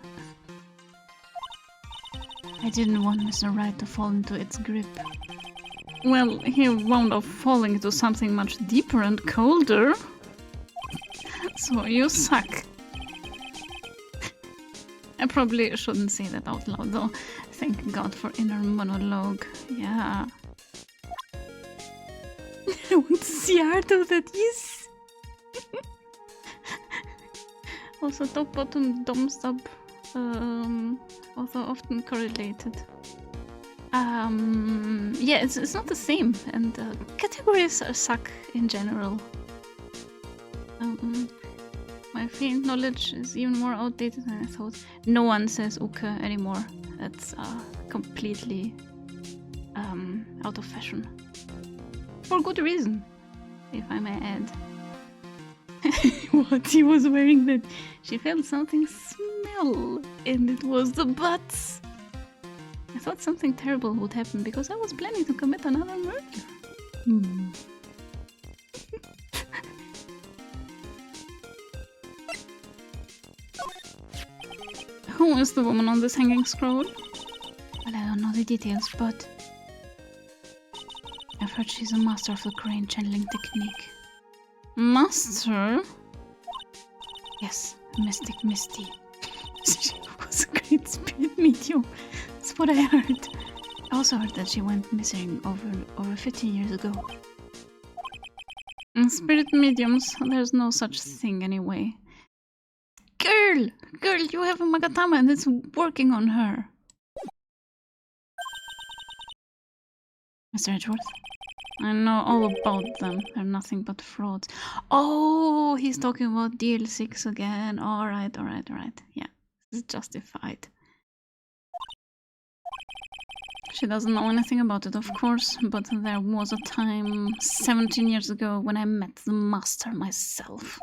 I didn't want Mr. Wright to fall into its grip. Well, he wound up falling into something much deeper and colder. So you suck. I probably shouldn't say that out loud though. Thank God for inner monologue. Yeah. I want to see art of that, yes! Also top, bottom, thumbs up. Also often correlated. Yeah, it's not the same, and categories suck in general. My faint knowledge is even more outdated than I thought. No one says uke anymore. That's completely out of fashion. For good reason, if I may add. What? He was wearing that. She felt something smell, and it was the butts. I thought something terrible would happen because I was planning to commit another murder. Who is the woman on this hanging scroll? Well, I don't know the details, but I've heard she's a master of the crane channeling technique. Master? Yes, Mystic Misty. She was a great spirit medium. That's what I heard. I also heard that she went missing over 15 years ago. In spirit mediums, there's no such thing anyway. Girl, you have a Magatama and it's working on her. Mr. Edgeworth? I know all about them. They're nothing but frauds. Oh, he's talking about DL6 again. Alright. Yeah, this is justified. She doesn't know anything about it, of course, but there was a time 17 years ago when I met the master myself.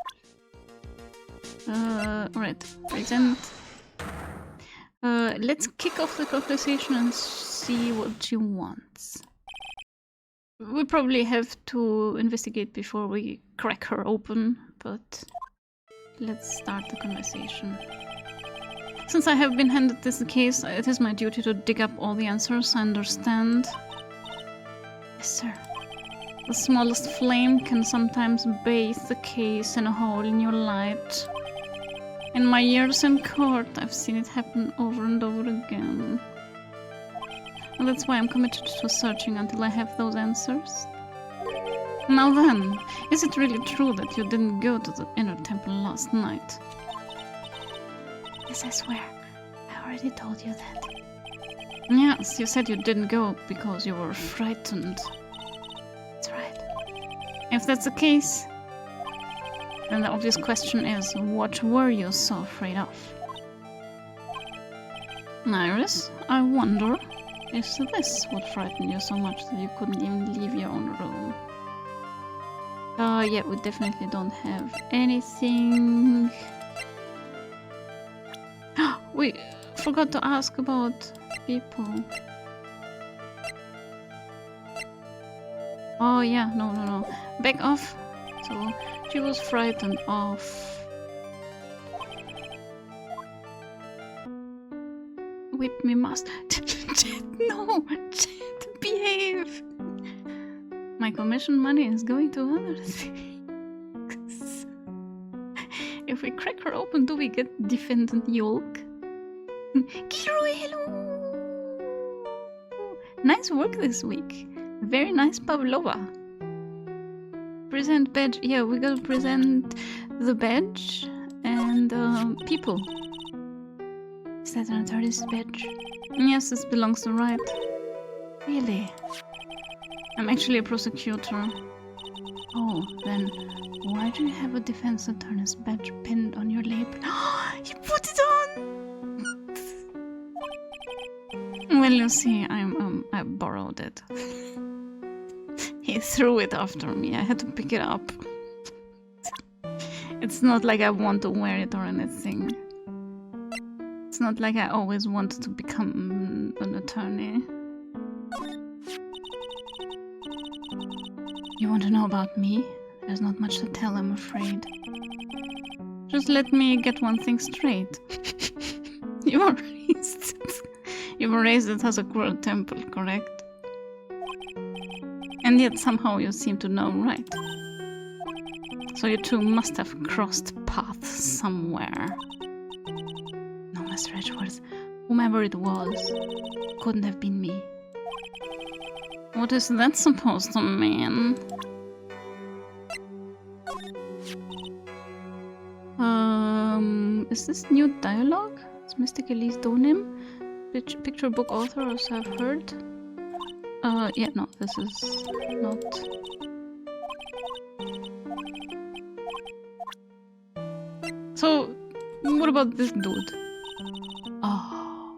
Right, present. Let's kick off the conversation and see what she wants. We probably have to investigate before we crack her open, but let's start the conversation. Since I have been handed this case, it is my duty to dig up all the answers, I understand. Yes, sir. The smallest flame can sometimes bathe the case in a whole new light. In my years in court, I've seen it happen over and over again. And that's why I'm committed to searching until I have those answers. Now then, is it really true that you didn't go to the inner temple last night? Yes, I swear. I already told you that. Yes, you said you didn't go because you were frightened. That's right. If that's the case, then the obvious question is, what were you so afraid of? Iris, I wonder, is this what frightened you so much that you couldn't even leave your own room? Yeah, we definitely don't have anything. We forgot to ask about people. Oh yeah, no. Back off. So, she was frightened of... Whip me must... No! Behave! My commission money is going to other things. If we crack her open, do we get defendant Yolk? Kilroy, hello! Nice work this week. Very nice, Pavlova. Present badge. Yeah, we gotta present the badge and people. Is that an attorney's badge? Yes, this belongs to Wright. Really? I'm actually a prosecutor. Oh, then why do you have a defense attorney's badge pinned on your label? You put it on! Well, you see, I borrowed it. He threw it after me. I had to pick it up. It's not like I want to wear it or anything. It's not like I always wanted to become an attorney. You want to know about me? There's not much to tell, I'm afraid. Just let me get one thing straight. You were raised at Hazakura Temple, correct? And yet somehow you seem to know, right? So you two must have crossed paths somewhere. No, Mr. Edgeworth, whomever it was, couldn't have been me. What is that supposed to mean? Is this new dialogue? It's Mystic Elise Donim? Picture book author, as I've heard. Yeah, no, this is not. So, what about this dude? Oh,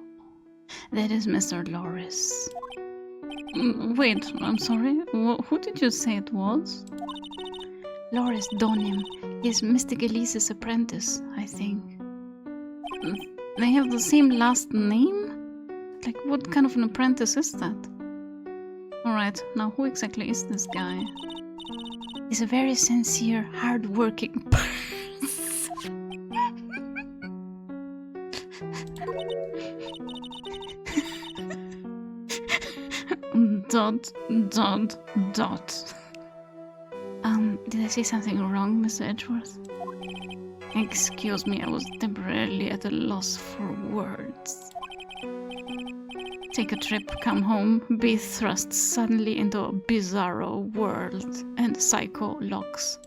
that is Mr. Loris. Wait, I'm sorry. Who did you say it was? Loris Donim. He's Mystic Elise's apprentice, I think. They have the same last name? Like, what kind of an apprentice is that? Alright, now who exactly is this guy? He's a very sincere, hard-working person. Dot. Did I say something wrong, Mr. Edgeworth? Excuse me, I was temporarily at a loss for words. Take a trip, come home, be thrust suddenly into a bizarro world, and psycho locks.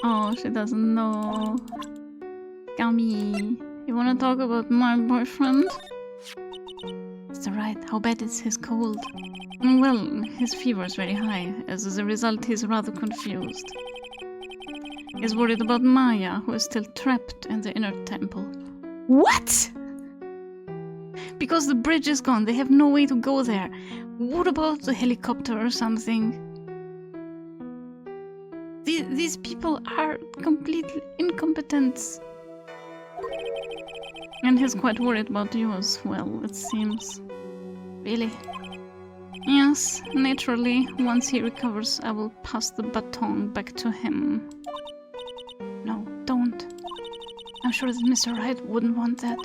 Oh, she doesn't know. Gummy, you wanna talk about my boyfriend? It's alright, how bad is his cold? Well, his fever is very high. As a result, he's rather confused. He's worried about Maya, who is still trapped in the inner temple. What? Because the bridge is gone, they have no way to go there. What about the helicopter or something? These people are completely incompetent. And he's quite worried about you as well, it seems. Really? Yes, naturally. Once he recovers, I will pass the baton back to him. No, don't. I'm sure that Mr. Wright wouldn't want that.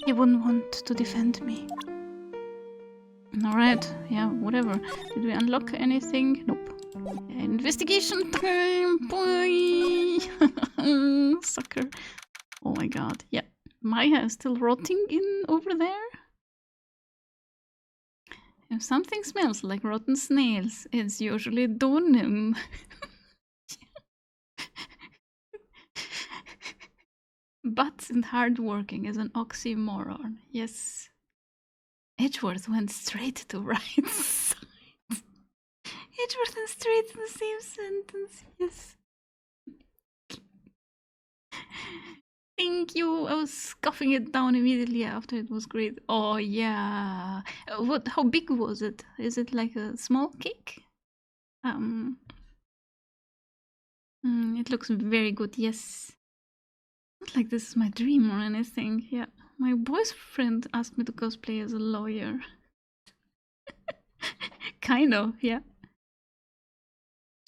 He wouldn't want to defend me. Alright, yeah, whatever. Did we unlock anything? Nope. Investigation time, boy! Sucker. Oh my god, yeah. Maya is still rotting in over there? If something smells like rotten snails, it's usually Donim. Butts and hardworking is an oxymoron. Yes. Edgeworth went straight to right side. Edgeworth and straight in the same sentence. Yes. Thank you. I was scoffing it down immediately after. It was great. Oh yeah. What? How big was it? Is it like a small cake? It looks very good. Yes. Not like this is my dream or anything. Yeah. My boyfriend asked me to cosplay as a lawyer. Kind of. Yeah.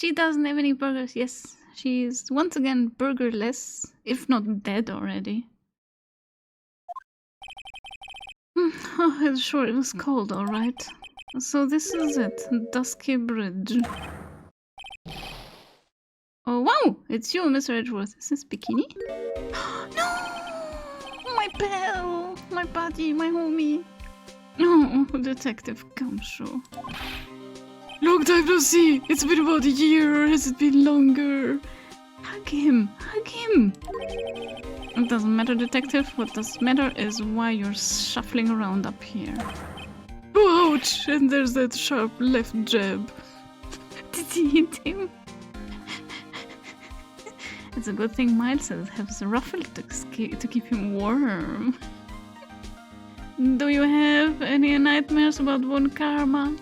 She doesn't have any burgers. Yes. She's once again burgerless, if not dead already. Oh, sure, it was cold, alright. So this is it, Dusky Bridge. Oh wow, it's you, Mr. Edgeworth. Is this Bikini? No! My pal! My buddy, my homie. Oh, Detective Gumshoe. Long time no see! It's been about a year, or has it been longer? Hug him! Hug him! It doesn't matter, Detective. What does matter is why you're shuffling around up here. Oh, ouch! And there's that sharp left jab. Did he hit him? It's a good thing Miles has a ruffle to keep him warm. Do you have any nightmares about Von Karma?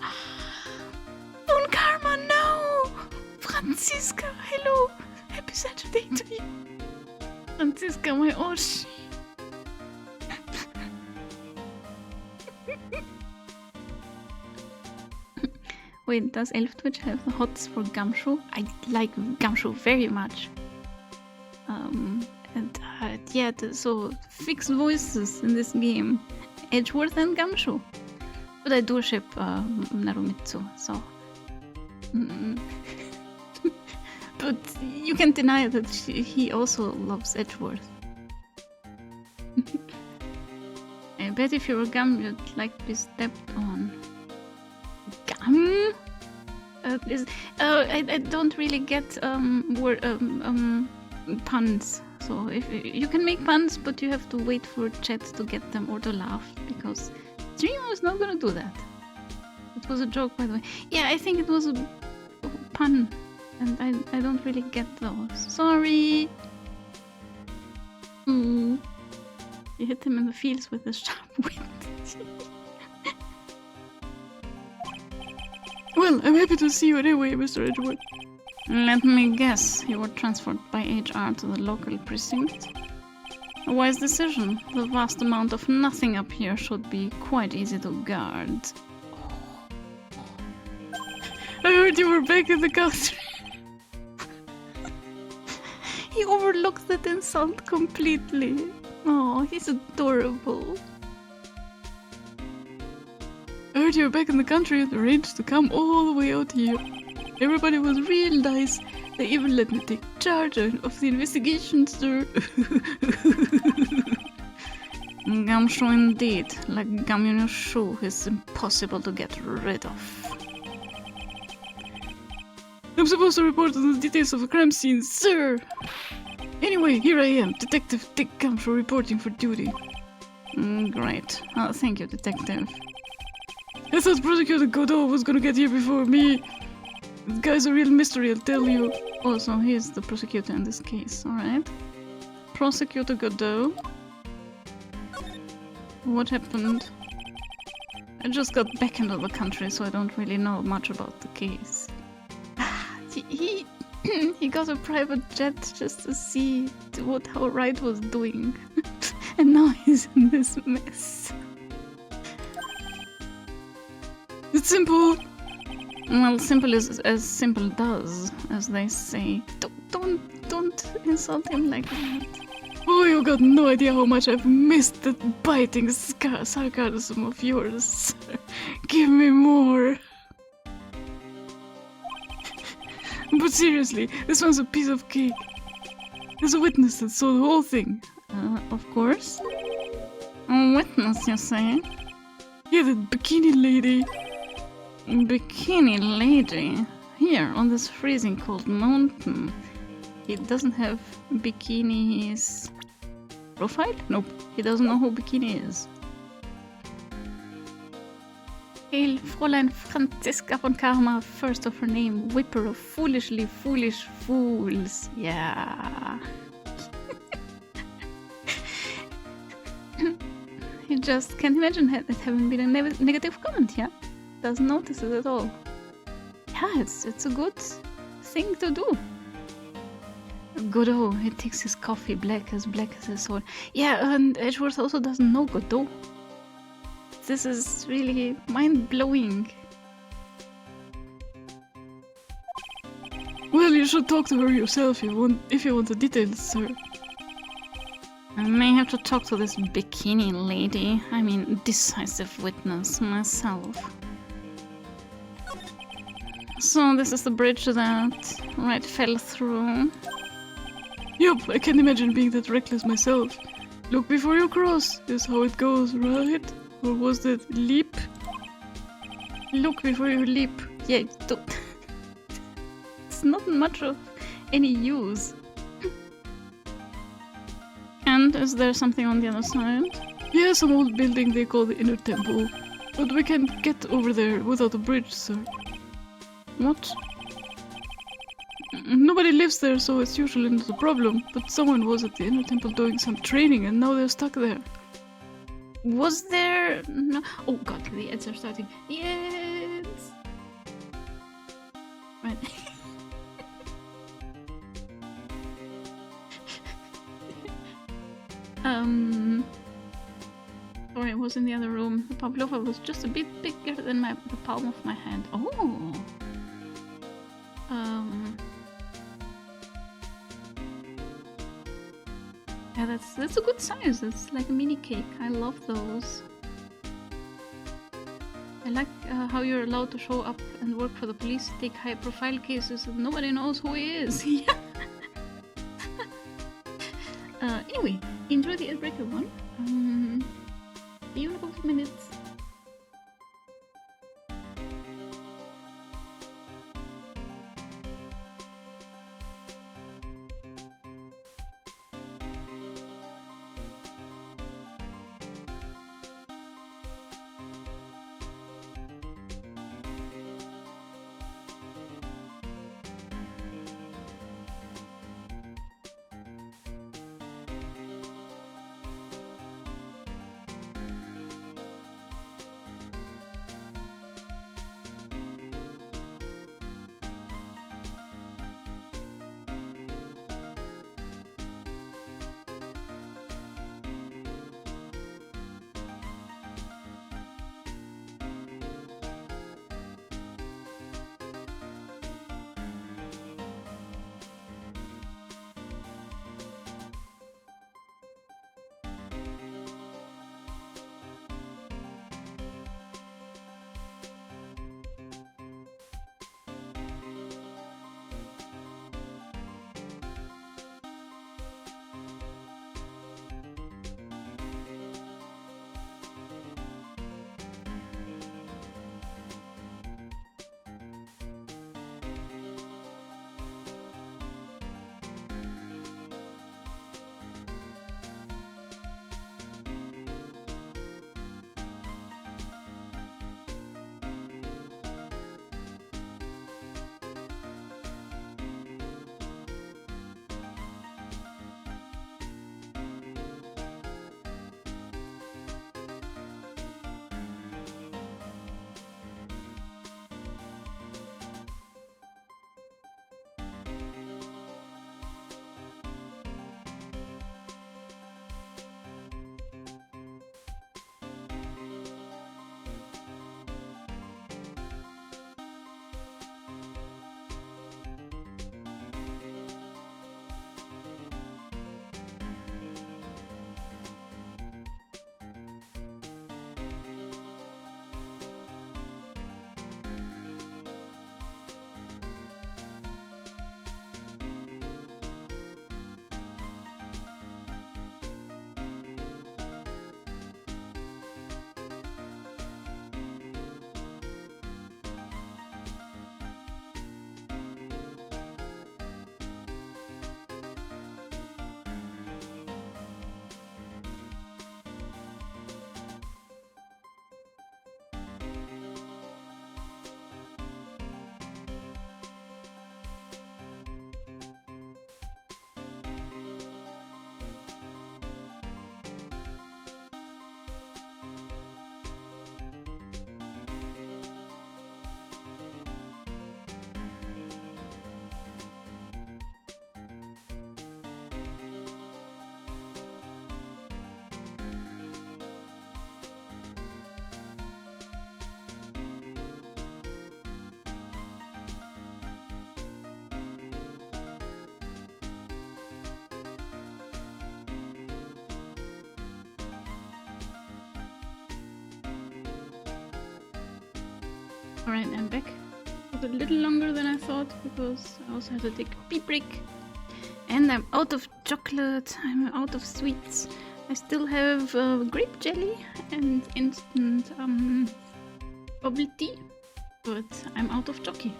Von Karma, no! Franziska, hello! Happy Saturday to you! Franziska, my Oshi! Wait, does Elf Twitch have the hots for Gumshoe? I like Gumshoe very much. Yeah, so fixed voices in this game. Edgeworth and Gumshoe. But I do ship Narumitsu, so... But you can't deny that he also loves Edgeworth. I bet if you were Gum, you'd like to be stepped on. Gum? I don't really get puns. So if you can make puns, but you have to wait for chat to get them or to laugh, because Streamo is not gonna do that. It was a joke, by the way. Yeah, I think it was a pun, and I don't really get those. Sorry. You hit him in the feels with a sharp wind. Well, I'm happy to see you anyway, Mr. Edgeworth. Let me guess, you were transferred by HR to the local precinct? A wise decision. The vast amount of nothing up here should be quite easy to guard. I heard you were back in the country. He overlooked that insult completely. Oh, he's adorable. I heard you were back in the country and arranged to come all the way out here. Everybody was real nice. They even let me take charge of the investigation, sir. Gumshoe indeed. Like gum in your shoe is impossible to get rid of. I'm supposed to report on the details of a crime scene, sir. Anyway, here I am, Detective Dick Gumshoe reporting for duty. Great. Thank you, Detective. I thought Prosecutor Godot was gonna get here before me. This guy's a real mystery, I'll tell you. Oh, so he's the prosecutor in this case, alright. Prosecutor Godot. What happened? I just got back into the country, so I don't really know much about the case. He got a private jet just to see how Wright was doing. And now he's in this mess. It's simple. Well, simple is as simple does, as they say. Don't insult him like that. Oh, you got no idea how much I've missed that biting sarcasm of yours. Give me more. But seriously, this one's a piece of cake. There's a witness that saw the whole thing. Of course. A witness, you say? Yeah, that bikini lady. Bikini lady? Here, on this freezing cold mountain. He doesn't have Bikini's profile? Nope, he doesn't know who Bikini is. Hail, Fräulein Franziska von Karma, first of her name, whipper of foolishly foolish fools. Yeah. You just can't imagine it having been a negative comment, yeah? Doesn't notice it at all. Yeah, it's a good thing to do. Godot, he takes his coffee black as his soul. Yeah, and Edgeworth also doesn't know Godot. This is really mind-blowing. Well, you should talk to her yourself if you want the details, sir. I may have to talk to this bikini lady. I mean, decisive witness myself. So this is the bridge that Wright fell through. Yup, I can't imagine being that reckless myself. Look before you cross is how it goes, right? Or was that leap? Look before you leap. Yeah, it's not much of any use. And is there something on the other side? Yeah, some old building they call the Inner Temple. But we can't get over there without a bridge, sir. What? Nobody lives there, so it's usually not a problem. But someone was at the Inner Temple doing some training, and now they're stuck there. Was there... No... Oh god, the ads are starting. The ads! Right. Sorry, I was in the other room. The Pavlova was just a bit bigger than the palm of my hand. Oh! Yeah, that's a good size. It's like a mini cake. I love those. I like how you're allowed to show up and work for the police, take high-profile cases, and nobody knows who he is. Yeah. Anyway, enjoy the Airbreaker one. See you in a couple of minutes. Alright, I'm back. took a little longer than I thought because I also had to take a pee break. And I'm out of chocolate, I'm out of sweets. I still have grape jelly and instant bubble tea, but I'm out of chocolate.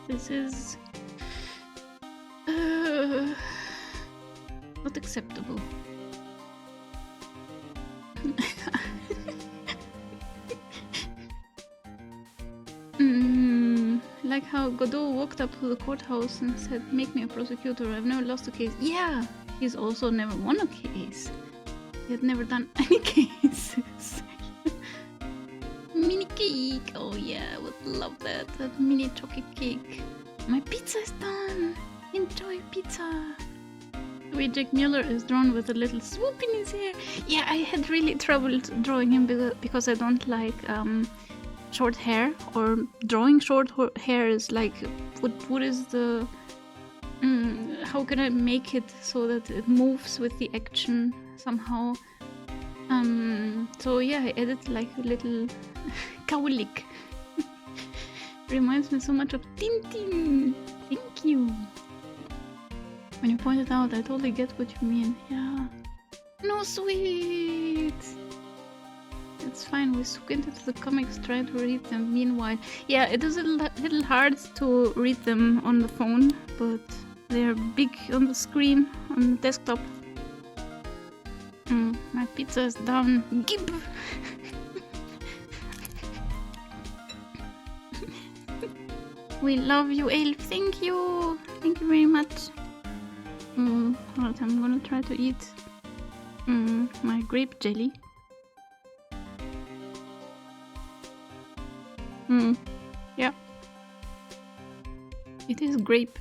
This is not acceptable. Like how Godot walked up to the courthouse and said, "Make me a prosecutor, I've never lost a case." Yeah, he's also never won a case. He had never done any cases. Mini cake! Oh yeah, I would love that. That mini chocolate cake. My pizza is done! Enjoy pizza! The way Jack Mueller is drawn with a little swoop in his hair. Yeah, I had really trouble drawing him because I don't like short hair, or drawing short hair is like, what is the how can I make it so that it moves with the action somehow? So yeah, I added like a little cowlick. Reminds me so much of Tintin. Thank you. When you point it out, I totally get what you mean. Yeah. No, sweet. It's fine, we soak into the comics, try to read them meanwhile. Yeah, it is a little hard to read them on the phone, but they are big on the screen, on the desktop. My pizza is done. Gib! We love you, Elf. Thank you! Thank you very much. Alright, I'm gonna try to eat my grape jelly. Yeah. It is grape.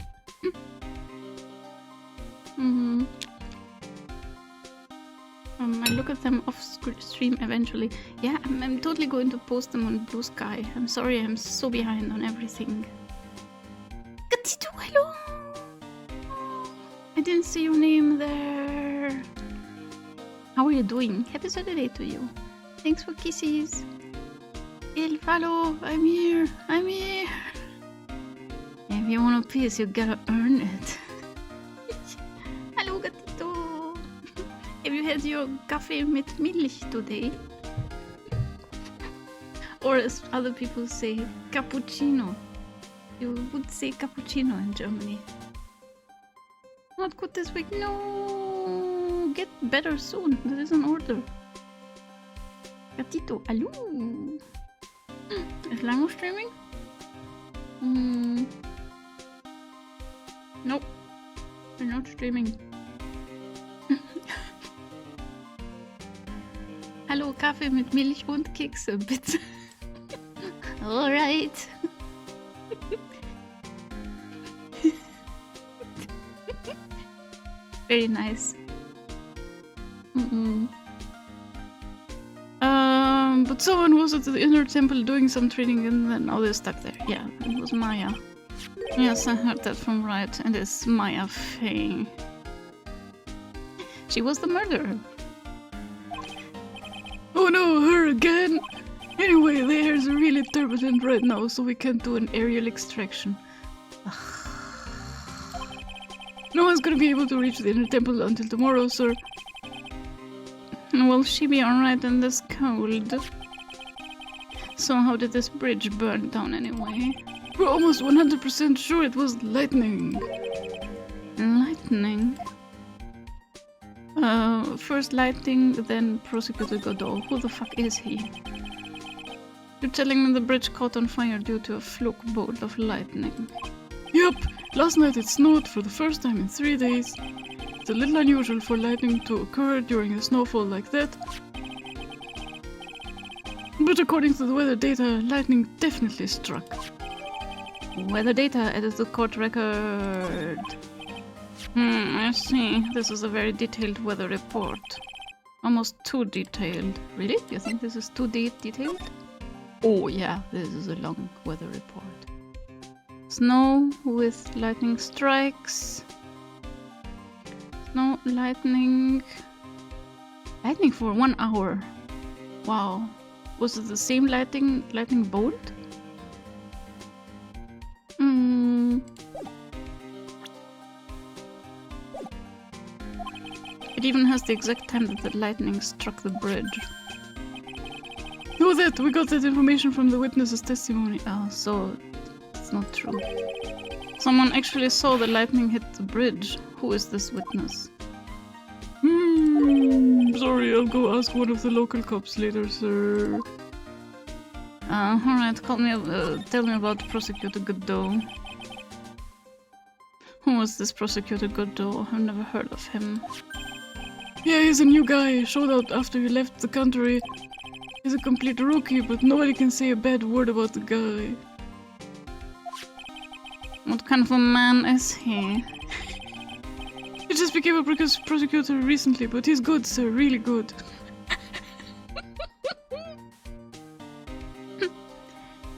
I look at them off stream eventually. Yeah, I'm totally going to post them on Blue Sky. I'm sorry, I'm so behind on everything. Gatito, hello! I didn't see your name there. How are you doing? Happy Saturday to you. Thanks for kisses. El follow, I'm here, I'm here. If you want a piece, you gotta earn it. Hello, gatito. Have you had your Kaffee mit Milch today? Or as other people say, cappuccino. You would say cappuccino in Germany. Not good this week, no. Get better soon, that is an order. Gatito, hello. Is Lamo streaming? Nope. We're not streaming. Hallo, Kaffee mit Milch und Kekse, bitte. Alright. Very nice. But someone was at the inner temple doing some training and then now they're stuck there. Yeah, it was Maya. Yes, I heard that from Riot, and it's Maya Fey. She was the murderer. Oh no, her again! Anyway, the air is really turbulent right now, so we can't do an aerial extraction. No one's gonna be able to reach the inner temple until tomorrow, sir. Will she be alright in this cold? So how did this bridge burn down anyway? We're almost 100% sure it was lightning. Lightning? First lightning, then Prosecutor Godot. Who the fuck is he? You're telling me the bridge caught on fire due to a fluke bolt of lightning? Yep! Last night it snowed for the first time in 3 days. It's a little unusual for lightning to occur during a snowfall like that. But according to the weather data, lightning definitely struck. Weather data added to court record. I see. This is a very detailed weather report. Almost too detailed. Really? You think this is too detailed? Oh yeah, this is a long weather report. Snow with lightning strikes. Snow, lightning... Lightning for 1 hour. Wow. Was it the same lightning bolt? even has the exact time that the lightning struck the bridge. Know that! We got that information from the witness's testimony. Oh, so it's not true. Someone actually saw the lightning hit the bridge. Who is this witness? Sorry, I'll go ask one of the local cops later, sir. Alright, tell me about Prosecutor Godot. Who was this Prosecutor Godot? I've never heard of him. Yeah, he's a new guy. Showed up after he left the country. He's a complete rookie, but nobody can say a bad word about the guy. What kind of a man is he? He just became a prosecutor recently, but he's good, sir. Really good.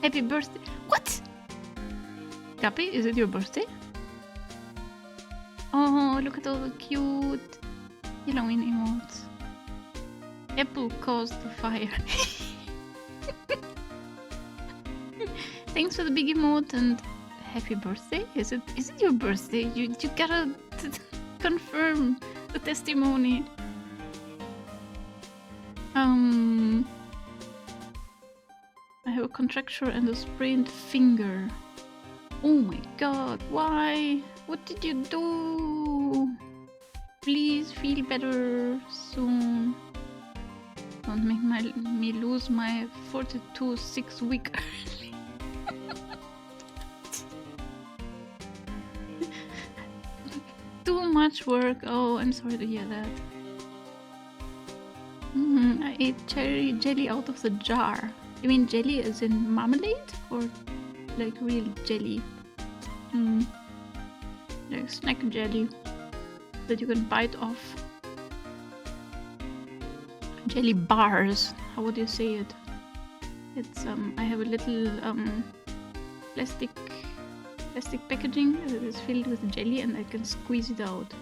Happy birthday. What? Guppy, is it your birthday? Oh, look at all the cute Halloween emotes. Apple caused the fire. Thanks for the big emote and happy birthday. Is it your birthday? You gotta confirm the testimony. I have a contracture and a sprained finger. Oh my god, why? What did you do? Please feel better soon. Don't make me lose my 42 6-week early. Too much work. Oh, I'm sorry to hear that. I ate cherry jelly out of the jar. You mean jelly as in marmalade? Or like real jelly? Like snack jelly that you can bite off. Jelly bars. How would you say it? It's I have a little plastic packaging that is filled with jelly and I can squeeze it out.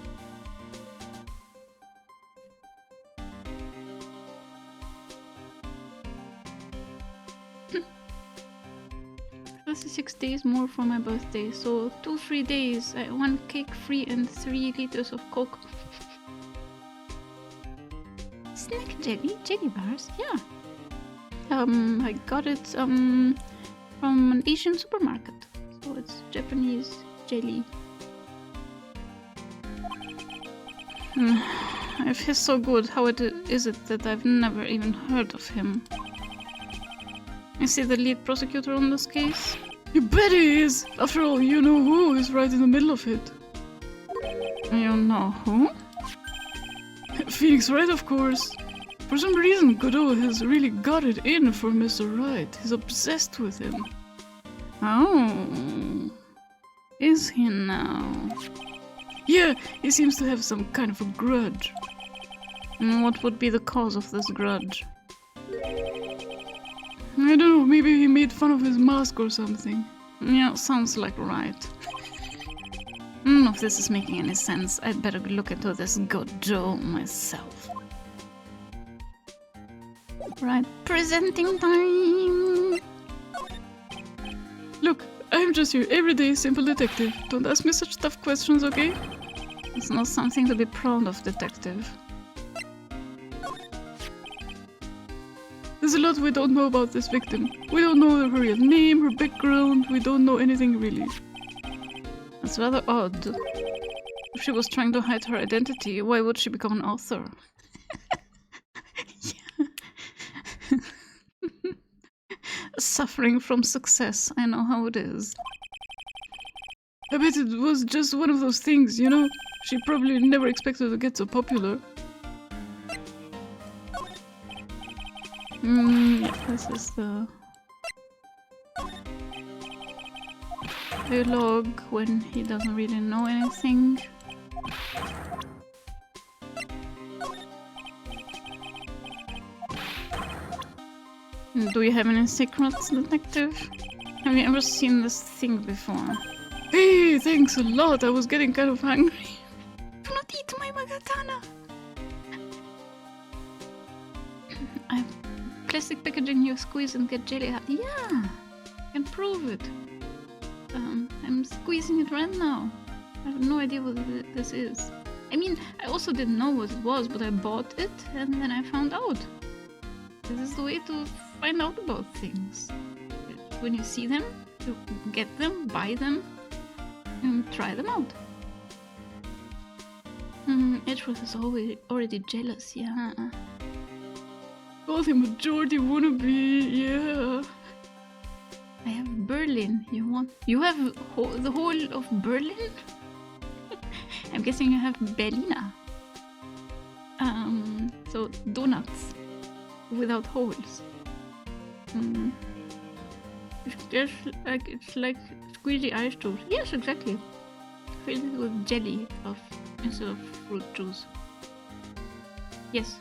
36 days more for my birthday, so 2 free days, 1 cake free and 3 liters of Coke. Snack jelly bars, yeah. I got it from an Asian supermarket, so it's Japanese jelly. If he's so good, how is it that I've never even heard of him? Is he the lead prosecutor on this case? You bet he is! After all, you know who is right in the middle of it. You know who? Phoenix Wright, of course. For some reason, Godot has really got it in for Mr. Wright. He's obsessed with him. Oh. Is he now? Yeah, he seems to have some kind of a grudge. What would be the cause of this grudge? I don't know, maybe he made fun of his mask or something. Yeah, sounds like right. If this is making any sense, I'd better look into this Godot myself. Right, presenting time! Look, I'm just your everyday simple detective. Don't ask me such tough questions, okay? It's not something to be proud of, detective. There's a lot we don't know about this victim. We don't know her real name, her background, we don't know anything really. That's rather odd. If she was trying to hide her identity, why would she become an author? Suffering from success, I know how it is. I bet it was just one of those things, you know? She probably never expected to get so popular. Yeah, this is the dialogue when he doesn't really know anything. Do you have any secrets, detective? Have you ever seen this thing before? Hey, thanks a lot. I was getting kind of hungry. Do not eat my magatana. I have plastic packaging you squeeze and get jelly out. Yeah, I can prove it. I'm squeezing it right now. I have no idea what this is. I mean, I also didn't know what it was, but I bought it and then I found out. This is the way to find out about things. When you see them, you get them, buy them, and try them out. Edgeworth is already jealous, yeah. Oh, the majority wannabe, yeah. I have Berlin. You have the whole of Berlin? I'm guessing you have Berliner. So donuts without holes. It's like squeezy ice juice. Yes, exactly. Filled with jelly instead of fruit juice. Yes.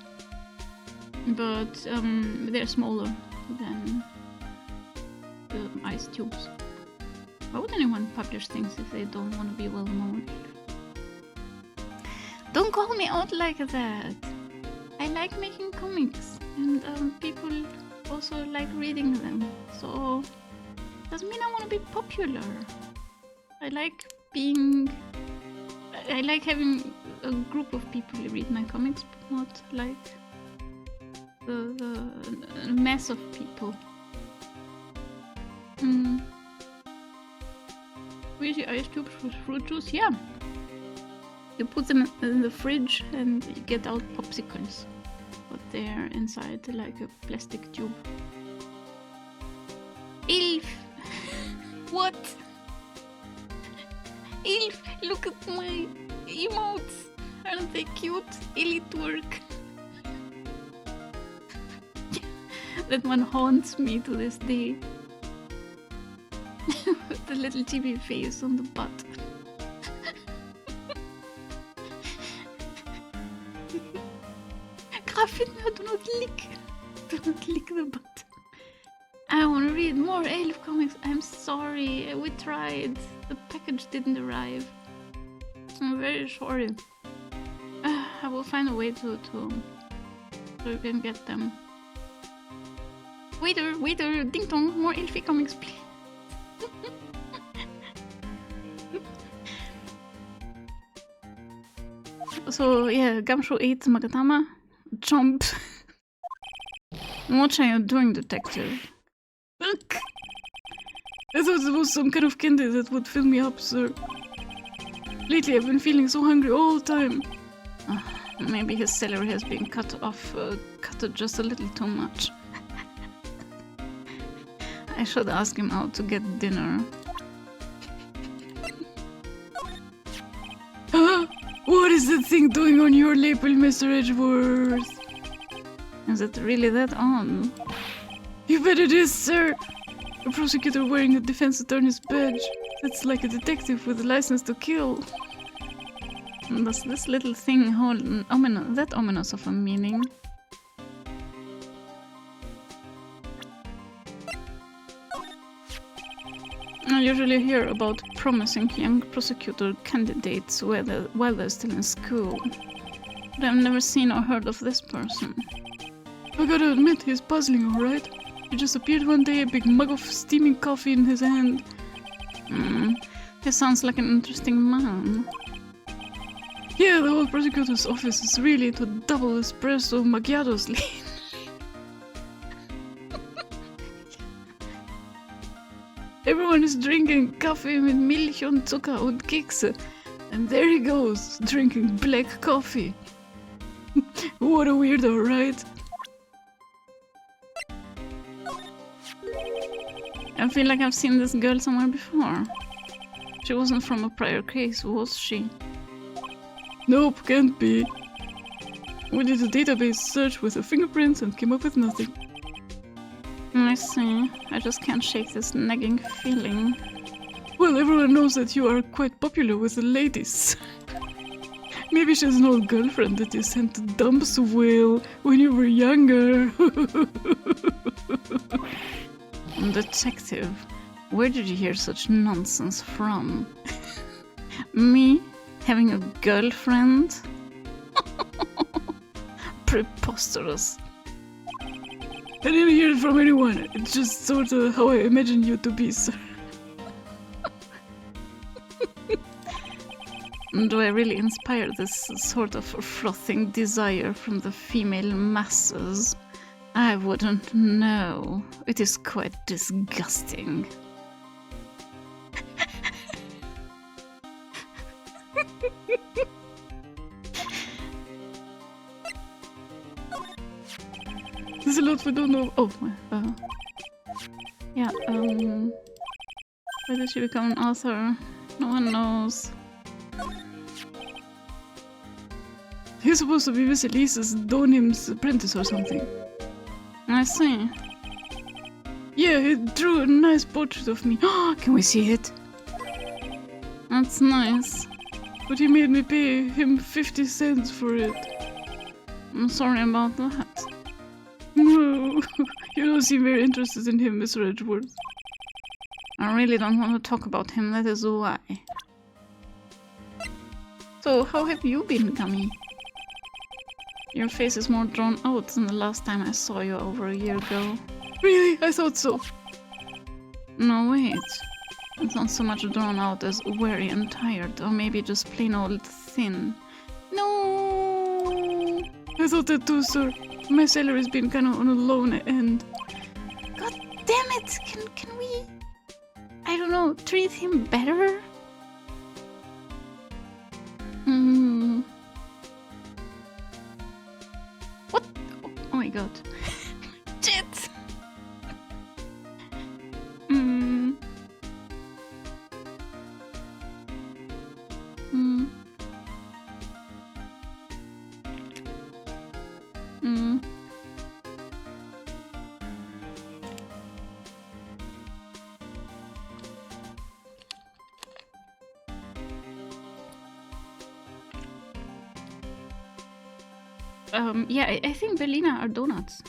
But they're smaller than the ice tubes. Why would anyone publish things if they don't want to be well known? Don't call me out like that. I like making comics, and people also like reading them. So doesn't mean I want to be popular. I like having a group of people who read my comics, but not like the mass of people. Squeezy ice tubes with fruit juice, yeah. You put them in the fridge and you get out popsicles, but they're inside like a plastic tube. Ilf! What? Ilf, look at my emotes! Aren't they cute? Elite work. That one haunts me to this day. With the little chibi face on the butt. Grafina, do not lick. Do not lick the butt. I want to read more Elf comics. I'm sorry, we tried. The package didn't arrive. I'm very sorry. I will find a way to so you can get them. Waiter, ding dong, more Elfie comics, please. So yeah, Gamsho ate Magatama. Chomp. What are you doing, detective? Look! I thought it was some kind of candy that would fill me up, sir. Lately I've been feeling so hungry all the time. Maybe his salary has been cut just a little too much. I should ask him out to get dinner. What is that thing doing on your label, Mr. Edgeworth? Is it really that on? You bet it is, sir! A prosecutor wearing a defense attorney's badge. That's like a detective with a license to kill. Does this little thing hold that ominous of a meaning? I usually hear about promising young prosecutor candidates while they're still in school. But I've never seen or heard of this person. I gotta admit, he's puzzling, alright? He just appeared one day, a big mug of steaming coffee in his hand. He sounds like an interesting man. Yeah, the whole prosecutor's office is really to double espresso macchiatos lane. Everyone is drinking coffee with Milch und Zucker und Kekse. And there he goes, drinking black coffee. What a weirdo, right? I feel like I've seen this girl somewhere before. She wasn't from a prior case, was she? Nope, can't be. We did a database search with her fingerprints and came up with nothing. I see. I just can't shake this nagging feeling. Well, everyone knows that you are quite popular with the ladies. Maybe she has an old girlfriend that you sent to dumps whale when you were younger. Detective, where did you hear such nonsense from? Me having a girlfriend? Preposterous. I didn't hear it from anyone. It's just sort of how I imagine you to be, sir. Do I really inspire this sort of frothing desire from the female masses? I wouldn't know. It is quite disgusting. There's a lot we don't know. Oh, yeah, why did she become an author? No one knows. He's supposed to be Miss Elise's Donim's apprentice or something. I see. Yeah, he drew a nice portrait of me. Can we see it? That's nice. But he made me pay him 50 cents for it. I'm sorry about that. No, you don't seem very interested in him, Mr. Edgeworth. I really don't want to talk about him, that is why. So, how have you been, Gummy? Your face is more drawn out than the last time I saw you over a year ago. Really? I thought so. No, wait. It's not so much drawn out as weary and tired, or maybe just plain old thin. No! I thought that too, sir. My salary's been kind of on a low end. God damn it! Can we... I don't know, treat him better? What? Oh my god. Shit! Yeah, I think Berliner are donuts.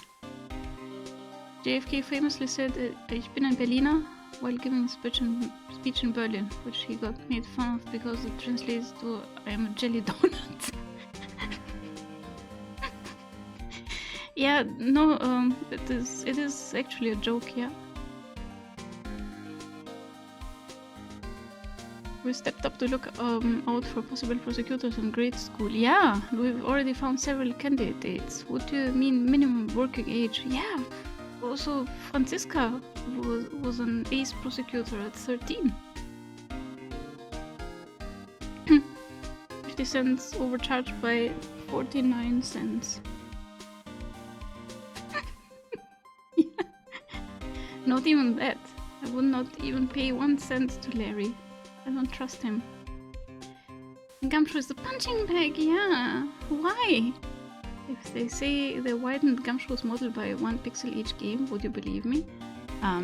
JFK famously said, Ich bin ein Berliner, while giving a speech in Berlin, which he got made fun of because it translates to, I am a jelly donut. Yeah, no, it is actually a joke, yeah. We stepped up to look out for possible prosecutors in grade school. Yeah, we've already found several candidates. What do you mean minimum working age? Yeah, also Franziska was an ACE prosecutor at 13. 50 cents overcharged by 49 cents. Yeah. Not even that. I would not even pay 1 cent to Larry. I don't trust him. Gumshoe is the punching bag, yeah. Why? If they say they widened Gumshoe's model by 1 pixel each game, would you believe me? I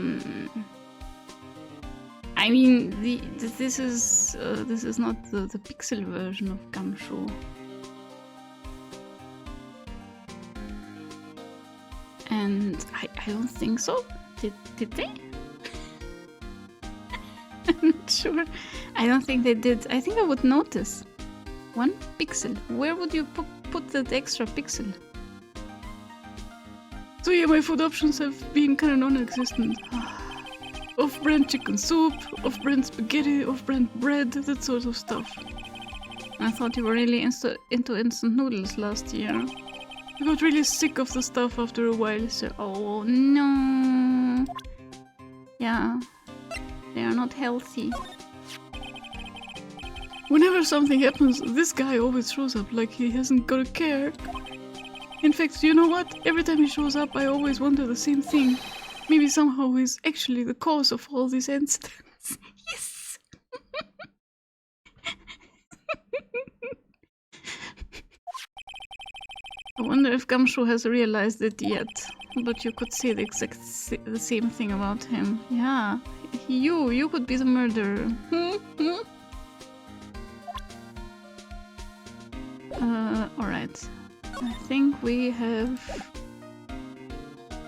mean, this is not the pixel version of Gumshoe. And I don't think so. Did they? I'm not sure. I don't think they did. I think I would notice. 1 pixel. Where would you put that extra pixel? So yeah, my food options have been kind of non-existent. Off-brand chicken soup, off-brand spaghetti, off-brand bread, that sort of stuff. I thought you were really into instant noodles last year. I got really sick of the stuff after a while, so oh no. Yeah. They are not healthy. Whenever something happens, this guy always shows up like he hasn't got a care. In fact, you know what? Every time he shows up, I always wonder the same thing. Maybe somehow he's actually the cause of all these incidents. Yes! I wonder if Gumshoe has realized it yet. But you could say the same thing about him. Yeah. You could be the murderer. Alright. I think we have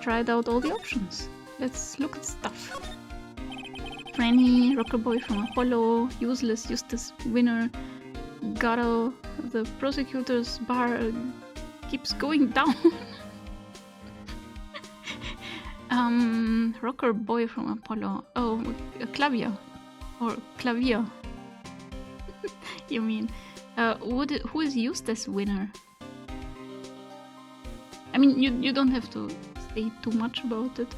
tried out all the options. Let's look at stuff. Franny, Rocker Boy from Apollo, Useless Eustace Winner, Gatto, the prosecutor's bar keeps going down. Rocker Boy from Apollo. Oh, Clavier. Or Clavier. You mean. Who is Eustace winner? I mean, you don't have to say too much about it.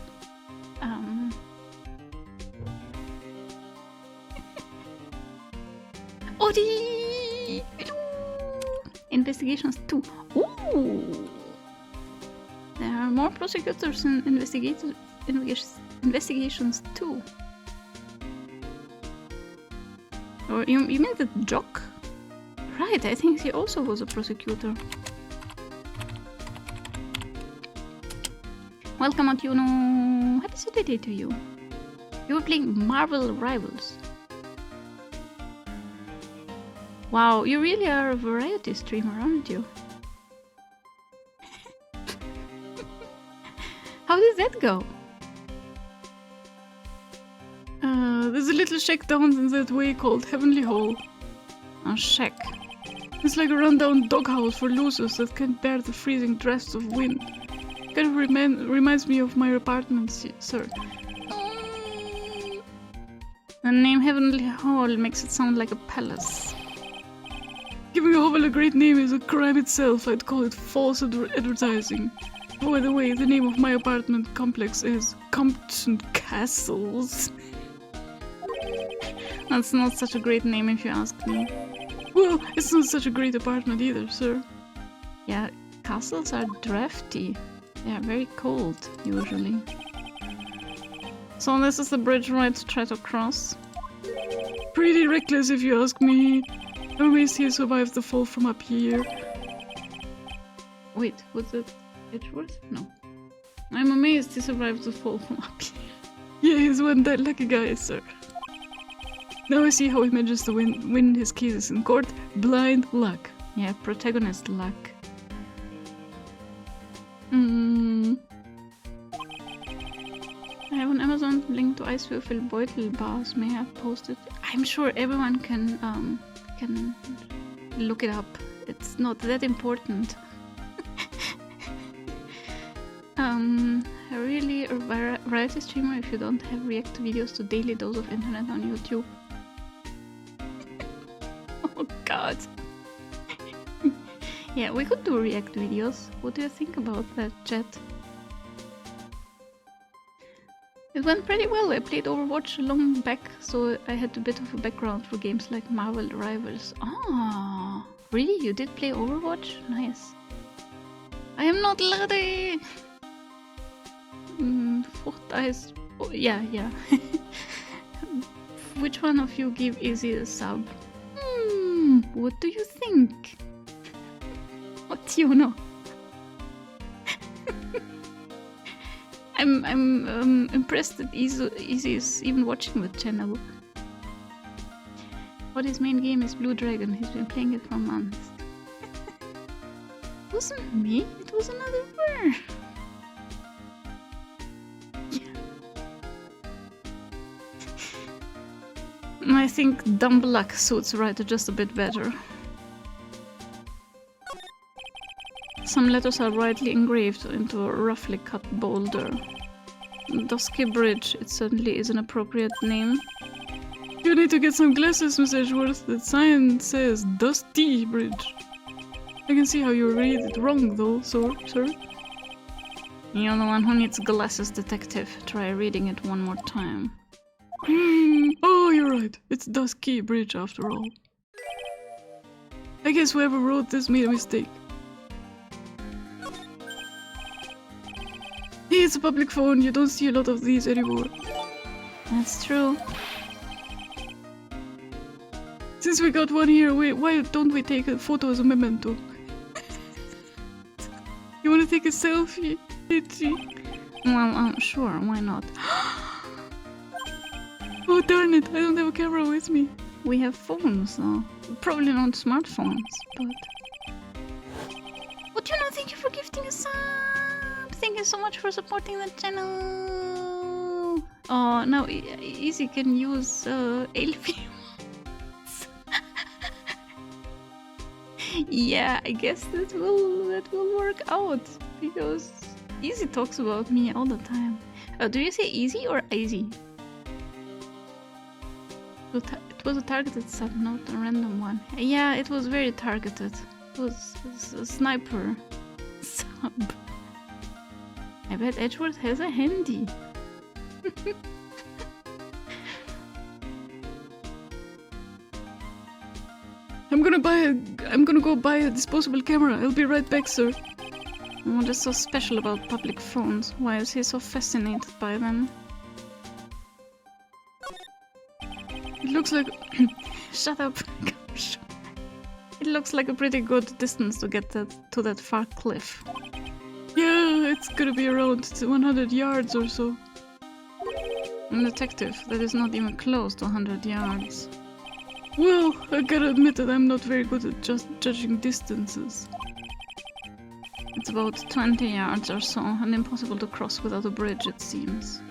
Odi! Investigations 2. Ooh! There are more prosecutors in investigations 2. Or you mean the jock? Right, I think he also was a prosecutor. Welcome, Atuno. Happy Saturday to you. You were playing Marvel Rivals. Wow, you really are a variety streamer, aren't you? How did that go? There's a little shack down in that way called Heavenly Hall. A shack. It's like a rundown doghouse for losers that can't bear the freezing drafts of wind. Kind of reminds me of my apartment, sir. The name Heavenly Hall makes it sound like a palace. Giving a hovel a great name is a crime itself. I'd call it false advertising. By the way, the name of my apartment complex is Compton Castles. That's not such a great name if you ask me. Well, it's not such a great apartment either, sir. Yeah, castles are drafty. They are very cold, usually. So this is the bridge right to try to cross. Pretty reckless if you ask me. I'm amazed he survived the fall from up here. Wait, was it Edgeworth? No. I'm amazed he survived the fall from up here. Yeah, he's one that lucky guy, sir. Now I see how he manages to win his cases in court. Blind luck. Yeah, protagonist luck. I have an Amazon link to Eiswürfel Beutel bars. May I post it? I'm sure everyone can look it up. It's not that important. Really a variety streamer if you don't have react videos to daily dose of internet on YouTube. Oh god. Yeah, we could do react videos. What do you think about that, chat? It went pretty well. I played Overwatch long back, so I had a bit of a background for games like Marvel Rivals. Ah, really? You did play Overwatch? Nice. I am not Lady! Eyes. Oh, yeah. Which one of you give Izzy a sub? What do you think? What do you know? I'm impressed that Izzy is even watching the channel. But his main game is Blue Dragon. He's been playing it for months. It wasn't me. It was another bird. I think Dumb Luck suits Ryder just a bit better. Some letters are rightly engraved into a roughly cut boulder. Dusky Bridge, it certainly is an appropriate name. You need to get some glasses, Miss Edgeworth. The sign says Dusty Bridge. I can see how you read it wrong though, sir. You're the one who needs glasses, detective. Try reading it one more time. Oh, you're right. It's Dusky Bridge after all. I guess whoever wrote this made a mistake. Hey, it's a public phone. You don't see a lot of these anymore. That's true. Since we got one here, why don't we take a photo as a memento? You wanna take a selfie, Itchy? Well, sure, why not? Oh darn it, I don't have a camera with me. We have phones though. Probably not smartphones, but... What do you know? Thank you for gifting a sub! Thank you so much for supporting the channel! Oh, now Easy can use Elfie. Yeah, I guess that will work out, because Easy talks about me all the time. Do you say Easy or Easy? it was a targeted sub, not a random one. Yeah, it was very targeted. It was a sniper sub. I bet Edgeworth has a handy. I'm gonna go buy a disposable camera. I'll be right back, sir. What is so special about public phones? Why is he so fascinated by them? It looks like... Shut up. It looks like a pretty good distance to get to that far cliff. Yeah, it's gonna be around 100 yards or so. I'm a detective. That is not even close to 100 yards. Well, I gotta admit that I'm not very good at just judging distances. It's about 20 yards or so, and impossible to cross without a bridge, it seems.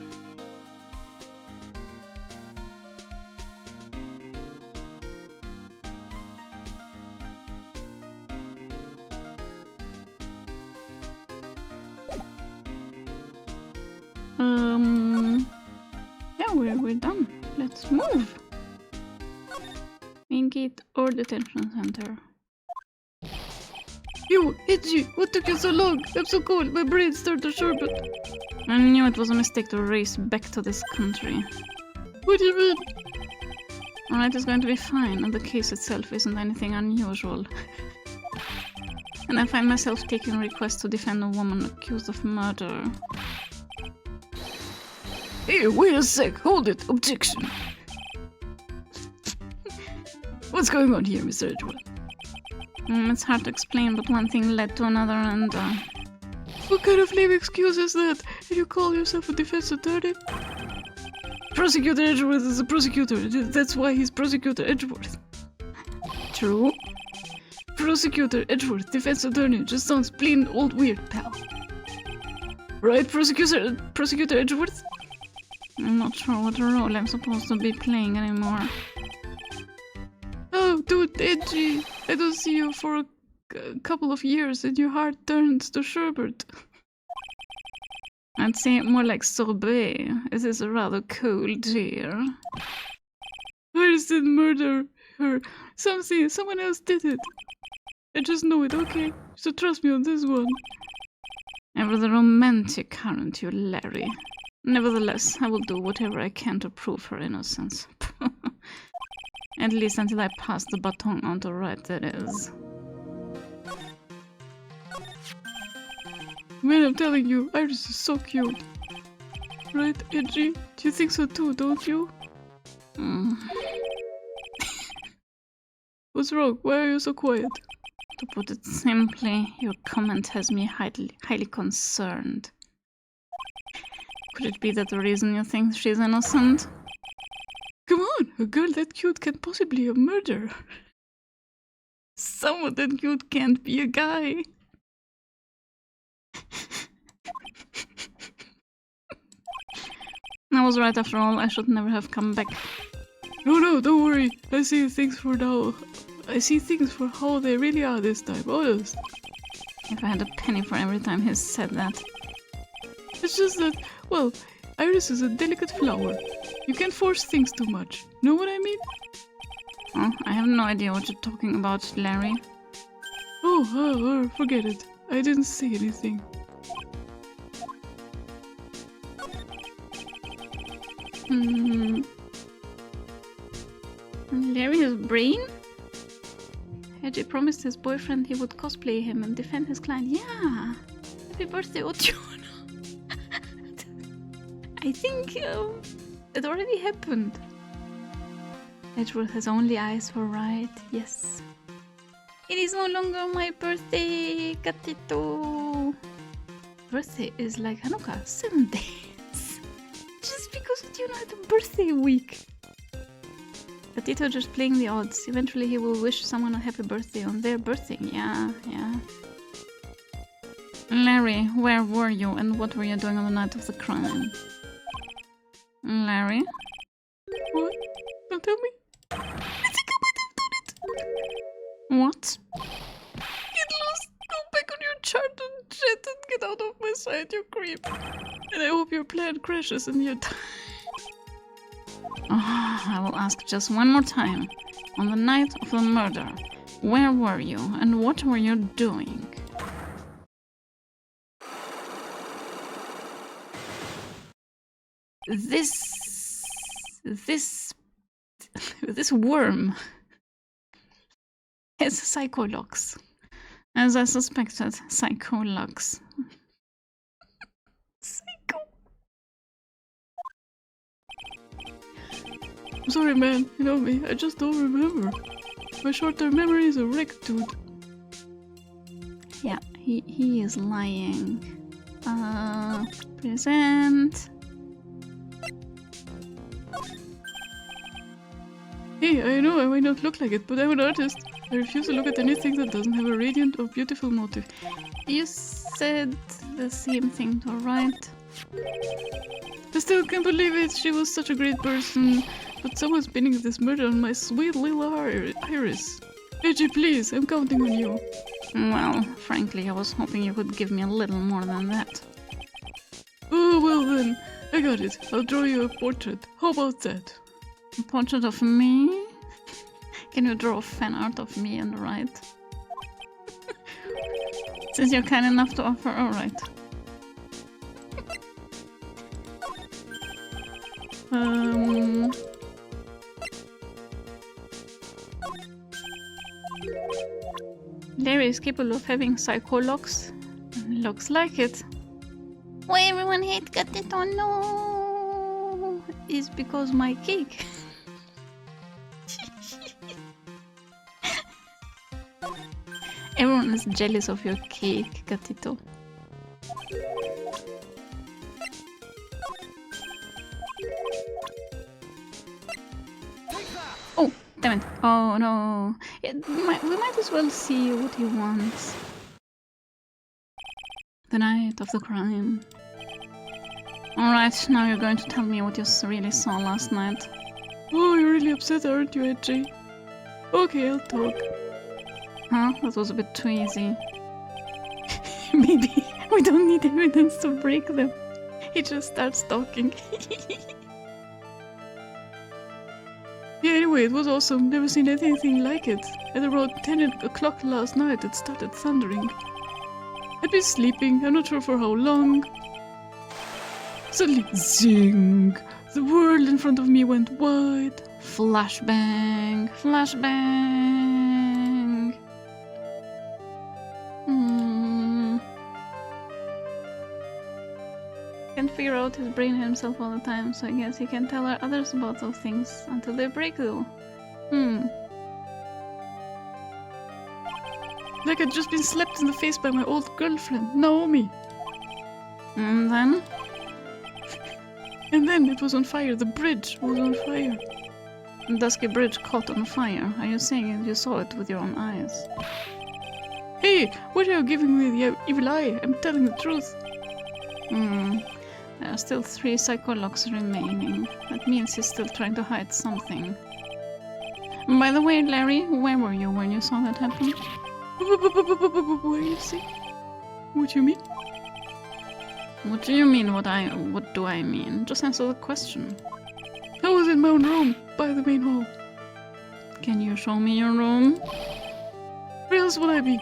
Yeah, we're done. Let's move. Main gate or detention center. Yo, Itchy, what took you so long? I'm so cold, my brain started to sharpen. I knew it was a mistake to race back to this country. What do you mean? Alright, it's going to be fine, and the case itself isn't anything unusual. And I find myself taking requests to defend a woman accused of murder. Hey, wait a sec, hold it, objection. What's going on here, Mr. Edgeworth? It's hard to explain, but one thing led to another and... What kind of lame excuse is that? You call yourself a defense attorney? Prosecutor Edgeworth is a prosecutor. That's why he's Prosecutor Edgeworth. True. Prosecutor Edgeworth, defense attorney, just sounds plain old weird, pal. Right, Prosecutor Edgeworth? I'm not sure what role I'm supposed to be playing anymore. Oh, dude, Edgy! I don't see you for a couple of years and your heart turns to sherbet. I'd say it more like sorbet. It is a rather cold here. I didn't murder her. Someone else did it. I just know it, okay? So trust me on this one. Ever the romantic, aren't you, Larry? Nevertheless, I will do whatever I can to prove her innocence. At least until I pass the baton on to right, that is. Man, I'm telling you, Iris is so cute. Right, Edgy? Do you think so too, don't you? What's wrong? Why are you so quiet? To put it simply, your comment has me highly concerned. Could it be that the reason you think she's innocent? Come on, a girl that cute can't possibly have murdered. Someone that cute can't be a guy. I was right after all, I should never have come back. No, don't worry. I see things for how they really are this time, honest. If I had a penny for every time he said that. It's just that, well, Iris is a delicate flower. You can't force things too much. Know what I mean? Oh, I have no idea what you're talking about, Larry. Oh, forget it. I didn't say anything. Larry's brain? Hedgie promised his boyfriend he would cosplay him and defend his client. Yeah! Happy birthday, Otiona! I think it already happened. Edgeworth has only eyes for right, yes. It is no longer my birthday, gatito! Birthday is like Hanukkah, 7 days. Just because Otiona had a birthday week. Gatito just playing the odds. Eventually he will wish someone a happy birthday on their birthday. Yeah. Larry, where were you and what were you doing on the night of the crime? Larry? What? Don't tell me. I think I might have done it. What? Get lost. Go back on your chartered jet and get out of my sight, you creep. And I hope your plan crashes and you die. I will ask just one more time. On the night of the murder, where were you and what were you doing? This worm has psychologs. As I suspected, psychologs. Psycho. I'm sorry, man. You know me. I just don't remember. My short-term memory is a wreck, dude. Yeah, he is lying. Present. Hey, I know I might not look like it, but I'm an artist. I refuse to look at anything that doesn't have a radiant or beautiful motive. You said the same thing, alright? I still can't believe it. She was such a great person. But someone's pinning this murder on my sweet little Iris. AJ, please, I'm counting on you. Well, frankly, I was hoping you could give me a little more than that. Oh, well then. I got it. I'll draw you a portrait. How about that? A portrait of me? Can you draw fan art of me and write? Since you're kind enough to offer, alright. Larry is capable of having psychologs. Looks like it. Why everyone hate Gatito? No! Is because my cake. Everyone is jealous of your cake, Gatito. Oh, damn it. Oh no. We might as well see what he wants. The night of the crime. Alright, now you're going to tell me what you really saw last night. Oh, you're really upset, aren't you, AJ? Okay, I'll talk. Huh? That was a bit too easy. Maybe we don't need evidence to break them. He just starts talking. Yeah, anyway, it was awesome. Never seen anything like it. At around 10 o'clock last night, it started thundering. I'd been sleeping, I'm not sure for how long. Suddenly, zing! The world in front of me went wide. Flashbang! Flashbang! Can't figure out his brain himself all the time, so I guess he can tell others about those things until they break though. Like I'd just been slapped in the face by my old girlfriend, Naomi. And then? And then it was on fire. The bridge was on fire. Dusky Bridge caught on fire. Are you saying you saw it with your own eyes? Hey, why are you giving me the evil eye? I'm telling the truth. There are still 3 psychologs remaining. That means he's still trying to hide something. By the way, Larry, where were you when you saw that happen? Where you see? What you mean? What do you mean? What do I mean? Just answer the question. I was in my own room, by the main hall. Can you show me your room? Where else would I be?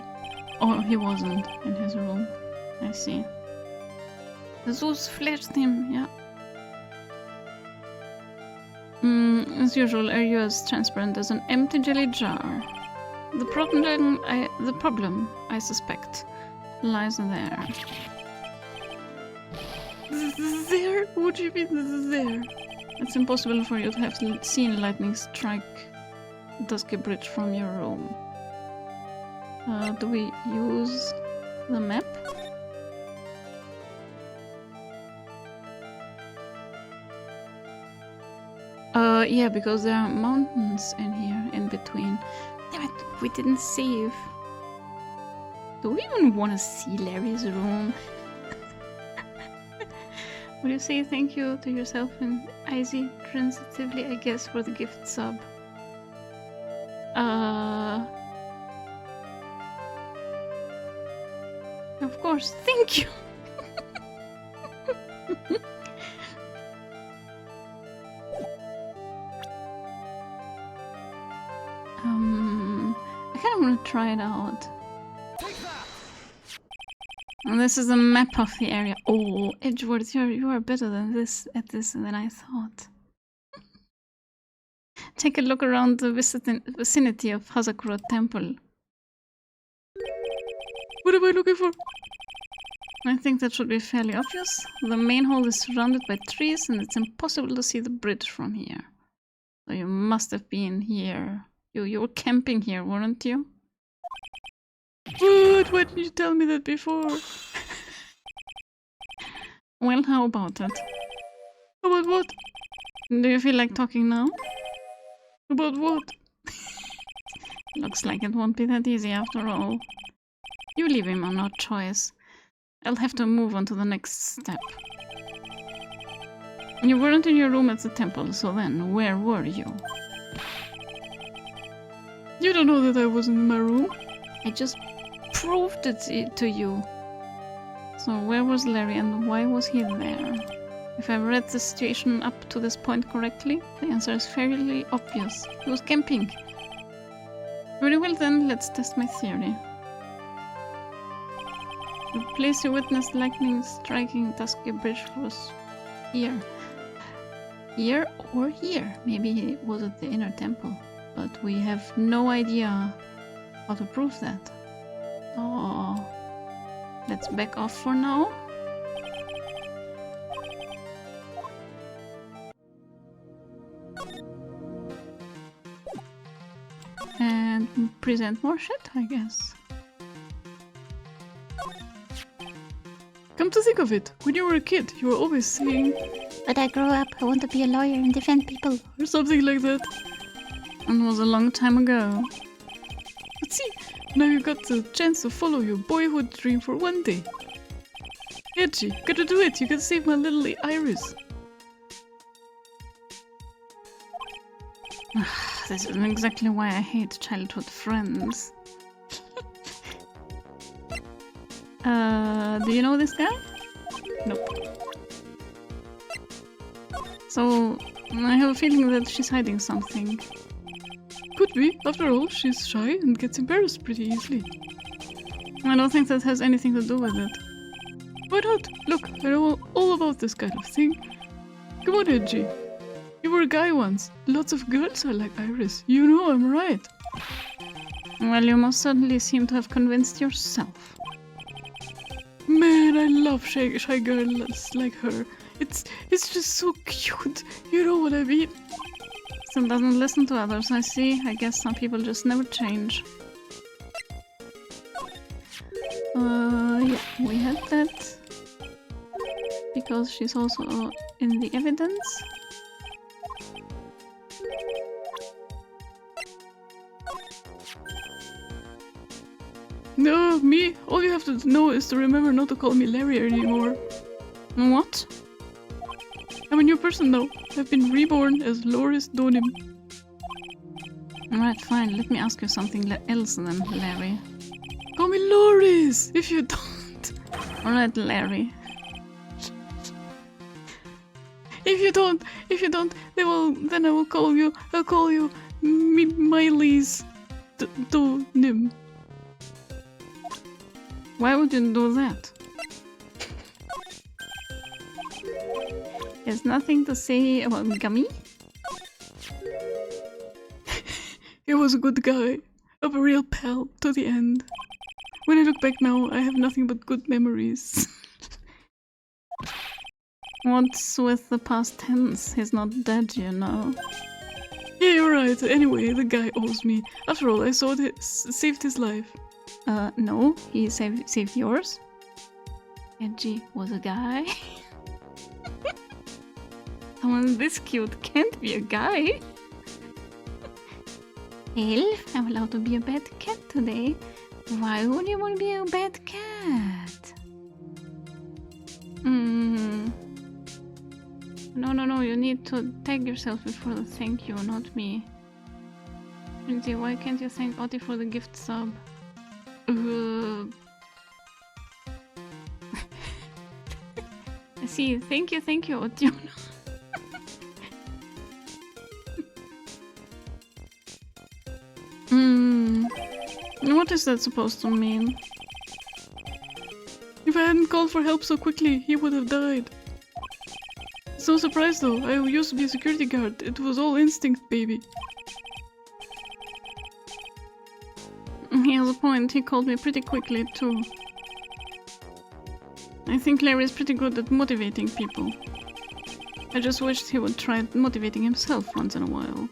Oh, he wasn't in his room. I see. The Zeus flashed him, yeah. As usual, are you as transparent as an empty jelly jar? The problem, I suspect, lies there. There? What do you mean there? It's impossible for you to have seen lightning strike Dusky Bridge from your room. Do we use the map? Yeah, because there are mountains in here, in between. Damn it, we didn't save. Do we even want to see Larry's room? Would you say thank you to yourself and Izzy transitively, I guess, for the gift sub? Of course, thank you! try it out. And this is a map of the area. Oh, Edgeworth, you are better than this at this than I thought. Take a look around the vicinity of Hazakura Temple. What am I looking for? I think that should be fairly obvious. The main hall is surrounded by trees and it's impossible to see the bridge from here. So you must have been here. You were camping here, weren't you? What? Why didn't you tell me that before? Well, how about it? About what? Do you feel like talking now? About what? Looks like it won't be that easy after all. You leave him on no choice. I'll have to move on to the next step. You weren't in your room at the temple, so then where were you? You don't know that I wasn't in my room? I just proved it to you. So where was Larry and why was he there? If I've read the situation up to this point correctly, the answer is fairly obvious. He was camping. Very well then, let's test my theory. The place you witnessed lightning striking Dusky Bridge was here. Here or here. Maybe it was at the inner temple. But we have no idea how to prove that. Oh, let's back off for now. And present more shit, I guess. Come to think of it, when you were a kid, you were always saying, When I grow up, I want to be a lawyer and defend people. or something like that. And it was a long time ago. But see, now you got the chance to follow your boyhood dream for one day. Edgy, gotta do it, you can save my little Iris. This is exactly why I hate childhood friends. Do you know this guy? Nope. So, I have a feeling that she's hiding something. Could be, after all, she's shy and gets embarrassed pretty easily. I don't think that has anything to do with it. Why not? Look, I know all about this kind of thing. Come on, Edgy. You were a guy once. Lots of girls are like Iris. You know I'm right. Well, you most certainly seem to have convinced yourself. Man, I love shy girls like her. It's just so cute. You know what I mean? Still doesn't listen to others, I see. I guess some people just never change. Yeah, we had that. Because she's also in the evidence. No, me. All you have to know is to remember not to call me Larry anymore. What? I'm a new person now. I've been reborn as Loris Donim. Alright, fine. Let me ask you something else then, Larry. Call me Loris, if you don't. Alright, Larry. If you don't, then I will call you. I'll call you Miley's Donim. Why would you do that? There's nothing to say about Gummy? He was a good guy. A real pal to the end. When I look back now, I have nothing but good memories. What's with the past tense? He's not dead, you know. Yeah, you're right. Anyway, the guy owes me. After all, I saved his life. No, he saved yours. Edgy was a guy. Someone this cute can't be a guy. Elf, I'm allowed to be a bad cat today. Why would you want to be a bad cat? No, you need to tag yourself before the thank you, not me. Lindsay, why can't you thank Otti for the gift sub? See, thank you, Otti. What is that supposed to mean? If I hadn't called for help so quickly, he would have died. So surprised though, I used to be a security guard. It was all instinct, baby. He has a point, he called me pretty quickly too. I think Larry is pretty good at motivating people. I just wished he would try motivating himself once in a while.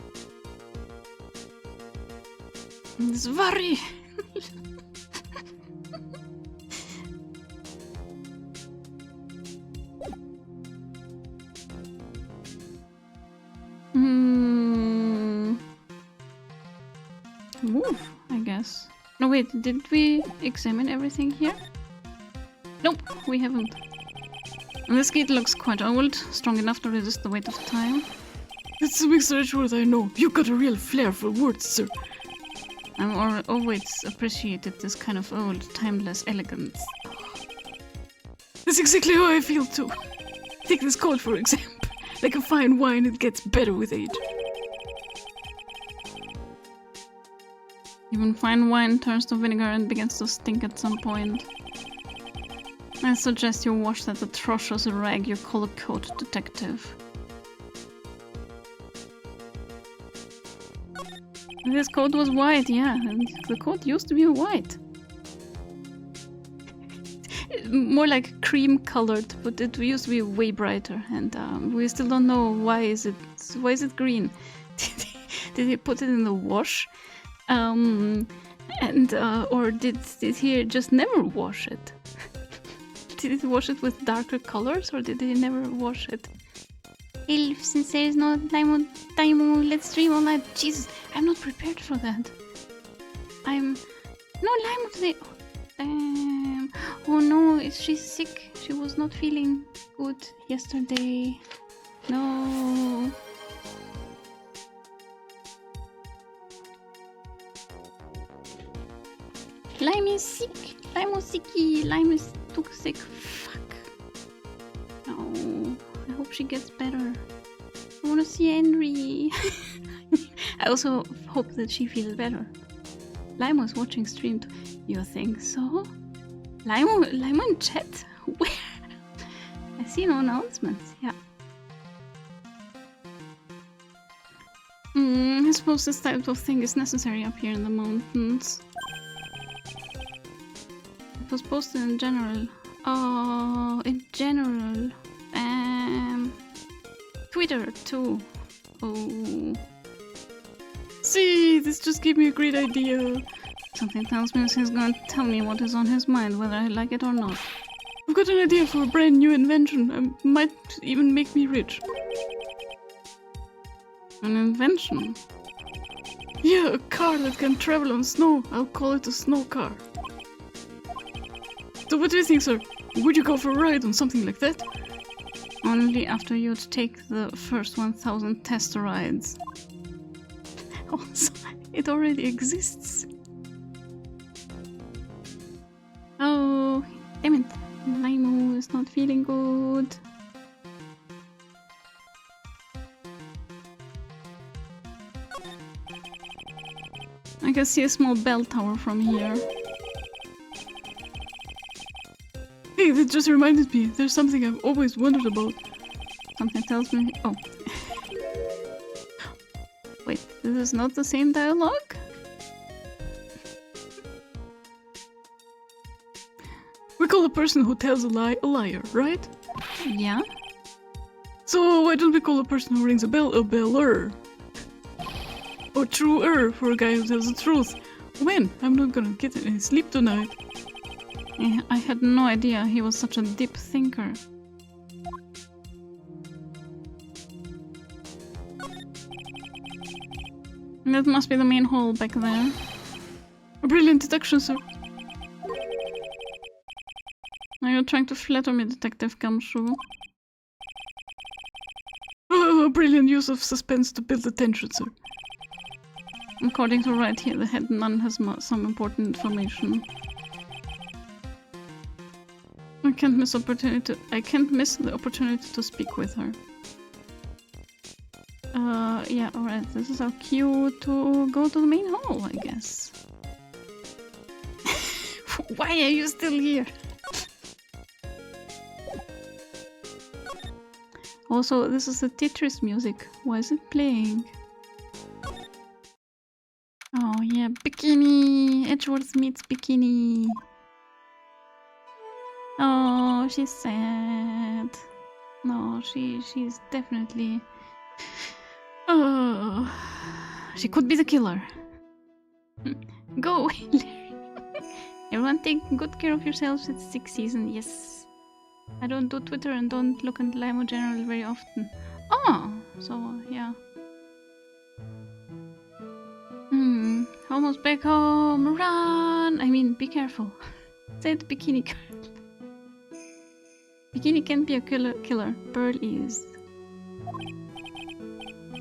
It's very... Move, I guess. No wait, did we examine everything here? Nope, we haven't. And this gate looks quite old, strong enough to resist the weight of time. It's Mr. Edgeworth, I know. You've got a real flair for words, sir. I've always appreciated this kind of old, timeless elegance. That's exactly how I feel too. Take this coat for example. Like a fine wine, it gets better with age. Even fine wine turns to vinegar and begins to stink at some point. I suggest you wash that atrocious rag you call a coat, detective. This coat was white, yeah, and the coat used to be white. More like cream colored, but it used to be way brighter, and we still don't know why is it green. Did he put it in the wash? Or did he just never wash it? Did he wash it with darker colors, or did he never wash it? Elf, since there is no Daimon, let's stream all night. Jesus, I'm not prepared for that. No Lime of the... Damn. Oh no, is she sick? She was not feeling good yesterday. No. Lime is sick. Lime was sicky. Lime is too sick. Fuck. No. I hope she gets better. I want to see Henry. I also hope that she feels better. Lime was watching stream too. You think so? Lime in chat? Where? I see no announcements. Yeah. I suppose this type of thing is necessary up here in the mountains. It was posted in general. Oh, in general. Twitter too. Oh. See, this just gave me a great idea. Something tells me he's going to tell me what is on his mind, whether I like it or not. I've got an idea for a brand new invention. It might even make me rich. An invention? Yeah, a car that can travel on snow. I'll call it a snow car. So what do you think, sir? Would you go for a ride on something like that? Only after you'd take the first 1000 test rides. Also, it already exists. Oh, damn it. Limo is not feeling good. I can see a small bell tower from here. Hey, that just reminded me. There's something I've always wondered about. Something tells me... Oh. Wait, this is not the same dialogue? We call a person who tells a lie a liar, right? Yeah? So why don't we call a person who rings a beller? Or truer for a guy who tells the truth. When? I'm not gonna get any sleep tonight. I had no idea he was such a deep thinker. That must be the main hall back there. A brilliant deduction, sir. Are you trying to flatter me, Detective Gumshoe? A brilliant use of suspense to build the tension, sir. According to right here, the head nun has some important information. I can't miss the opportunity to speak with her. Yeah, alright, this is our cue to go to the main hall, I guess. Why are you still here? Also, this is the Tetris music. Why is it playing? Oh yeah, Bikini! Edgeworth meets Bikini. Oh, she's sad. No, she's definitely... Oh, she could be the killer. Go away, Larry. Everyone take good care of yourselves. It's 6th season, yes. I don't do Twitter and don't look at Limo General very often. Oh, so yeah. Almost back home. Run! I mean, be careful. Said Bikini Girl. Bikini can't be a killer. Pearl is.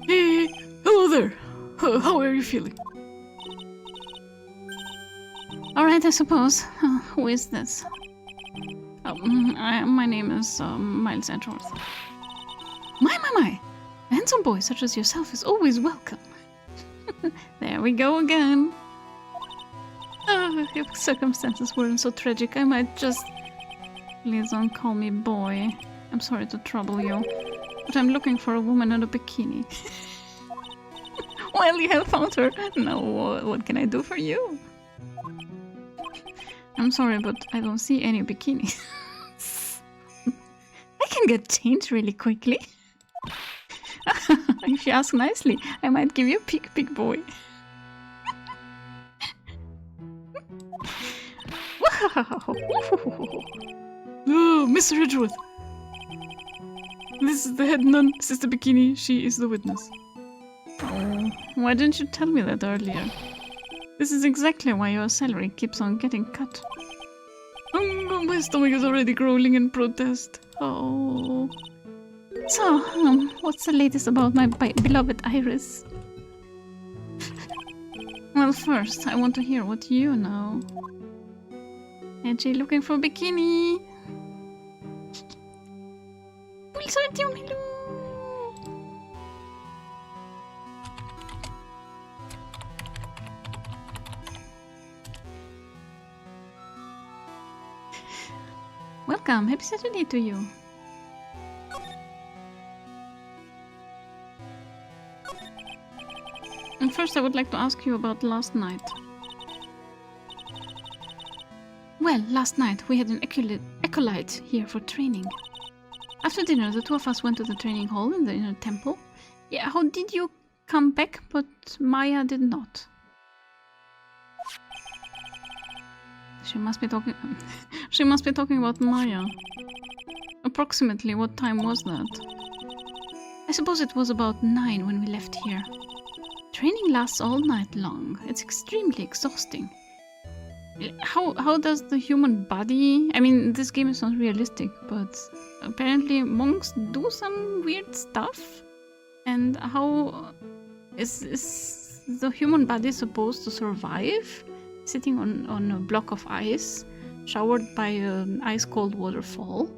Hey, hello there. How are you feeling? Alright, I suppose. Who is this? My name is Miles Edgeworth. My! A handsome boy such as yourself is always welcome. There we go again. If circumstances weren't so tragic, I might just... Please don't call me boy. I'm sorry to trouble you, but I'm looking for a woman in a bikini. Well, you have found her. Now, what can I do for you? I'm sorry, but I don't see any bikinis. I can get changed really quickly. If you ask nicely, I might give you a peek, big boy. Oh, Mr. Edgeworth. This is the head nun, Sister Bikini. She is the witness. Oh, why didn't you tell me that earlier? This is exactly why your salary keeps on getting cut. My stomach is already growling in protest. Oh. So, what's the latest about my beloved Iris? Well, first, I want to hear what you know. Edgy looking for bikini. Pulsar. Welcome, happy Saturday to you. And first I would like to ask you about last night. Well, last night we had an acolyte here for training. After dinner, the two of us went to the training hall in the inner temple. Yeah, how did you come back, but Maya did not? She must be talking... She must be talking about Maya. Approximately what time was that? I suppose it was about 9 when we left here. Training lasts all night long. It's extremely exhausting. How does the human body... I mean, this game is not realistic, but apparently monks do some weird stuff. And how is the human body supposed to survive? Sitting on a block of ice, showered by an ice-cold waterfall.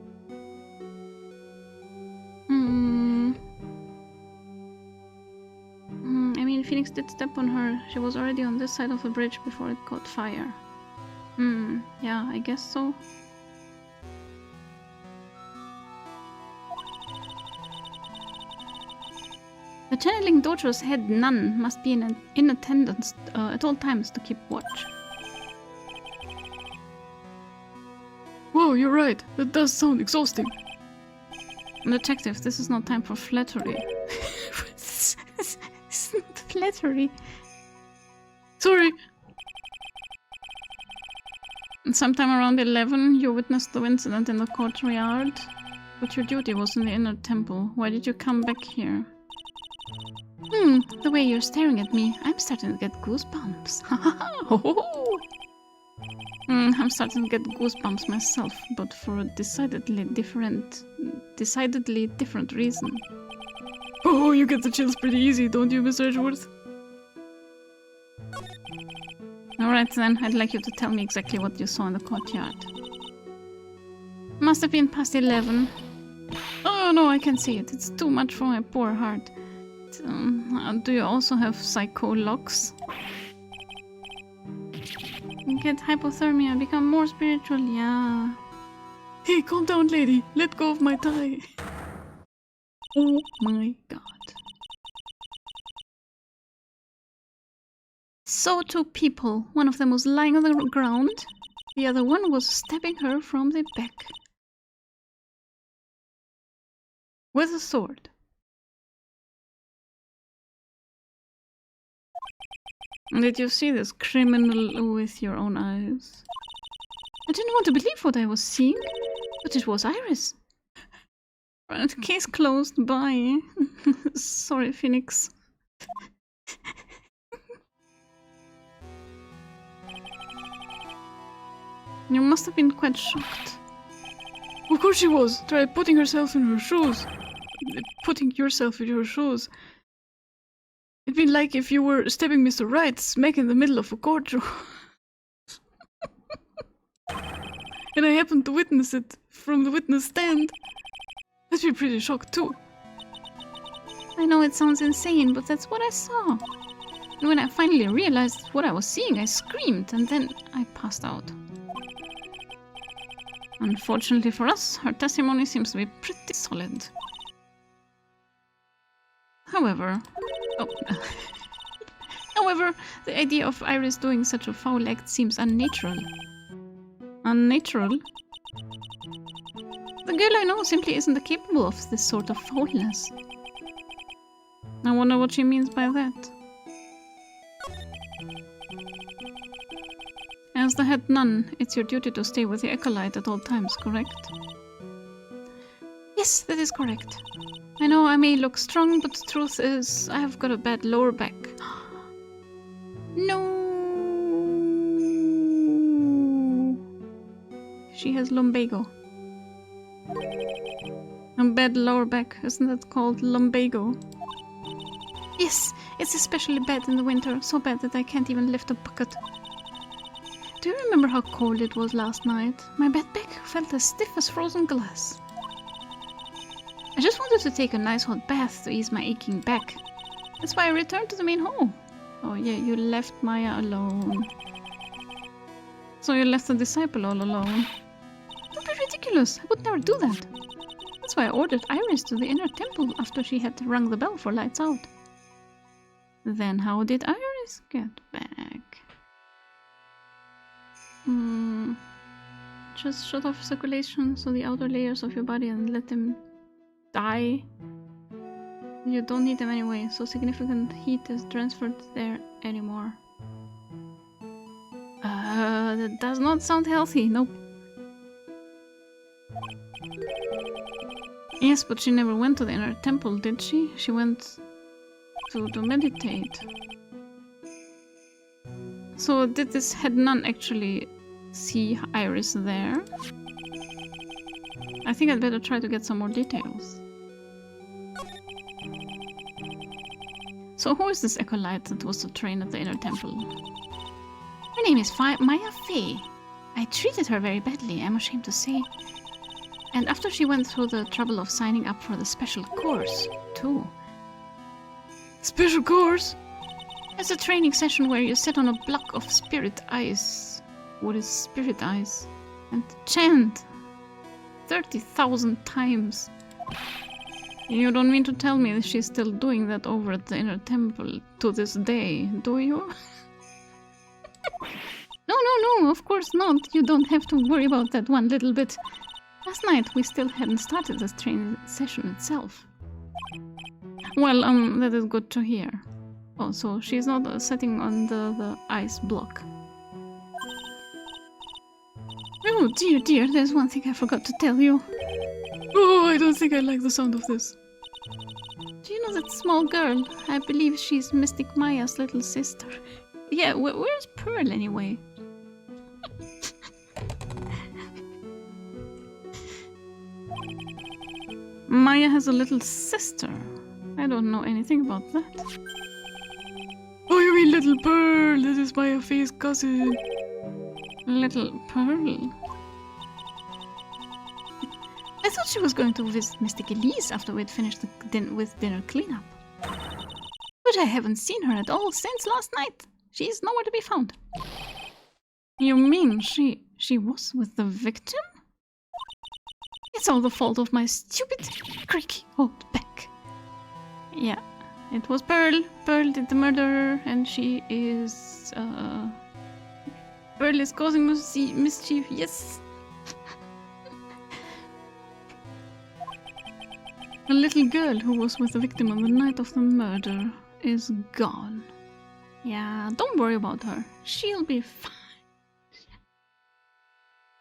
I mean, Phoenix did step on her. She was already on this side of the bridge before it caught fire. Yeah, I guess so. The channeling dojo's head nun must be in attendance at all times to keep watch. Whoa, you're right. That does sound exhausting. Detective, this is not time for flattery. It's not flattery. Sorry. Sometime around 11, you witnessed the incident in the courtyard. But your duty was in the inner temple. Why did you come back here? The way you're staring at me, I'm starting to get goosebumps. I'm starting to get goosebumps myself, but for a decidedly different reason. Oh, you get the chills pretty easy, don't you, Mr. Edgeworth? Alright then, I'd like you to tell me exactly what you saw in the courtyard. Must have been past 11. Oh no, I can see it. It's too much for my poor heart. Do you also have psycho locks? get hypothermia and become more spiritual, yeah. Hey, calm down, lady. Let go of my tie. Oh my god. So two people. One of them was lying on the ground. The other one was stabbing her from the back. With a sword. Did you see this criminal with your own eyes? I didn't want to believe what I was seeing, but it was Iris. Right, case closed, bye. Sorry, Phoenix. You must have been quite shocked. Of course she was. Try putting herself in her shoes. Putting yourself in your shoes. It'd be like if you were stabbing Mr. Right smack in the middle of a courtroom. And I happened to witness it from the witness stand. I'd be pretty shocked too. I know it sounds insane, but that's what I saw. And when I finally realized what I was seeing, I screamed and then I passed out. Unfortunately for us, her testimony seems to be pretty solid. However... However, the idea of Iris doing such a foul act seems unnatural. Unnatural? The girl I know simply isn't capable of this sort of foulness. I wonder what she means by that. As the head nun, it's your duty to stay with the acolyte at all times, correct? Yes, that is correct. I know I may look strong, but the truth is, I have got a bad lower back. No! She has lumbago. A bad lower back, isn't that called lumbago? Yes, it's especially bad in the winter, so bad that I can't even lift a bucket. Do you remember how cold it was last night? My bad back felt as stiff as frozen glass. I just wanted to take a nice hot bath to ease my aching back. That's why I returned to the main hall. Oh yeah, you left Maya alone. So you left the disciple all alone. Don't be ridiculous, I would never do that. That's why I ordered Iris to the inner temple after she had rung the bell for lights out. Then how did Iris get back? Just shut off circulation so the outer layers of your body and let them die. You don't need them anyway, so significant heat is transferred there anymore. That does not sound healthy, nope. Yes, but she never went to the inner temple, did she? She went to meditate. So did this head nun actually see Iris there? I think I'd better try to get some more details. So who is this acolyte that was to train at the inner temple? Her name is Maya Fey. I treated her very badly, I'm ashamed to say. And after she went through the trouble of signing up for the special course, too. Special course? It's a training session where you sit on a block of spirit ice. What is spirit ice? And chant 30,000 times. You don't mean to tell me that she's still doing that over at the inner temple to this day, do you? No, of course not. You don't have to worry about that one little bit. Last night we still hadn't started this training session itself. Well, that is good to hear. Oh, so she's not sitting on the ice block. Oh dear, there's one thing I forgot to tell you. Oh, I don't think I like the sound of this. Do you know that small girl? I believe she's Mystic Maya's little sister. Yeah, where's Pearl anyway? Maya has a little sister. I don't know anything about that. Oh, you mean Little Pearl? This is Maya Fey's cousin. Little Pearl? I thought she was going to visit Mystic Elise after we'd finished with dinner cleanup. But I haven't seen her at all since last night. She's nowhere to be found. You mean she was with the victim? It's all the fault of my stupid, creaky old back. Yeah, it was Pearl. Pearl did the murder, and she is, Pearl is causing mischief, yes! A little girl who was with the victim on the night of the murder is gone. Yeah, don't worry about her. She'll be fine.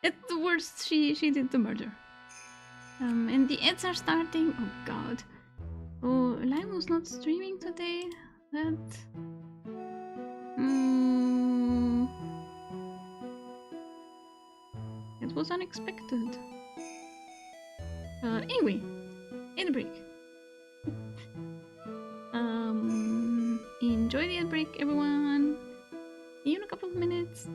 At the worst, she did the murder. And the ads are starting. Oh god. Oh, Lime was not streaming today. That... It was unexpected. Anyway, ad break. Enjoy the ad break, everyone. See you in a couple of minutes.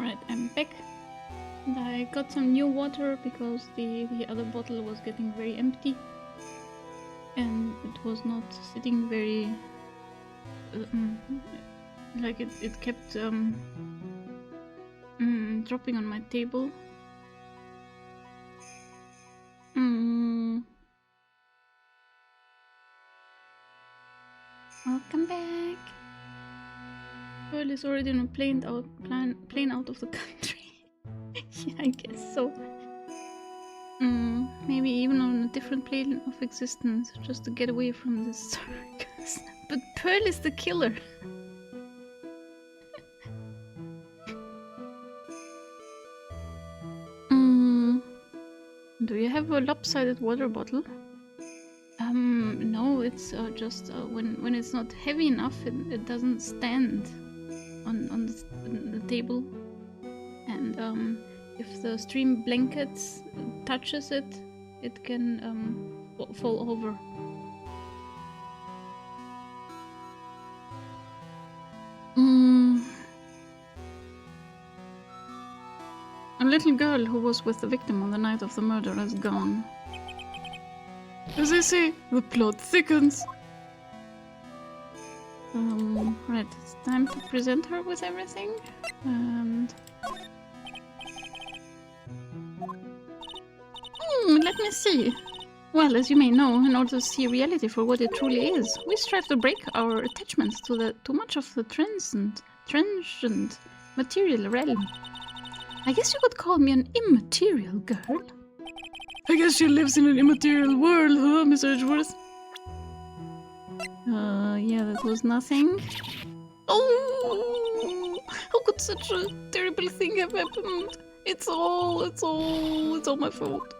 Alright, I'm back. And I got some new water because the other bottle was getting very empty. And it was not sitting very... like it kept dropping on my table. Welcome back. Pearl is already on a plane out of the country. Yeah, I guess so. Maybe even on a different plane of existence, just to get away from this circus. But Pearl is the killer. Do you have a lopsided water bottle? No, it's just when it's not heavy enough, it doesn't stand on the table, and if the stream blankets touches it, it can fall over. A little girl who was with the victim on the night of the murder is gone. As I say, the plot thickens. Right, it's time to present her with everything. And... let me see. Well, as you may know, in order to see reality for what it truly is, we strive to break our attachments to much of the transient material realm. I guess you could call me an immaterial girl. I guess she lives in an immaterial world, huh, Miss Edgeworth? Yeah, that was nothing. Oh! How could such a terrible thing have happened? It's all my fault.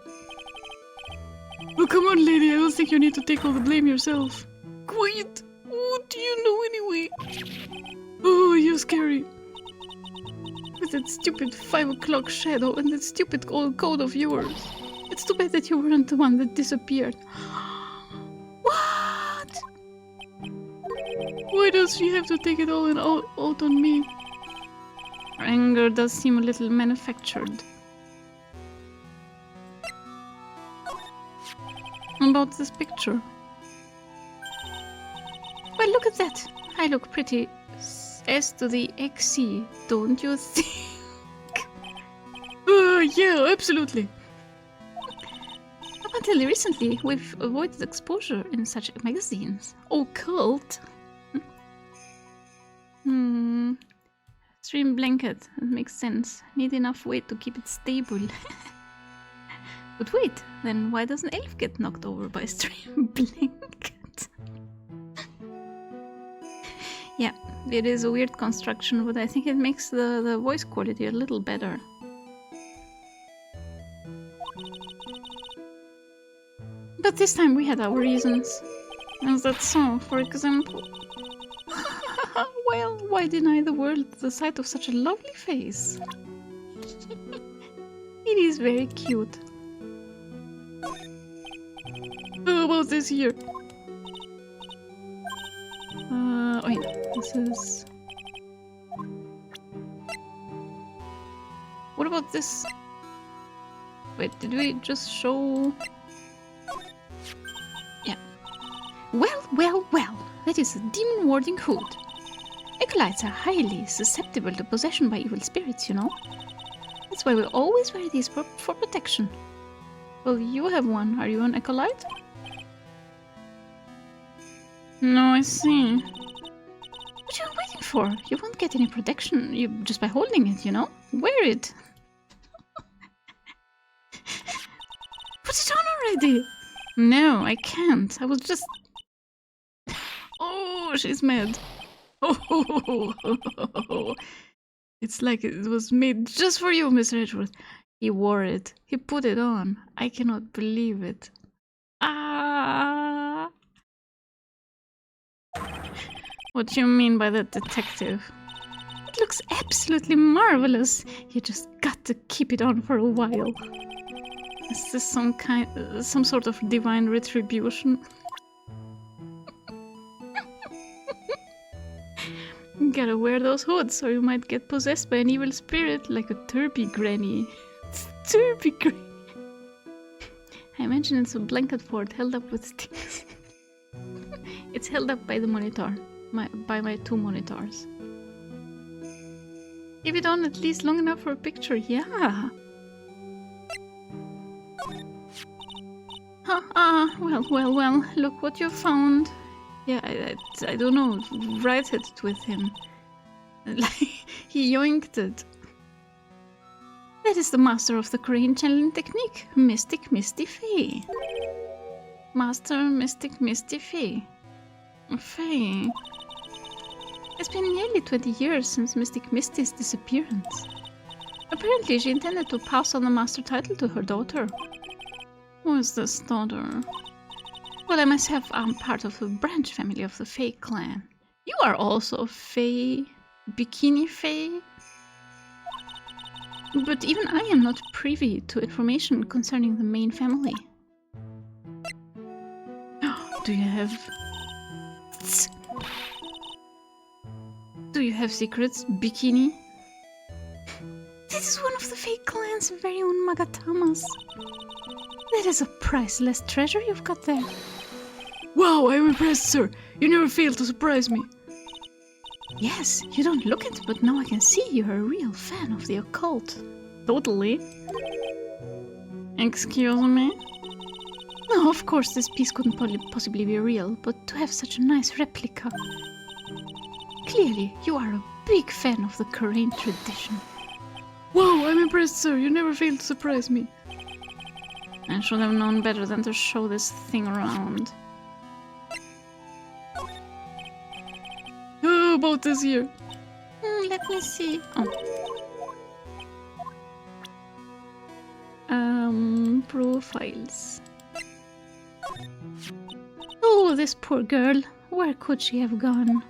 Oh, come on, lady, I don't think you need to take all the blame yourself. Quiet! What do you know anyway? Oh, you're scary. With that stupid 5 o'clock shadow and that stupid old code of yours. It's too bad that you weren't the one that disappeared. What? Why does she have to take it all out on me? Her anger does seem a little manufactured. About this picture. Well, look at that. I look pretty S to the XC, don't you think? Yeah, absolutely. Up until recently, we've avoided exposure in such magazines. Occult. Stream blanket. That makes sense. Need enough weight to keep it stable. But wait, then why doesn't Elf get knocked over by a stream blanket? Yeah, it is a weird construction, but I think it makes the voice quality a little better. But this time we had our reasons. As that song, for example. Well, why deny the world the sight of such a lovely face? It is very cute. How about this here? Wait, this is... What about this? Wait, did we just show... Yeah. Well, that is a demon warding hood. Acolytes are highly susceptible to possession by evil spirits, you know. That's why we always wear these for protection. Well, you have one. Are you an acolyte? No, I see. What are you waiting for? You won't get any protection just by holding it, you know? Wear it. Put it on already. No, I can't. I was just... Oh, she's mad. Oh, it's like it was made just for you, Miss Edgeworth. He wore it. He put it on. I cannot believe it. Ah! What do you mean by that, detective? It looks absolutely marvelous. You just got to keep it on for a while. Is this some sort of divine retribution? Gotta wear those hoods, or you might get possessed by an evil spirit like a turpy granny. Turpy granny. I imagine it's a blanket fort held up with sticks. It's held up by the monitor. By my 2 monitors. Keep it on at least long enough for a picture, yeah. Well, look what you found. Yeah, I don't know, write it with him. Like, he yoinked it. That is the master of the crane channeling technique, Mystic Misty Fae. Master Mystic Misty Fae. Fae. It's been nearly 20 years since Mystic Misty's disappearance. Apparently, she intended to pass on the master title to her daughter. Who is this daughter? Well, I myself am part of the branch family of the Fae clan. You are also Fae? Bikini Fae? But even I am not privy to information concerning the main family. Do you have... Do you have secrets, Bikini? This is one of the Fae clan's very own Magatamas. That is a priceless treasure you've got there. Wow, I'm impressed, sir. You never fail to surprise me. Yes, you don't look it, but now I can see you're a real fan of the occult. Totally. Excuse me? No, of course this piece couldn't possibly be real, but to have such a nice replica. Clearly, you are a big fan of the Korean tradition. Wow, I'm impressed, sir. You never fail to surprise me. I should have known better than to show this thing around. How about this here? Let me see. Profiles. Oh, this poor girl. Where could she have gone?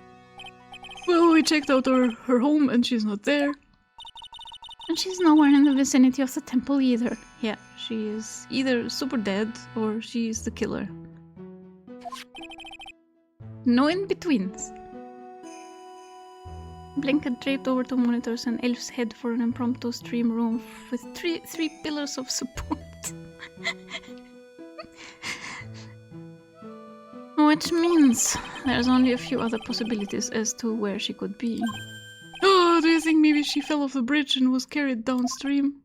Well, we checked out her home and she's not there. And she's nowhere in the vicinity of the temple either. Yeah, she is either super dead or she is the killer. No in-betweens. Blanket draped over 2 monitors and elf's head for an impromptu stream room with three pillars of support. Which means there's only a few other possibilities as to where she could be. Oh, do you think maybe she fell off the bridge and was carried downstream?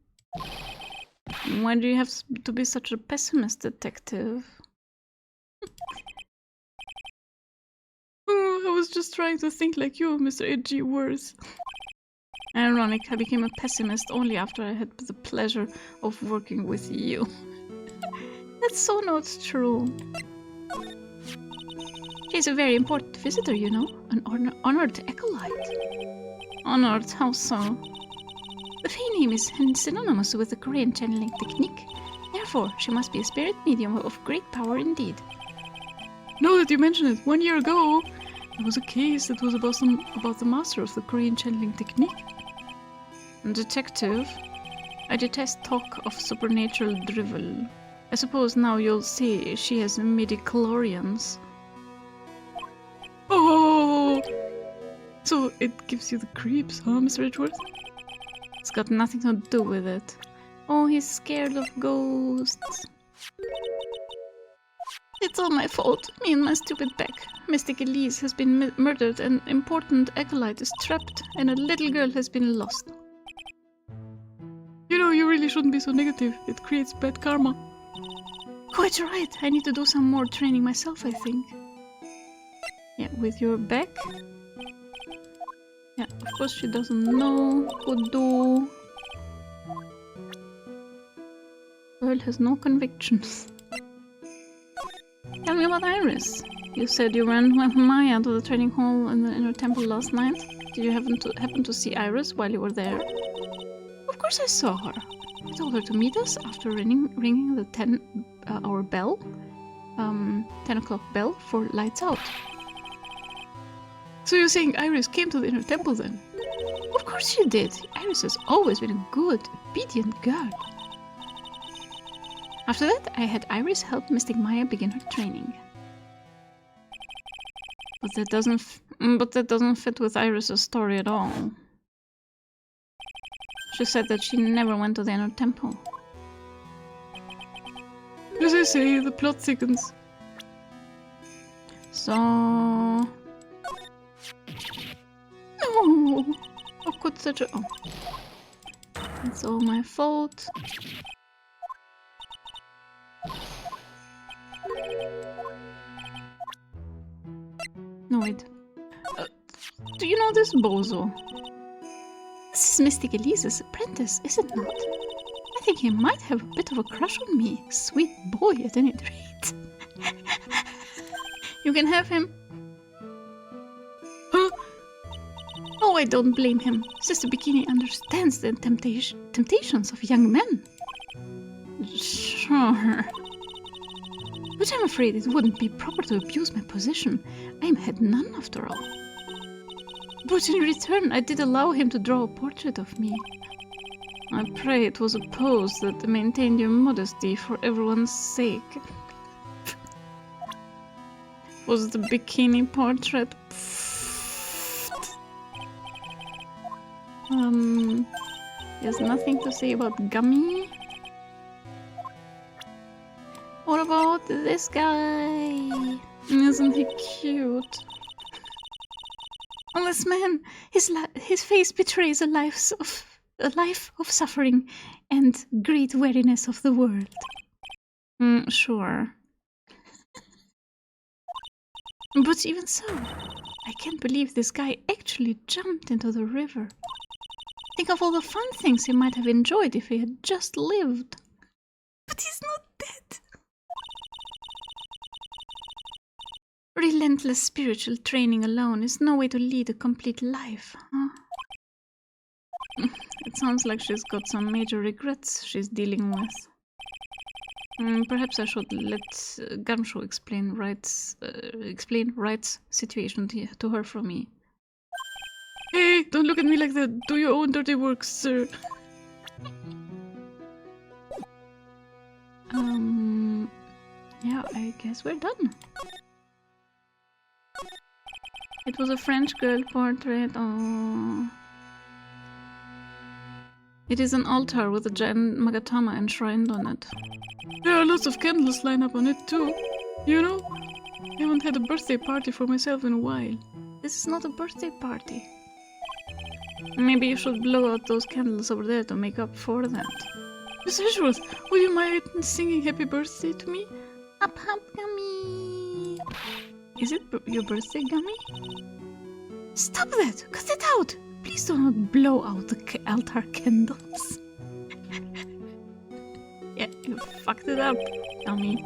Why do you have to be such a pessimist, detective? Oh, I was just trying to think like you, Mr. Edgy Worth. Ironic, I became a pessimist only after I had the pleasure of working with you. That's so not true. She's a very important visitor, you know, an honored acolyte. Honored? How so? The Fae name is synonymous with the Korean channeling technique. Therefore, she must be a spirit medium of great power indeed. Now that you mention it, 1 year ago, there was a case that was about the master of the Korean channeling technique. Detective, I detest talk of supernatural drivel. I suppose now you'll say she has midi-chlorians. Oh! So it gives you the creeps, huh, Mr. Edgeworth? It's got nothing to do with it. Oh, he's scared of ghosts. It's all my fault. Me and my stupid back. Mystic Elise has been murdered, an important acolyte is trapped, and a little girl has been lost. You know, you really shouldn't be so negative. It creates bad karma. Quite right. I need to do some more training myself, I think. Yeah, with your back. Yeah, of course she doesn't know. Could do. Girl has no convictions. Tell me about Iris. You said you ran with Maya to the training hall in the inner temple last night. Did you happen to see Iris while you were there? Of course I saw her. I told her to meet us after ringing the 10-hour bell. 10 o'clock bell for lights out. So you're saying Iris came to the inner temple then? Of course she did. Iris has always been a good, obedient girl. After that, I had Iris help Mystic Maya begin her training. But that doesn't But that doesn't fit with Iris's story at all. She said that she never went to the inner temple. As I say, the plot thickens. So... No! How could such a... Oh. It's all my fault. No, wait. Do you know this bozo? This is Mystic Elise's apprentice, is it not? I think he might have a bit of a crush on me. Sweet boy, at any rate. You can have him. Huh? Oh, I don't blame him. Sister Bikini understands the temptations of young men. Sure. But I'm afraid it wouldn't be proper to abuse my position. I am head nun after all. But in return, I did allow him to draw a portrait of me. I pray it was a pose that maintained your modesty for everyone's sake. Was the bikini portrait? There's nothing to say about Gummy. What about this guy? Isn't he cute? Oh, this man, his face betrays a life of suffering and great weariness of the world. Sure. But even so, I can't believe this guy actually jumped into the river. Think of all the fun things he might have enjoyed if he had just lived. But he's not dead. Relentless spiritual training alone is no way to lead a complete life, huh? It sounds like she's got some major regrets she's dealing with. Perhaps I should let Gamsho explain Wright's situation to her for me. Hey, don't look at me like that. Do your own dirty work, sir. Yeah, I guess we're done. It was a French girl portrait. Oh. It is an altar with a giant Magatama enshrined on it. There are lots of candles lined up on it too. You know, I haven't had a birthday party for myself in a while. This is not a birthday party. Maybe you should blow out those candles over there to make up for that. Miss Ashworth, would you mind singing happy birthday to me? Up, Gummy! Is it your birthday, Gummy? Stop that! Cut it out! Please do not blow out the altar candles. Yeah, you fucked it up, Gummy.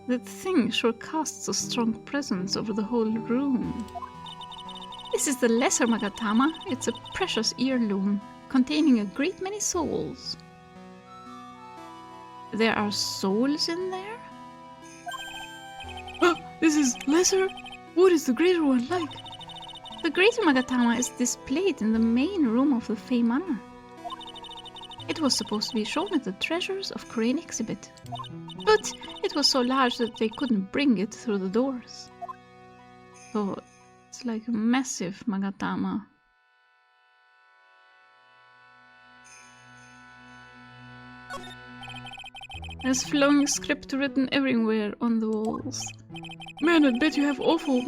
That thing sure casts a strong presence over the whole room. This is the Lesser Magatama. It's a precious heirloom, containing a great many souls. There are souls in there? Oh, this is lesser? What is the greater one like? The Greater Magatama is displayed in the main room of the Fey Manor. It was supposed to be shown at the Treasures of Crane exhibit, but it was so large that they couldn't bring it through the doors. So it's like a massive Magatama. There's flowing script written everywhere on the walls. Man, I'd bet you have awful...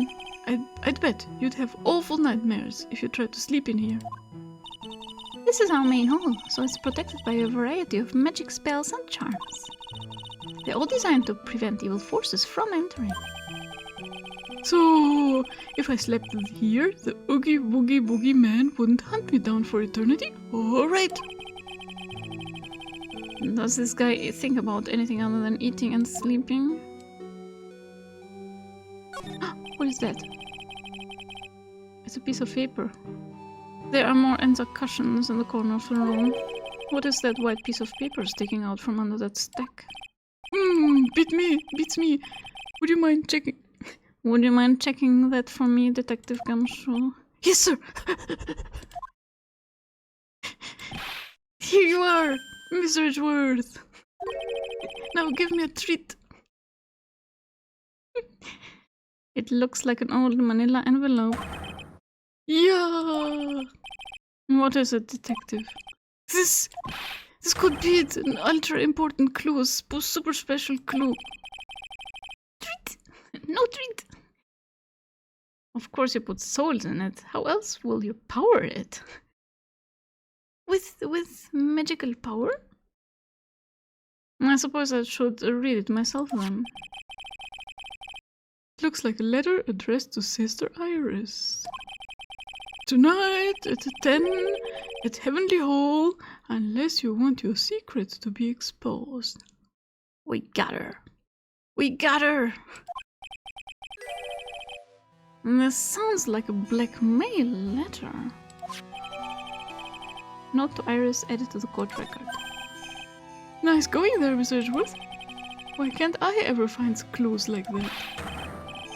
I'd bet you'd have awful nightmares if you tried to sleep in here. This is our main hall, so it's protected by a variety of magic spells and charms. They're all designed to prevent evil forces from entering. So, if I slept here, the Oogie Woogie Boogie Man wouldn't hunt me down for eternity? Alright! Does this guy think about anything other than eating and sleeping? What is that? It's a piece of paper. There are more Enza cushions in the corner of the room. What is that white piece of paper sticking out from under that stack? Beats me. Would you mind checking? Would you mind checking that for me, Detective Gumshoe? Yes, sir! Here you are, Mr. Edgeworth. Now give me a treat. It looks like an old manila envelope. Yeah! What is it, detective? This could be it. An ultra important clue. Super special clue. Treat! No treat! Of course you put souls in it. How else will you power it? With magical power? I suppose I should read it myself then. It looks like a letter addressed to Sister Iris. Tonight at 10 at Heavenly Hall, unless you want your secrets to be exposed. We got her. We got her! This sounds like a blackmail letter. Note to Iris added to the court record. Nice going there, Mr. Edgeworth. Why can't I ever find clues like that?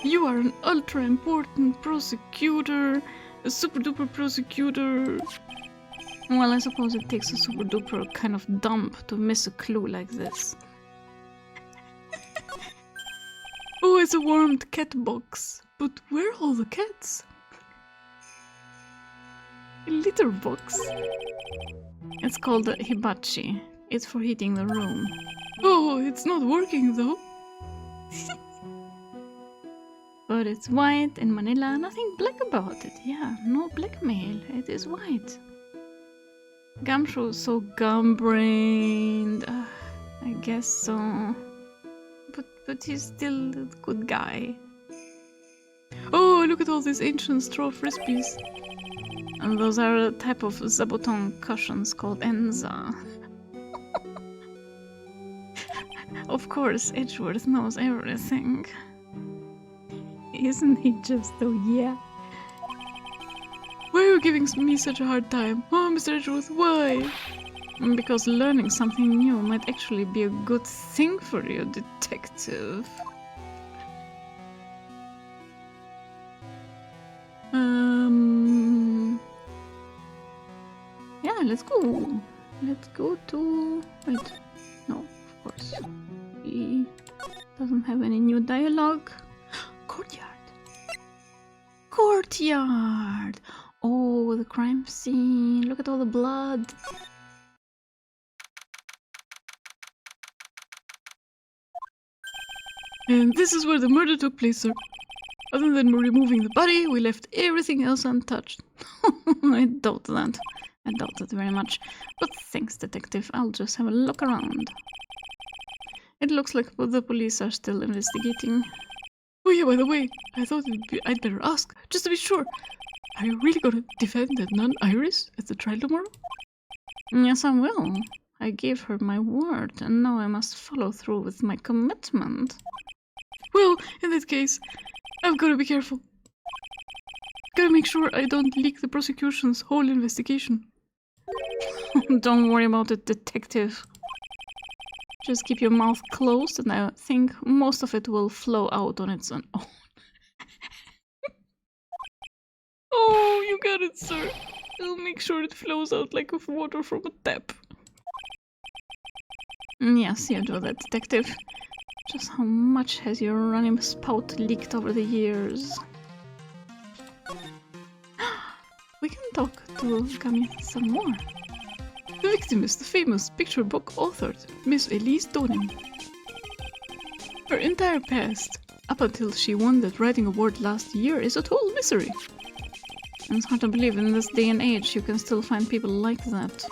You are an ultra important prosecutor, a super duper prosecutor. Well, I suppose it takes a super duper kind of dump to miss a clue like this. Oh, it's a warmed cat box. But where are all the cats? A litter box. It's called a hibachi. It's for heating the room. Oh, it's not working though. But it's white in Manila, nothing black about it. Yeah, no blackmail. It is white. Gumshoe is so gum-brained. I guess so. But he's still a good guy. Oh, look at all these ancient straw frisbees. And those are a type of zabuton cushions called Enza. Of course, Edgeworth knows everything. Isn't he just though, yeah? Why are you giving me such a hard time? Oh, Mr. Edgeworth, why? Because learning something new might actually be a good thing for you, detective. Yeah, let's go. Let's go to... Wait. No, of course. He doesn't have any new dialogue. Courtyard. Courtyard! Oh, the crime scene. Look at all the blood. And this is where the murder took place, sir. Other than removing the body, we left everything else untouched. I doubt that. I doubt it very much. But thanks, detective. I'll just have a look around. It looks like the police are still investigating. Oh yeah, by the way, I thought I'd better ask, just to be sure. Are you really gonna defend that nun Iris at the trial tomorrow? Yes, I will. I gave her my word, and now I must follow through with my commitment. Well, in that case, I've gotta be careful. Gotta make sure I don't leak the prosecution's whole investigation. Don't worry about it, detective. Just keep your mouth closed, and I think most of it will flow out on its own. Oh, you got it, sir. I'll make sure it flows out like water from a tap. Yes, you do that, detective. Just how much has your running spout leaked over the years? We can talk to Kami some more. The victim is the famous picture book author, Miss Elise Donin. Her entire past, up until she won that writing award last year, is a total mystery. And it's hard to believe in this day and age you can still find people like that.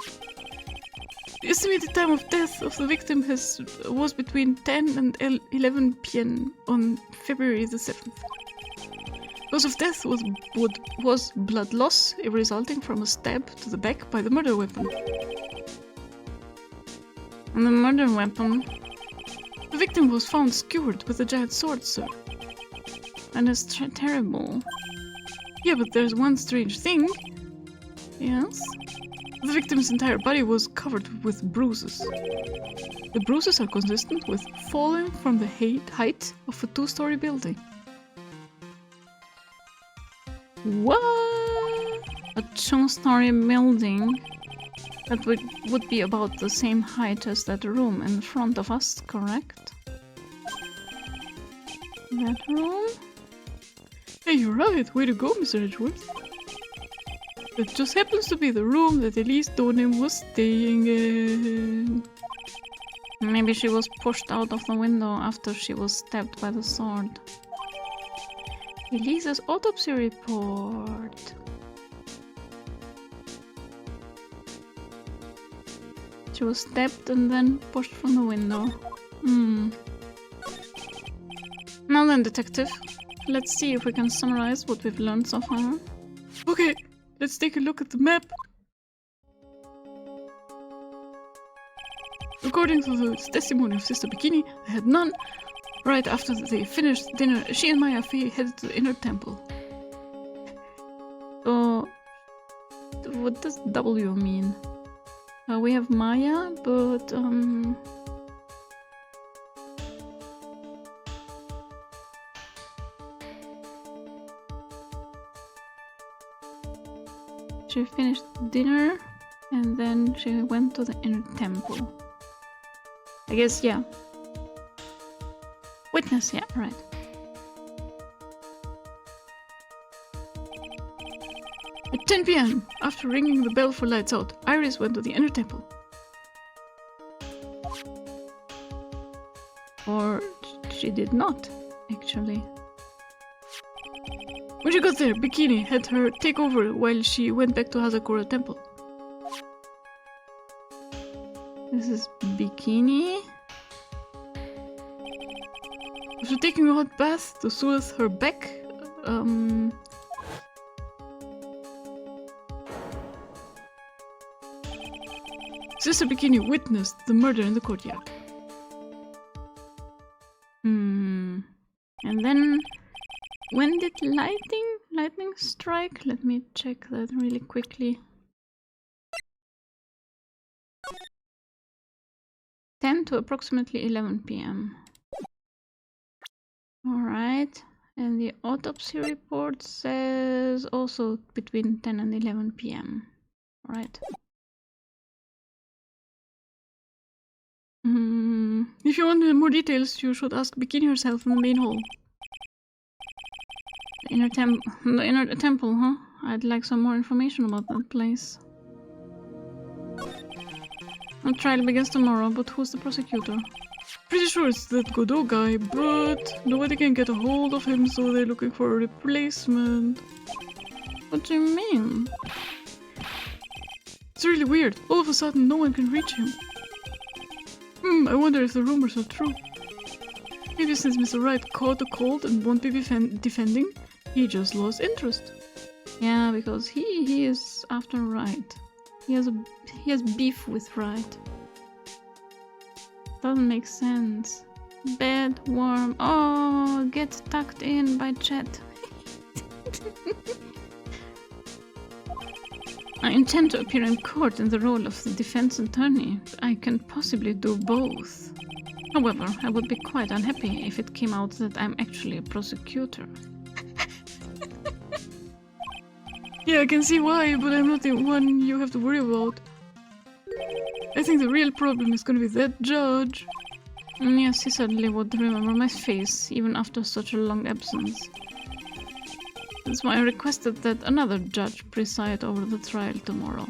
The estimated time of death of the victim was between 10 and 11 p.m. on February the 7th. Cause of death was blood loss resulting from a stab to the back by the murder weapon. And the murder weapon? The victim was found skewered with a giant sword, sir. That is terrible. Yeah, but there's one strange thing. Yes? The victim's entire body was covered with bruises. The bruises are consistent with falling from the height of a 2-story building. What? A 2-story building? That would be about the same height as that room in front of us, correct? That room? Hey, you're right. Way to go, Mr. Edgeworth. It just happens to be the room that Elise Donim was staying in. Maybe she was pushed out of the window after she was stabbed by the sword. Elise's autopsy report. She was stabbed and then pushed from the window. Now then, detective. Let's see if we can summarize what we've learned so far. Okay, let's take a look at the map. According to the testimony of Sister Bikini, they had none. Right after they finished dinner, she and Maya Fey headed to the inner temple. So, what does W mean? We have Maya, but she finished dinner and then she went to the inner temple. I guess, yeah. Witness, yeah, right. At 10 p.m., after ringing the bell for lights out, Iris went to the inner temple. Or she did not, actually. When she got there, Bikini had her take over while she went back to Hazakura Temple. This is Bikini. After taking a hot bath to soothe her back, Sister Bikini witnessed the murder in the courtyard. And then, when did lightning strike? Let me check that really quickly. 10 to approximately 11 p.m. Alright, and the autopsy report says also between 10 and 11 p.m. Alright. If you want more details, you should ask Bikini herself in the main hall. The inner temple, huh? I'd like some more information about that place. The trial begins tomorrow, but who's the prosecutor? Pretty sure it's that Godot guy, but nobody can get a hold of him, so they're looking for a replacement. What do you mean? It's really weird. All of a sudden, no one can reach him. I wonder if the rumors are true. Maybe since Mr. Wright caught a cold and won't be defending, he just lost interest. Yeah, because he is after Wright. He has beef with Wright. Doesn't make sense. Bed, warm. Oh, get tucked in by Chet. I intend to appear in court in the role of the defense attorney. I can possibly do both. However, I would be quite unhappy if it came out that I'm actually a prosecutor. Yeah, I can see why, but I'm not the one you have to worry about. I think the real problem is gonna be that judge. Yes, he certainly would remember my face, even after such a long absence. That's why I requested that another judge preside over the trial tomorrow.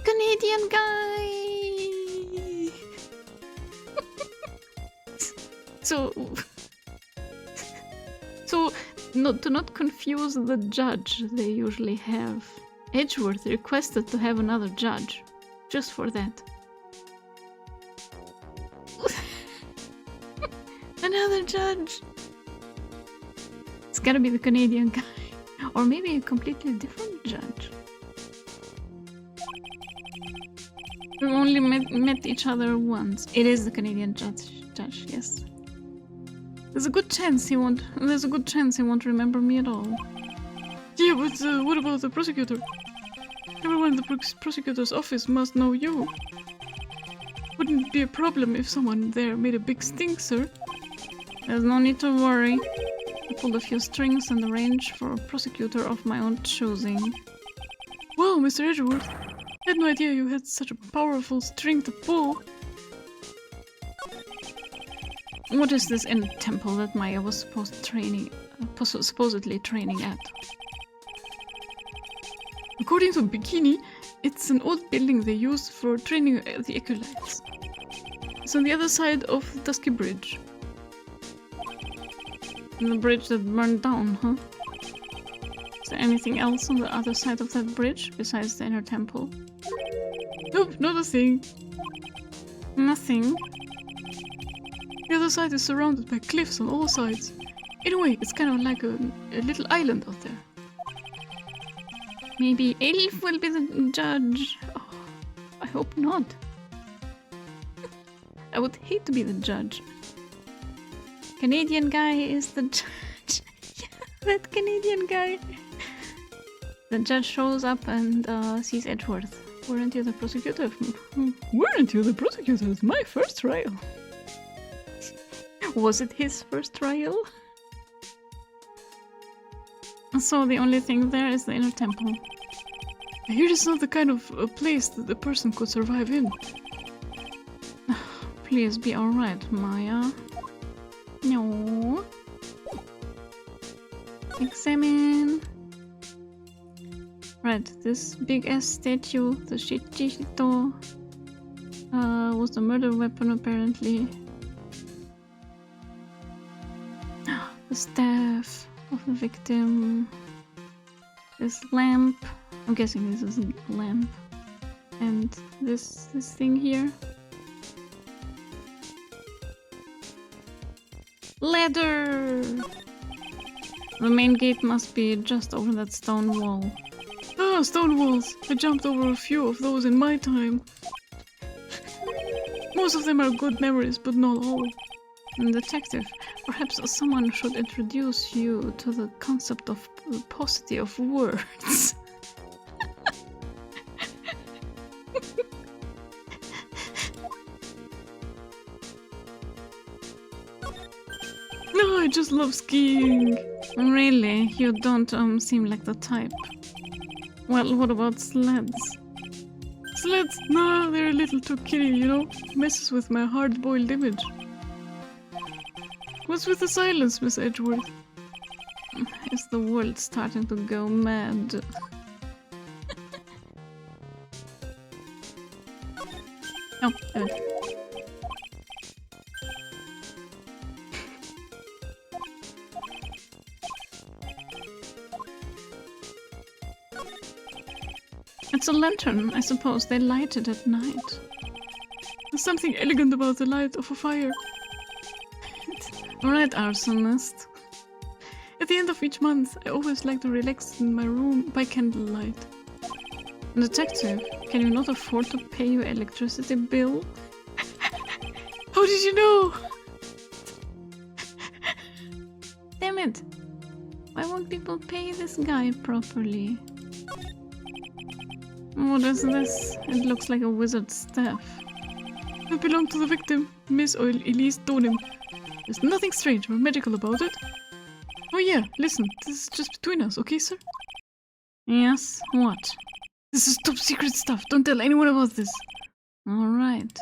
Canadian guy! So, to not confuse the judge they usually have, Edgeworth requested to have another judge, just for that. Another judge! It's gotta be the Canadian guy, or maybe a completely different judge. We only met each other once. It is the Canadian judge, yes. There's a good chance he won't remember me at all. Yeah, but what about the prosecutor? Everyone in the prosecutor's office must know you. Wouldn't it be a problem if someone there made a big stink, sir? There's no need to worry. I pulled a few strings and arranged for a prosecutor of my own choosing. Wow, Mr. Edgeworth. I had no idea you had such a powerful string to pull. What is this in the temple that Maya was supposed training supposedly training at. According to Bikini, it's an old building they use for training the acolytes. It's on the other side of the Dusky Bridge. The bridge that burned down, huh? Is there anything else on the other side of that bridge besides the inner temple? Nope, not a thing. Nothing. The other side is surrounded by cliffs on all sides. In a way, it's kind of like a little island out there. Maybe Elf will be the judge. Oh, I hope not. I would hate to be the judge. Canadian guy is the judge. Yeah, that Canadian guy. The judge shows up and sees Edgeworth. Weren't you the prosecutor? Weren't you the prosecutor? It's my first trial. Was it his first trial? So the only thing there is the inner temple. I hear it's not the kind of a place that a person could survive in. Please be alright, Maya. No. Examine. Right, this big ass statue, the Shichito, was the murder weapon apparently. The staff of the victim. This lamp. I'm guessing this is a lamp. And this thing here. Ladder! The main gate must be just over that stone wall. Ah, stone walls! I jumped over a few of those in my time. Most of them are good memories, but not all. Detective, perhaps someone should introduce you to the concept of paucity of words. No, I just love skiing. Really? You don't seem like the type. Well, what about sleds? Sleds? No, they're a little too kiddie, you know? Messes with my hard-boiled image. What's with the silence, Miss Edgeworth? Is the world starting to go mad? Oh, damn it. It's a lantern, I suppose. They light it at night. There's something elegant about the light of a fire. Alright, arsonist. At the end of each month, I always like to relax in my room by candlelight. Detective, can you not afford to pay your electricity bill? How did you know? Damn it! Why won't people pay this guy properly? What is this? It looks like a wizard's staff. It belonged to the victim, Miss Elise Donim. There's nothing strange or magical about it. Oh yeah, listen, this is just between us, okay, sir? Yes, what? This is top secret stuff, don't tell anyone about this. Alright.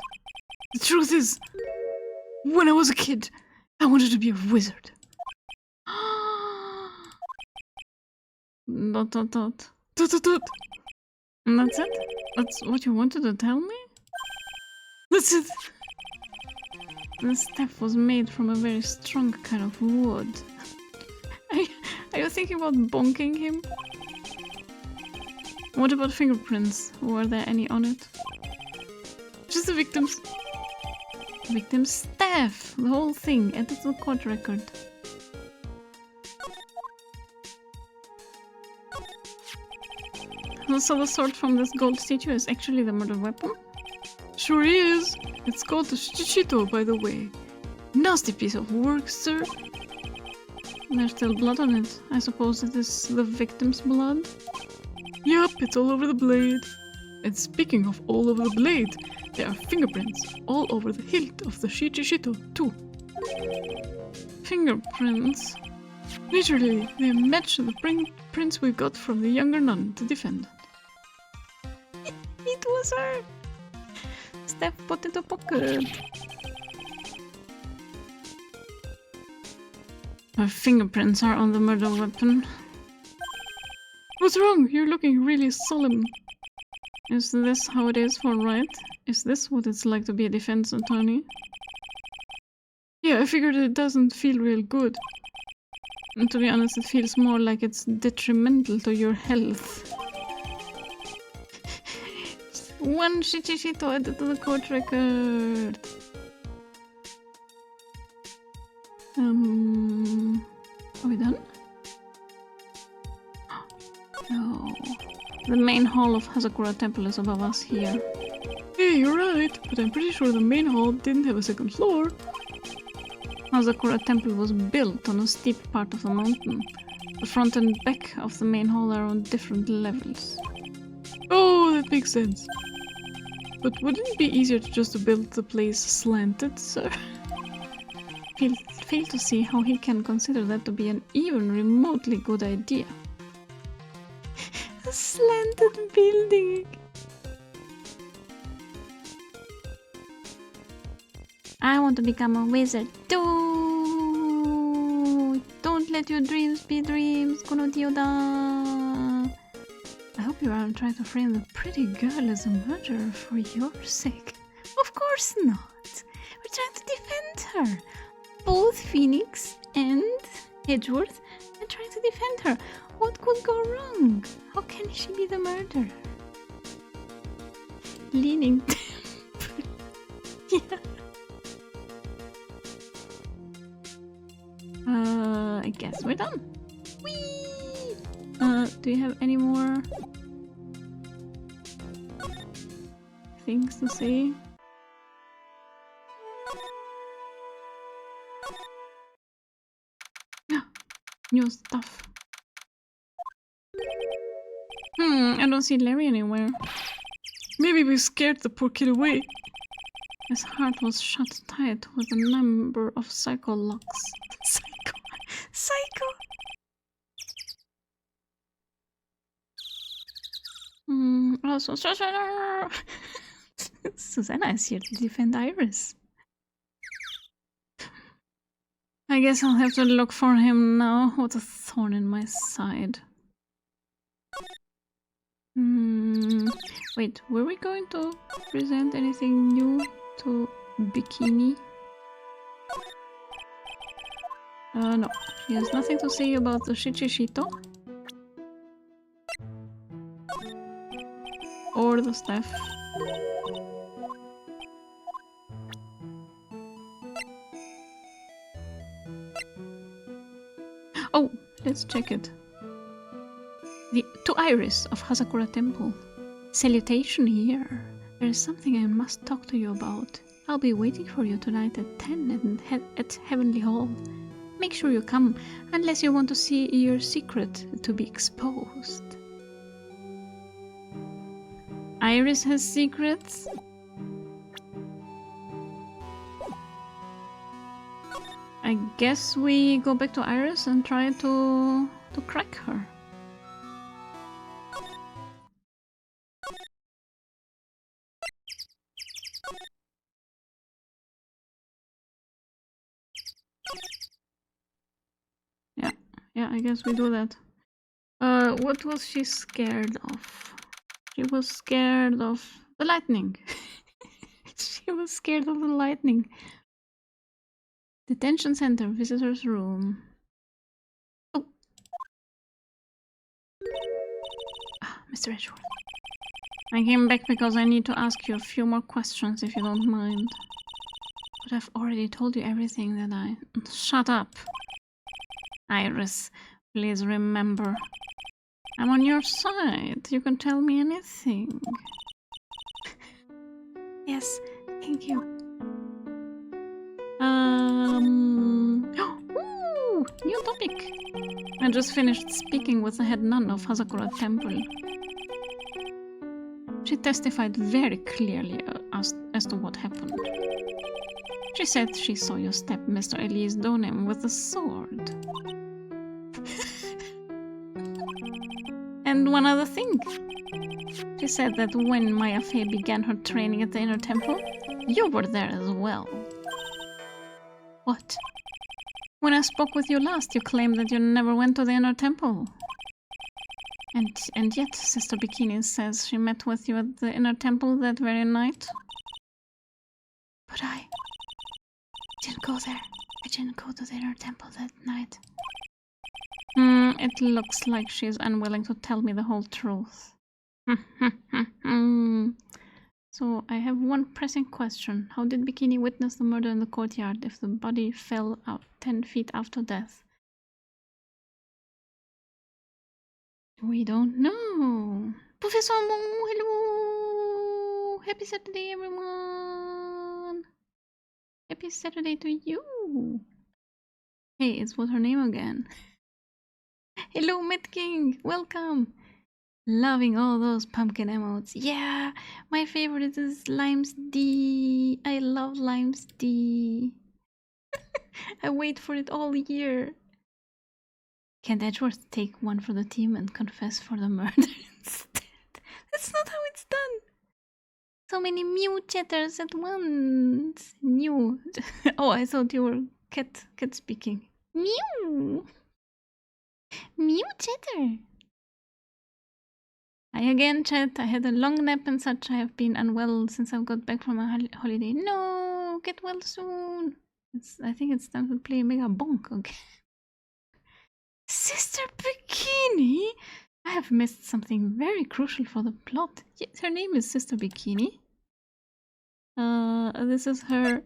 The truth is, when I was a kid, I wanted to be a wizard. Dot dot dot. Dot dot dot. And that's it? That's what you wanted to tell me? That's it! The staff was made from a very strong kind of wood. Are you thinking about bonking him? What about fingerprints? Were there any on it? Just the victim's. Victim's staff! The whole thing, added to the court record. So the sword from this gold statue is actually the murder weapon? Sure is! It's called the Shichito, by the way. Nasty piece of work, sir. There's still blood on it. I suppose it is the victim's blood? Yup, it's all over the blade. And speaking of all over the blade, there are fingerprints all over the hilt of the Shichito, too. Fingerprints? Literally, they match the prints we got from the younger nun, the defendant. It was her! Steph put it in a pocket. Her fingerprints are on the murder weapon. What's wrong? You're looking really solemn. Is this how it is for right? Is this what it's like to be a defense attorney? Yeah, I figured it doesn't feel real good. And to be honest, it feels more like it's detrimental to your health. One Shichishito added to the court record. Are we done? No. The main hall of Hazakura Temple is above us here. Hey, you're right, but I'm pretty sure the main hall didn't have a second floor. Hazakura Temple was built on a steep part of the mountain. The front and back of the main hall are on different levels. Oh, that makes sense. But wouldn't it be easier to just build the place slanted, sir? Fail to see how he can consider that to be an even remotely good idea. A slanted building. I want to become a wizard too. Don't let your dreams be dreams, Konotioda. I hope you aren't trying to frame the pretty girl as a murderer for your sake. Of course not. We're trying to defend her. Both Phoenix and Edgeworth are trying to defend her. What could go wrong? How can she be the murderer? Leaning Temple. Yeah. I guess we're done. Whee! Do you have any more things to say? New stuff. I don't see Larry anywhere. Maybe we scared the poor kid away. His heart was shut tight with a number of psycho locks. Psycho! Also, Susanna is here to defend Iris. I guess I'll have to look for him now. What a thorn in my side. Wait, were we going to present anything new to Bikini? No. She has nothing to say about the Shichishito. Or the staff. Oh, let's check it. To Iris of Hazakura Temple. Salutation here. There is something I must talk to you about. I'll be waiting for you tonight at 10 at Heavenly Hall. Make sure you come, unless you want to see your secret to be exposed. Iris has secrets? I guess we go back to Iris and try to crack her. Yeah, I guess we do that. What was she scared of? She was scared of the lightning. She was scared of the lightning. Detention center, visitor's room. Oh. Mr. Edgeworth. I came back because I need to ask you a few more questions if you don't mind. But I've already told you everything that I... Shut up. Iris, please remember. I'm on your side. You can tell me anything. Yes, thank you. Ooh, new topic. I just finished speaking with the head nun of Hazakura Temple. She testified very clearly as to what happened. She said she saw you stab Mr. Elise Donem with a sword. And one other thing. She said that when Maya Fey began her training at the Inner Temple, you were there as well. What? When I spoke with you last, you claimed that you never went to the inner temple. And yet, Sister Bikini says she met with you at the inner temple that very night. But I didn't go there. I didn't go to the inner temple that night. It looks like she is unwilling to tell me the whole truth. So, I have one pressing question. How did Bikini witness the murder in the courtyard if the body fell out 10 feet after death? We don't know. Professor Mo, hello! Happy Saturday, everyone! Happy Saturday to you! Hey, it's what's her name again? Hello, Met King! Welcome! Loving all those pumpkin emotes. Yeah, my favorite is Limes D. I love Limes D. I wait for it all year. Can't Edgeworth take one for the team and confess for the murder instead? That's not how it's done. So many Mew chatters at once. Mew. Oh, I thought you were cat speaking. Mew. Mew chatter. Hi again, chat. I had a long nap and such. I have been unwell since I got back from a holiday. No, get well soon. I think it's time to play Mega Bonk again. Sister Bikini? I have missed something very crucial for the plot. Yes, her name is Sister Bikini. This is her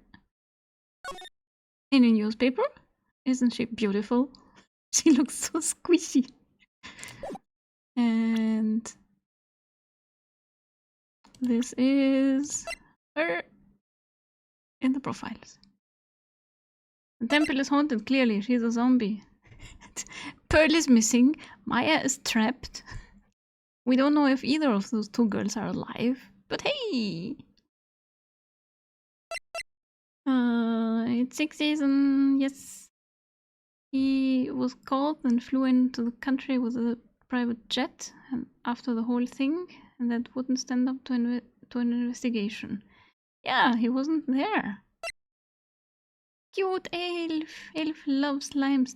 in a newspaper. Isn't she beautiful? She looks so squishy. And this is her in the profiles. The temple is haunted, clearly. She's a zombie. Pearl is missing. Maya is trapped. We don't know if either of those two girls are alive. But hey! It's 6 season, yes. He was called and flew into the country with a private jet and after the whole thing, and that wouldn't stand up to an investigation. Yeah, he wasn't there. Cute elf. Elf loves limes.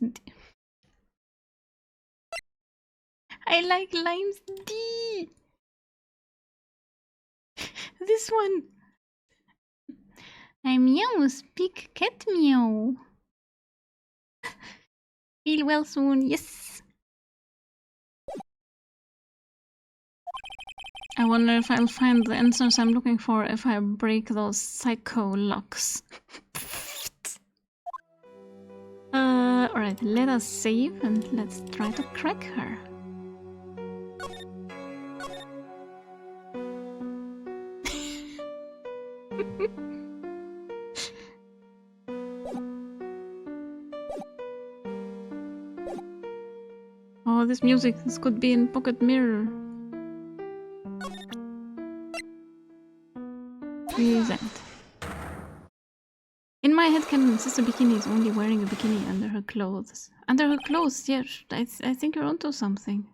I like limes D. This one. I meow, speak cat meow. Feel well soon, yes. I wonder if I'll find the answers I'm looking for if I break those psycho locks. Alright, let us save and let's try to crack her. Oh, this music, this could be in Pocket Mirror. Present. In my headcanon, Sister Bikini is only wearing a bikini under her clothes. Under her clothes, yeah, I think you're onto something.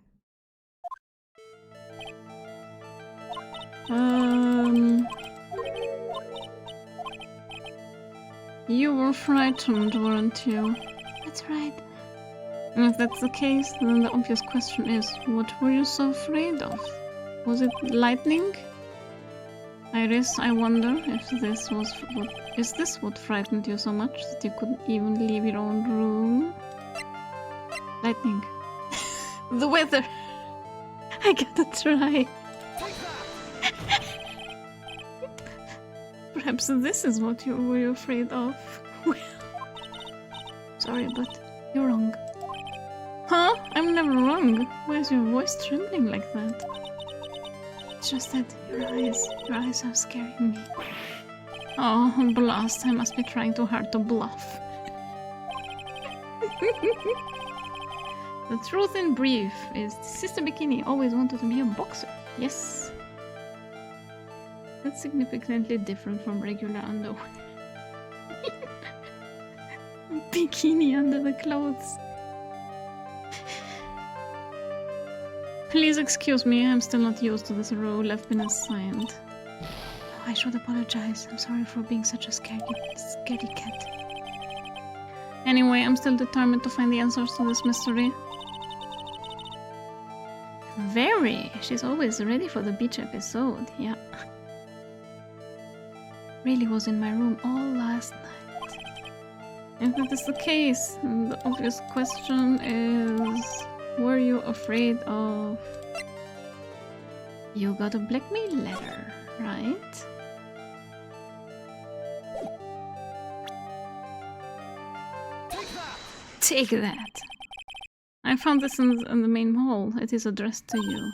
You were frightened, weren't you? That's right. And if that's the case, then the obvious question is, what were you so afraid of? Was it lightning? Iris, I wonder if this was is this what frightened you so much that you couldn't even leave your own room? Lightning. The weather. I gotta try. Perhaps this is what you were afraid of. Sorry, but you're wrong. Huh? I'm never wrong. Why is your voice trembling like that? It's just that your eyes are scaring me. Oh, blast. I must be trying too hard to bluff. The truth in brief is Sister Bikini always wanted to be a boxer. Yes. That's significantly different from regular underwear. Bikini under the clothes. Please excuse me, I'm still not used to this role I've been assigned. Oh, I should apologize. I'm sorry for being such a scaredy cat. Anyway, I'm still determined to find the answers to this mystery. Very! She's always ready for the beach episode, yeah. Really was in my room all last night. If that is the case, the obvious question is... Were you afraid of... You got a blackmail letter, right? Take that! I found this in the main hall. It is addressed to you.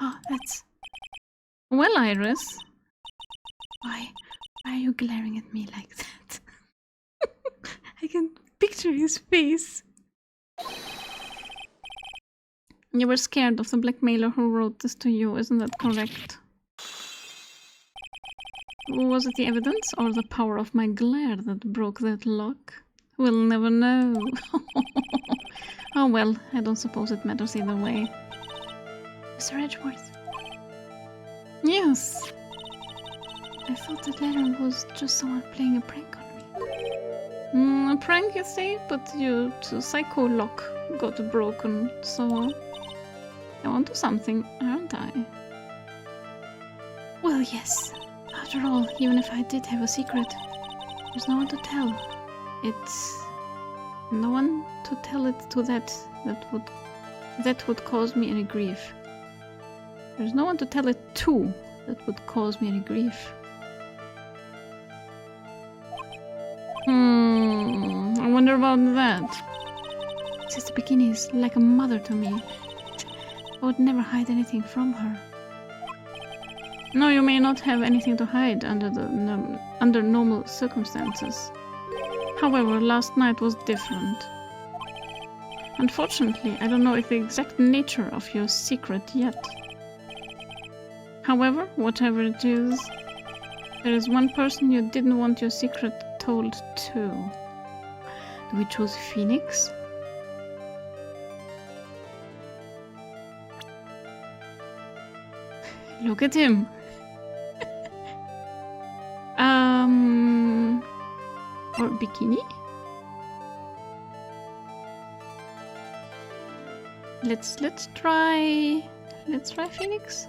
Ah, that's... Well, Iris. Why are you glaring at me like that? I can picture his face. You were scared of the blackmailer who wrote this to you, isn't that correct? Was it the evidence or the power of my glare that broke that lock? We'll never know. Oh well, I don't suppose it matters either way. Mr. Edgeworth. Yes. I thought that letter was just someone playing a prank on me. A prank, you say? But your psycho lock got broken, so... I'm onto something, aren't I? Well, yes. After all, even if I did have a secret, there's no one to tell. It's... no one to tell it to that would cause me any grief. There's no one to tell it to that would cause me any grief. I wonder about that. Sister Bikini is like a mother to me. I would never hide anything from her. No, you may not have anything to hide under normal circumstances. However, last night was different. Unfortunately, I don't know the exact nature of your secret yet. However, whatever it is, there is one person you didn't want your secret told to. Do we choose Phoenix? Look at him. Or Bikini? Let's try Phoenix.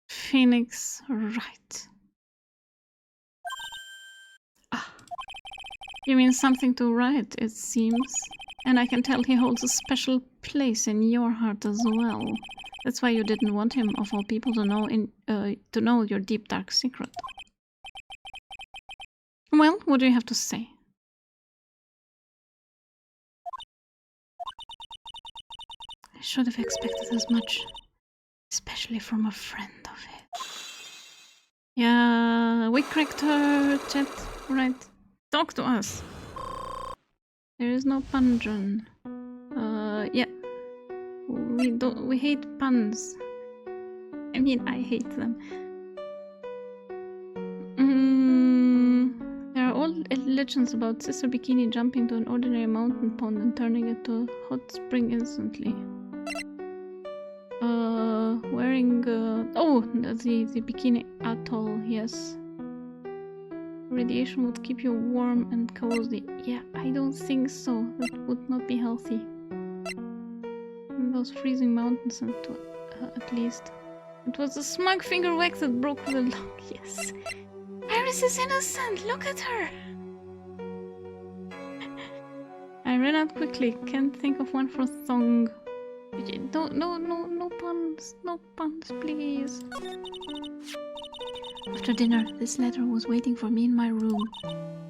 Phoenix, right. Ah, you mean something to write, it seems. And I can tell he holds a special place in your heart as well. That's why you didn't want him, of all people, to know your deep dark secret. Well, what do you have to say? I should have expected as much, especially from a friend of his. Yeah, we cracked her, chat. Right. Talk to us. There is no pungeon. Yeah. We hate puns. I mean, I hate them. There are all legends about Sister Bikini jumping to an ordinary mountain pond and turning it to a hot spring instantly. Wearing the Bikini Atoll, yes. Radiation would keep you warm and cozy. Yeah, I don't think so. That would not be healthy. And those freezing mountains, at least. It was the smug finger whack that broke the lock, yes. Iris is innocent, look at her! I ran out quickly, can't think of one for song. No puns, please. After dinner, this letter was waiting for me in my room.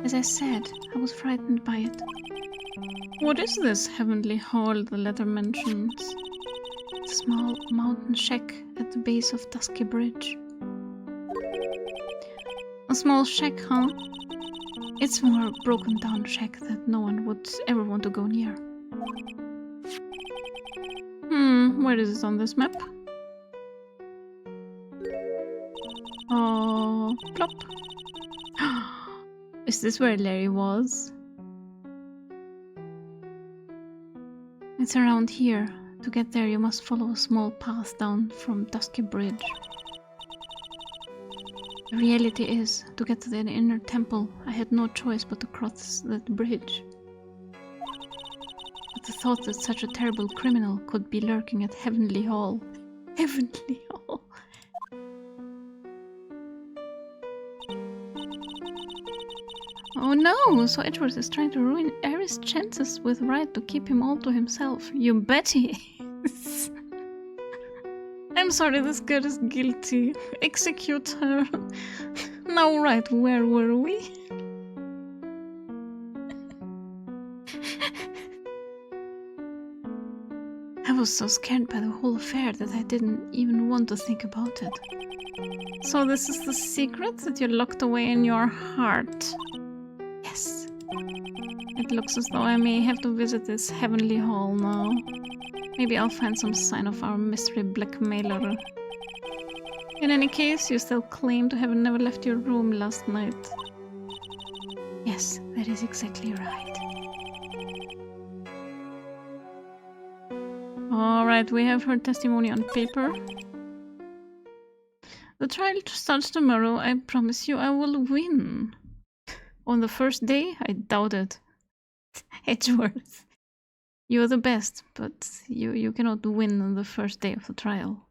As I said, I was frightened by it. What is this heavenly hall the letter mentions? It's a small mountain shack at the base of Dusky Bridge. A small shack, huh? It's more a broken down shack that no one would ever want to go near. Where is it on this map? Oh, plop. Is this where Larry was? It's around here. To get there, you must follow a small path down from Dusky Bridge. The reality is, to get to the inner temple, I had no choice but to cross that bridge. But the thought that such a terrible criminal could be lurking at Heavenly Hall. Heavenly Hall. Oh no! So Edgeworth is trying to ruin Aries' chances with Wright to keep him all to himself. You bet he is. I'm sorry, this girl is guilty. Execute her. Now, right, where were we? I was so scared by the whole affair that I didn't even want to think about it. So this is the secret that you locked away in your heart? Yes. It looks as though I may have to visit this Heavenly Hall now. Maybe I'll find some sign of our mystery blackmailer. In any case, you still claim to have never left your room last night. Yes, that is exactly right. Alright, we have her testimony on paper. The trial starts tomorrow. I promise you I will win. On the first day? I doubt it. Edgeworth. You're the best, but you cannot win on the first day of the trial.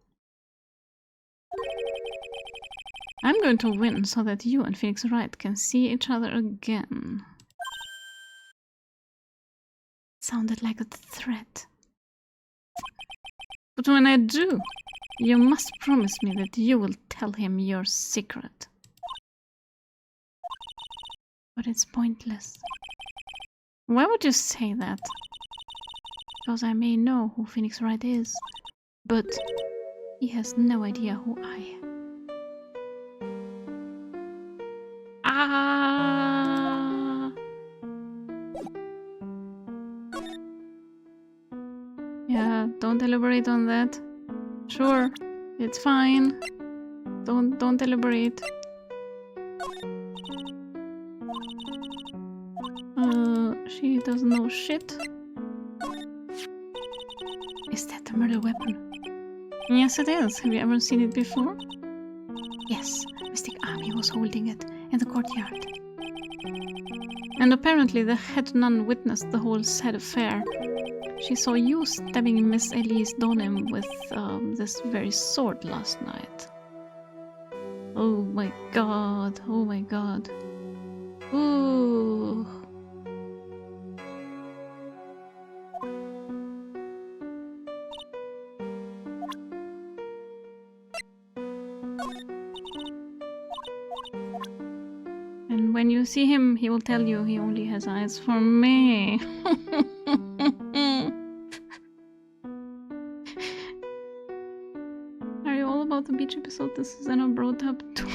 I'm going to win so that you and Phoenix Wright can see each other again. Sounded like a threat. But when I do, you must promise me that you will tell him your secret. But it's pointless. Why would you say that? Because I may know who Phoenix Wright is, but he has no idea who I am. Ah! Yeah, don't elaborate on that. Sure, it's fine. Don't elaborate. She doesn't know shit. Is that the murder weapon? Yes, it is. Have you ever seen it before? Yes, Mystic Ami was holding it in the courtyard. And apparently the head nun witnessed the whole sad affair. She saw you stabbing Miss Elise Donim with this very sword last night. Oh my god, oh my god. Ooh. And when you see him, he will tell you he only has eyes for me. Are you all about the beach episode this Susanna brought up too?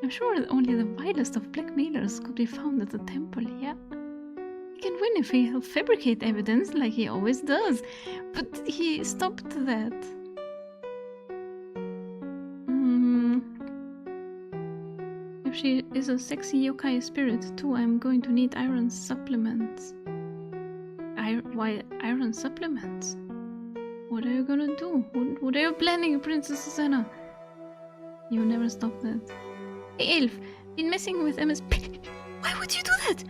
I'm sure only the vilest of blackmailers could be found at the temple, yeah? He can win if he'll fabricate evidence like he always does, but he stopped that. If she is a sexy yokai spirit too, I'm going to need iron supplements. Why iron supplements? What are you gonna do? What are you planning, Princess Susanna? You never stop that. Hey, Elf, been messing with MSP. Why would you do that?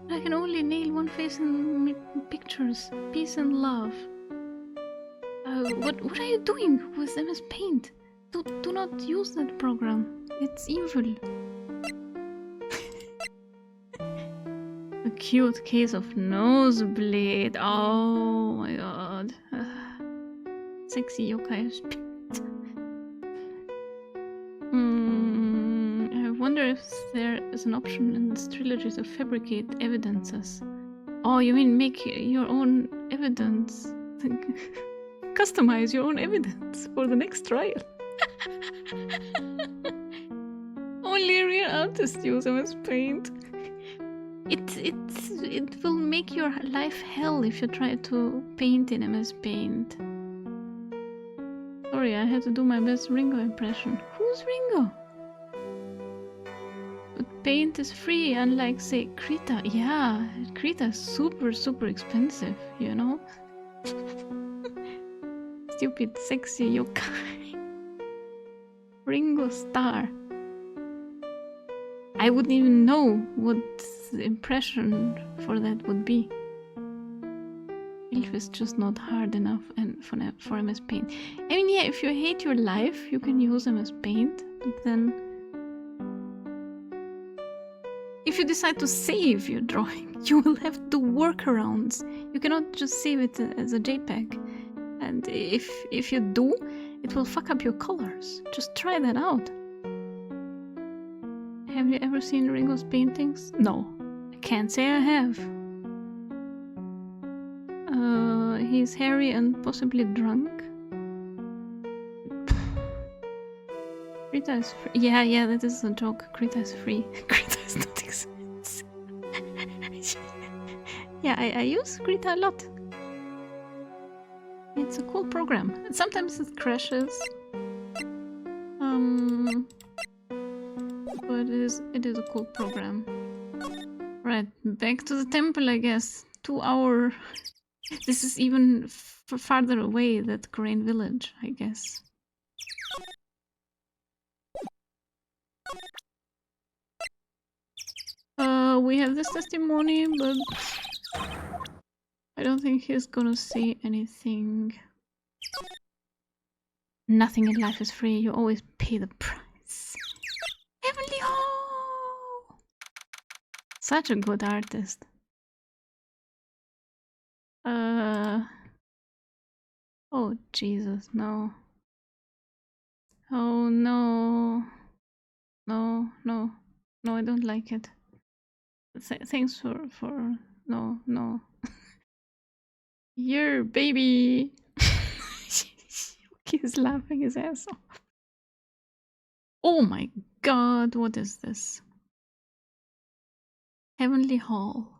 I can only nail one face in pictures. Peace and love. What are you doing with MS Paint? Do not use that program. It's evil. A cute case of nosebleed. Oh my god. Sexy yokai spirit. I wonder if there is an option in this trilogy to fabricate evidences. Oh, you mean make your own evidence? Customize your own evidence for the next trial. Only real artists use MS Paint. It will make your life hell if you try to paint in MS Paint. Sorry, I had to do my best Ringo impression. Who's Ringo? But Paint is free, unlike, say, Krita. Yeah, Krita is super expensive, you know? Stupid, sexy yokai. Ringo Starr. I wouldn't even know what the impression for that would be. Elf is just not hard enough and for MS Paint. I mean, yeah, if you hate your life, you can use MS Paint, but then if you decide to save your drawing, you will have to workarounds. You cannot just save it as a JPEG. And if you do, it will fuck up your colors. Just try that out. Have you ever seen Ringo's paintings? No, I can't say I have. He's hairy and possibly drunk. Krita is free. Yeah, that is a joke. Krita is free. Krita is not expensive. Yeah, I use Krita a lot. It's a cool program. Sometimes it crashes. But it is a cool program. Right, back to the temple, I guess. 2 hour. This is even farther away, that Crane village, I guess. We have this testimony, but I don't think he's gonna say anything. Nothing in life is free, you always pay the price. Heavenly Hall! Such a good artist. Oh Jesus, no. Oh no. No, I don't like it. Thanks for no. Your baby. He's laughing his ass off. Oh my god, what is this? Heavenly Hall.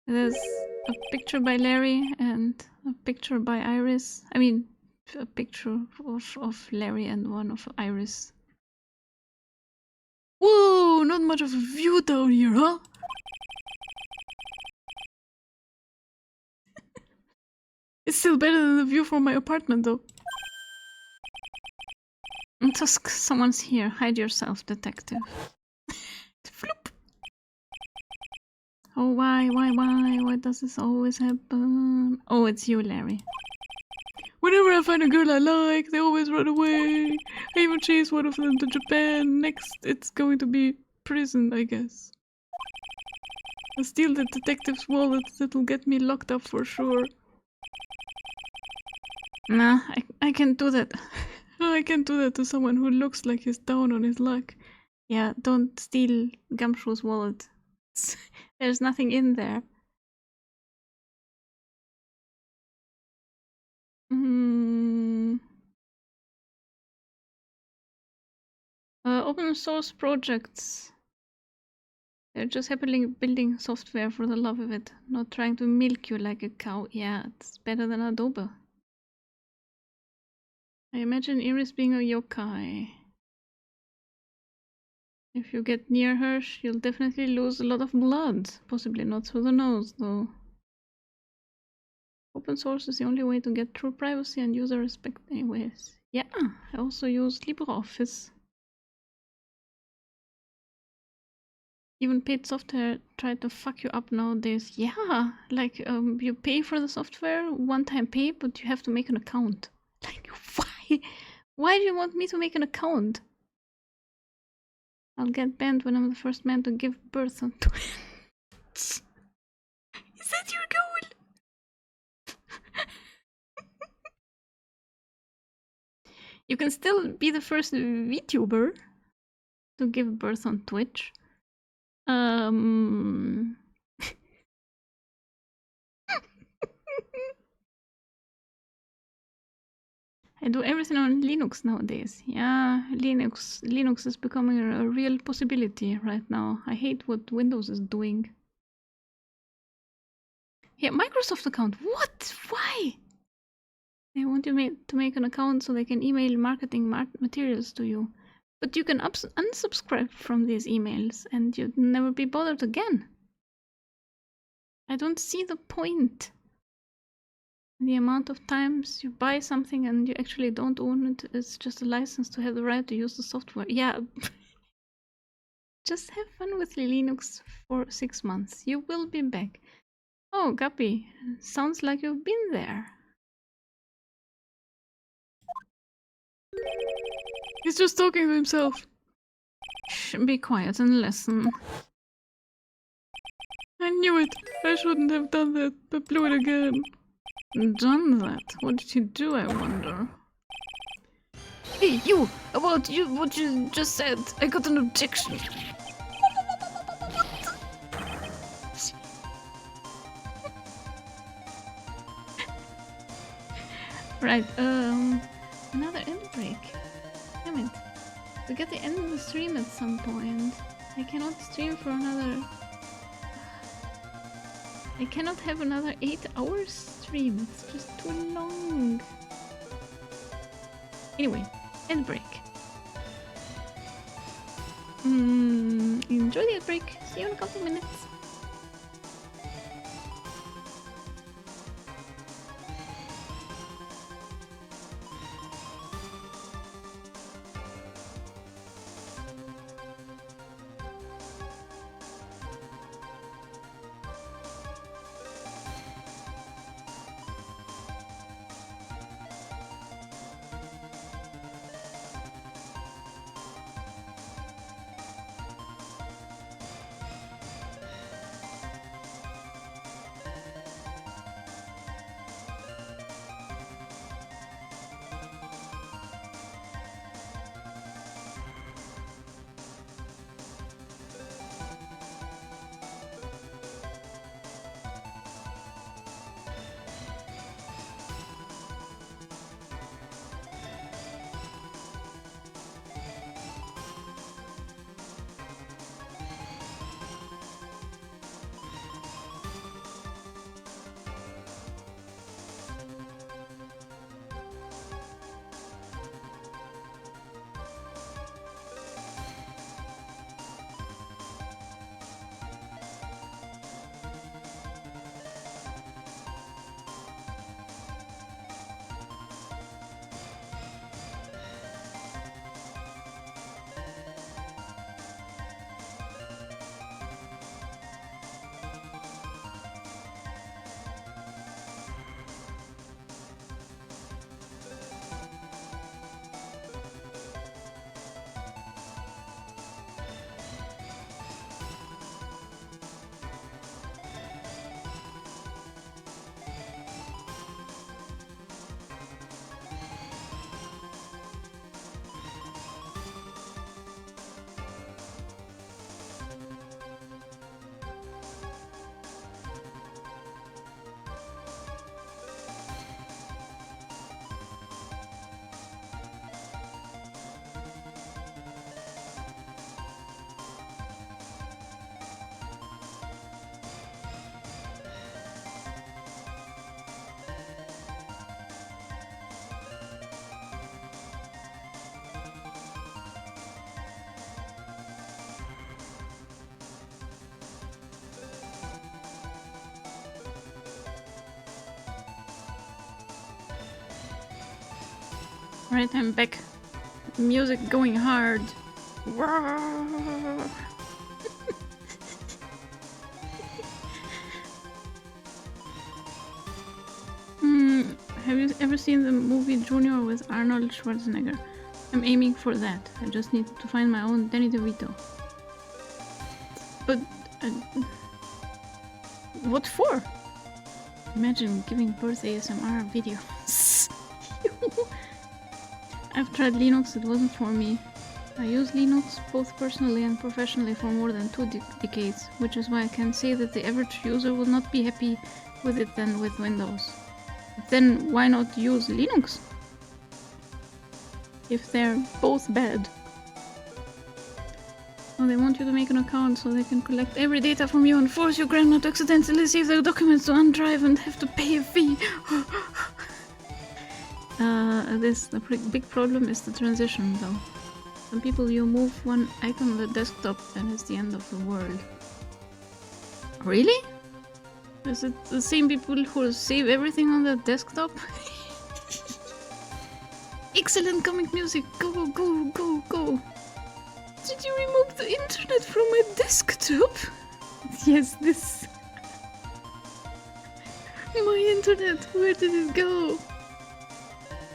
There's a picture by Larry and a picture by Iris. I mean, a picture of Larry and one of Iris. Whoa, not much of a view down here, huh? It's still better than the view from my apartment, though. Tusk, someone's here. Hide yourself, detective. Floop. Oh, why? Why does this always happen? Oh, it's you, Larry. Whenever I find a girl I like, they always run away. I even chase one of them to Japan. Next, it's going to be prison, I guess. I'll steal the detective's wallet. That'll get me locked up for sure. Nah, I can't do that. I can't do that to someone who looks like he's down on his luck. Yeah, don't steal Gumshoe's wallet. There's nothing in there. Open source projects. They're just happily building software for the love of it, not trying to milk you like a cow. Yeah, it's better than Adobe. I imagine Iris being a yokai. If you get near her, you'll definitely lose a lot of blood. Possibly not through the nose, though. Open source is the only way to get true privacy and user respect anyways. Yeah, I also use LibreOffice. Even paid software try to fuck you up nowadays. Yeah, like you pay for the software, one-time pay, but you have to make an account. Like, why? Why do you want me to make an account? I'll get banned when I'm the first man to give birth on Twitch. Is that your goal? You can still be the first VTuber to give birth on Twitch. I do everything on Linux nowadays. Yeah, Linux is becoming a real possibility right now. I hate what Windows is doing. Yeah, Microsoft account. What? Why? They want you to make an account so they can email marketing materials to you. But you can unsubscribe from these emails and you'd never be bothered again. I don't see the point. The amount of times you buy something and you actually don't own it, it's just a license to have the right to use the software. Yeah. Just have fun with Linux for 6 months. You will be back. Oh, Guppy, sounds like you've been there. He's just talking to himself. Shh, be quiet and listen. I knew it. I shouldn't have done that, but blew it again. Done that? What did you do, I wonder? Hey, you! About you, what you just said. I got an objection. Right, another end break. Damn it. We get to end the stream at some point. I cannot stream for another... I cannot have another 8 hours stream. It's just too long. Anyway, end break. Enjoy the end break. See you in a couple minutes. Right, I'm back. Music going hard. Have you ever seen the movie Junior with Arnold Schwarzenegger? I'm aiming for that. I just need to find my own Danny DeVito. But... what for? Imagine giving birth ASMR videos. I've tried Linux, it wasn't for me. I use Linux both personally and professionally for more than 2 decades, which is why I can say that the average user will not be happy with it than with Windows. Then why not use Linux? If they're both bad. Oh, they want you to make an account so they can collect every data from you and force your grandma to accidentally save their documents to OneDrive and have to pay a fee. The big problem is the transition though. Some people, you move one icon on the desktop and it's the end of the world. Really? Is it the same people who save everything on their desktop? Excellent comic music! Go, go, go, go! Did you remove the internet from my desktop? Yes, this... My internet, where did it go?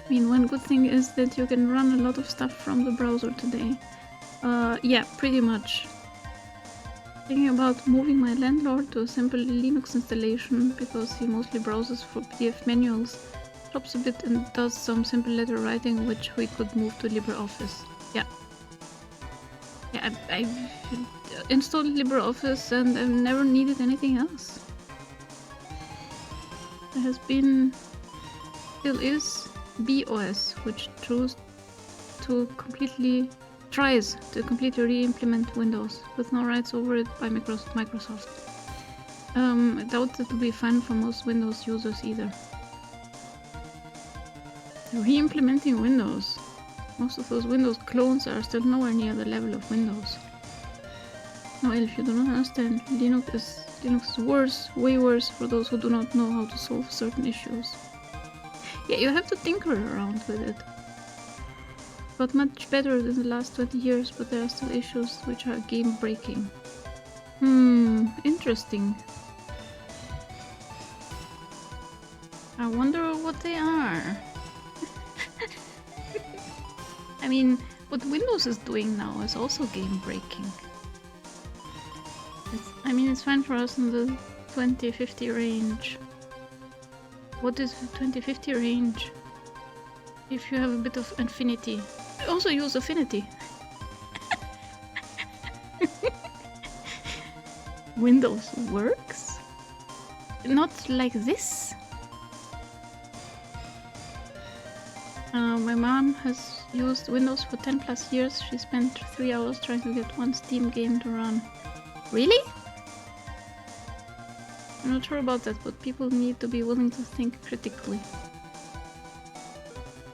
I mean, one good thing is that you can run a lot of stuff from the browser today. Yeah, pretty much. Thinking about moving my landlord to a simple Linux installation because he mostly browses for PDF manuals, chops a bit and does some simple letter writing which we could move to LibreOffice. Yeah. Yeah, I've installed LibreOffice and I've never needed anything else. There has been, still is, BOS, which tries to completely re-implement Windows with no rights over it by Microsoft. I doubt it will be fine for most Windows users either. Re-implementing Windows. Most of those Windows clones are still nowhere near the level of Windows. No, if you do not understand, Linux is worse, way worse for those who do not know how to solve certain issues. Yeah, you have to tinker around with it. Got much better than the last 20 years, but there are still issues which are game-breaking. Interesting. I wonder what they are. I mean, what Windows is doing now is also game-breaking. I mean, it's fine for us in the 2050 range. What is 2050 range? If you have a bit of Affinity. I also use Affinity. Windows works? Not like this. My mom has used Windows for 10 plus years. She spent 3 hours trying to get one Steam game to run. Really? I'm not sure about that, but people need to be willing to think critically.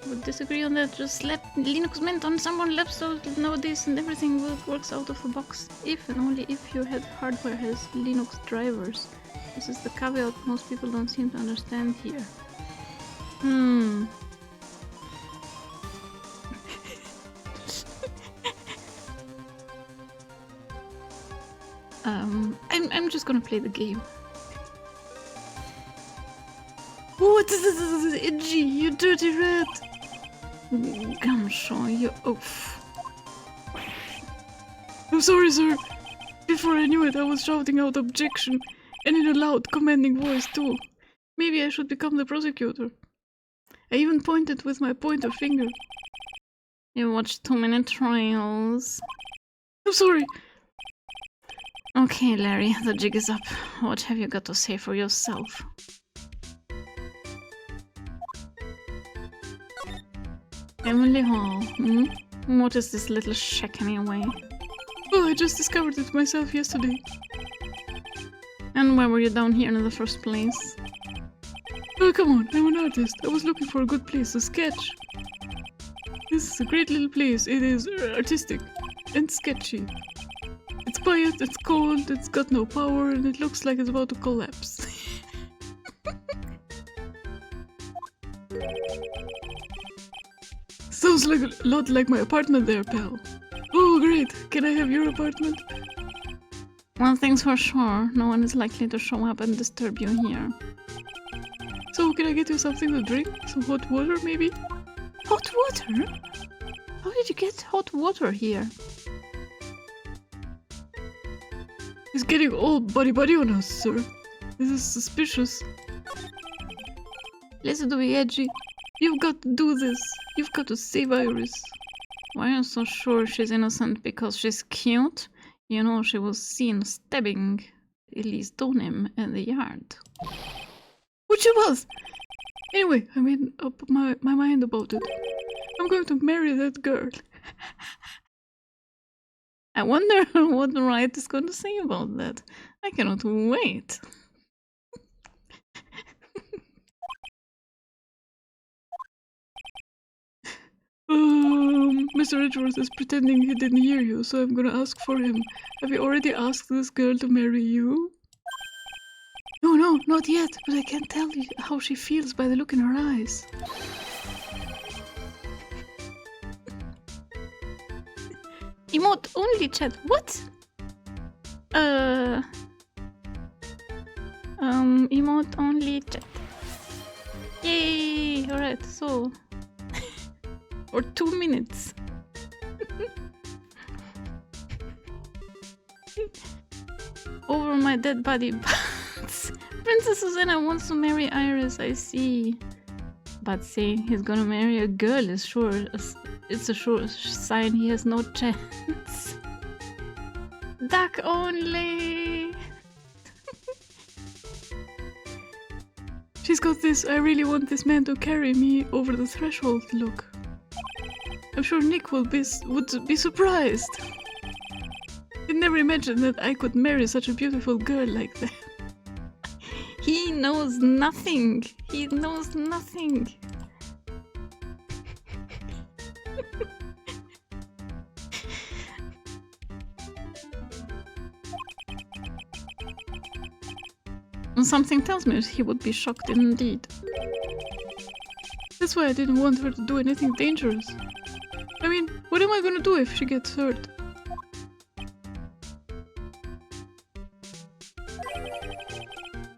Would disagree on that. Just slap Linux Mint on someone's laptop nowadays and everything works out of the box. If and only if your hardware has Linux drivers. This is the caveat most people don't seem to understand here. I'm just gonna play the game. What is this? Itchy, you dirty rat! Come, Sean, you oaf. I'm sorry, sir. Before I knew it, I was shouting out objection, and in a loud, commanding voice, too. Maybe I should become the prosecutor. I even pointed with my pointer finger. You watched too many trials. I'm sorry. Okay, Larry, the jig is up. What have you got to say for yourself? Emily Hall, What is this little shack anyway? Oh, I just discovered it myself yesterday. And why were you down here in the first place? Oh, come on, I'm an artist. I was looking for a good place to sketch. This is a great little place. It is artistic and sketchy. It's quiet, it's cold, it's got no power, and it looks like it's about to collapse. Sounds like a lot like my apartment there, pal. Oh, great. Can I have your apartment? One thing's for sure. No one is likely to show up and disturb you here. So, can I get you something to drink? Some hot water, maybe? Hot water? How did you get hot water here? He's getting all buddy on us, sir. This is suspicious. Listen to me, Edgy. You've got to do this. You've got to save Iris. Why are you so sure she's innocent? Because she's cute? You know, she was seen stabbing Elise Donim in the yard. What she was? Anyway, I made up my mind about it. I'm going to marry that girl. I wonder what the right is going to say about that. I cannot wait. Mr. Edgeworth is pretending he didn't hear you, so I'm gonna ask for him. Have you already asked this girl to marry you? No, No, not yet, but I can't tell you how she feels by the look in her eyes. Emote only chat. What? Emote only chat. Yay! Alright, so. For 2 minutes. Over my dead body. Princess Susanna wants to marry Iris, I see. But saying he's gonna marry a girl is sure. It's a sure sign he has no chance. Duck only! She's got this I really want this man to carry me over the threshold look. I'm sure Nick would be surprised. He'd never imagined that I could marry such a beautiful girl like that. He knows nothing. He knows nothing. Something tells me he would be shocked indeed. That's why I didn't want her to do anything dangerous. I mean, what am I gonna do if she gets hurt?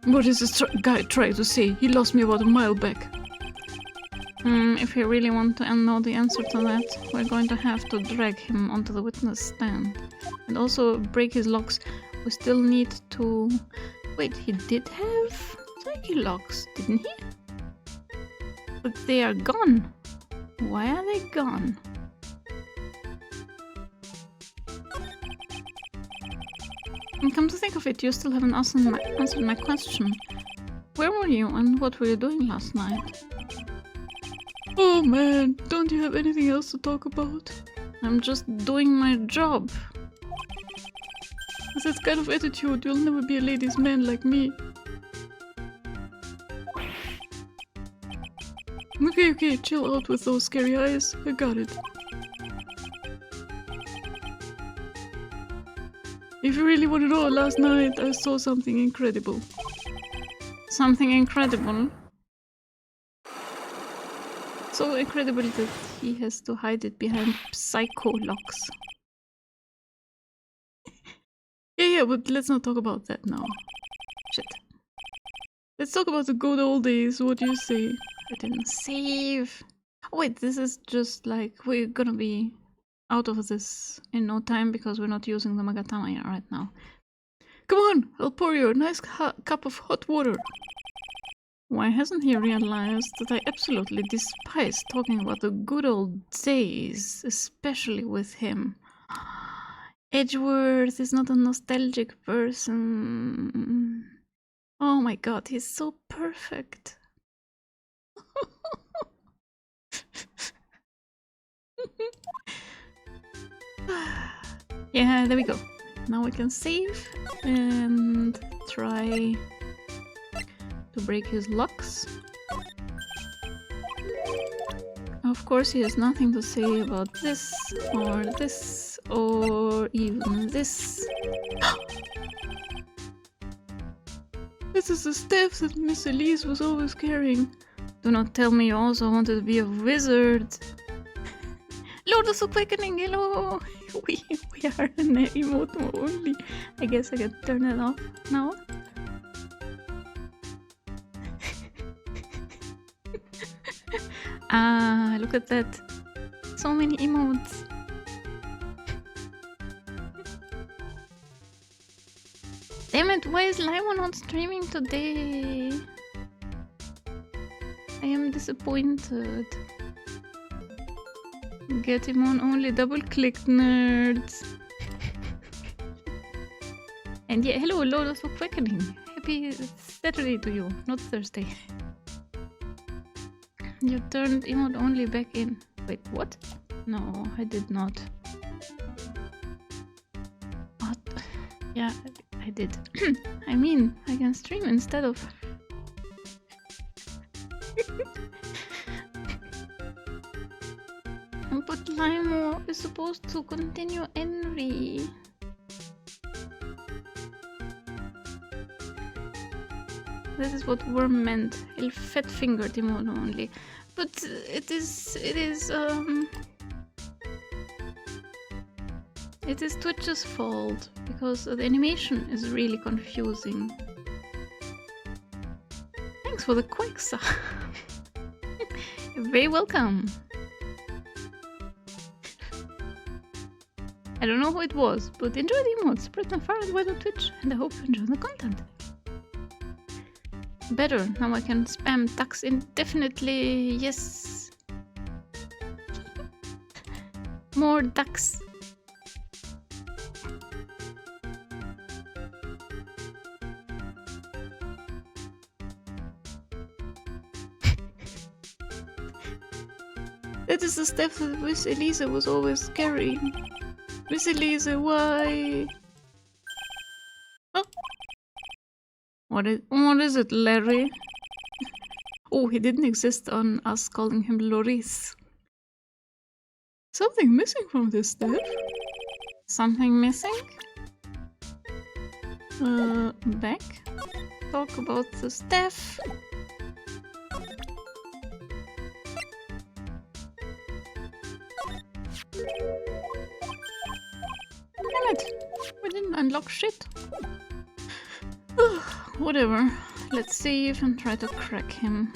What is this guy trying to say? He lost me about a mile back. If we really want to know the answer to that, we're going to have to drag him onto the witness stand. And also break his locks. We still need to... Wait, he did have psyche locks, didn't he? But they are gone. Why are they gone? And come to think of it, you still haven't answered my question. Where were you and what were you doing last night? Oh man, don't you have anything else to talk about? I'm just doing my job. With that kind of attitude, you'll never be a ladies' man like me. Okay, chill out with those scary eyes. I got it. If you really want to know, last night I saw something incredible. Something incredible? So incredible that he has to hide it behind psycho locks. Yeah, but let's not talk about that now. Shit. Let's talk about the good old days, what do you say? I didn't save. Oh, wait, this is just like, we're gonna be out of this in no time because we're not using the Magatama right now. Come on, I'll pour you a nice cup of hot water. Why hasn't he realized that I absolutely despise talking about the good old days, especially with him? Edgeworth is not a nostalgic person. Oh my god, he's so perfect. Yeah, there we go. Now we can save and try to break his locks. Of course, he has nothing to say about this or even this. This is the staff that Miss Elise was always carrying. Do not tell me you also wanted to be a wizard. Lord of Awakening, hello! We are in emote mode only. I guess I can turn it off now. Ah, look at that. So many emotes. Damn it, why is Limo not streaming today? I am disappointed. Get him on only double-clicked, nerds. And yeah, hello, Lord of Awakening. Happy Saturday to you, not Thursday. You turned emote only back in. Wait, what? No, I did not. What? Yeah, I did. I mean, I can stream instead of... But Limo is supposed to continue Henry. This is what worm meant. El fat finger Timon only. But it is Twitch's fault because the animation is really confusing. Thanks for the quick sub. You're very welcome. I don't know who it was, but enjoy the emotes, spread them far and wide on Twitch, and I hope you enjoy the content. Better, now I can spam ducks indefinitely, yes. More ducks. That is the step that Miss Elisa was always carrying. Miss Elisa, why? Oh. What is it, Larry? Oh, he didn't exist on us calling him Loris. Something missing from this step. Something missing? Back. Talk about the staff. Damn it! We didn't unlock shit. Whatever. Let's save and try to crack him.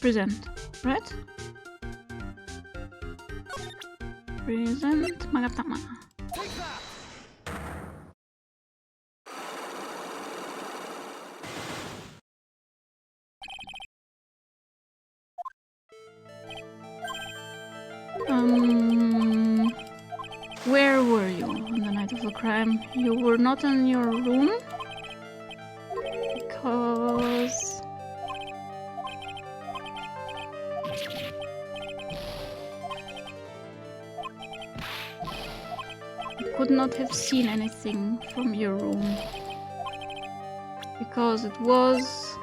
Present, right? Present Magatama. Where were you on the night of the crime? You were not in your room? Because... you could not have seen anything from your room. Because it was...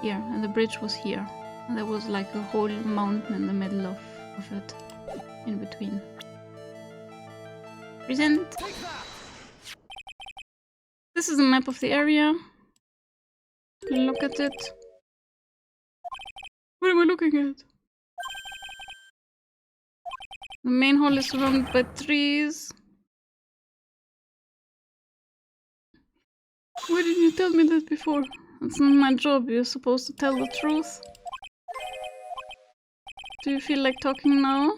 here, and the bridge was here. And there was like a whole mountain in the middle of it. In between. Present! This is a map of the area. Look at it. What am I looking at? The main hall is surrounded by trees. Why didn't you tell me that before? It's not my job, you're supposed to tell the truth. Do you feel like talking now?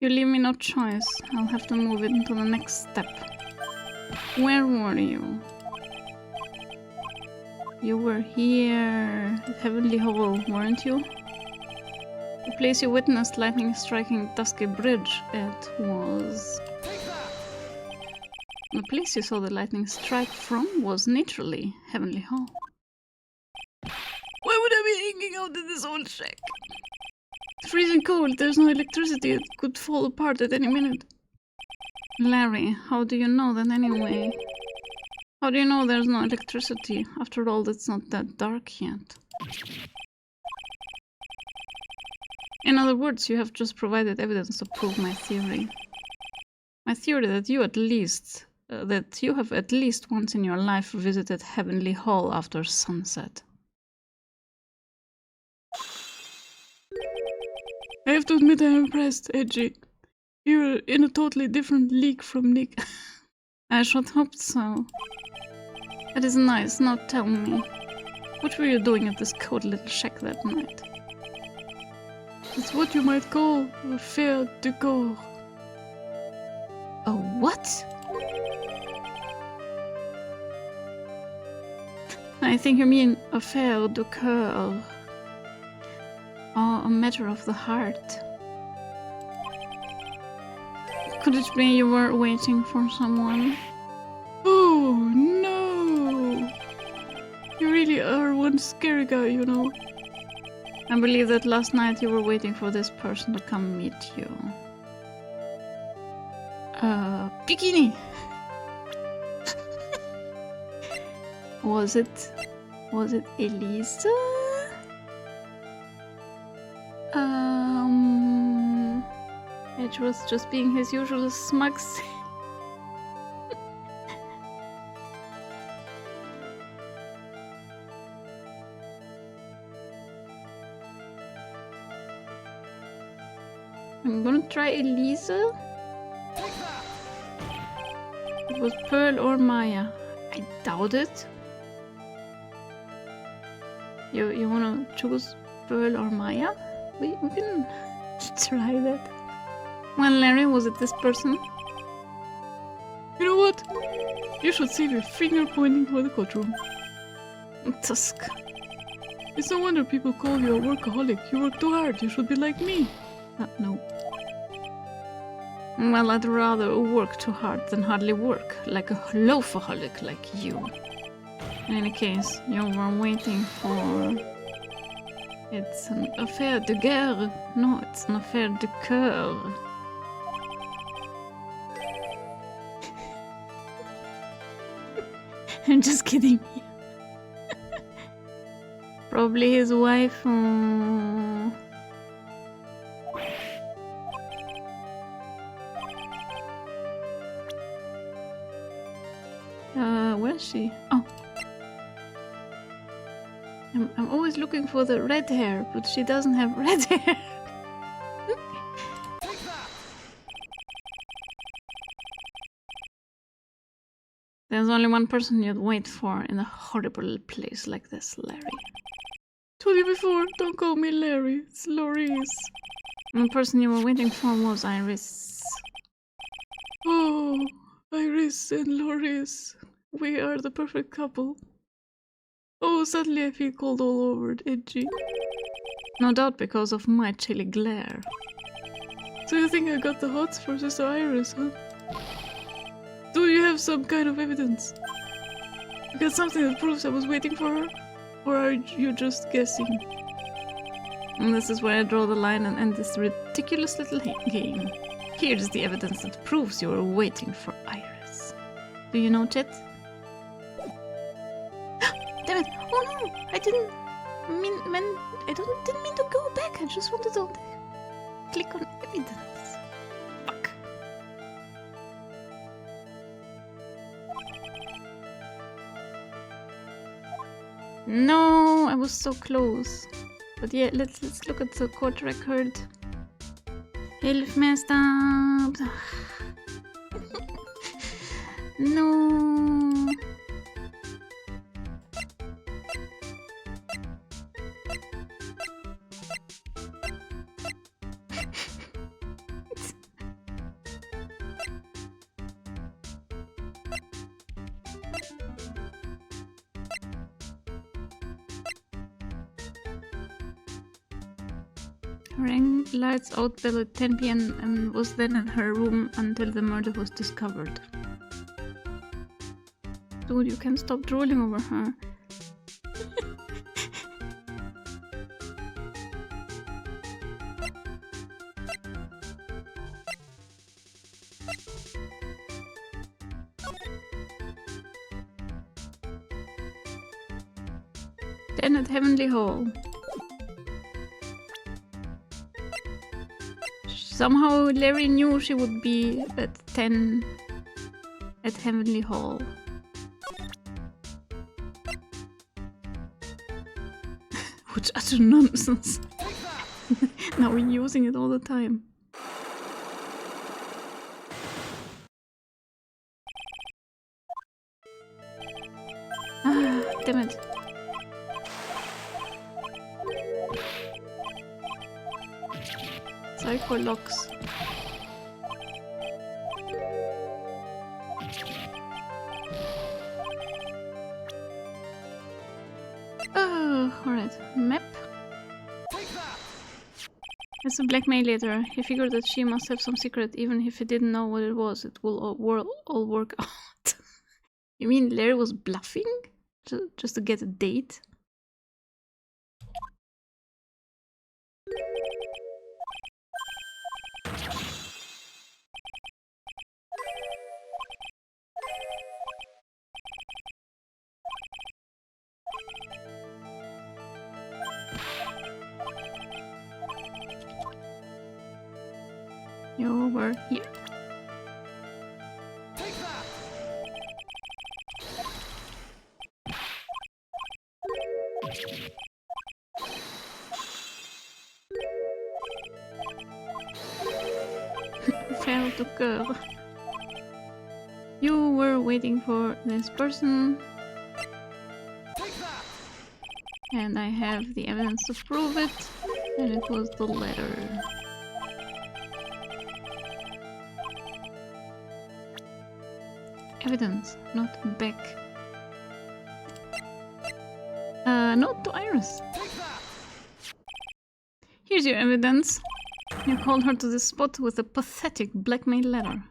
You leave me no choice. I'll have to move it into the next step. Where were you? You were here at Heavenly Hall, weren't you? The place you witnessed lightning striking Dusky Bridge at was... the place you saw the lightning strike from was naturally Heavenly Hall. Why would I be hanging out in this old shack? It's freezing cold, there's no electricity, it could fall apart at any minute. Larry, how do you know that anyway? How do you know there's no electricity? After all, it's not that dark yet. In other words, you have just provided evidence to prove my theory. My theory that you have at least once in your life visited Heavenly Hall after sunset. I have to admit I'm impressed, Edgy. You're in a totally different league from Nick. I should hope so. That is nice, now tell me. What were you doing at this cold little shack that night? It's what you might call a fair decor. A what? I think you mean a fair decor. Or a matter of the heart. Could it be you were waiting for someone? Oh no! You really are one scary guy, you know. I believe that last night you were waiting for this person to come meet you. Bikini! Was it Elisa? Edge was just being his usual smug. I'm gonna try Elisa. It was Pearl or Maya. I doubt it. You wanna choose Pearl or Maya? We can try that. Well, Larry, was it this person? You know what? You should save your finger pointing for the courtroom. Tusk. It's no wonder people call you a workaholic. You work too hard. You should be like me. No. Well, I'd rather work too hard than hardly work, like a loafaholic like you. In any case, you were waiting for... It's an affaire de guerre. No, it's an affaire de coeur. I'm just kidding. Probably his wife. Where is she? Oh. I'm always looking for the red hair, but she doesn't have red hair. There's only one person you'd wait for in a horrible place like this, Larry. Told you before, don't call me Larry. It's Loris. The person you were waiting for was Iris. Oh, Iris and Loris. We are the perfect couple. Oh, suddenly I feel cold all over, edgy. No doubt because of my chilly glare. So you think I got the hots for Sister Iris, huh? Do you have some kind of evidence? You got something that proves I was waiting for her? Or are you just guessing? And this is where I draw the line and end this ridiculous little game. Here's the evidence that proves you were waiting for Iris. Do you know, Chet? Damn it! Oh no! I didn't mean to go back. I just wanted to click on evidence. Fuck. No, I was so close. But yeah, let's look at the court record. Hilf messed up. No. Rang lights out bell at 10 p.m. and was then in her room until the murder was discovered. Dude, you can't stop drooling over her. Then at Heavenly Hall. Somehow Larry knew she would be at 10 at Heavenly Hall. Which utter nonsense. Now we're using it all the time. Ah, damn it. Psycho locks. Oh, alright. Map. It's a blackmailator. He figured that she must have some secret, even if he didn't know what it was. It will all work out. You mean Larry was bluffing? Just to get a date? You were here. Fail to curve. You were waiting for this person. And I have the evidence to prove it. And it was the letter. Evidence, not back. Note to Iris. Here's your evidence. You called her to this spot with a pathetic blackmail letter.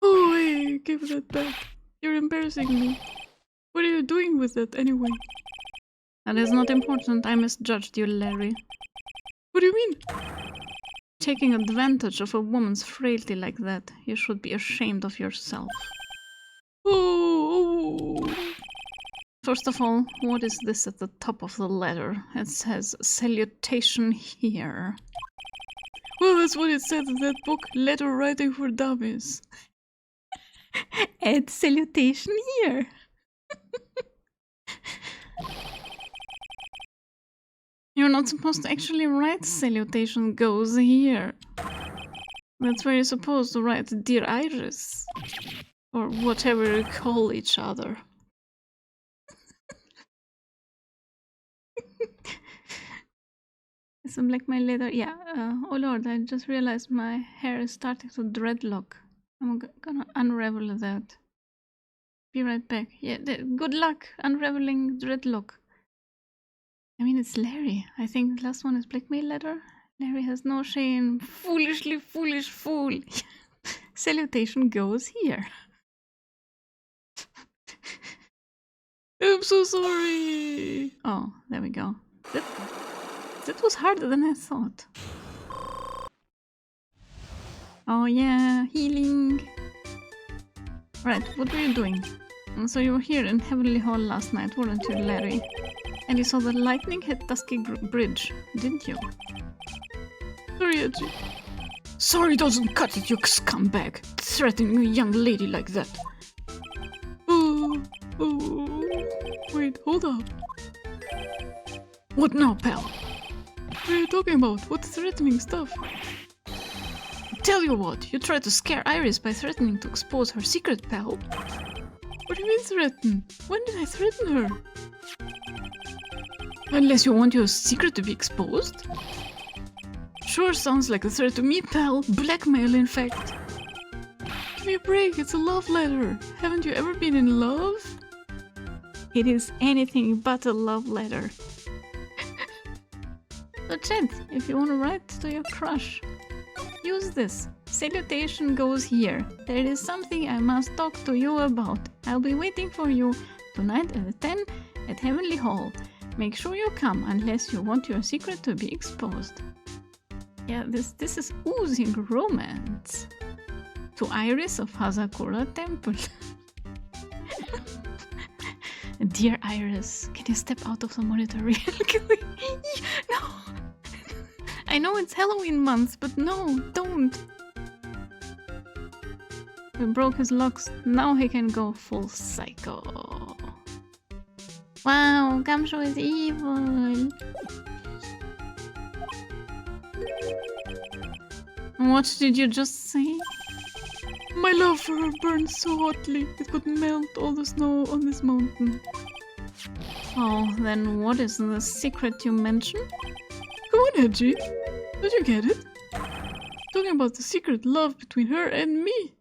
Oh, hey, give that back. You're embarrassing me. What are you doing with that anyway? That is not important. I misjudged you, Larry. What do you mean? Taking advantage of a woman's frailty like that. You should be ashamed of yourself. Oh. First of all, what is this at the top of the letter? It says, salutation here. Well, that's what it said in that book, Letter Writing for Dummies. Add salutation here. You're not supposed to actually write salutation goes here. That's where you're supposed to write Dear Iris. Or whatever you call each other. It's a blackmail letter. Yeah. Oh lord, I just realized my hair is starting to dreadlock. I'm gonna unravel that. Be right back. Yeah, good luck unraveling dreadlock. I mean, it's Larry. I think the last one is blackmail letter. Larry has no shame. Foolishly foolish fool. Salutation goes here. I'm so sorry. Oh, there we go. That was harder than I thought. Oh yeah, healing. Right, what were you doing? So you were here in Heavenly Hall last night, weren't you, Larry? And you saw the lightning hit Dusky Bridge, didn't you? Sorry, Edgy. Sorry doesn't cut it, you scumbag! Threatening a young lady like that. Oh. Wait, hold up. What now, pal? What are you talking about? What threatening stuff? Tell you what, you tried to scare Iris by threatening to expose her secret, pal. What do you mean threaten? When did I threaten her? Unless you want your secret to be exposed? Sure sounds like a threat to me, pal. Blackmail, in fact. Give me a break, it's a love letter. Haven't you ever been in love? It is anything but a love letter. So chat, if you want to write to your crush, use this. Salutation goes here. There is something I must talk to you about. I'll be waiting for you tonight at 10 at Heavenly Hall. Make sure you come unless you want your secret to be exposed. Yeah, this is oozing romance. To Iris of Hazakura Temple. Dear Iris, can you step out of the monitor real quick? No! I know it's Halloween month, but no, don't! We broke his locks, now he can go full psycho. Wow, Gamsho is evil! What did you just say? My love for her burns so hotly, it could melt all the snow on this mountain. Oh, then what is the secret you mentioned? Come on, Edgy. Don't you get it? Talking about the secret love between her and me.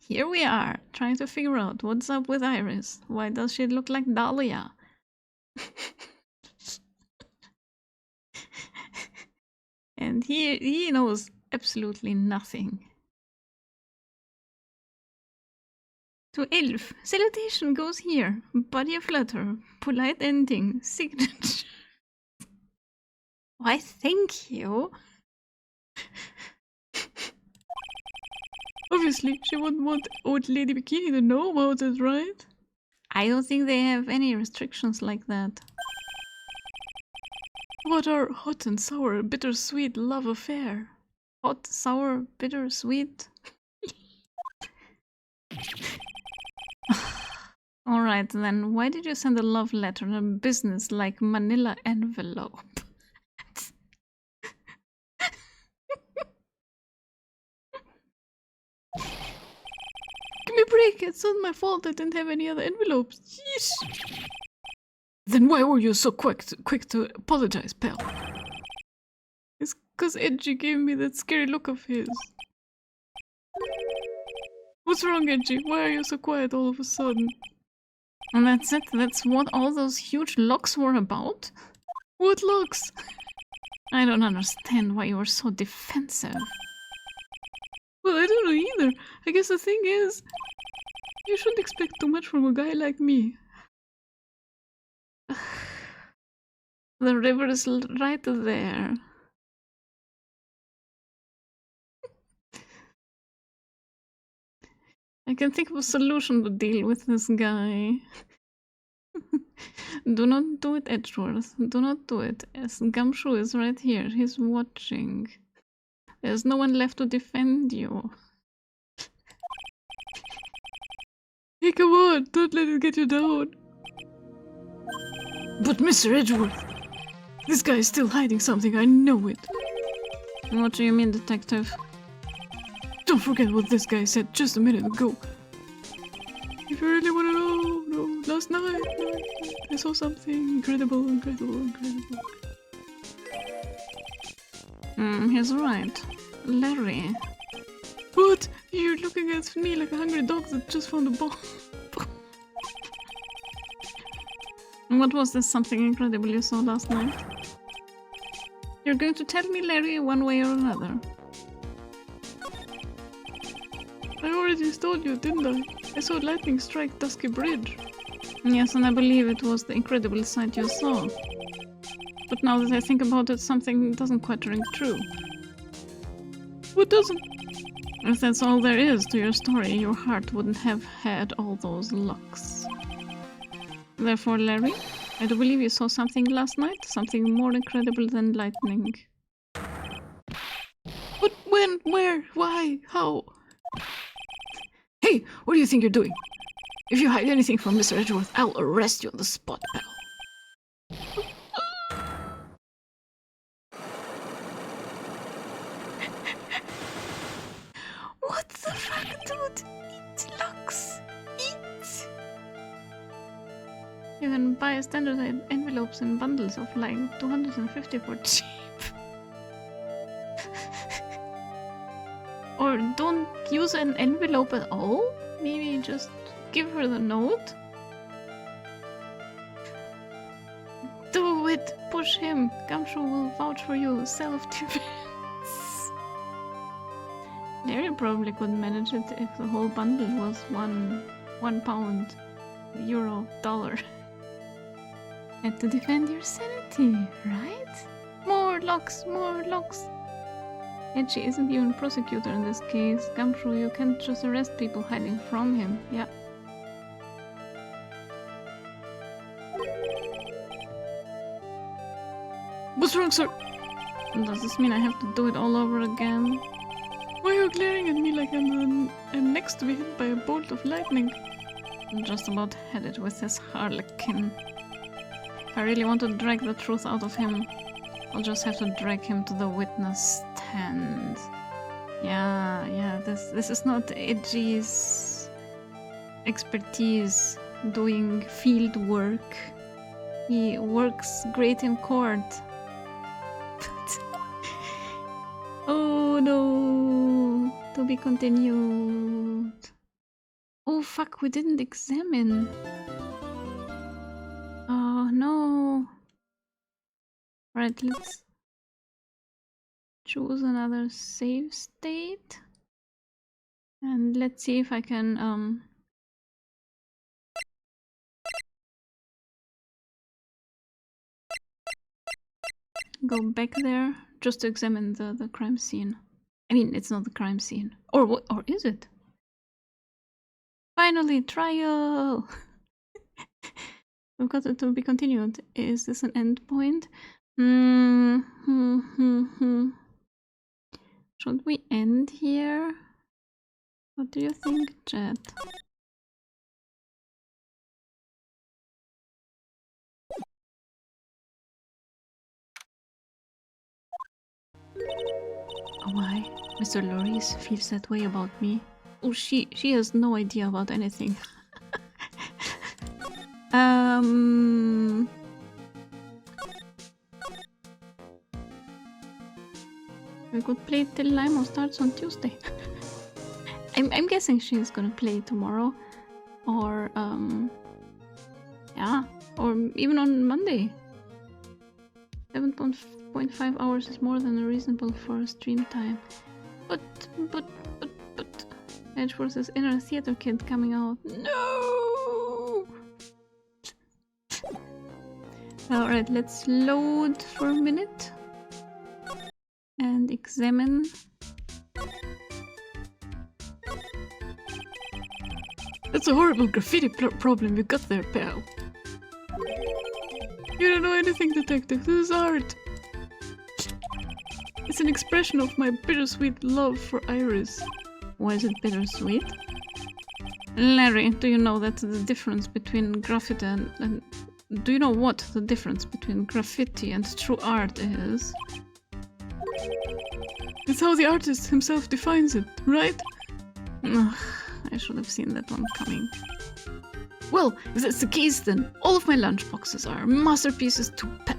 Here we are, trying to figure out what's up with Iris. Why does she look like Dahlia? And he knows absolutely nothing. To Elf, salutation goes here. Body flutter, polite ending, signature. Why, thank you. Obviously, she wouldn't want Old Lady Bikini to know about it, right? I don't think they have any restrictions like that. What are hot and sour, bittersweet love affair? Hot, sour, bittersweet? Alright then, why did you send a love letter in a business-like manila envelope? Give me a break, it's not my fault I didn't have any other envelopes. Yeesh. Then why were you so quick to apologize, pal? It's cause Edgy gave me that scary look of his. What's wrong, Edgy? Why are you so quiet all of a sudden? And that's it? That's what all those huge locks were about? What locks? I don't understand why you were so defensive. Well, I don't know either. I guess the thing is, you shouldn't expect too much from a guy like me. The river is right there. I can think of a solution to deal with this guy. Do not do it, Edgeworth. Do not do it. As Gumshoe is right here. He's watching. There's no one left to defend you. Hey, come on! Don't let it get you down! But Mr. Edgeworth! This guy is still hiding something, I know it! What do you mean, detective? Don't forget what this guy said just a minute ago. If you really want to know, no, last night, I saw something incredible. He's right. Larry. What? You're looking at me like a hungry dog that just found a bone. What was this something incredible you saw last night? You're going to tell me, Larry, one way or another. I already told you, didn't I? I saw lightning strike Dusky Bridge. Yes, and I believe it was the incredible sight you saw. But now that I think about it, something doesn't quite ring true. What doesn't? If that's all there is to your story, your heart wouldn't have had all those locks. Therefore, Larry, I do believe you saw something last night, something more incredible than lightning. What? When? Where? Why? How? Hey, what do you think you're doing? If you hide anything from Mr. Edgeworth, I'll arrest you on the spot, pal. What the fuck, dude? Eat locks. Eat. You can buy standard envelopes in bundles of like 250 for cheap. Or don't use an envelope at all? Maybe just give her the note? Do it! Push him! Gumshoe will vouch for you. Self-defense. Larry probably could manage it if the whole bundle was one pound, euro, dollar. And to defend your sanity, right? More locks, more locks. Edgy isn't even prosecutor in this case. Gumshoe, you can't just arrest people hiding from him. Yeah. What's wrong, sir? Does this mean I have to do it all over again? Why are you glaring at me like I'm next to be hit by a bolt of lightning? I'm just about had it with this harlequin. If I really want to drag the truth out of him, I'll just have to drag him to the witness stand. Yeah, this is not Edgy's expertise doing field work. He works great in court. Oh no, to be continued. Oh fuck, we didn't examine. Oh no. Right, let's choose another save state. And let's see if I can go back there just to examine the crime scene. I mean, it's not the crime scene. Or what? Or is it? Finally, trial! We've got it to be continued. Is this an end point? Should we end here? What do you think, chat? Why? Mr. Loris feels that way about me. Oh, she has no idea about anything. We could play till Limo starts on Tuesday. I'm guessing she's gonna play tomorrow, or yeah, or even on Monday. 7.5 hours is more than reasonable for a stream time. But Edgeworth's inner theater kid coming out. No! Alright, let's load for a minute and examine. That's a horrible graffiti problem you got there, pal. You don't know anything, detective. This is art. It's an expression of my bittersweet love for Iris. Why is it bittersweet? Larry, do you know that the difference between graffiti and do you know what the difference between graffiti and true art is? It's how the artist himself defines it, right? Ugh, I should have seen that one coming. Well, if that's the case, then all of my lunchboxes are masterpieces to pal.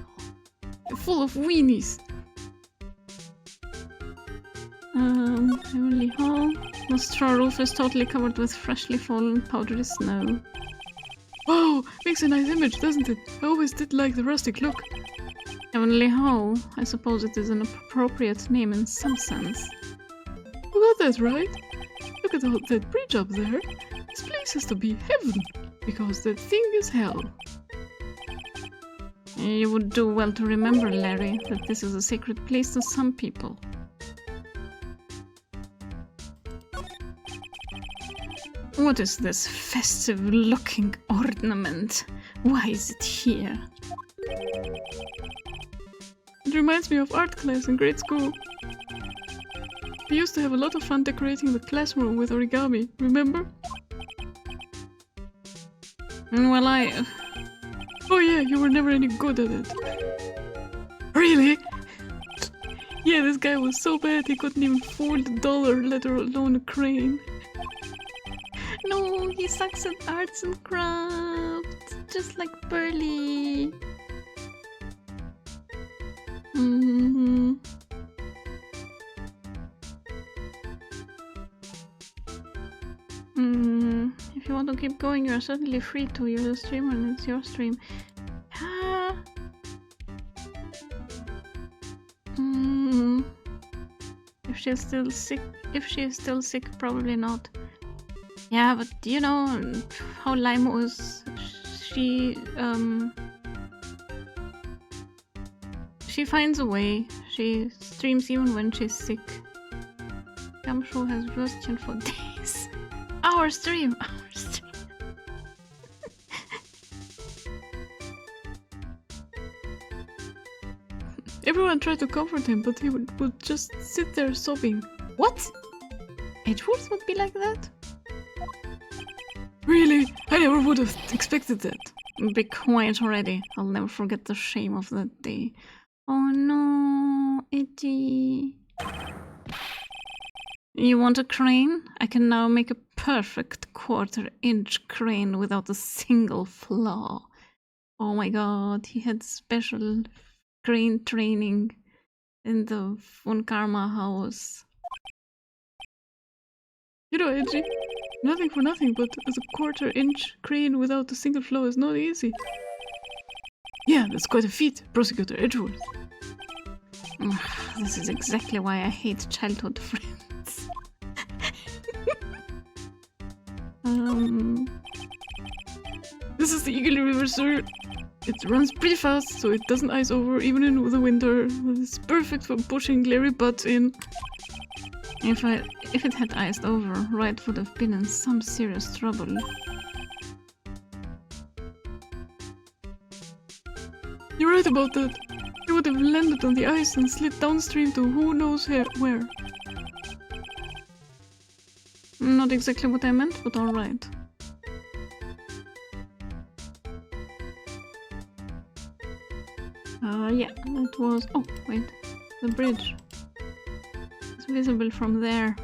Full of weenies. Heavenly Hall. The straw roof is totally covered with freshly fallen powdery snow. Wow, makes a nice image, doesn't it? I always did like the rustic look. Heavenly Hall. I suppose it is an appropriate name in some sense. You got that right. Look at all that bridge up there. This place has to be heaven, because that thing is hell. You would do well to remember, Larry, that this is a sacred place to some people. What is this festive-looking ornament? Why is it here? It reminds me of art class in grade school. We used to have a lot of fun decorating the classroom with origami, remember? Well, oh yeah, you were never any good at it. Really? Yeah, this guy was so bad he couldn't even fold a dollar, let alone a crane. No, he sucks at arts and crafts, just like Burly. If you want to keep going, you're certainly free to. You're the streamer and it's your stream. If she is still sick, probably not. Yeah, but you know how Limo is. She finds a way. She streams even when she's sick. Gumshoe has Rustian for days. Our stream! Everyone tried to comfort him, but he would just sit there sobbing. What? Edgeworth would be like that? Really? I never would have expected that. Be quiet already. I'll never forget the shame of that day. Oh no, Eddie. You want a crane? I can now make a perfect 1/4-inch crane without a single flaw. Oh my god, he had special crane training in the Von Karma house. You know, Edgy, nothing for nothing, but as a 1/4-inch crane without a single flaw is not easy. Yeah, that's quite a feat, Prosecutor Edgeworth. This is exactly why I hate childhood friends. This is the Eagle River, sir. It runs pretty fast, so it doesn't ice over even in the winter. It's perfect for pushing Larry butts in. If it had iced over, Wright would have been in some serious trouble. You're right about that. He would have landed on the ice and slid downstream to who knows where. Not exactly what I meant, but alright. Yeah, it was... Oh, wait. The bridge. It's visible from there.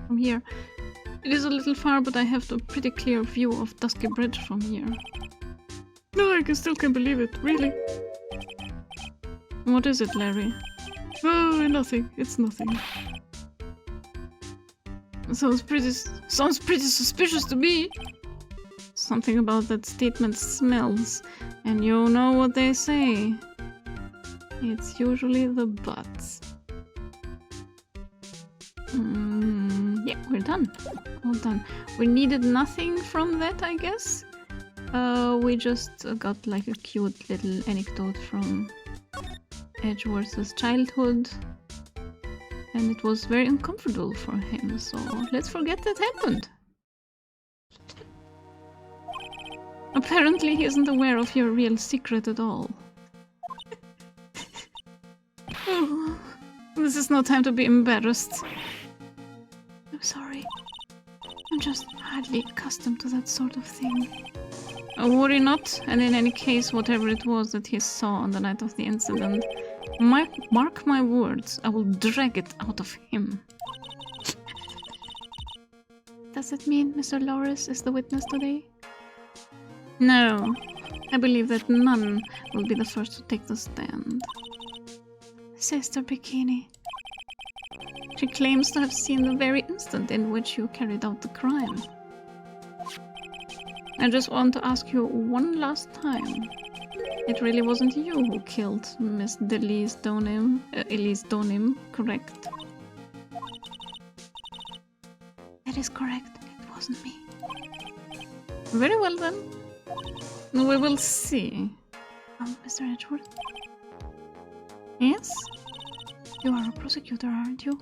From here. It is a little far, but I have a pretty clear view of Dusky Bridge from here. No, I still can't believe it, really. What is it, Larry? Oh, nothing. It's nothing. It sounds pretty suspicious to me. Something about that statement smells, and you know what they say. It's usually the butts. Yeah, we're done. All done. We needed nothing from that, I guess. We just got like a cute little anecdote from Edgeworth's childhood. And it was very uncomfortable for him, so let's forget that happened. Apparently he isn't aware of your real secret at all. Oh, this is no time to be embarrassed. I'm sorry. I'm just hardly accustomed to that sort of thing. Worry not, and in any case, whatever it was that he saw on the night of the incident, mark my words, I will drag it out of him. Does it mean Mr. Loris is the witness today? No, I believe that none will be the first to take the stand. Sister Bikini. She claims to have seen the very instant in which you carried out the crime. I just want to ask you one last time. It really wasn't you who killed Miss Elise Donim, correct? That is correct. It wasn't me. Very well then. We will see. Mr. Edgeworth? Yes? You are a prosecutor, aren't you?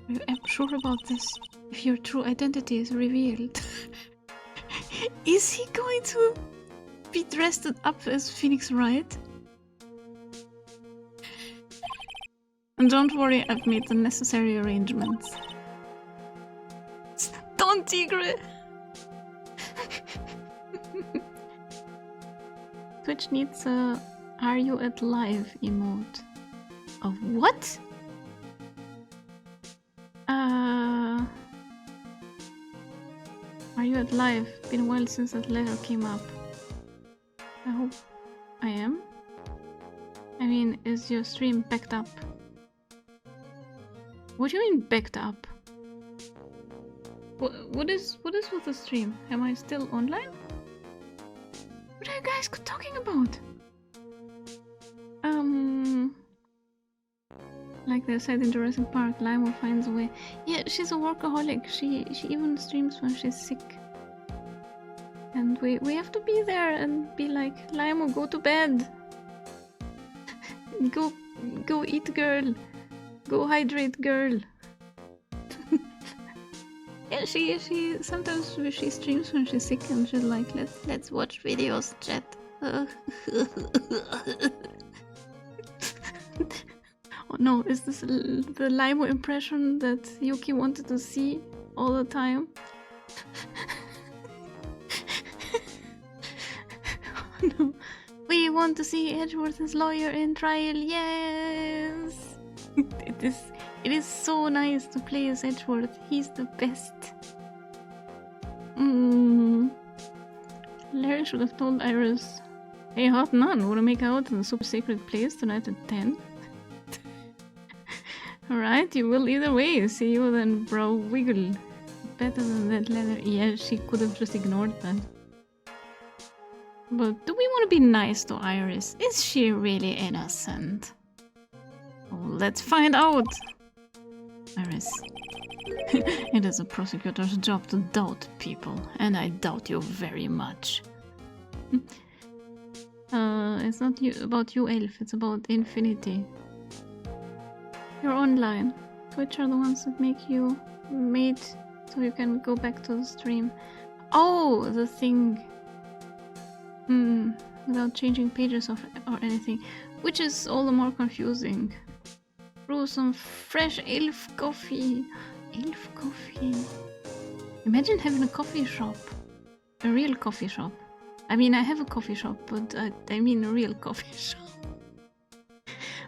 Are you sure about this? If your true identity is revealed. Is he going to be dressed up as Phoenix Wright? And don't worry, I've made the necessary arrangements. Don't, Tigre! Twitch needs a "Are you at live" emote. Of what? Are you at live? Been a while since that letter came up. I hope I am. I mean, is your stream backed up? What do you mean backed up? What is with the stream? Am I still online? What are you guys talking about? Like they said in Jurassic Park, Limo finds a way. Yeah, she's a workaholic. She even streams when she's sick. And we have to be there and be like, Limo, go to bed. Go eat, girl. Go hydrate, girl. Yeah, she sometimes she streams when she's sick and she's like, let's watch videos, chat. Oh no, is this the Limo impression that Yuki wanted to see all the time? Oh no. We want to see Edgeworth's lawyer in trial, yes! It is so nice to play as Edgeworth, he's the best. Larry should have told Iris, hey hot nun, wanna make out in the super secret place tonight at 10? Alright, you will either way. See you then, bro. Wiggle. Better than that letter. Yeah, she could have just ignored that. But do we want to be nice to Iris? Is she really innocent? Oh, let's find out! Iris. It is a prosecutor's job to doubt people, and I doubt you very much. It's not about you, Elf. It's about Infinity. You're online. Twitch are the ones that make you made so you can go back to the stream. Oh, the thing. without changing pages or anything, which is all the more confusing. Brew some fresh elf coffee. Elf coffee. Imagine having a coffee shop. A real coffee shop. I mean, I have a coffee shop, but I mean a real coffee shop.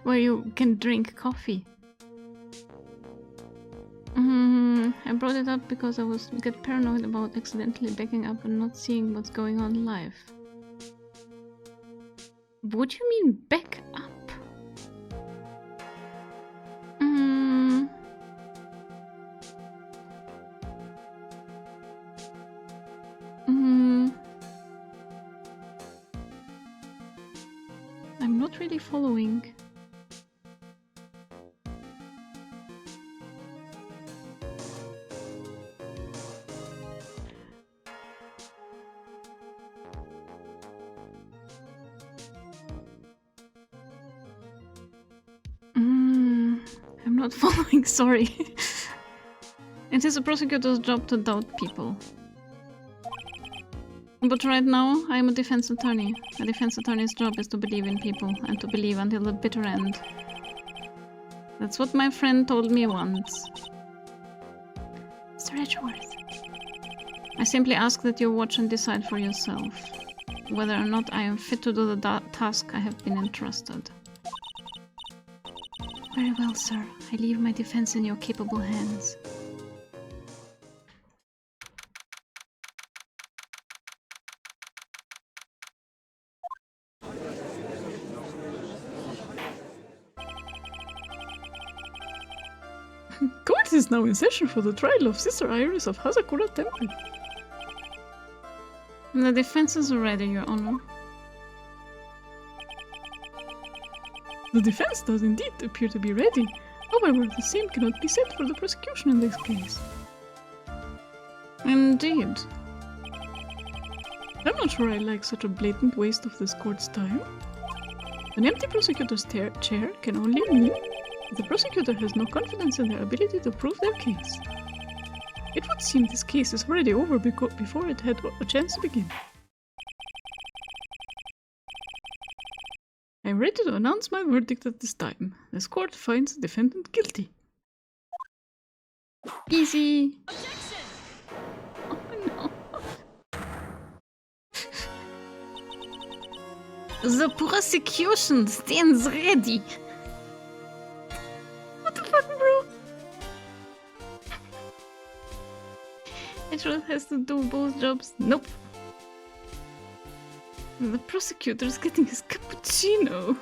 Where you can drink coffee. I brought it up because I was get paranoid about accidentally backing up and not seeing what's going on live. What do you mean back up? I'm not really following. I'm not following, sorry. It is a prosecutor's job to doubt people. But right now, I'm a defense attorney. A defense attorney's job is to believe in people and to believe until the bitter end. That's what my friend told me once. Mr. Edgeworth. I simply ask that you watch and decide for yourself whether or not I am fit to do the task I have been entrusted. Very well, sir. I leave my defense in your capable hands. Court is now in session for the trial of Sister Iris of Hazakura Temple. The defenses are ready, Your Honor. The defense does indeed appear to be ready. However, the same cannot be said for the prosecution in this case. Indeed. I'm not sure I like such a blatant waste of this court's time. An empty prosecutor's chair can only mean that the prosecutor has no confidence in their ability to prove their case. It would seem this case is already over before it had a chance to begin. I am ready to announce my verdict at this time. This court finds the defendant guilty. Easy. Objection! Oh no. The prosecution stands ready. What the fuck, bro? Edgeworth has to do both jobs. Nope. The prosecutor's getting his cappuccino.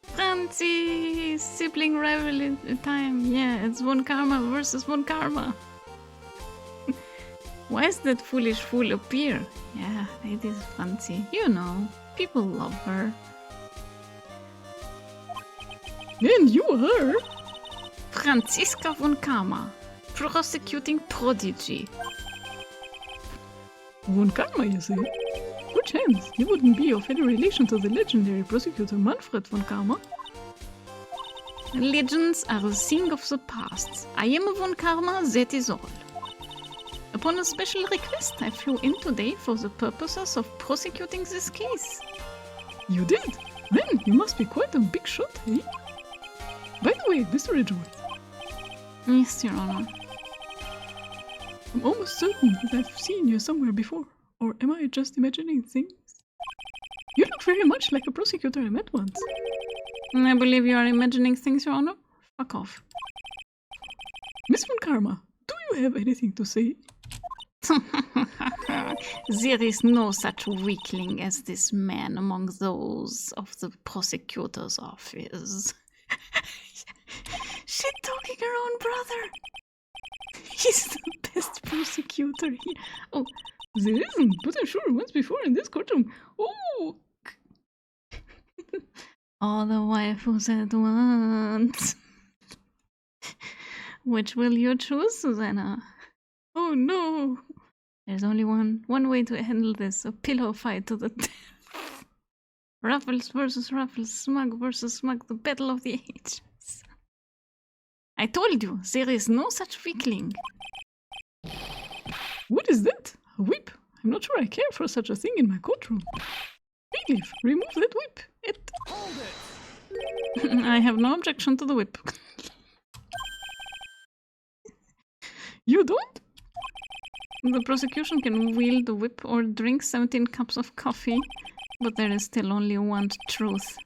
Francie! Sibling rivalry time. Yeah, it's one karma versus one karma. Why is that foolish fool up here? Yeah, it is Francie. You know, people love her. And you are? Franziska von Karma, prosecuting prodigy. Von Karma, you say? Perchance you wouldn't be of any relation to the legendary prosecutor Manfred von Karma. Legends are a thing of the past. I am von Karma, that is all. Upon a special request, I flew in today for the purposes of prosecuting this case. You did? Then you must be quite a big shot, eh? By the way, Mr. Edgeworth, Yes, Your Honor. I'm almost certain that I've seen you somewhere before. Or am I just imagining things? You look very much like a prosecutor I met once. I believe you are imagining things, Your Honor. Fuck off. Miss von Karma, do you have anything to say? There is no such weakling as this man among those of the prosecutor's office. She's talking her own brother. He's the best prosecutor here. Oh, There isn't, but I'm sure once before in this courtroom. Oh! all the waifus at once. Which will you choose, Susanna? Oh no! There's only one way to handle this, a pillow fight to the death. Ruffles versus Ruffles, Smug versus Smug, the battle of the ages. I told you, there is no such weakling. What is that? A whip? I'm not sure I care for such a thing in my courtroom. Bailiff, remove that whip. I have no objection to the whip. You don't? The prosecution can wield the whip or drink 17 cups of coffee, but there is still only one truth.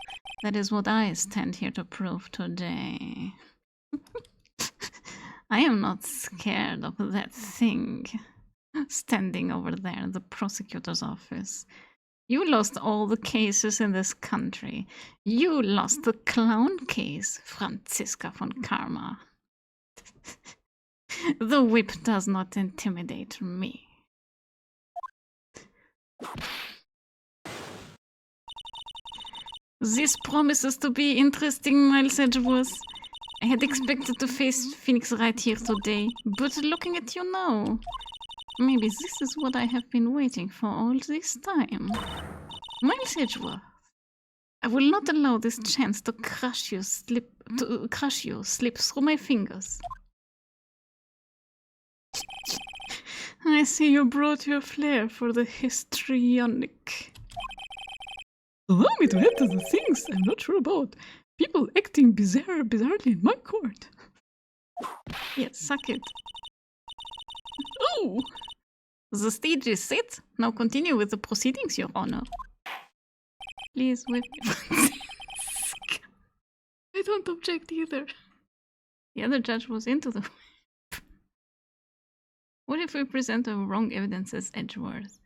That is what I stand here to prove today. I am not scared of that thing standing over there in the prosecutor's office. You lost all the cases in this country. You lost the clown case, Franziska von Karma. The whip does not intimidate me. This promises to be interesting, Miles Edgeworth. I had expected to face Phoenix right here today, but looking at you now, maybe this is what I have been waiting for all this time. Miles Edgeworth, I will not allow this chance to crush you slip through my fingers. I see you brought your flair for the histrionic. Allow me to add to the things I'm not sure about. People acting bizarrely in my court. Yes, suck it. Oh! The stage is set. Now continue with the proceedings, Your Honor. Please whip. I don't object either. The other judge was into the... What if we present the wrong evidence as Edgeworth?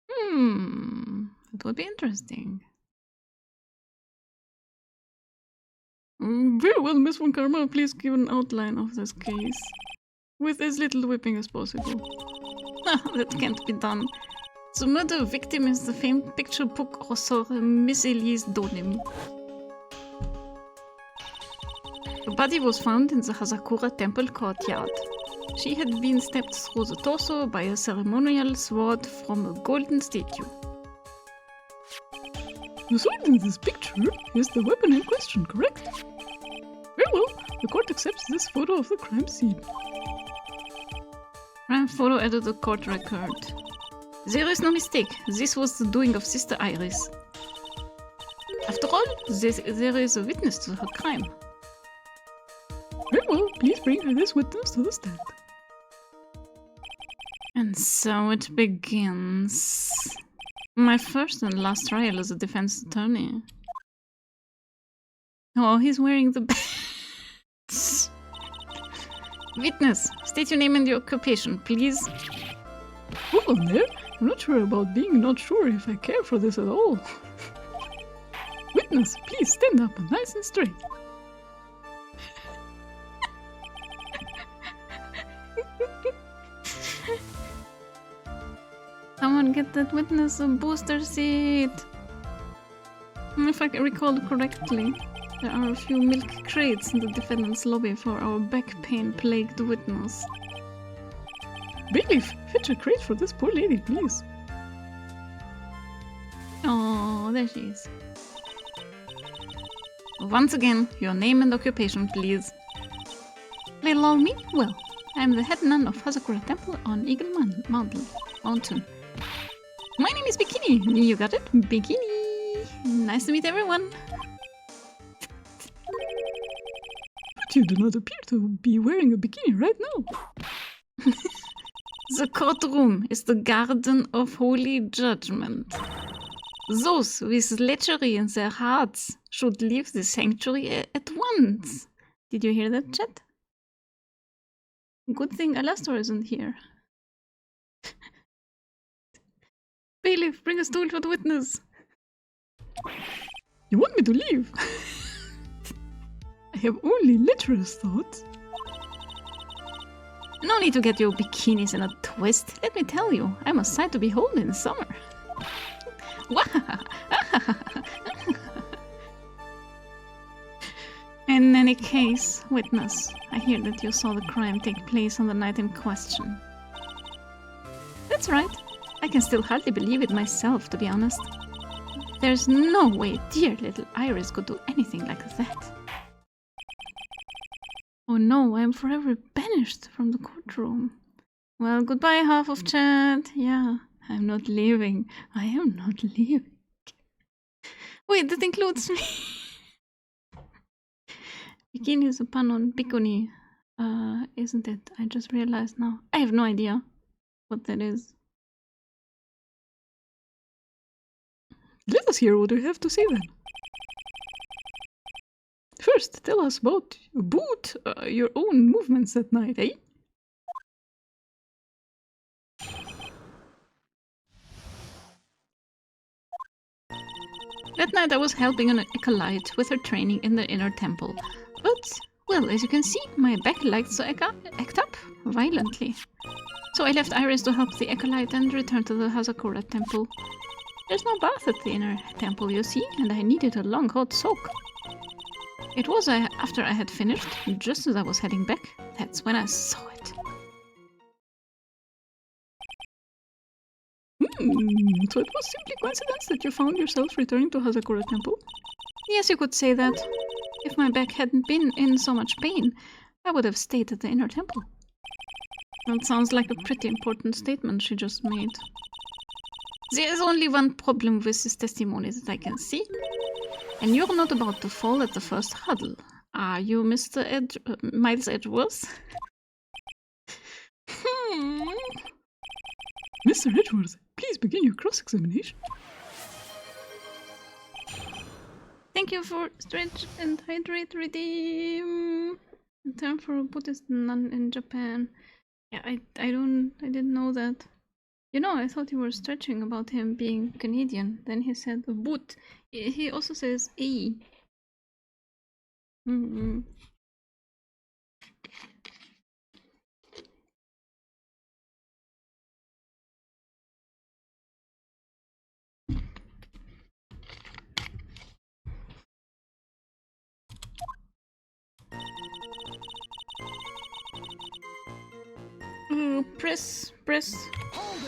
That would be interesting. Very well, Miss von Karma, please give an outline of this case. With as little whipping as possible. That can't be done. The murder victim is the famed picture book author Miss Elise Donim. The body was found in the Hazakura temple courtyard. She had been stabbed through the torso by a ceremonial sword from a golden statue. The sword in this picture is the weapon in question, correct? Very well, the court accepts this photo of the crime scene. Crime photo added to court record. There is no mistake, this was the doing of Sister Iris. After all, there is a witness to her crime. Very well, please bring her this witness to the stand. And so it begins. My first and last trial as a defense attorney. Oh, he's wearing the badge. Witness, state your name and your occupation, please. Hold on there. I'm not sure about being not sure if I care for this at all. Witness, please stand up nice and straight. Someone get that witness a booster seat. If I recall correctly, there are a few milk crates in the defendant's lobby for our back pain-plagued witness. Bailiff, fetch a crate for this poor lady, please. Oh, there she is. Once again, your name and occupation, please. Little old me? Well, I am the head nun of Hazakura Temple on Eagle Mountain. My name is Bikini. You got it? Bikini. Nice to meet everyone. But you do not appear to be wearing a bikini right now. The courtroom is the garden of holy judgment. Those with lechery in their hearts should leave the sanctuary at once. Did you hear that, chat? Good thing Alastor isn't here. Bailiff, bring a stool for the witness. You want me to leave? I have only lecherous thoughts. No need to get your bikinis in a twist. Let me tell you, I'm a sight to behold in summer. In any case, witness, I hear that you saw the crime take place on the night in question. That's right. I can still hardly believe it myself, to be honest. There's no way dear little Iris could do anything like that. Oh no, I am forever banished from the courtroom. Well, goodbye, half of chat. Yeah, I'm not leaving. I am not leaving. Wait, that includes me. Bikini is a pun on bikini, isn't it? I just realized now. I have no idea what that is. Let us hear what you have to say then. First, tell us about your own movements that night, eh? That night I was helping an acolyte with her training in the inner temple. But, well, as you can see, my back likes to act up violently. So I left Iris to help the acolyte and returned to the Hazakura temple. There's no bath at the inner temple, you see, and I needed a long hot soak. It was after I had finished, just as I was heading back, that's when I saw it. So it was simply coincidence that you found yourself returning to Hazakura Temple? Yes, you could say that. If my back hadn't been in so much pain, I would have stayed at the inner temple. That sounds like a pretty important statement she just made. There is only one problem with this testimony that I can see. And you're not about to fall at the first hurdle. Are you, Mr. Miles Edgeworth? Mr. Edgeworth, please begin your cross-examination. Thank you for stretch and hydrate redeem. In term for a Buddhist nun in Japan. Yeah, I didn't know that. You know, I thought you were stretching about him being Canadian. Then he said a boot. He also says E. Press. Hold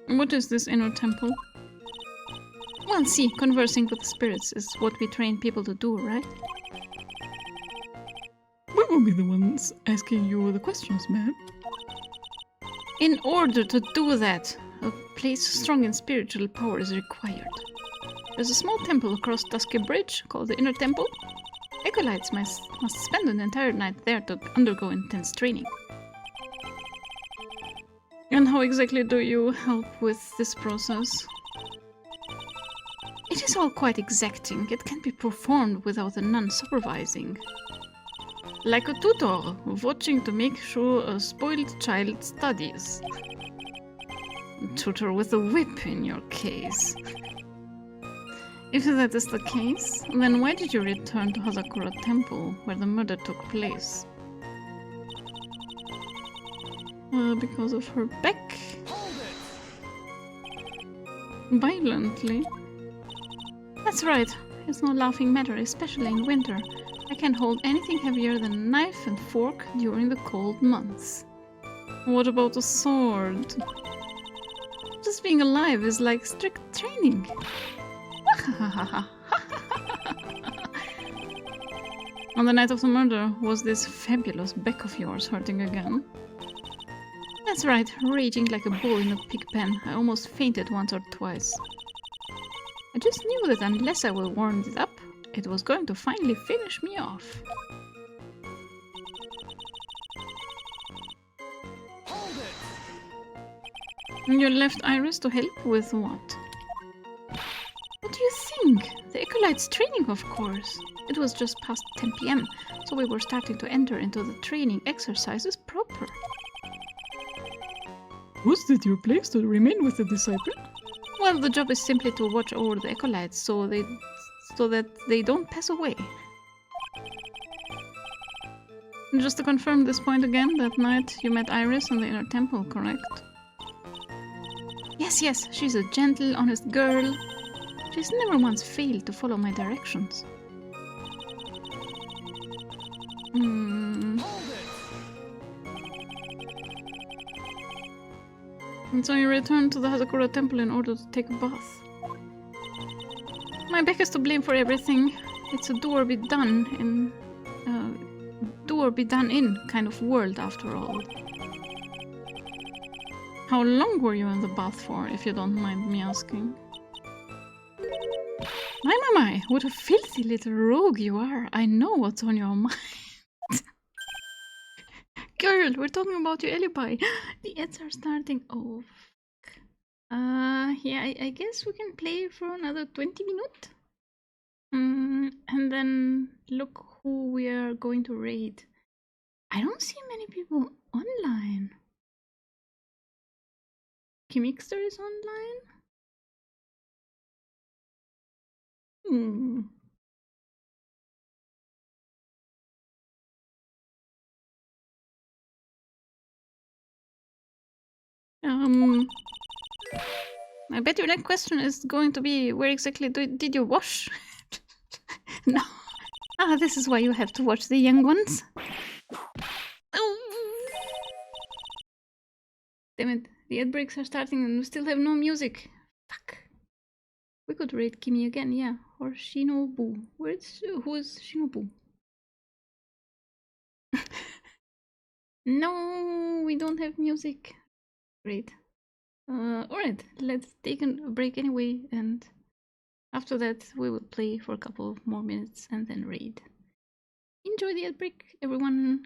it! What is this inner temple? Well, see, conversing with spirits is what we train people to do, right? We will be the ones asking you the questions, ma'am. In order to do that, a place strong in spiritual power is required. There's a small temple across Dusky Bridge called the Inner Temple. Acolytes must spend an entire night there to undergo intense training. And how exactly do you help with this process? It is all quite exacting. It can be performed without a nun supervising. Like a tutor, watching to make sure a spoiled child studies. A tutor with a whip in your case. If that is the case, then why did you return to Hazakura Temple, where the murder took place? Because of her back. Hold it! Violently. That's right. It's no laughing matter, especially in winter. I can't hold anything heavier than a knife and fork during the cold months. What about a sword? Just being alive is like strict training. On the night of the murder, was this fabulous back of yours hurting again? That's right, raging like a bull in a pig pen. I almost fainted once or twice. I just knew that unless I warmed it up, it was going to finally finish me off. Hold it! You left Iris to help with what? What do you think? The acolyte's training, of course. It was just past 10 p.m., so we were starting to enter into the training exercises proper. Was it your place to remain with the disciple? Well, the job is simply to watch over the acolytes so that they don't pass away. Just to confirm this point again, that night you met Iris in the inner temple, correct? Yes, she's a gentle, honest girl. She's never once failed to follow my directions. Hold it! And so you returned to the Hazakura temple in order to take a bath. My back is to blame for everything. It's a do or be done in kind of world after all. How long were you in the bath for, if you don't mind me asking? My, what a filthy little rogue you are. I know what's on your mind. Girl, we're talking about your alibi. The ads are starting. Oh, fuck. Yeah, I guess we can play for another 20 minutes. And then look who we are going to raid. I don't see many people online. Kimixter is online? Hmm. I bet your next question is going to be, where exactly did you wash? No. Ah, this is why you have to watch the young ones. Oh. Damn it, the ad breaks are starting and we still have no music. Fuck. We could raid Kimi again, yeah. Or Shinobu. Who is Shinobu? No, we don't have music. Great. Alright, let's take a break anyway, and after that we will play for a couple more minutes and then raid. Enjoy the ad break, everyone!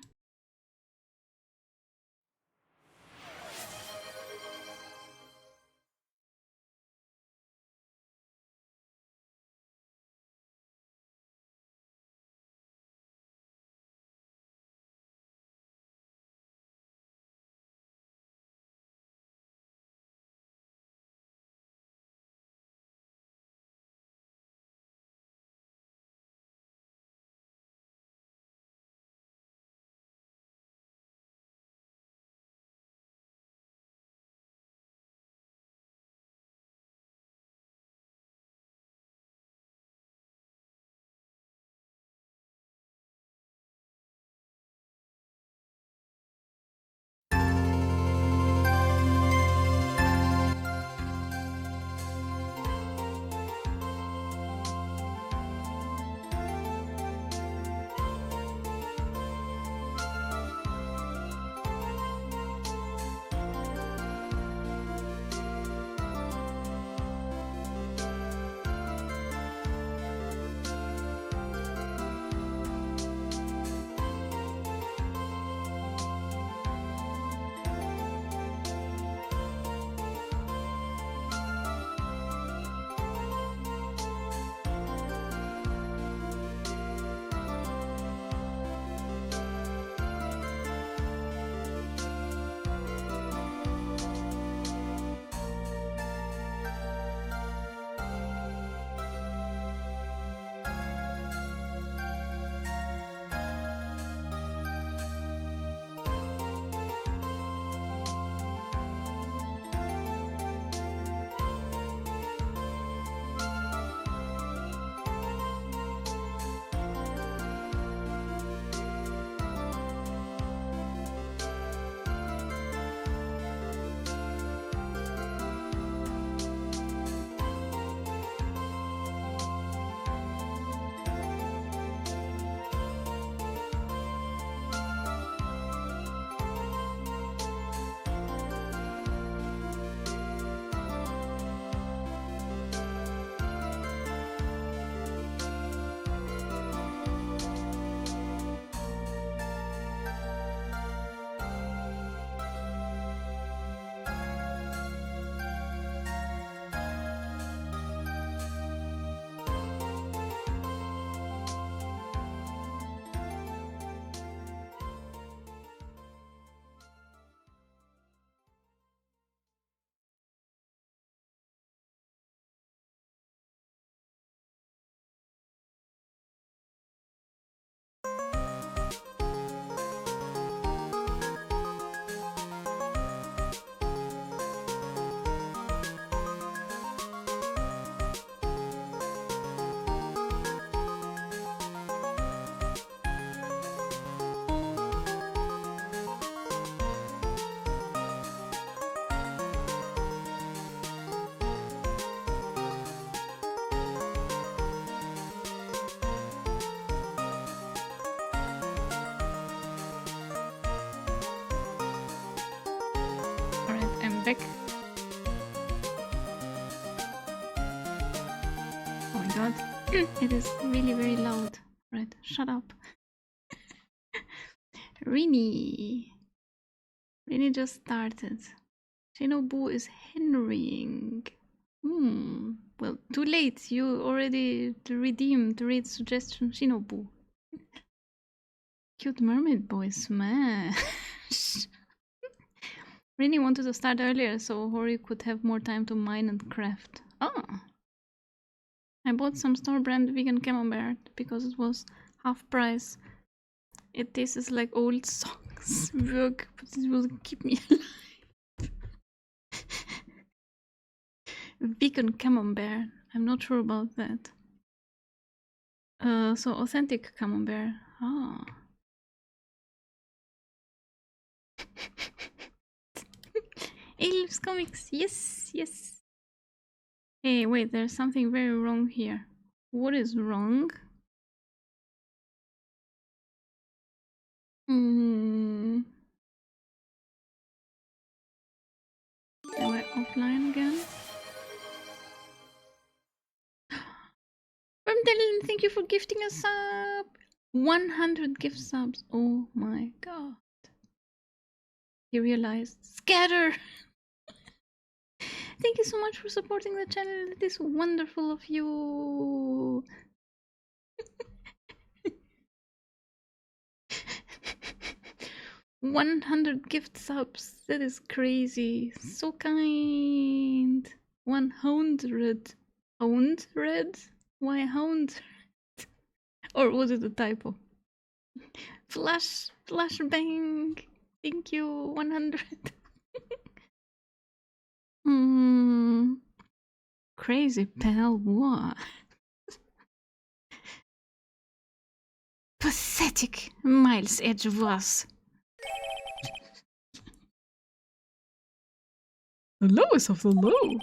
back. Oh my god. It is really very loud. Right, shut up. Rini just started. Shinobu is henrying. Well, too late. You already redeemed the raid suggestion, Shinobu. Cute mermaid boy smash. Rini wanted to start earlier so Hori could have more time to mine and craft. Oh! I bought some store-brand vegan camembert because it was half price. It tastes like old socks. Work, but it will keep me alive. Vegan camembert. I'm not sure about that. So authentic camembert. Ah. Elves comics. Yes, yes. Hey, wait, there's something very wrong here. What is wrong? Am I offline again? Dylan, thank you for gifting a sub. 100 gift subs. Oh my god. He realized. Scatter! Thank you so much for supporting the channel. It is wonderful of you. 100 gift subs. That is crazy. So kind. 100. 100? Why 100? Or was it a typo? Flashbang. Thank you. 100. Crazy pal. What? Pathetic. Miles Edge was. The lowest of the low.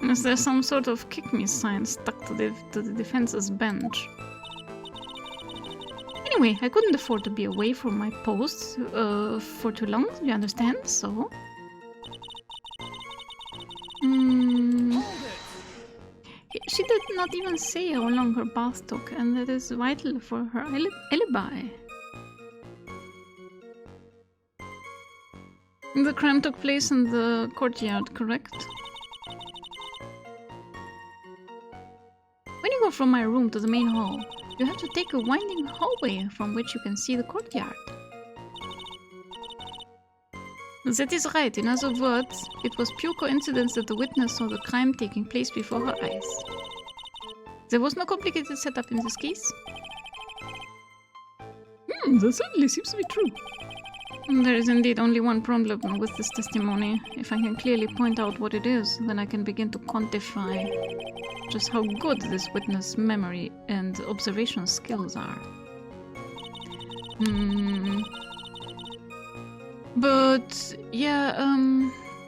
Is there some sort of kick me sign stuck to the defense's bench? Anyway, I couldn't afford to be away from my post for too long, you understand? So... She did not even say how long her bath took, and that is vital for her alibi. The crime took place in the courtyard, correct? When you go from my room to the main hall, you have to take a winding hallway from which you can see the courtyard. That is right. In other words, it was pure coincidence that the witness saw the crime taking place before her eyes. There was no complicated setup in this case. That certainly seems to be true. There is indeed only one problem with this testimony. If I can clearly point out what it is, then I can begin to quantify just how good this witness' memory and observation skills are. But yeah,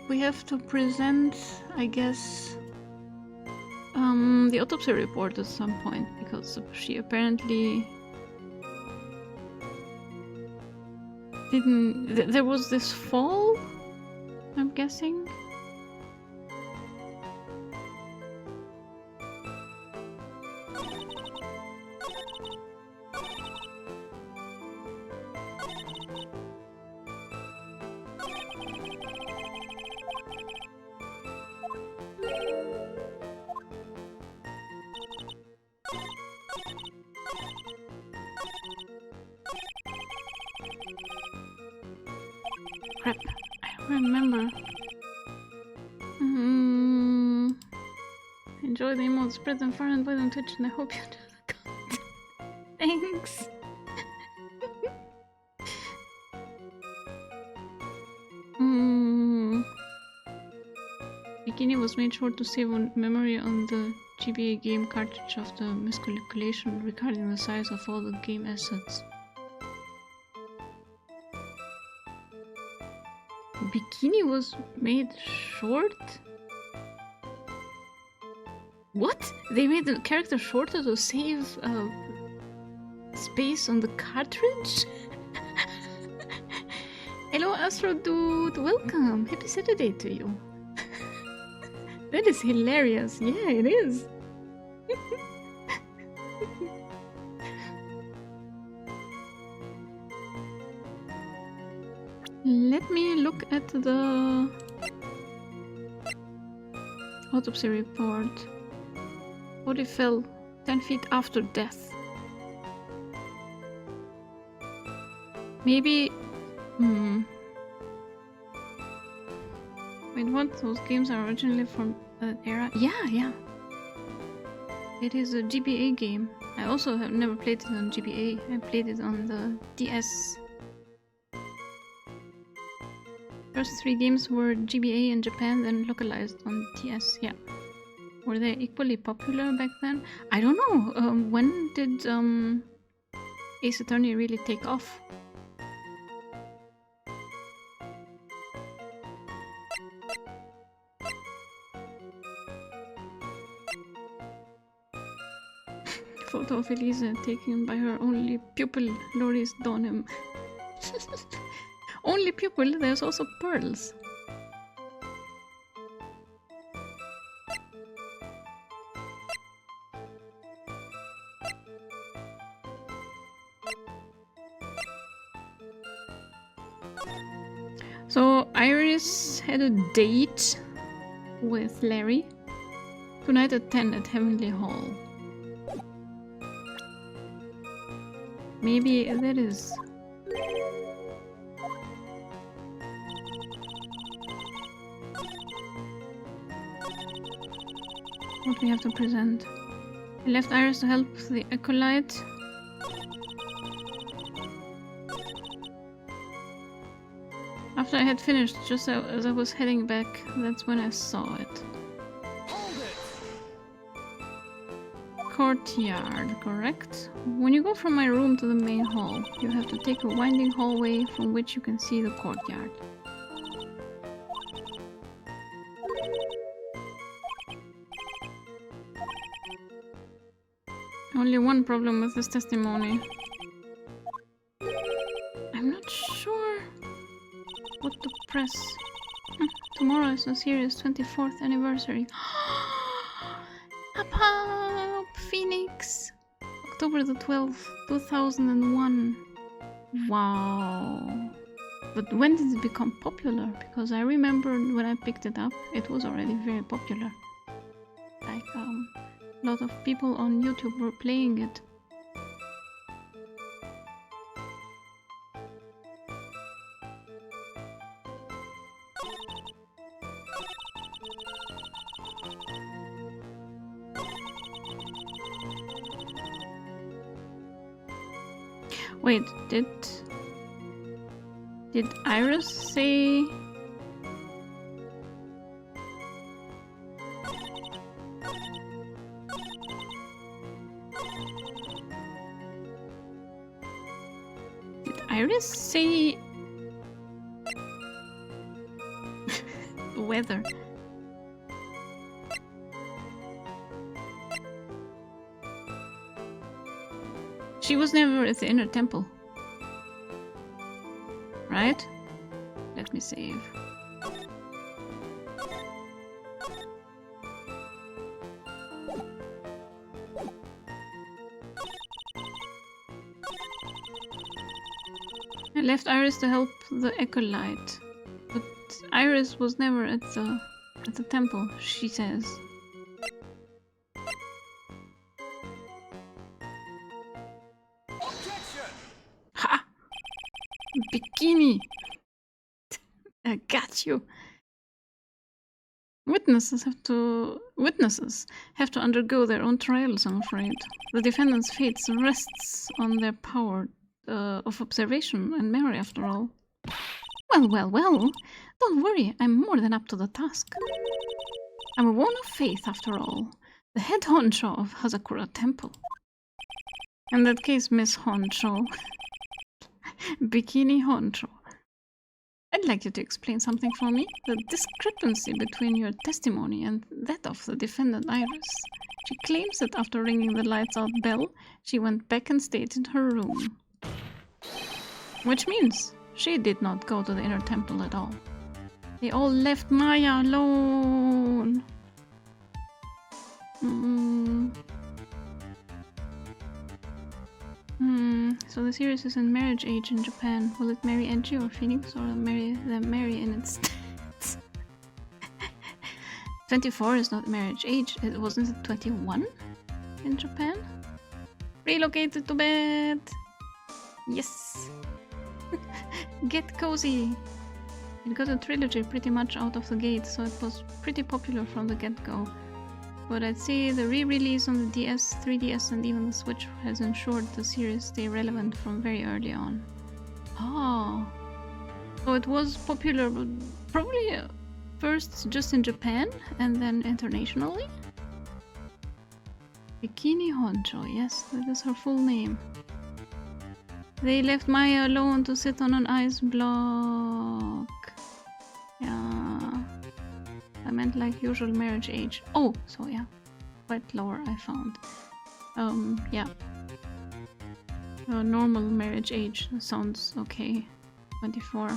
we have to present, I guess, the autopsy report at some point, because she apparently didn't... There was this fall, I'm guessing? Crap, I don't remember. Enjoy the emotes, spread them far and wide on Twitch, and I hope you enjoy the content. Thanks! Bikini was made sure to save on memory on the GBA game cartridge after miscalculation regarding the size of all the game assets. Bikini was made short? What? They made the character shorter to save space on the cartridge? Hello, Astro Dude. Welcome. Happy Saturday to you. That is hilarious. Yeah, it is. Let me look at the autopsy report. Body fell 10 feet after death. Maybe... Wait, what? Those games are originally from that era? Yeah. It is a GBA game. I also have never played it on GBA. I played it on the DS. First 3 games were GBA in Japan, then localized on DS. Yeah. Were they equally popular back then? I don't know. When did Ace Attorney really take off? Photo of Elisa taken by her only pupil, Loris Donham. Only pupil? There's also pearls. So Iris had a date with Larry tonight at 10 at Heavenly Hall. Maybe that is... what we have to present. I left Iris to help the acolyte. After I had finished, just as I was heading back, that's when I saw it. Courtyard, correct? When you go from my room to the main hall, you have to take a winding hallway from which you can see the courtyard. Only one problem with this testimony. I'm not sure what to press. Tomorrow is Osiris' 24th anniversary. Up, up, Phoenix! October the 12th, 2001. Wow. But when did it become popular? Because I remember when I picked it up, it was already very popular. Like, a lot of people on YouTube were playing it. Wait, did Iris say... Did Iris say... weather? She was never at the inner temple. Right? Let me save. I left Iris to help the acolyte, but Iris was never at the temple, she says. Ha! Bikini! I got you. Witnesses have to undergo their own trials, I'm afraid. The defendant's fate rests on their power of observation and memory, after all. Well. Don't worry, I'm more than up to the task. I'm a woman of faith, after all. The head honcho of Hazakura Temple. In that case, Miss Honcho. Bikini Honcho. I'd like you to explain something for me. The discrepancy between your testimony and that of the defendant Iris. She claims that after ringing the lights out bell, she went back and stayed in her room. Which means She did not go to the inner temple at all. They all left Maya alone. So the series is in marriage age in Japan. Will it marry Edgy or Phoenix, or marry in its stead? 24 is not marriage age. It wasn't it 21 in Japan? Relocated to bed. Yes. Get cozy. It got a trilogy pretty much out of the gate, so it was pretty popular from the get-go. But I'd say the re-release on the DS, 3DS and even the Switch has ensured the series stay relevant from very early on. Oh. So it was popular, but probably first just in Japan and then internationally? Bikini Honcho, yes, that is her full name. They left Maya alone to sit on an ice block. Yeah. I meant like usual marriage age. Oh, so yeah. Quite lower I found. Yeah. Normal marriage age sounds okay. 24.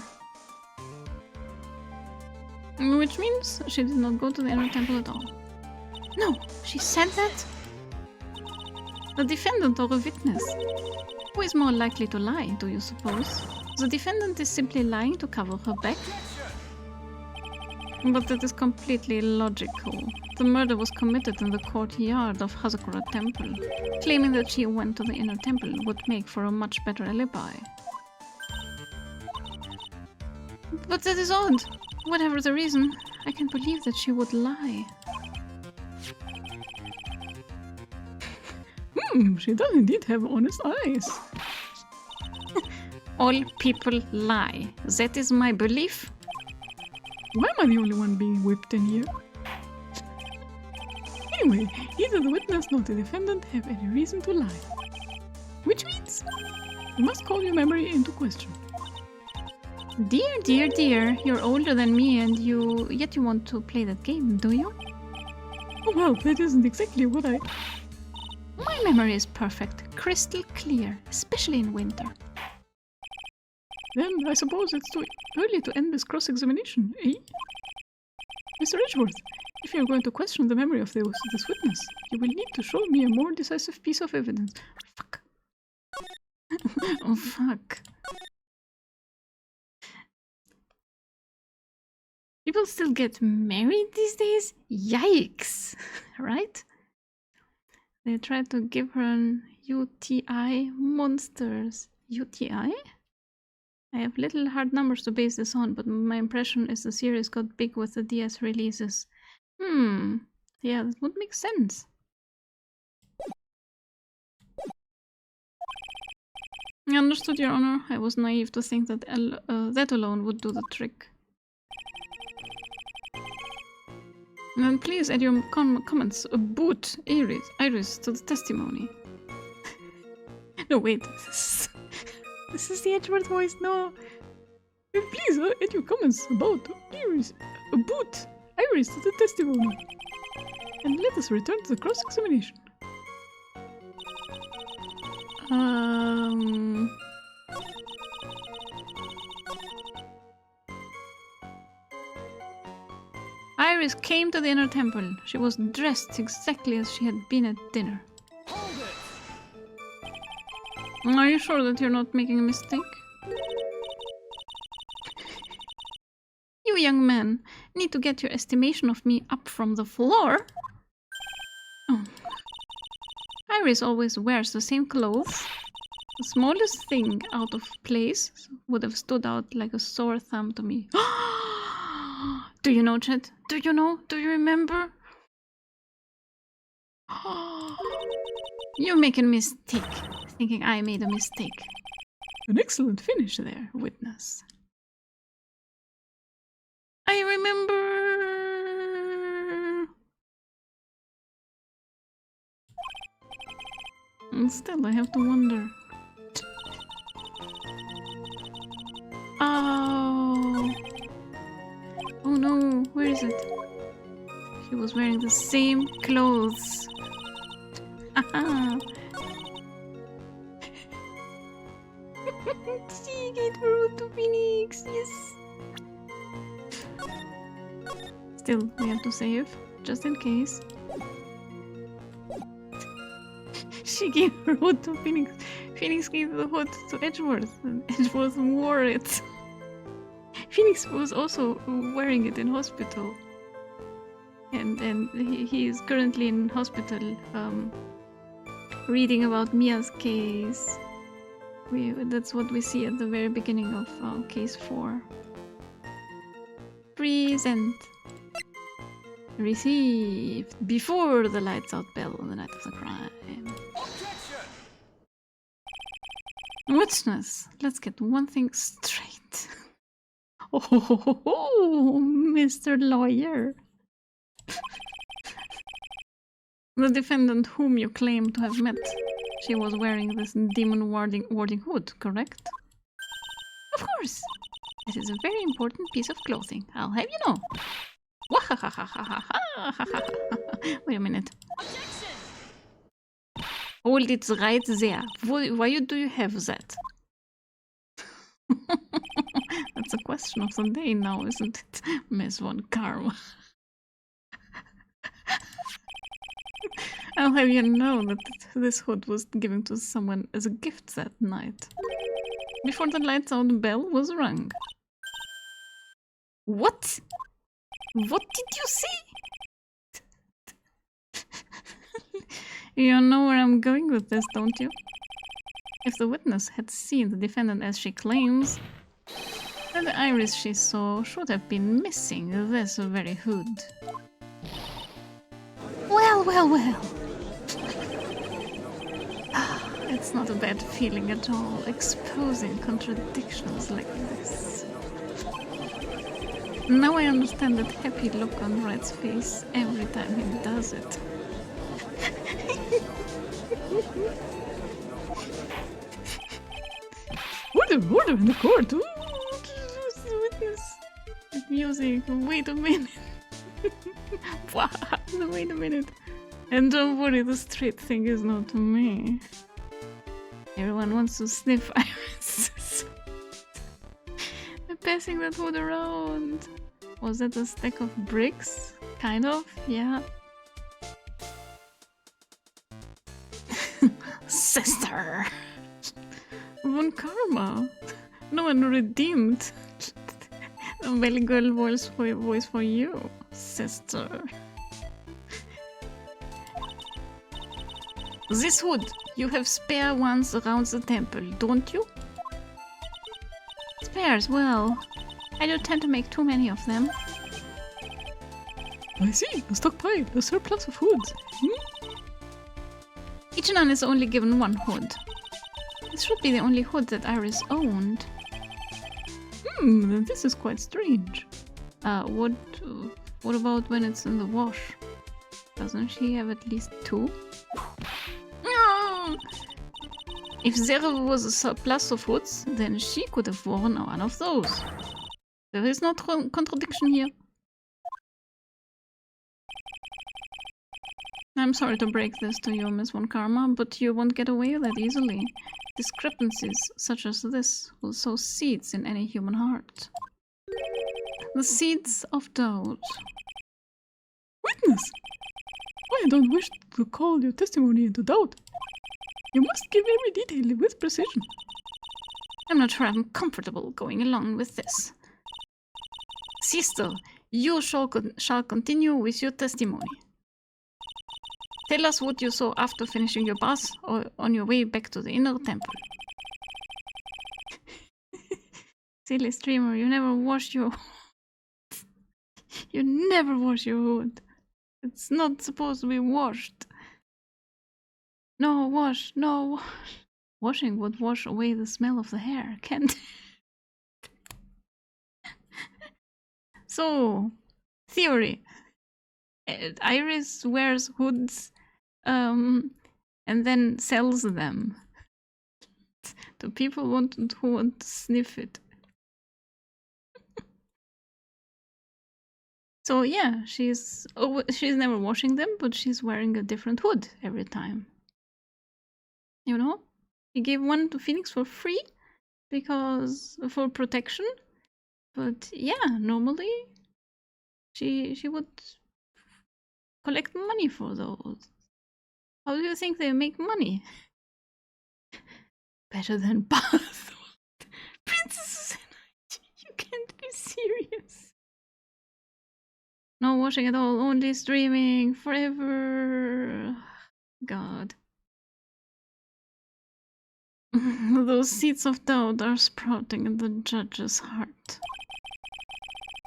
Which means she did not go to the inner temple at all. No, she said that? The defendant or a witness? Who is more likely to lie, do you suppose? The defendant is simply lying to cover her back? But that is completely illogical. The murder was committed in the courtyard of Hazakura Temple. Claiming that she went to the inner temple would make for a much better alibi. But that is odd. Whatever the reason, I can't believe that she would lie. She does indeed have honest eyes. All people lie. That is my belief. Why am I the only one being whipped in here? Anyway, neither the witness nor the defendant have any reason to lie. Which means you must call your memory into question. Dear, dear, dear, you're older than me and yet you want to play that game, do you? Oh well, that isn't exactly what I... My memory is perfect, crystal clear, especially in winter. Then I suppose it's too early to end this cross-examination, eh? Mr. Edgeworth, if you're going to question the memory of this witness, you will need to show me a more decisive piece of evidence. Fuck. Oh, fuck. People still get married these days? Yikes! Right? They tried to give her an UTI. Monsters. UTI? I have little hard numbers to base this on, but my impression is the series got big with the DS releases. Yeah, that would make sense. I understood, Your Honor. I was naive to think that that alone would do the trick. And please add your comments about Iris to the testimony. No, wait. This is the Edgeworth voice, no. Please add your comments about Iris to the testimony. And let us return to the cross-examination. Iris came to the inner temple. She was dressed exactly as she had been at dinner. Are you sure that you're not making a mistake? You young man need to get your estimation of me up from the floor. Oh. Iris always wears the same clothes. The smallest thing out of place would have stood out like a sore thumb to me. Do you know, Chet? Do you know? Do you remember? You're making a mistake, thinking I made a mistake. An excellent finish there, witness. I remember. And still, I have to wonder. Oh. Oh no, where is it? She was wearing the same clothes. She gave the road to Phoenix, yes. Still, we have to save, just in case. She gave her hood to Phoenix. Phoenix gave the hood to Edgeworth, and Edgeworth wore it. Phoenix was also wearing it in hospital. And he is currently in hospital, reading about Mia's case. That's what we see at the very beginning of case 4. Present. Received before the lights out bell on the night of the crime. Witness, let's get one thing straight. Oh, Mr. Lawyer. The defendant whom you claim to have met, she was wearing this demon warding hood, correct? Of course. It is a very important piece of clothing, I'll have you know. Wait a minute. Hold it right there. Why do you have that? That's a question of the day now, isn't it, Miss Von Karma? I'll have you know that this hood was given to someone as a gift that night, before the lights out bell was rung. What? What did you say? You know where I'm going with this, don't you? If the witness had seen the defendant as she claims, then the iris she saw should have been missing this very hood. Well, well, well. It's not a bad feeling at all, exposing contradictions like this. Now I understand that happy look on Red's face every time he does it. Order in the court. Witness. Music, wait a minute. Wait a minute. And don't worry, the straight thing is not me. Everyone wants to sniff irises. They're passing that hood around. Was that a stack of bricks? Kind of, yeah. Sister. Von Karma. No one redeemed. A Valley Girl voice for you, sister. This hood, you have spare ones around the temple, don't you? Spares, well, I don't tend to make too many of them. I see, a stockpile, a surplus of hoods. Each nun is only given one hood. This should be the only hood that Iris owned. This is quite strange. What about when it's in the wash? Doesn't she have at least 2? If there was a surplus of hoods, then she could have worn one of those. There is no contradiction here. I'm sorry to break this to you, Miss Von Karma, but you won't get away that easily. Discrepancies such as this will sow seeds in any human heart. The seeds of doubt. Witness! I don't wish to call your testimony into doubt. You must give every detail with precision. I'm not sure I'm comfortable going along with this. Sister, you shall continue with your testimony. Tell us what you saw after finishing your bath or on your way back to the inner temple. Silly streamer, you never wash your... You never wash your hood. It's not supposed to be washed. No, wash, no, wash. Washing would wash away the smell of the hair, can't it? So, theory. Iris wears hoods and then sells them to people who want to sniff it. So yeah, she's never washing them, but she's wearing a different hood every time. You know? He gave one to Phoenix for free, because for protection. But yeah, normally she would collect money for those. How do you think they make money? Better than bath. Princess, you can't be serious. No washing at all, only streaming forever. God. Those seeds of doubt are sprouting in the judge's heart.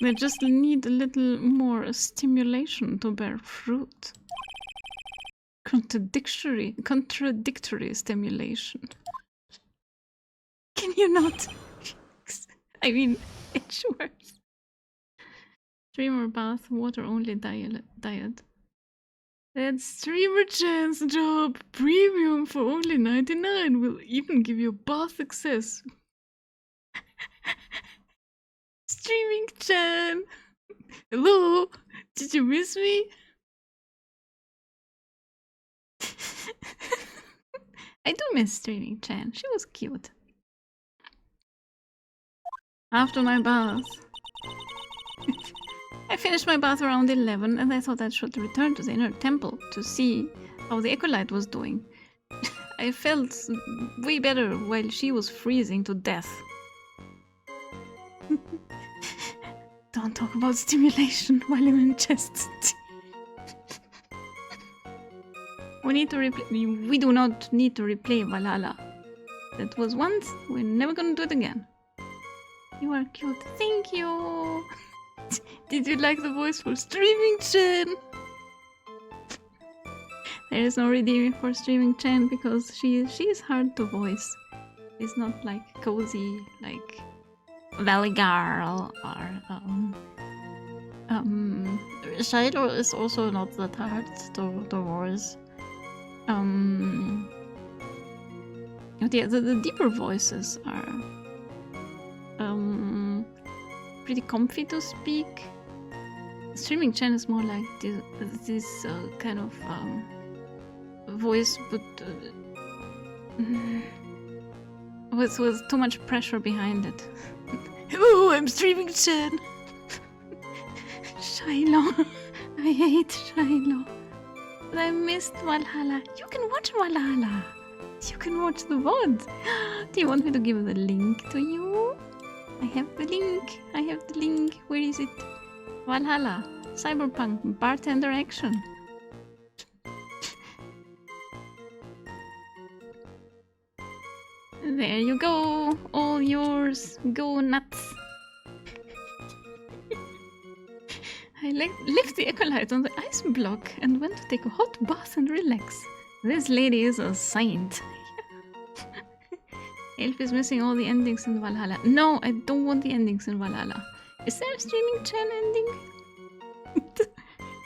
They just need a little more stimulation to bear fruit. Contradictory stimulation. Can you not? I mean, Edgeworth. Streamer bath, water only diet. That's Streamer Chan's job. Premium for only 99. Will even give you bath access. Streaming Chan. Hello. Did you miss me? I do miss Streaming Chan. She was cute. After my bath. I finished my bath around 11 and I thought I should return to the inner temple to see how the acolyte was doing. I felt way better while she was freezing to death. Don't talk about stimulation while I'm in chest. We do not need to replay Valhalla. That was once, we're never gonna do it again. You are cute. Thank you. Did you like the voice for Streaming Chen? There is no redeeming for Streaming Chen because she is hard to voice. It's not like cozy like Valley Girl or Shiloh is also not that hard to voice. The deeper voices are pretty comfy to speak. Streaming Chen is more like this kind of voice, but with too much pressure behind it. Hello, I'm Streaming Chen. Shiloh, I hate Shiloh. But I missed Valhalla. You can watch Valhalla. You can watch the VOD. Do you want me to give the link to you? I have the link. Where is it? Valhalla. Cyberpunk. Bartender action. There you go. All yours. Go nuts. I left the acolyte on the ice block and went to take a hot bath and relax. This lady is a saint. Elf is missing all the endings in Valhalla. No, I don't want the endings in Valhalla. Is there a Streaming Chen ending?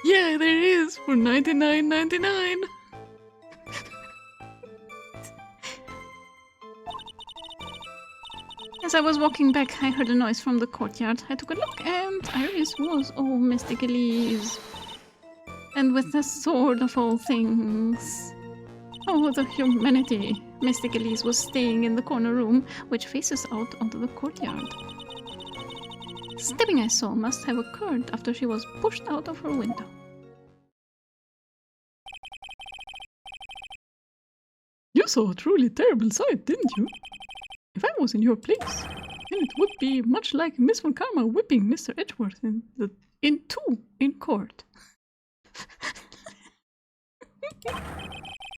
Yeah, there is for $99.99. As I was walking back, I heard a noise from the courtyard. I took a look and Iris was all Mystic Elise. And with the sword of all things. Oh, the humanity. Mystic Elise was staying in the corner room, which faces out onto the courtyard. The stabbing I saw must have occurred after she was pushed out of her window. You saw a truly terrible sight, didn't you? If I was in your place, then it would be much like Miss Von Karma whipping Mr. Edgeworth in two in court.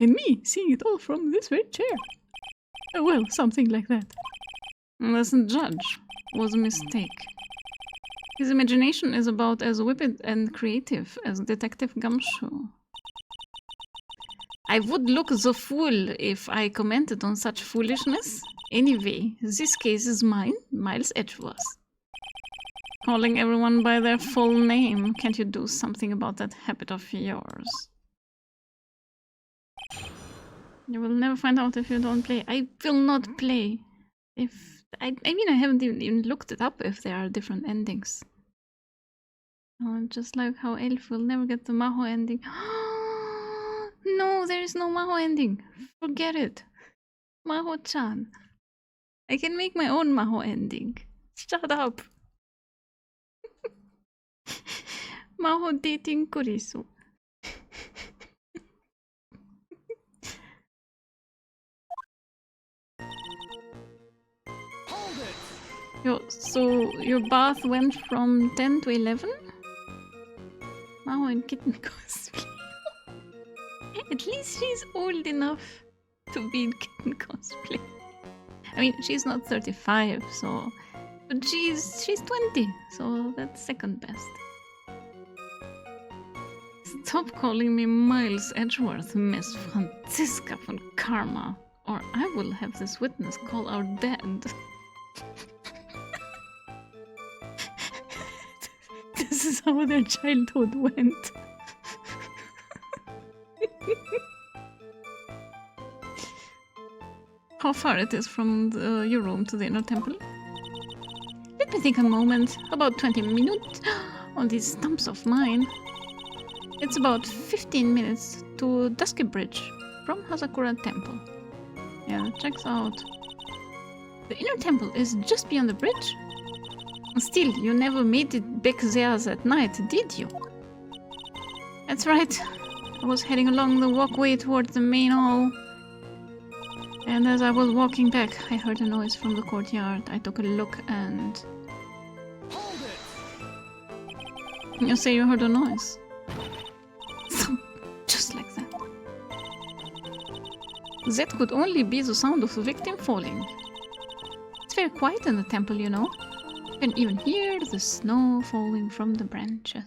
And me seeing it all from this very chair. Well, something like that. This judge was a mistake. His imagination is about as wicked and creative as Detective Gumshoe. I would look the fool if I commented on such foolishness. Anyway, this case is mine, Miles Edgeworth. Calling everyone by their full name. Can't you do something about that habit of yours? You will never find out if you don't play. I will not play. I mean, I haven't even looked it up if there are different endings. Just like how Elf will never get the Maho ending. No, there is no Maho ending. Forget it. Maho-chan. I can make my own Maho ending. Shut up. Maho dating Kurisu. So your bath went from 10 to 11? Maho and kitten cosplay. At least she's old enough to be in kitten cosplay. I mean, she's not 35, so... But she's 20, so that's second best. Stop calling me Miles Edgeworth, Miss Franziska von Karma, or I will have this witness call our dad. This is how their childhood went. How far it is from your room to the inner temple? Let me think a moment. About 20 minutes on these stumps of mine. It's about 15 minutes to Dusky Bridge from Hazakura Temple. Yeah, that checks out. The inner temple is just beyond the bridge. Still, you never made it back there that night, did you? That's right. I was heading along the walkway towards the main hall. And as I was walking back, I heard a noise from the courtyard. I took a look and... Hold it! You say you heard a noise? Just like that. That could only be the sound of the victim falling. It's very quiet in the temple, you know. You can even hear the snow falling from the branches.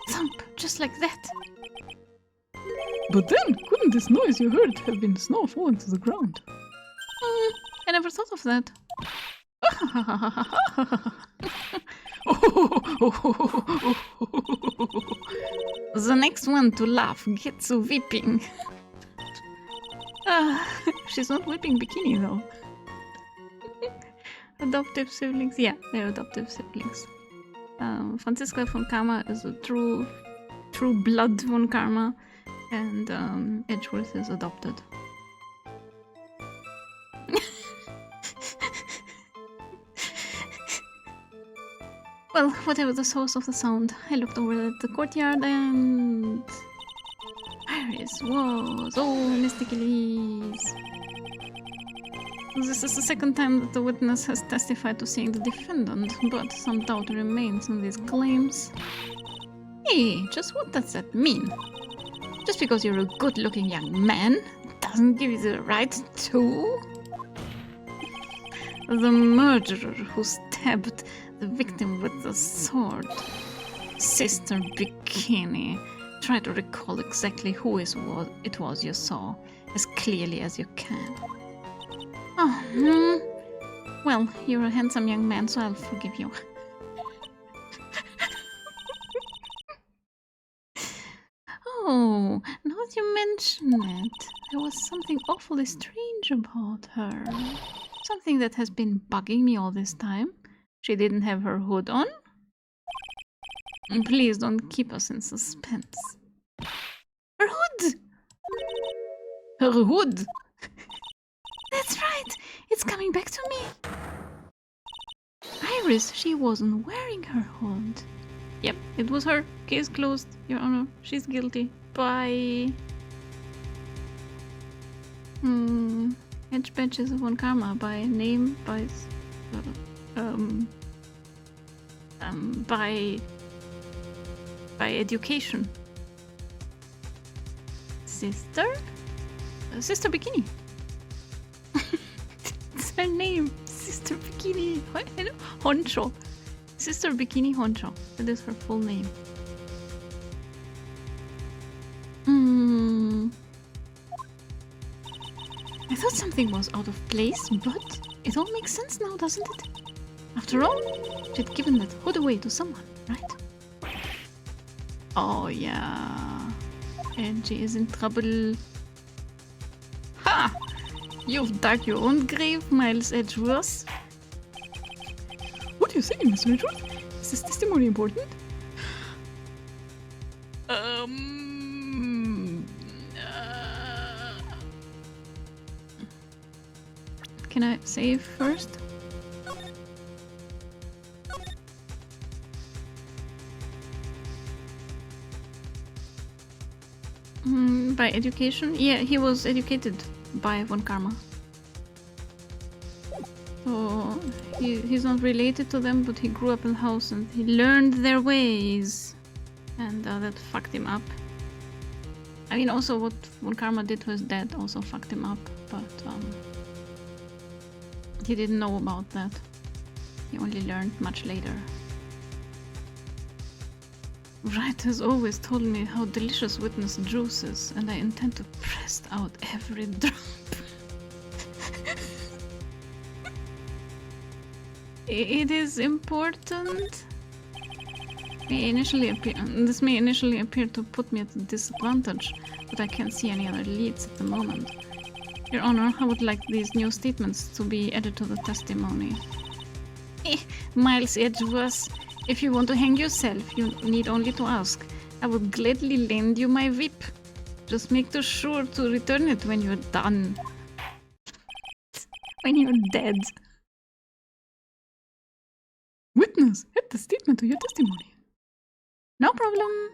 Thump, just like that. But then, couldn't this noise you heard have been snow falling to the ground? I never thought of that. The next one to laugh gets a whipping. She's not whipping Bikini though. Adoptive siblings, yeah, they're adoptive siblings. Franziska von Karma is a true blood von Karma, and Edgeworth is adopted. Well, whatever the source of the sound, I looked over at the courtyard and... Iris was... Oh, mystically... This is the second time that the witness has testified to seeing the defendant, but some doubt remains on these claims. Hey, just what does that mean? Just because you're a good-looking young man doesn't give you the right to... The murderer who stabbed the victim with the sword. Sister Bikini. Try to recall exactly who it was you saw, as clearly as you can. Oh, well, you're a handsome young man, so I'll forgive you. Oh, now that you mention it, there was something awfully strange about her. Something that has been bugging me all this time. She didn't have her hood on? Please don't keep us in suspense. Her hood! Her hood! That's right! It's coming back to me! Iris, she wasn't wearing her hood. Yep, it was her. Case closed, Your Honor. She's guilty. Bye. Edge Badges von Karma by name, by education. Sister? Sister Bikini. It's her name. Sister Bikini. Honcho. Sister Bikini Honcho. That is her full name. I thought something was out of place, but it all makes sense now, doesn't it? After all, she'd given that hood away to someone, right? Oh yeah. Angie is in trouble. Ha! You've dug your own grave, Miles Edgeworth. What are you saying, Mr. Edgeworth? Is this testimony important? Can I save first? By education? Yeah, he was educated by Von Karma. So he's not related to them, but he grew up in the house and he learned their ways. And that fucked him up. I mean, also what Von Karma did to his dad also fucked him up, but he didn't know about that. He only learned much later. Wright has always told me how delicious witness juice is, and I intend to press out every drop. It is important. This may initially appear to put me at a disadvantage, but I can't see any other leads at the moment. Your Honor, I would like these new statements to be added to the testimony. Miles Edgeworth, if you want to hang yourself, you need only to ask. I will gladly lend you my whip. Just make sure to return it when you're done. When you're dead. Witness, add the statement to your testimony. No problem.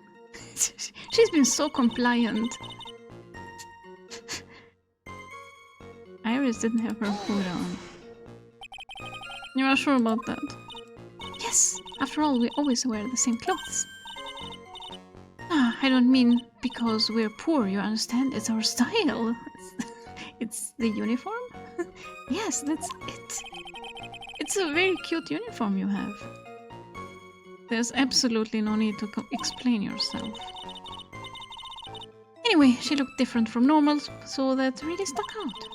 She's been so compliant. Iris didn't have her hood on. You are sure about that? Yes, after all, we always wear the same clothes. I don't mean because we're poor, you understand? It's our style. It's the uniform? Yes, that's it. It's a very cute uniform you have. There's absolutely no need to explain yourself. Anyway, she looked different from normal, so that really stuck out.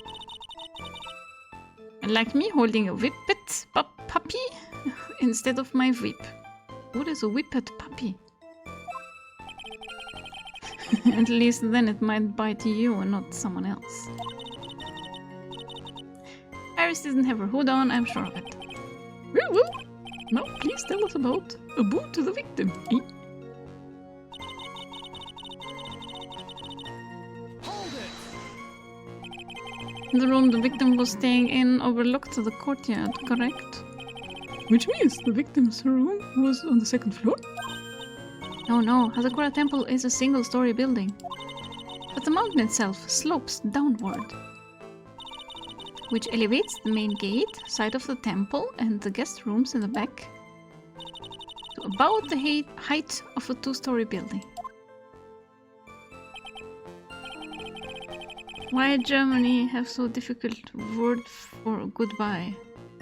And like me holding a whippet puppy instead of my whip. What is a whippet puppy? At least then it might bite you and not someone else. Iris didn't have her hood on, I'm sure of it. Well, now please tell us about a boot to the victim. The room the victim was staying in overlooked the courtyard, correct? Which means the victim's room was on the second floor? No, Hazakura Temple is a single-story building. But the mountain itself slopes downward, which elevates the main gate, side of the temple, and the guest rooms in the back to about the height of a two-story building. Why Germany have so difficult word for goodbye?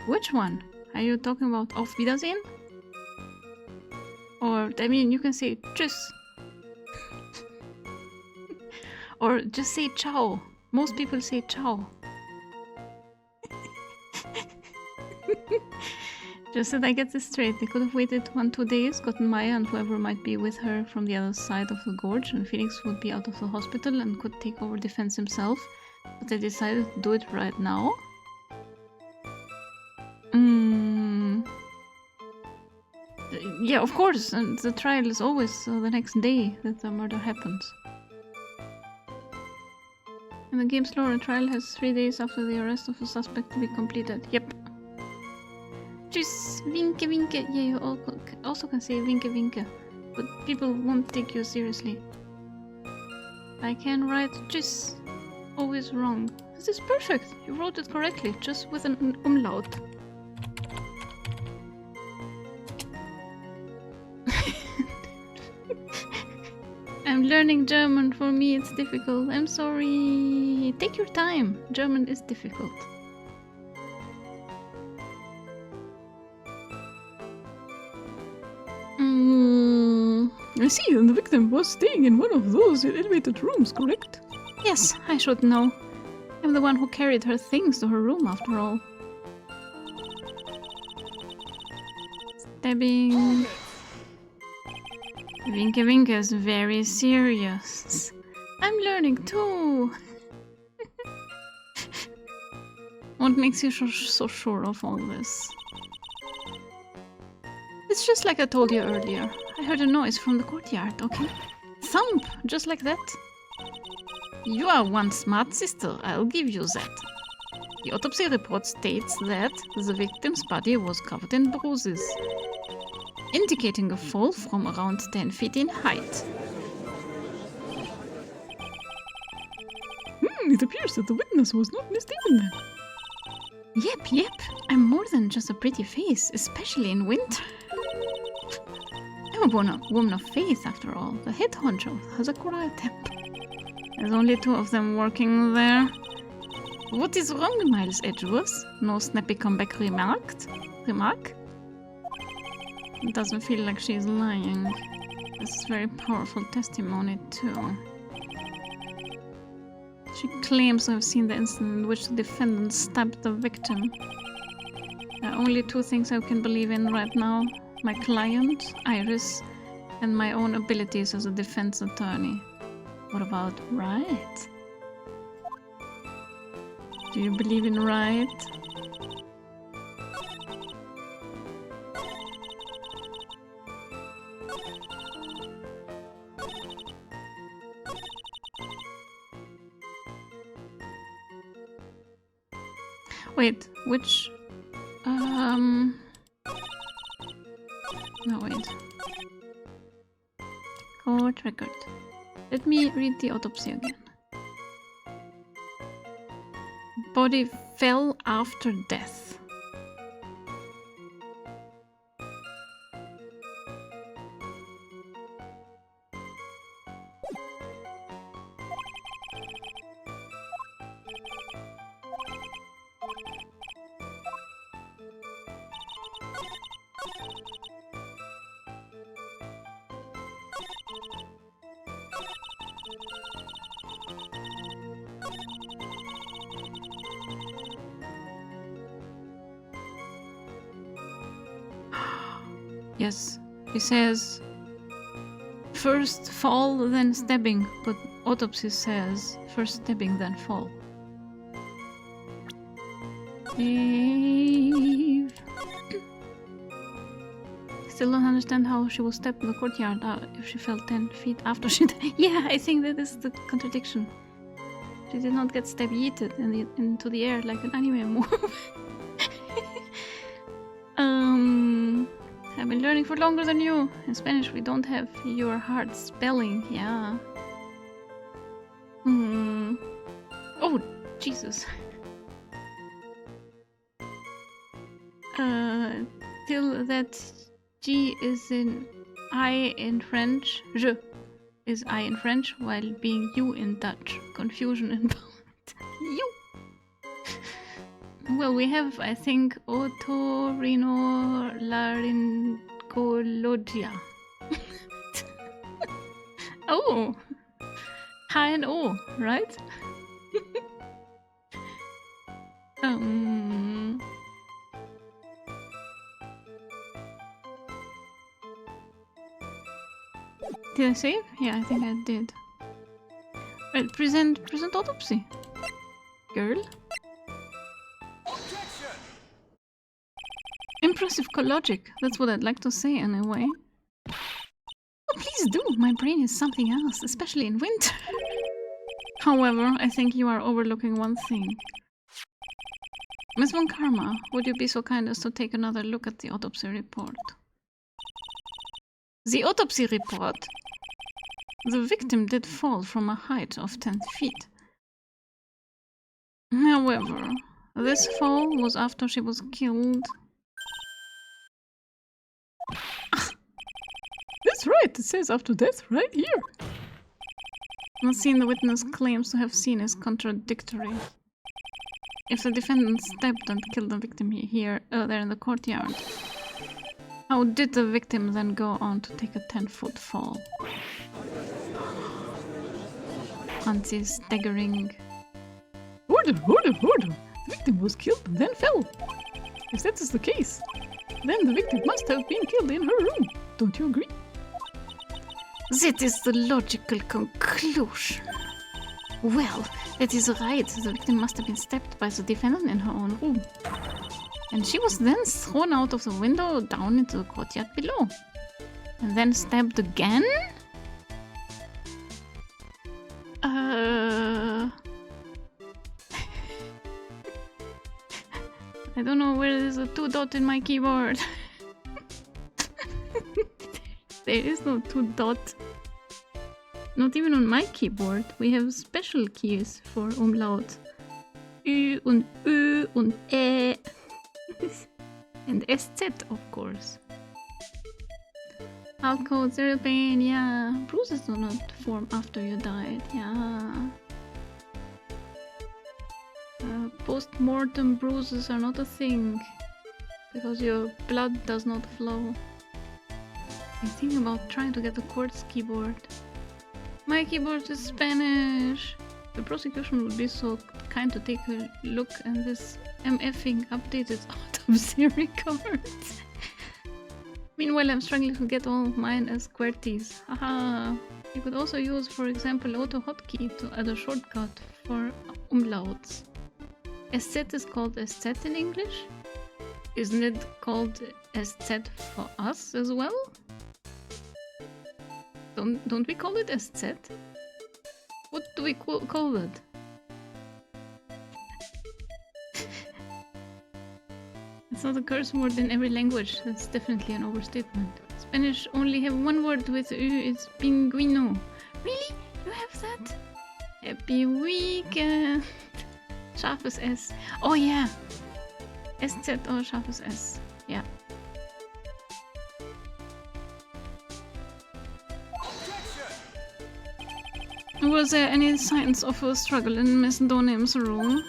Which one? Are you talking about Auf Wiedersehen? Or, I mean, you can say tschüss. Or just say ciao. Most people say ciao. Just that I get this straight, they could have waited 1-2 days, gotten Maya and whoever might be with her from the other side of the gorge, and Phoenix would be out of the hospital and could take over defense himself. But they decided to do it right now. Yeah, of course, and the trial is always the next day that the murder happens. And the game's lore, a trial has 3 days after the arrest of a suspect to be completed. Yep. Tschüss, winke winke. Yeah, you also can say winke winke, but people won't take you seriously. I can write tschüss. Always wrong. This is perfect. You wrote it correctly, just with an umlaut. I'm learning German. For me, it's difficult. I'm sorry. Take your time. German is difficult. I see, and the victim was staying in one of those elevated rooms, correct? Yes, I should know. I'm the one who carried her things to her room, after all. Stabbing. Vinke Vinke is very serious. I'm learning too. What makes you so sure of all this? It's just like I told you earlier. I heard a noise from the courtyard, okay? Thump! Just like that. You are one smart sister, I'll give you that. The autopsy report states that the victim's body was covered in bruises, indicating a fall from around 10 feet in height. It appears that the witness was not mistaken then. Yep. I'm more than just a pretty face, especially in winter. I'm a woman of faith, after all. The head honcho has a coral temp. There's only 2 of them working there. What is wrong, Miles Edgeworth? No snappy comeback remark? It doesn't feel like she's lying. This is very powerful testimony, too. She claims to have seen the incident in which the defendant stabbed the victim. There are only 2 things I can believe in right now. My client, Iris, and my own abilities as a defense attorney. What about right? Do you believe in right? Wait, which... No, wait. Court record. Let me read the autopsy again. Body fell after death. Yes, he says first fall, then stabbing, but autopsy says first stabbing, then fall. Eve. Still don't understand how she was stabbed in the courtyard if she fell 10 feet after she died. Yeah, I think that is the contradiction. She did not get stab yeeted into the air like an anime move. I've been learning for longer than you. In Spanish, we don't have your hard spelling. Yeah. Oh, Jesus. Till that G is in I in French. Je is I in French, while being you in Dutch. Confusion inbound. You. Well, we have, I think, otorhinolaryngologia. Oh, H and O, right? Did I save? Yeah, I think I did. Right, present autopsy. Girl. Impressive logic. That's what I'd like to say anyway. Oh, please do. My brain is something else, especially in winter. However, I think you are overlooking one thing. Miss Von Karma, would you be so kind as to take another look at the autopsy report? The autopsy report. The victim did fall from a height of 10 feet. However, this fall was after she was killed. That's right, it says after death right here. The scene the witness claims to have seen is contradictory. If the defendant stabbed and killed the victim there in the courtyard, how did the victim then go on to take a 10-foot fall? Hans is staggering. Order! The victim was killed and then fell. If that is the case, then the victim must have been killed in her room. Don't you agree? That is the logical conclusion. Well, that is right. The victim must have been stabbed by the defendant in her own room. And she was then thrown out of the window down into the courtyard below. And then stabbed again? two dot in my keyboard. There is no two dot. Not even on my keyboard. We have special keys for umlaut. Ü und Ö und Ä. And SZ, of course. Health code, zero pain, yeah. Bruises do not form after you died, yeah. Post-mortem bruises are not a thing. Because your blood does not flow. I think about trying to get a quartz keyboard. My keyboard is Spanish. The prosecution would be so kind to take a look, and this MFing update is out of their records. Meanwhile, I'm struggling to get all of mine as QWERTYs. Haha. You could also use, for example, auto hotkey to add a shortcut for umlauts. SZ is called SZ in English? Isn't it called SZ for us as well? Don't we call it SZ? What do we call it? It's not a curse word in every language. That's definitely an overstatement. Spanish only have one word with Ü. It's pingüino. Really? You have that? Happy weekend. Scharfes S. Oh yeah. SZ or scharfes S. Yeah. Was there any signs of a struggle in Miss Donim's room?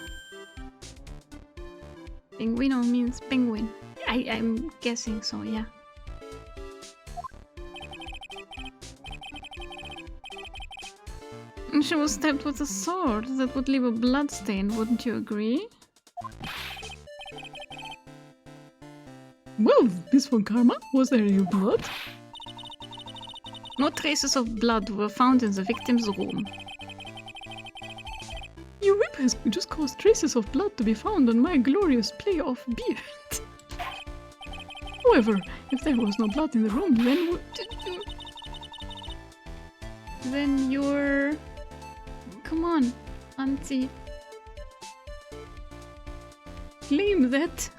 Pinguino means penguin. I'm guessing so, yeah. She was stabbed with a sword. That would leave a blood stain, wouldn't you agree? Well, Miss von Karma, was there any blood? No traces of blood were found in the victim's room. Your whip has just caused traces of blood to be found on my glorious play of beard. However, if there was no blood in the room, then you're... Come on, Auntie. Claim that.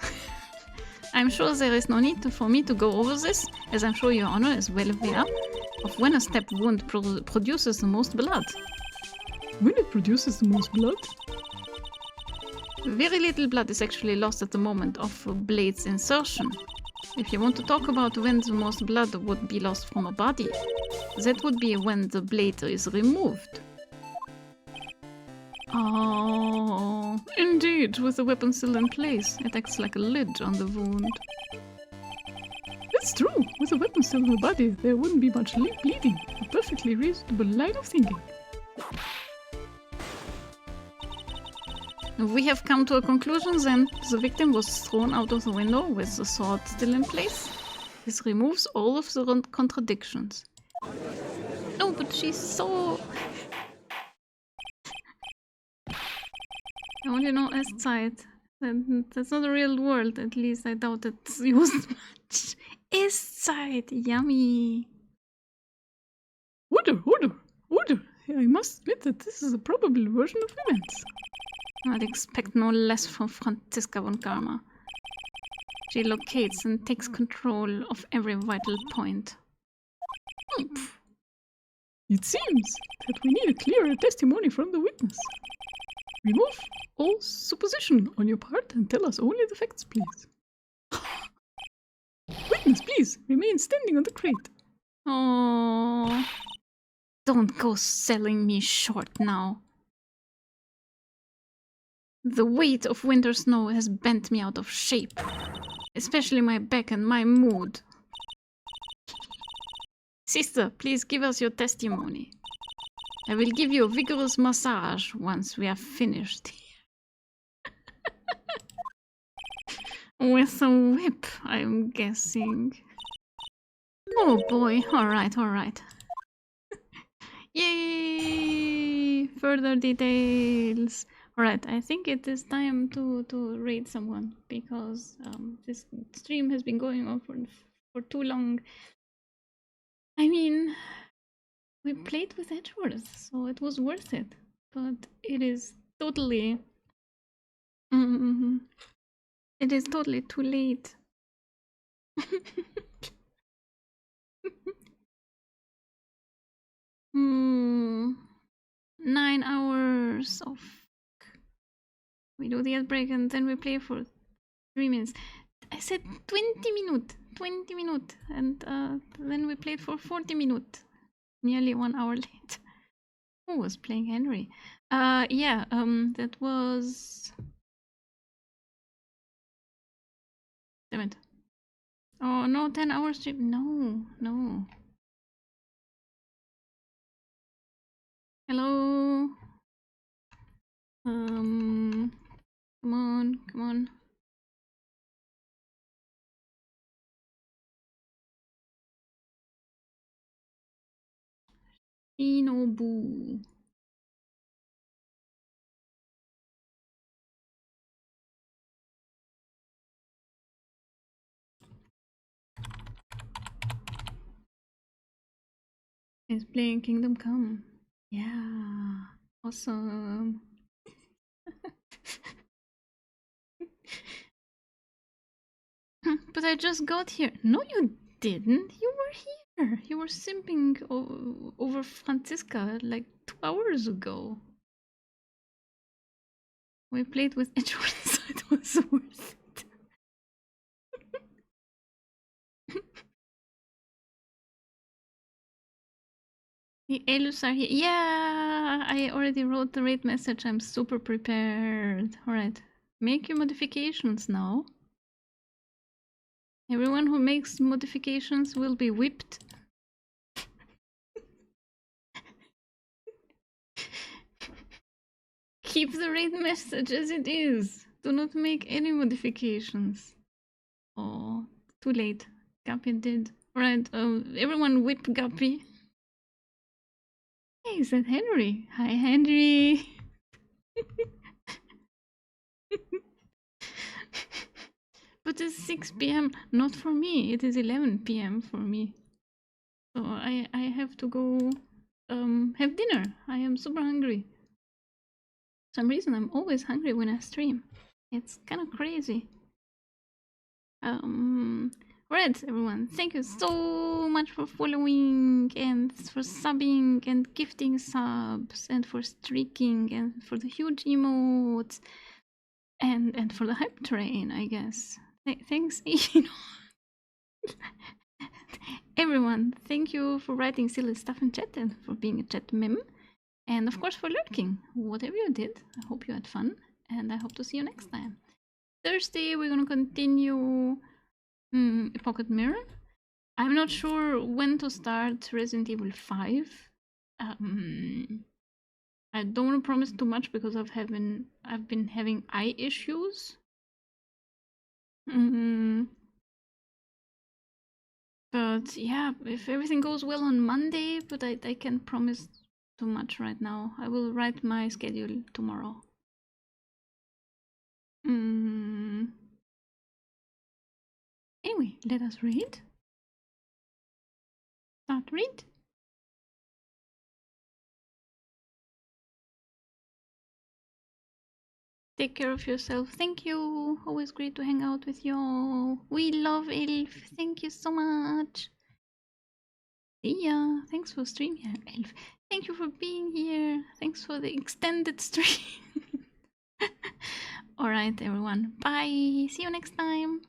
I'm sure there is no need for me to go over this, as I'm sure Your Honor is well aware of when a stab wound produces the most blood. When it produces the most blood? Very little blood is actually lost at the moment of a blade's insertion. If you want to talk about when the most blood would be lost from a body, that would be when the blade is removed. Oh, indeed, with the weapon still in place, it acts like a lid on the wound. It's true, with the weapon still in the body, there wouldn't be much bleeding. A perfectly reasonable line of thinking. We have come to a conclusion then. The victim was thrown out of the window with the sword still in place. This removes all of the contradictions. No, but she's so... I only know Estzeit. That's not a real word, at least I doubt it's used much. Estzeit, yummy. Order! I must admit that this is a probable version of events. I'd expect no less from Franziska von Karma. She locates and takes control of every vital point. Oomph. It seems that we need a clearer testimony from the witness. Remove all supposition on your part and tell us only the facts, please. Witness, please, remain standing on the crate. Oh, don't go selling me short now. The weight of winter snow has bent me out of shape, especially my back and my mood. Sister, please give us your testimony. I will give you a vigorous massage once we are finished. With a whip, I'm guessing. Oh boy, alright. Yay! Further details. Alright, I think it is time to raid someone, because this stream has been going on for too long. I mean, we played with Edgeworth, so it was worth it. But it is totally It is totally too late. Hmm. 9 hours of. We do the ad break and then we play for 3 minutes. I said 20 minutes. 20 minutes. And then we played for 40 minutes. Nearly 1 hour late. Who was playing Henry? Yeah, that was. Damn it. Oh no, 10 hours stream. No, no. Hello. Come on, come on. Shinobu. Is playing Kingdom Come. Yeah. Awesome. But I just got here. No, you didn't. You were here. You were simping over Francisca like 2 hours ago. We played with Edgewood, so it was worth it. The Elus are here. Yeah, I already wrote the raid message. I'm super prepared. Alright, make your modifications now. Everyone who makes modifications will be whipped. Keep the raid message as it is. Do not make any modifications. Oh, too late. Guppy did. Alright, everyone whip Guppy. Hey, is that Henry? Hi, Henry. But it's 6 p.m. Not for me. It is 11 p.m. for me. So I have to go have dinner. I am super hungry. For some reason I'm always hungry when I stream. It's kind of crazy. Right, everyone. Thank you so much for following and for subbing and gifting subs and for streaking and for the huge emotes and for the hype train, I guess. Thanks, everyone. Thank you for writing silly stuff in chat and for being a chat meme. And of course for lurking. Whatever you did, I hope you had fun and I hope to see you next time. Thursday we're gonna continue Pocket Mirror. I'm not sure when to start Resident Evil 5. I don't want to promise too much because I've been having eye issues. But yeah, if everything goes well on Monday, but I can't promise too much right now. I will write my schedule tomorrow. Anyway, let us read. Start read. Take care of yourself. Thank you. Always great to hang out with y'all. We love Elf. Thank you so much. See ya. Thanks for streaming here, Elf. Thank you for being here. Thanks for the extended stream. Alright, everyone. Bye. See you next time.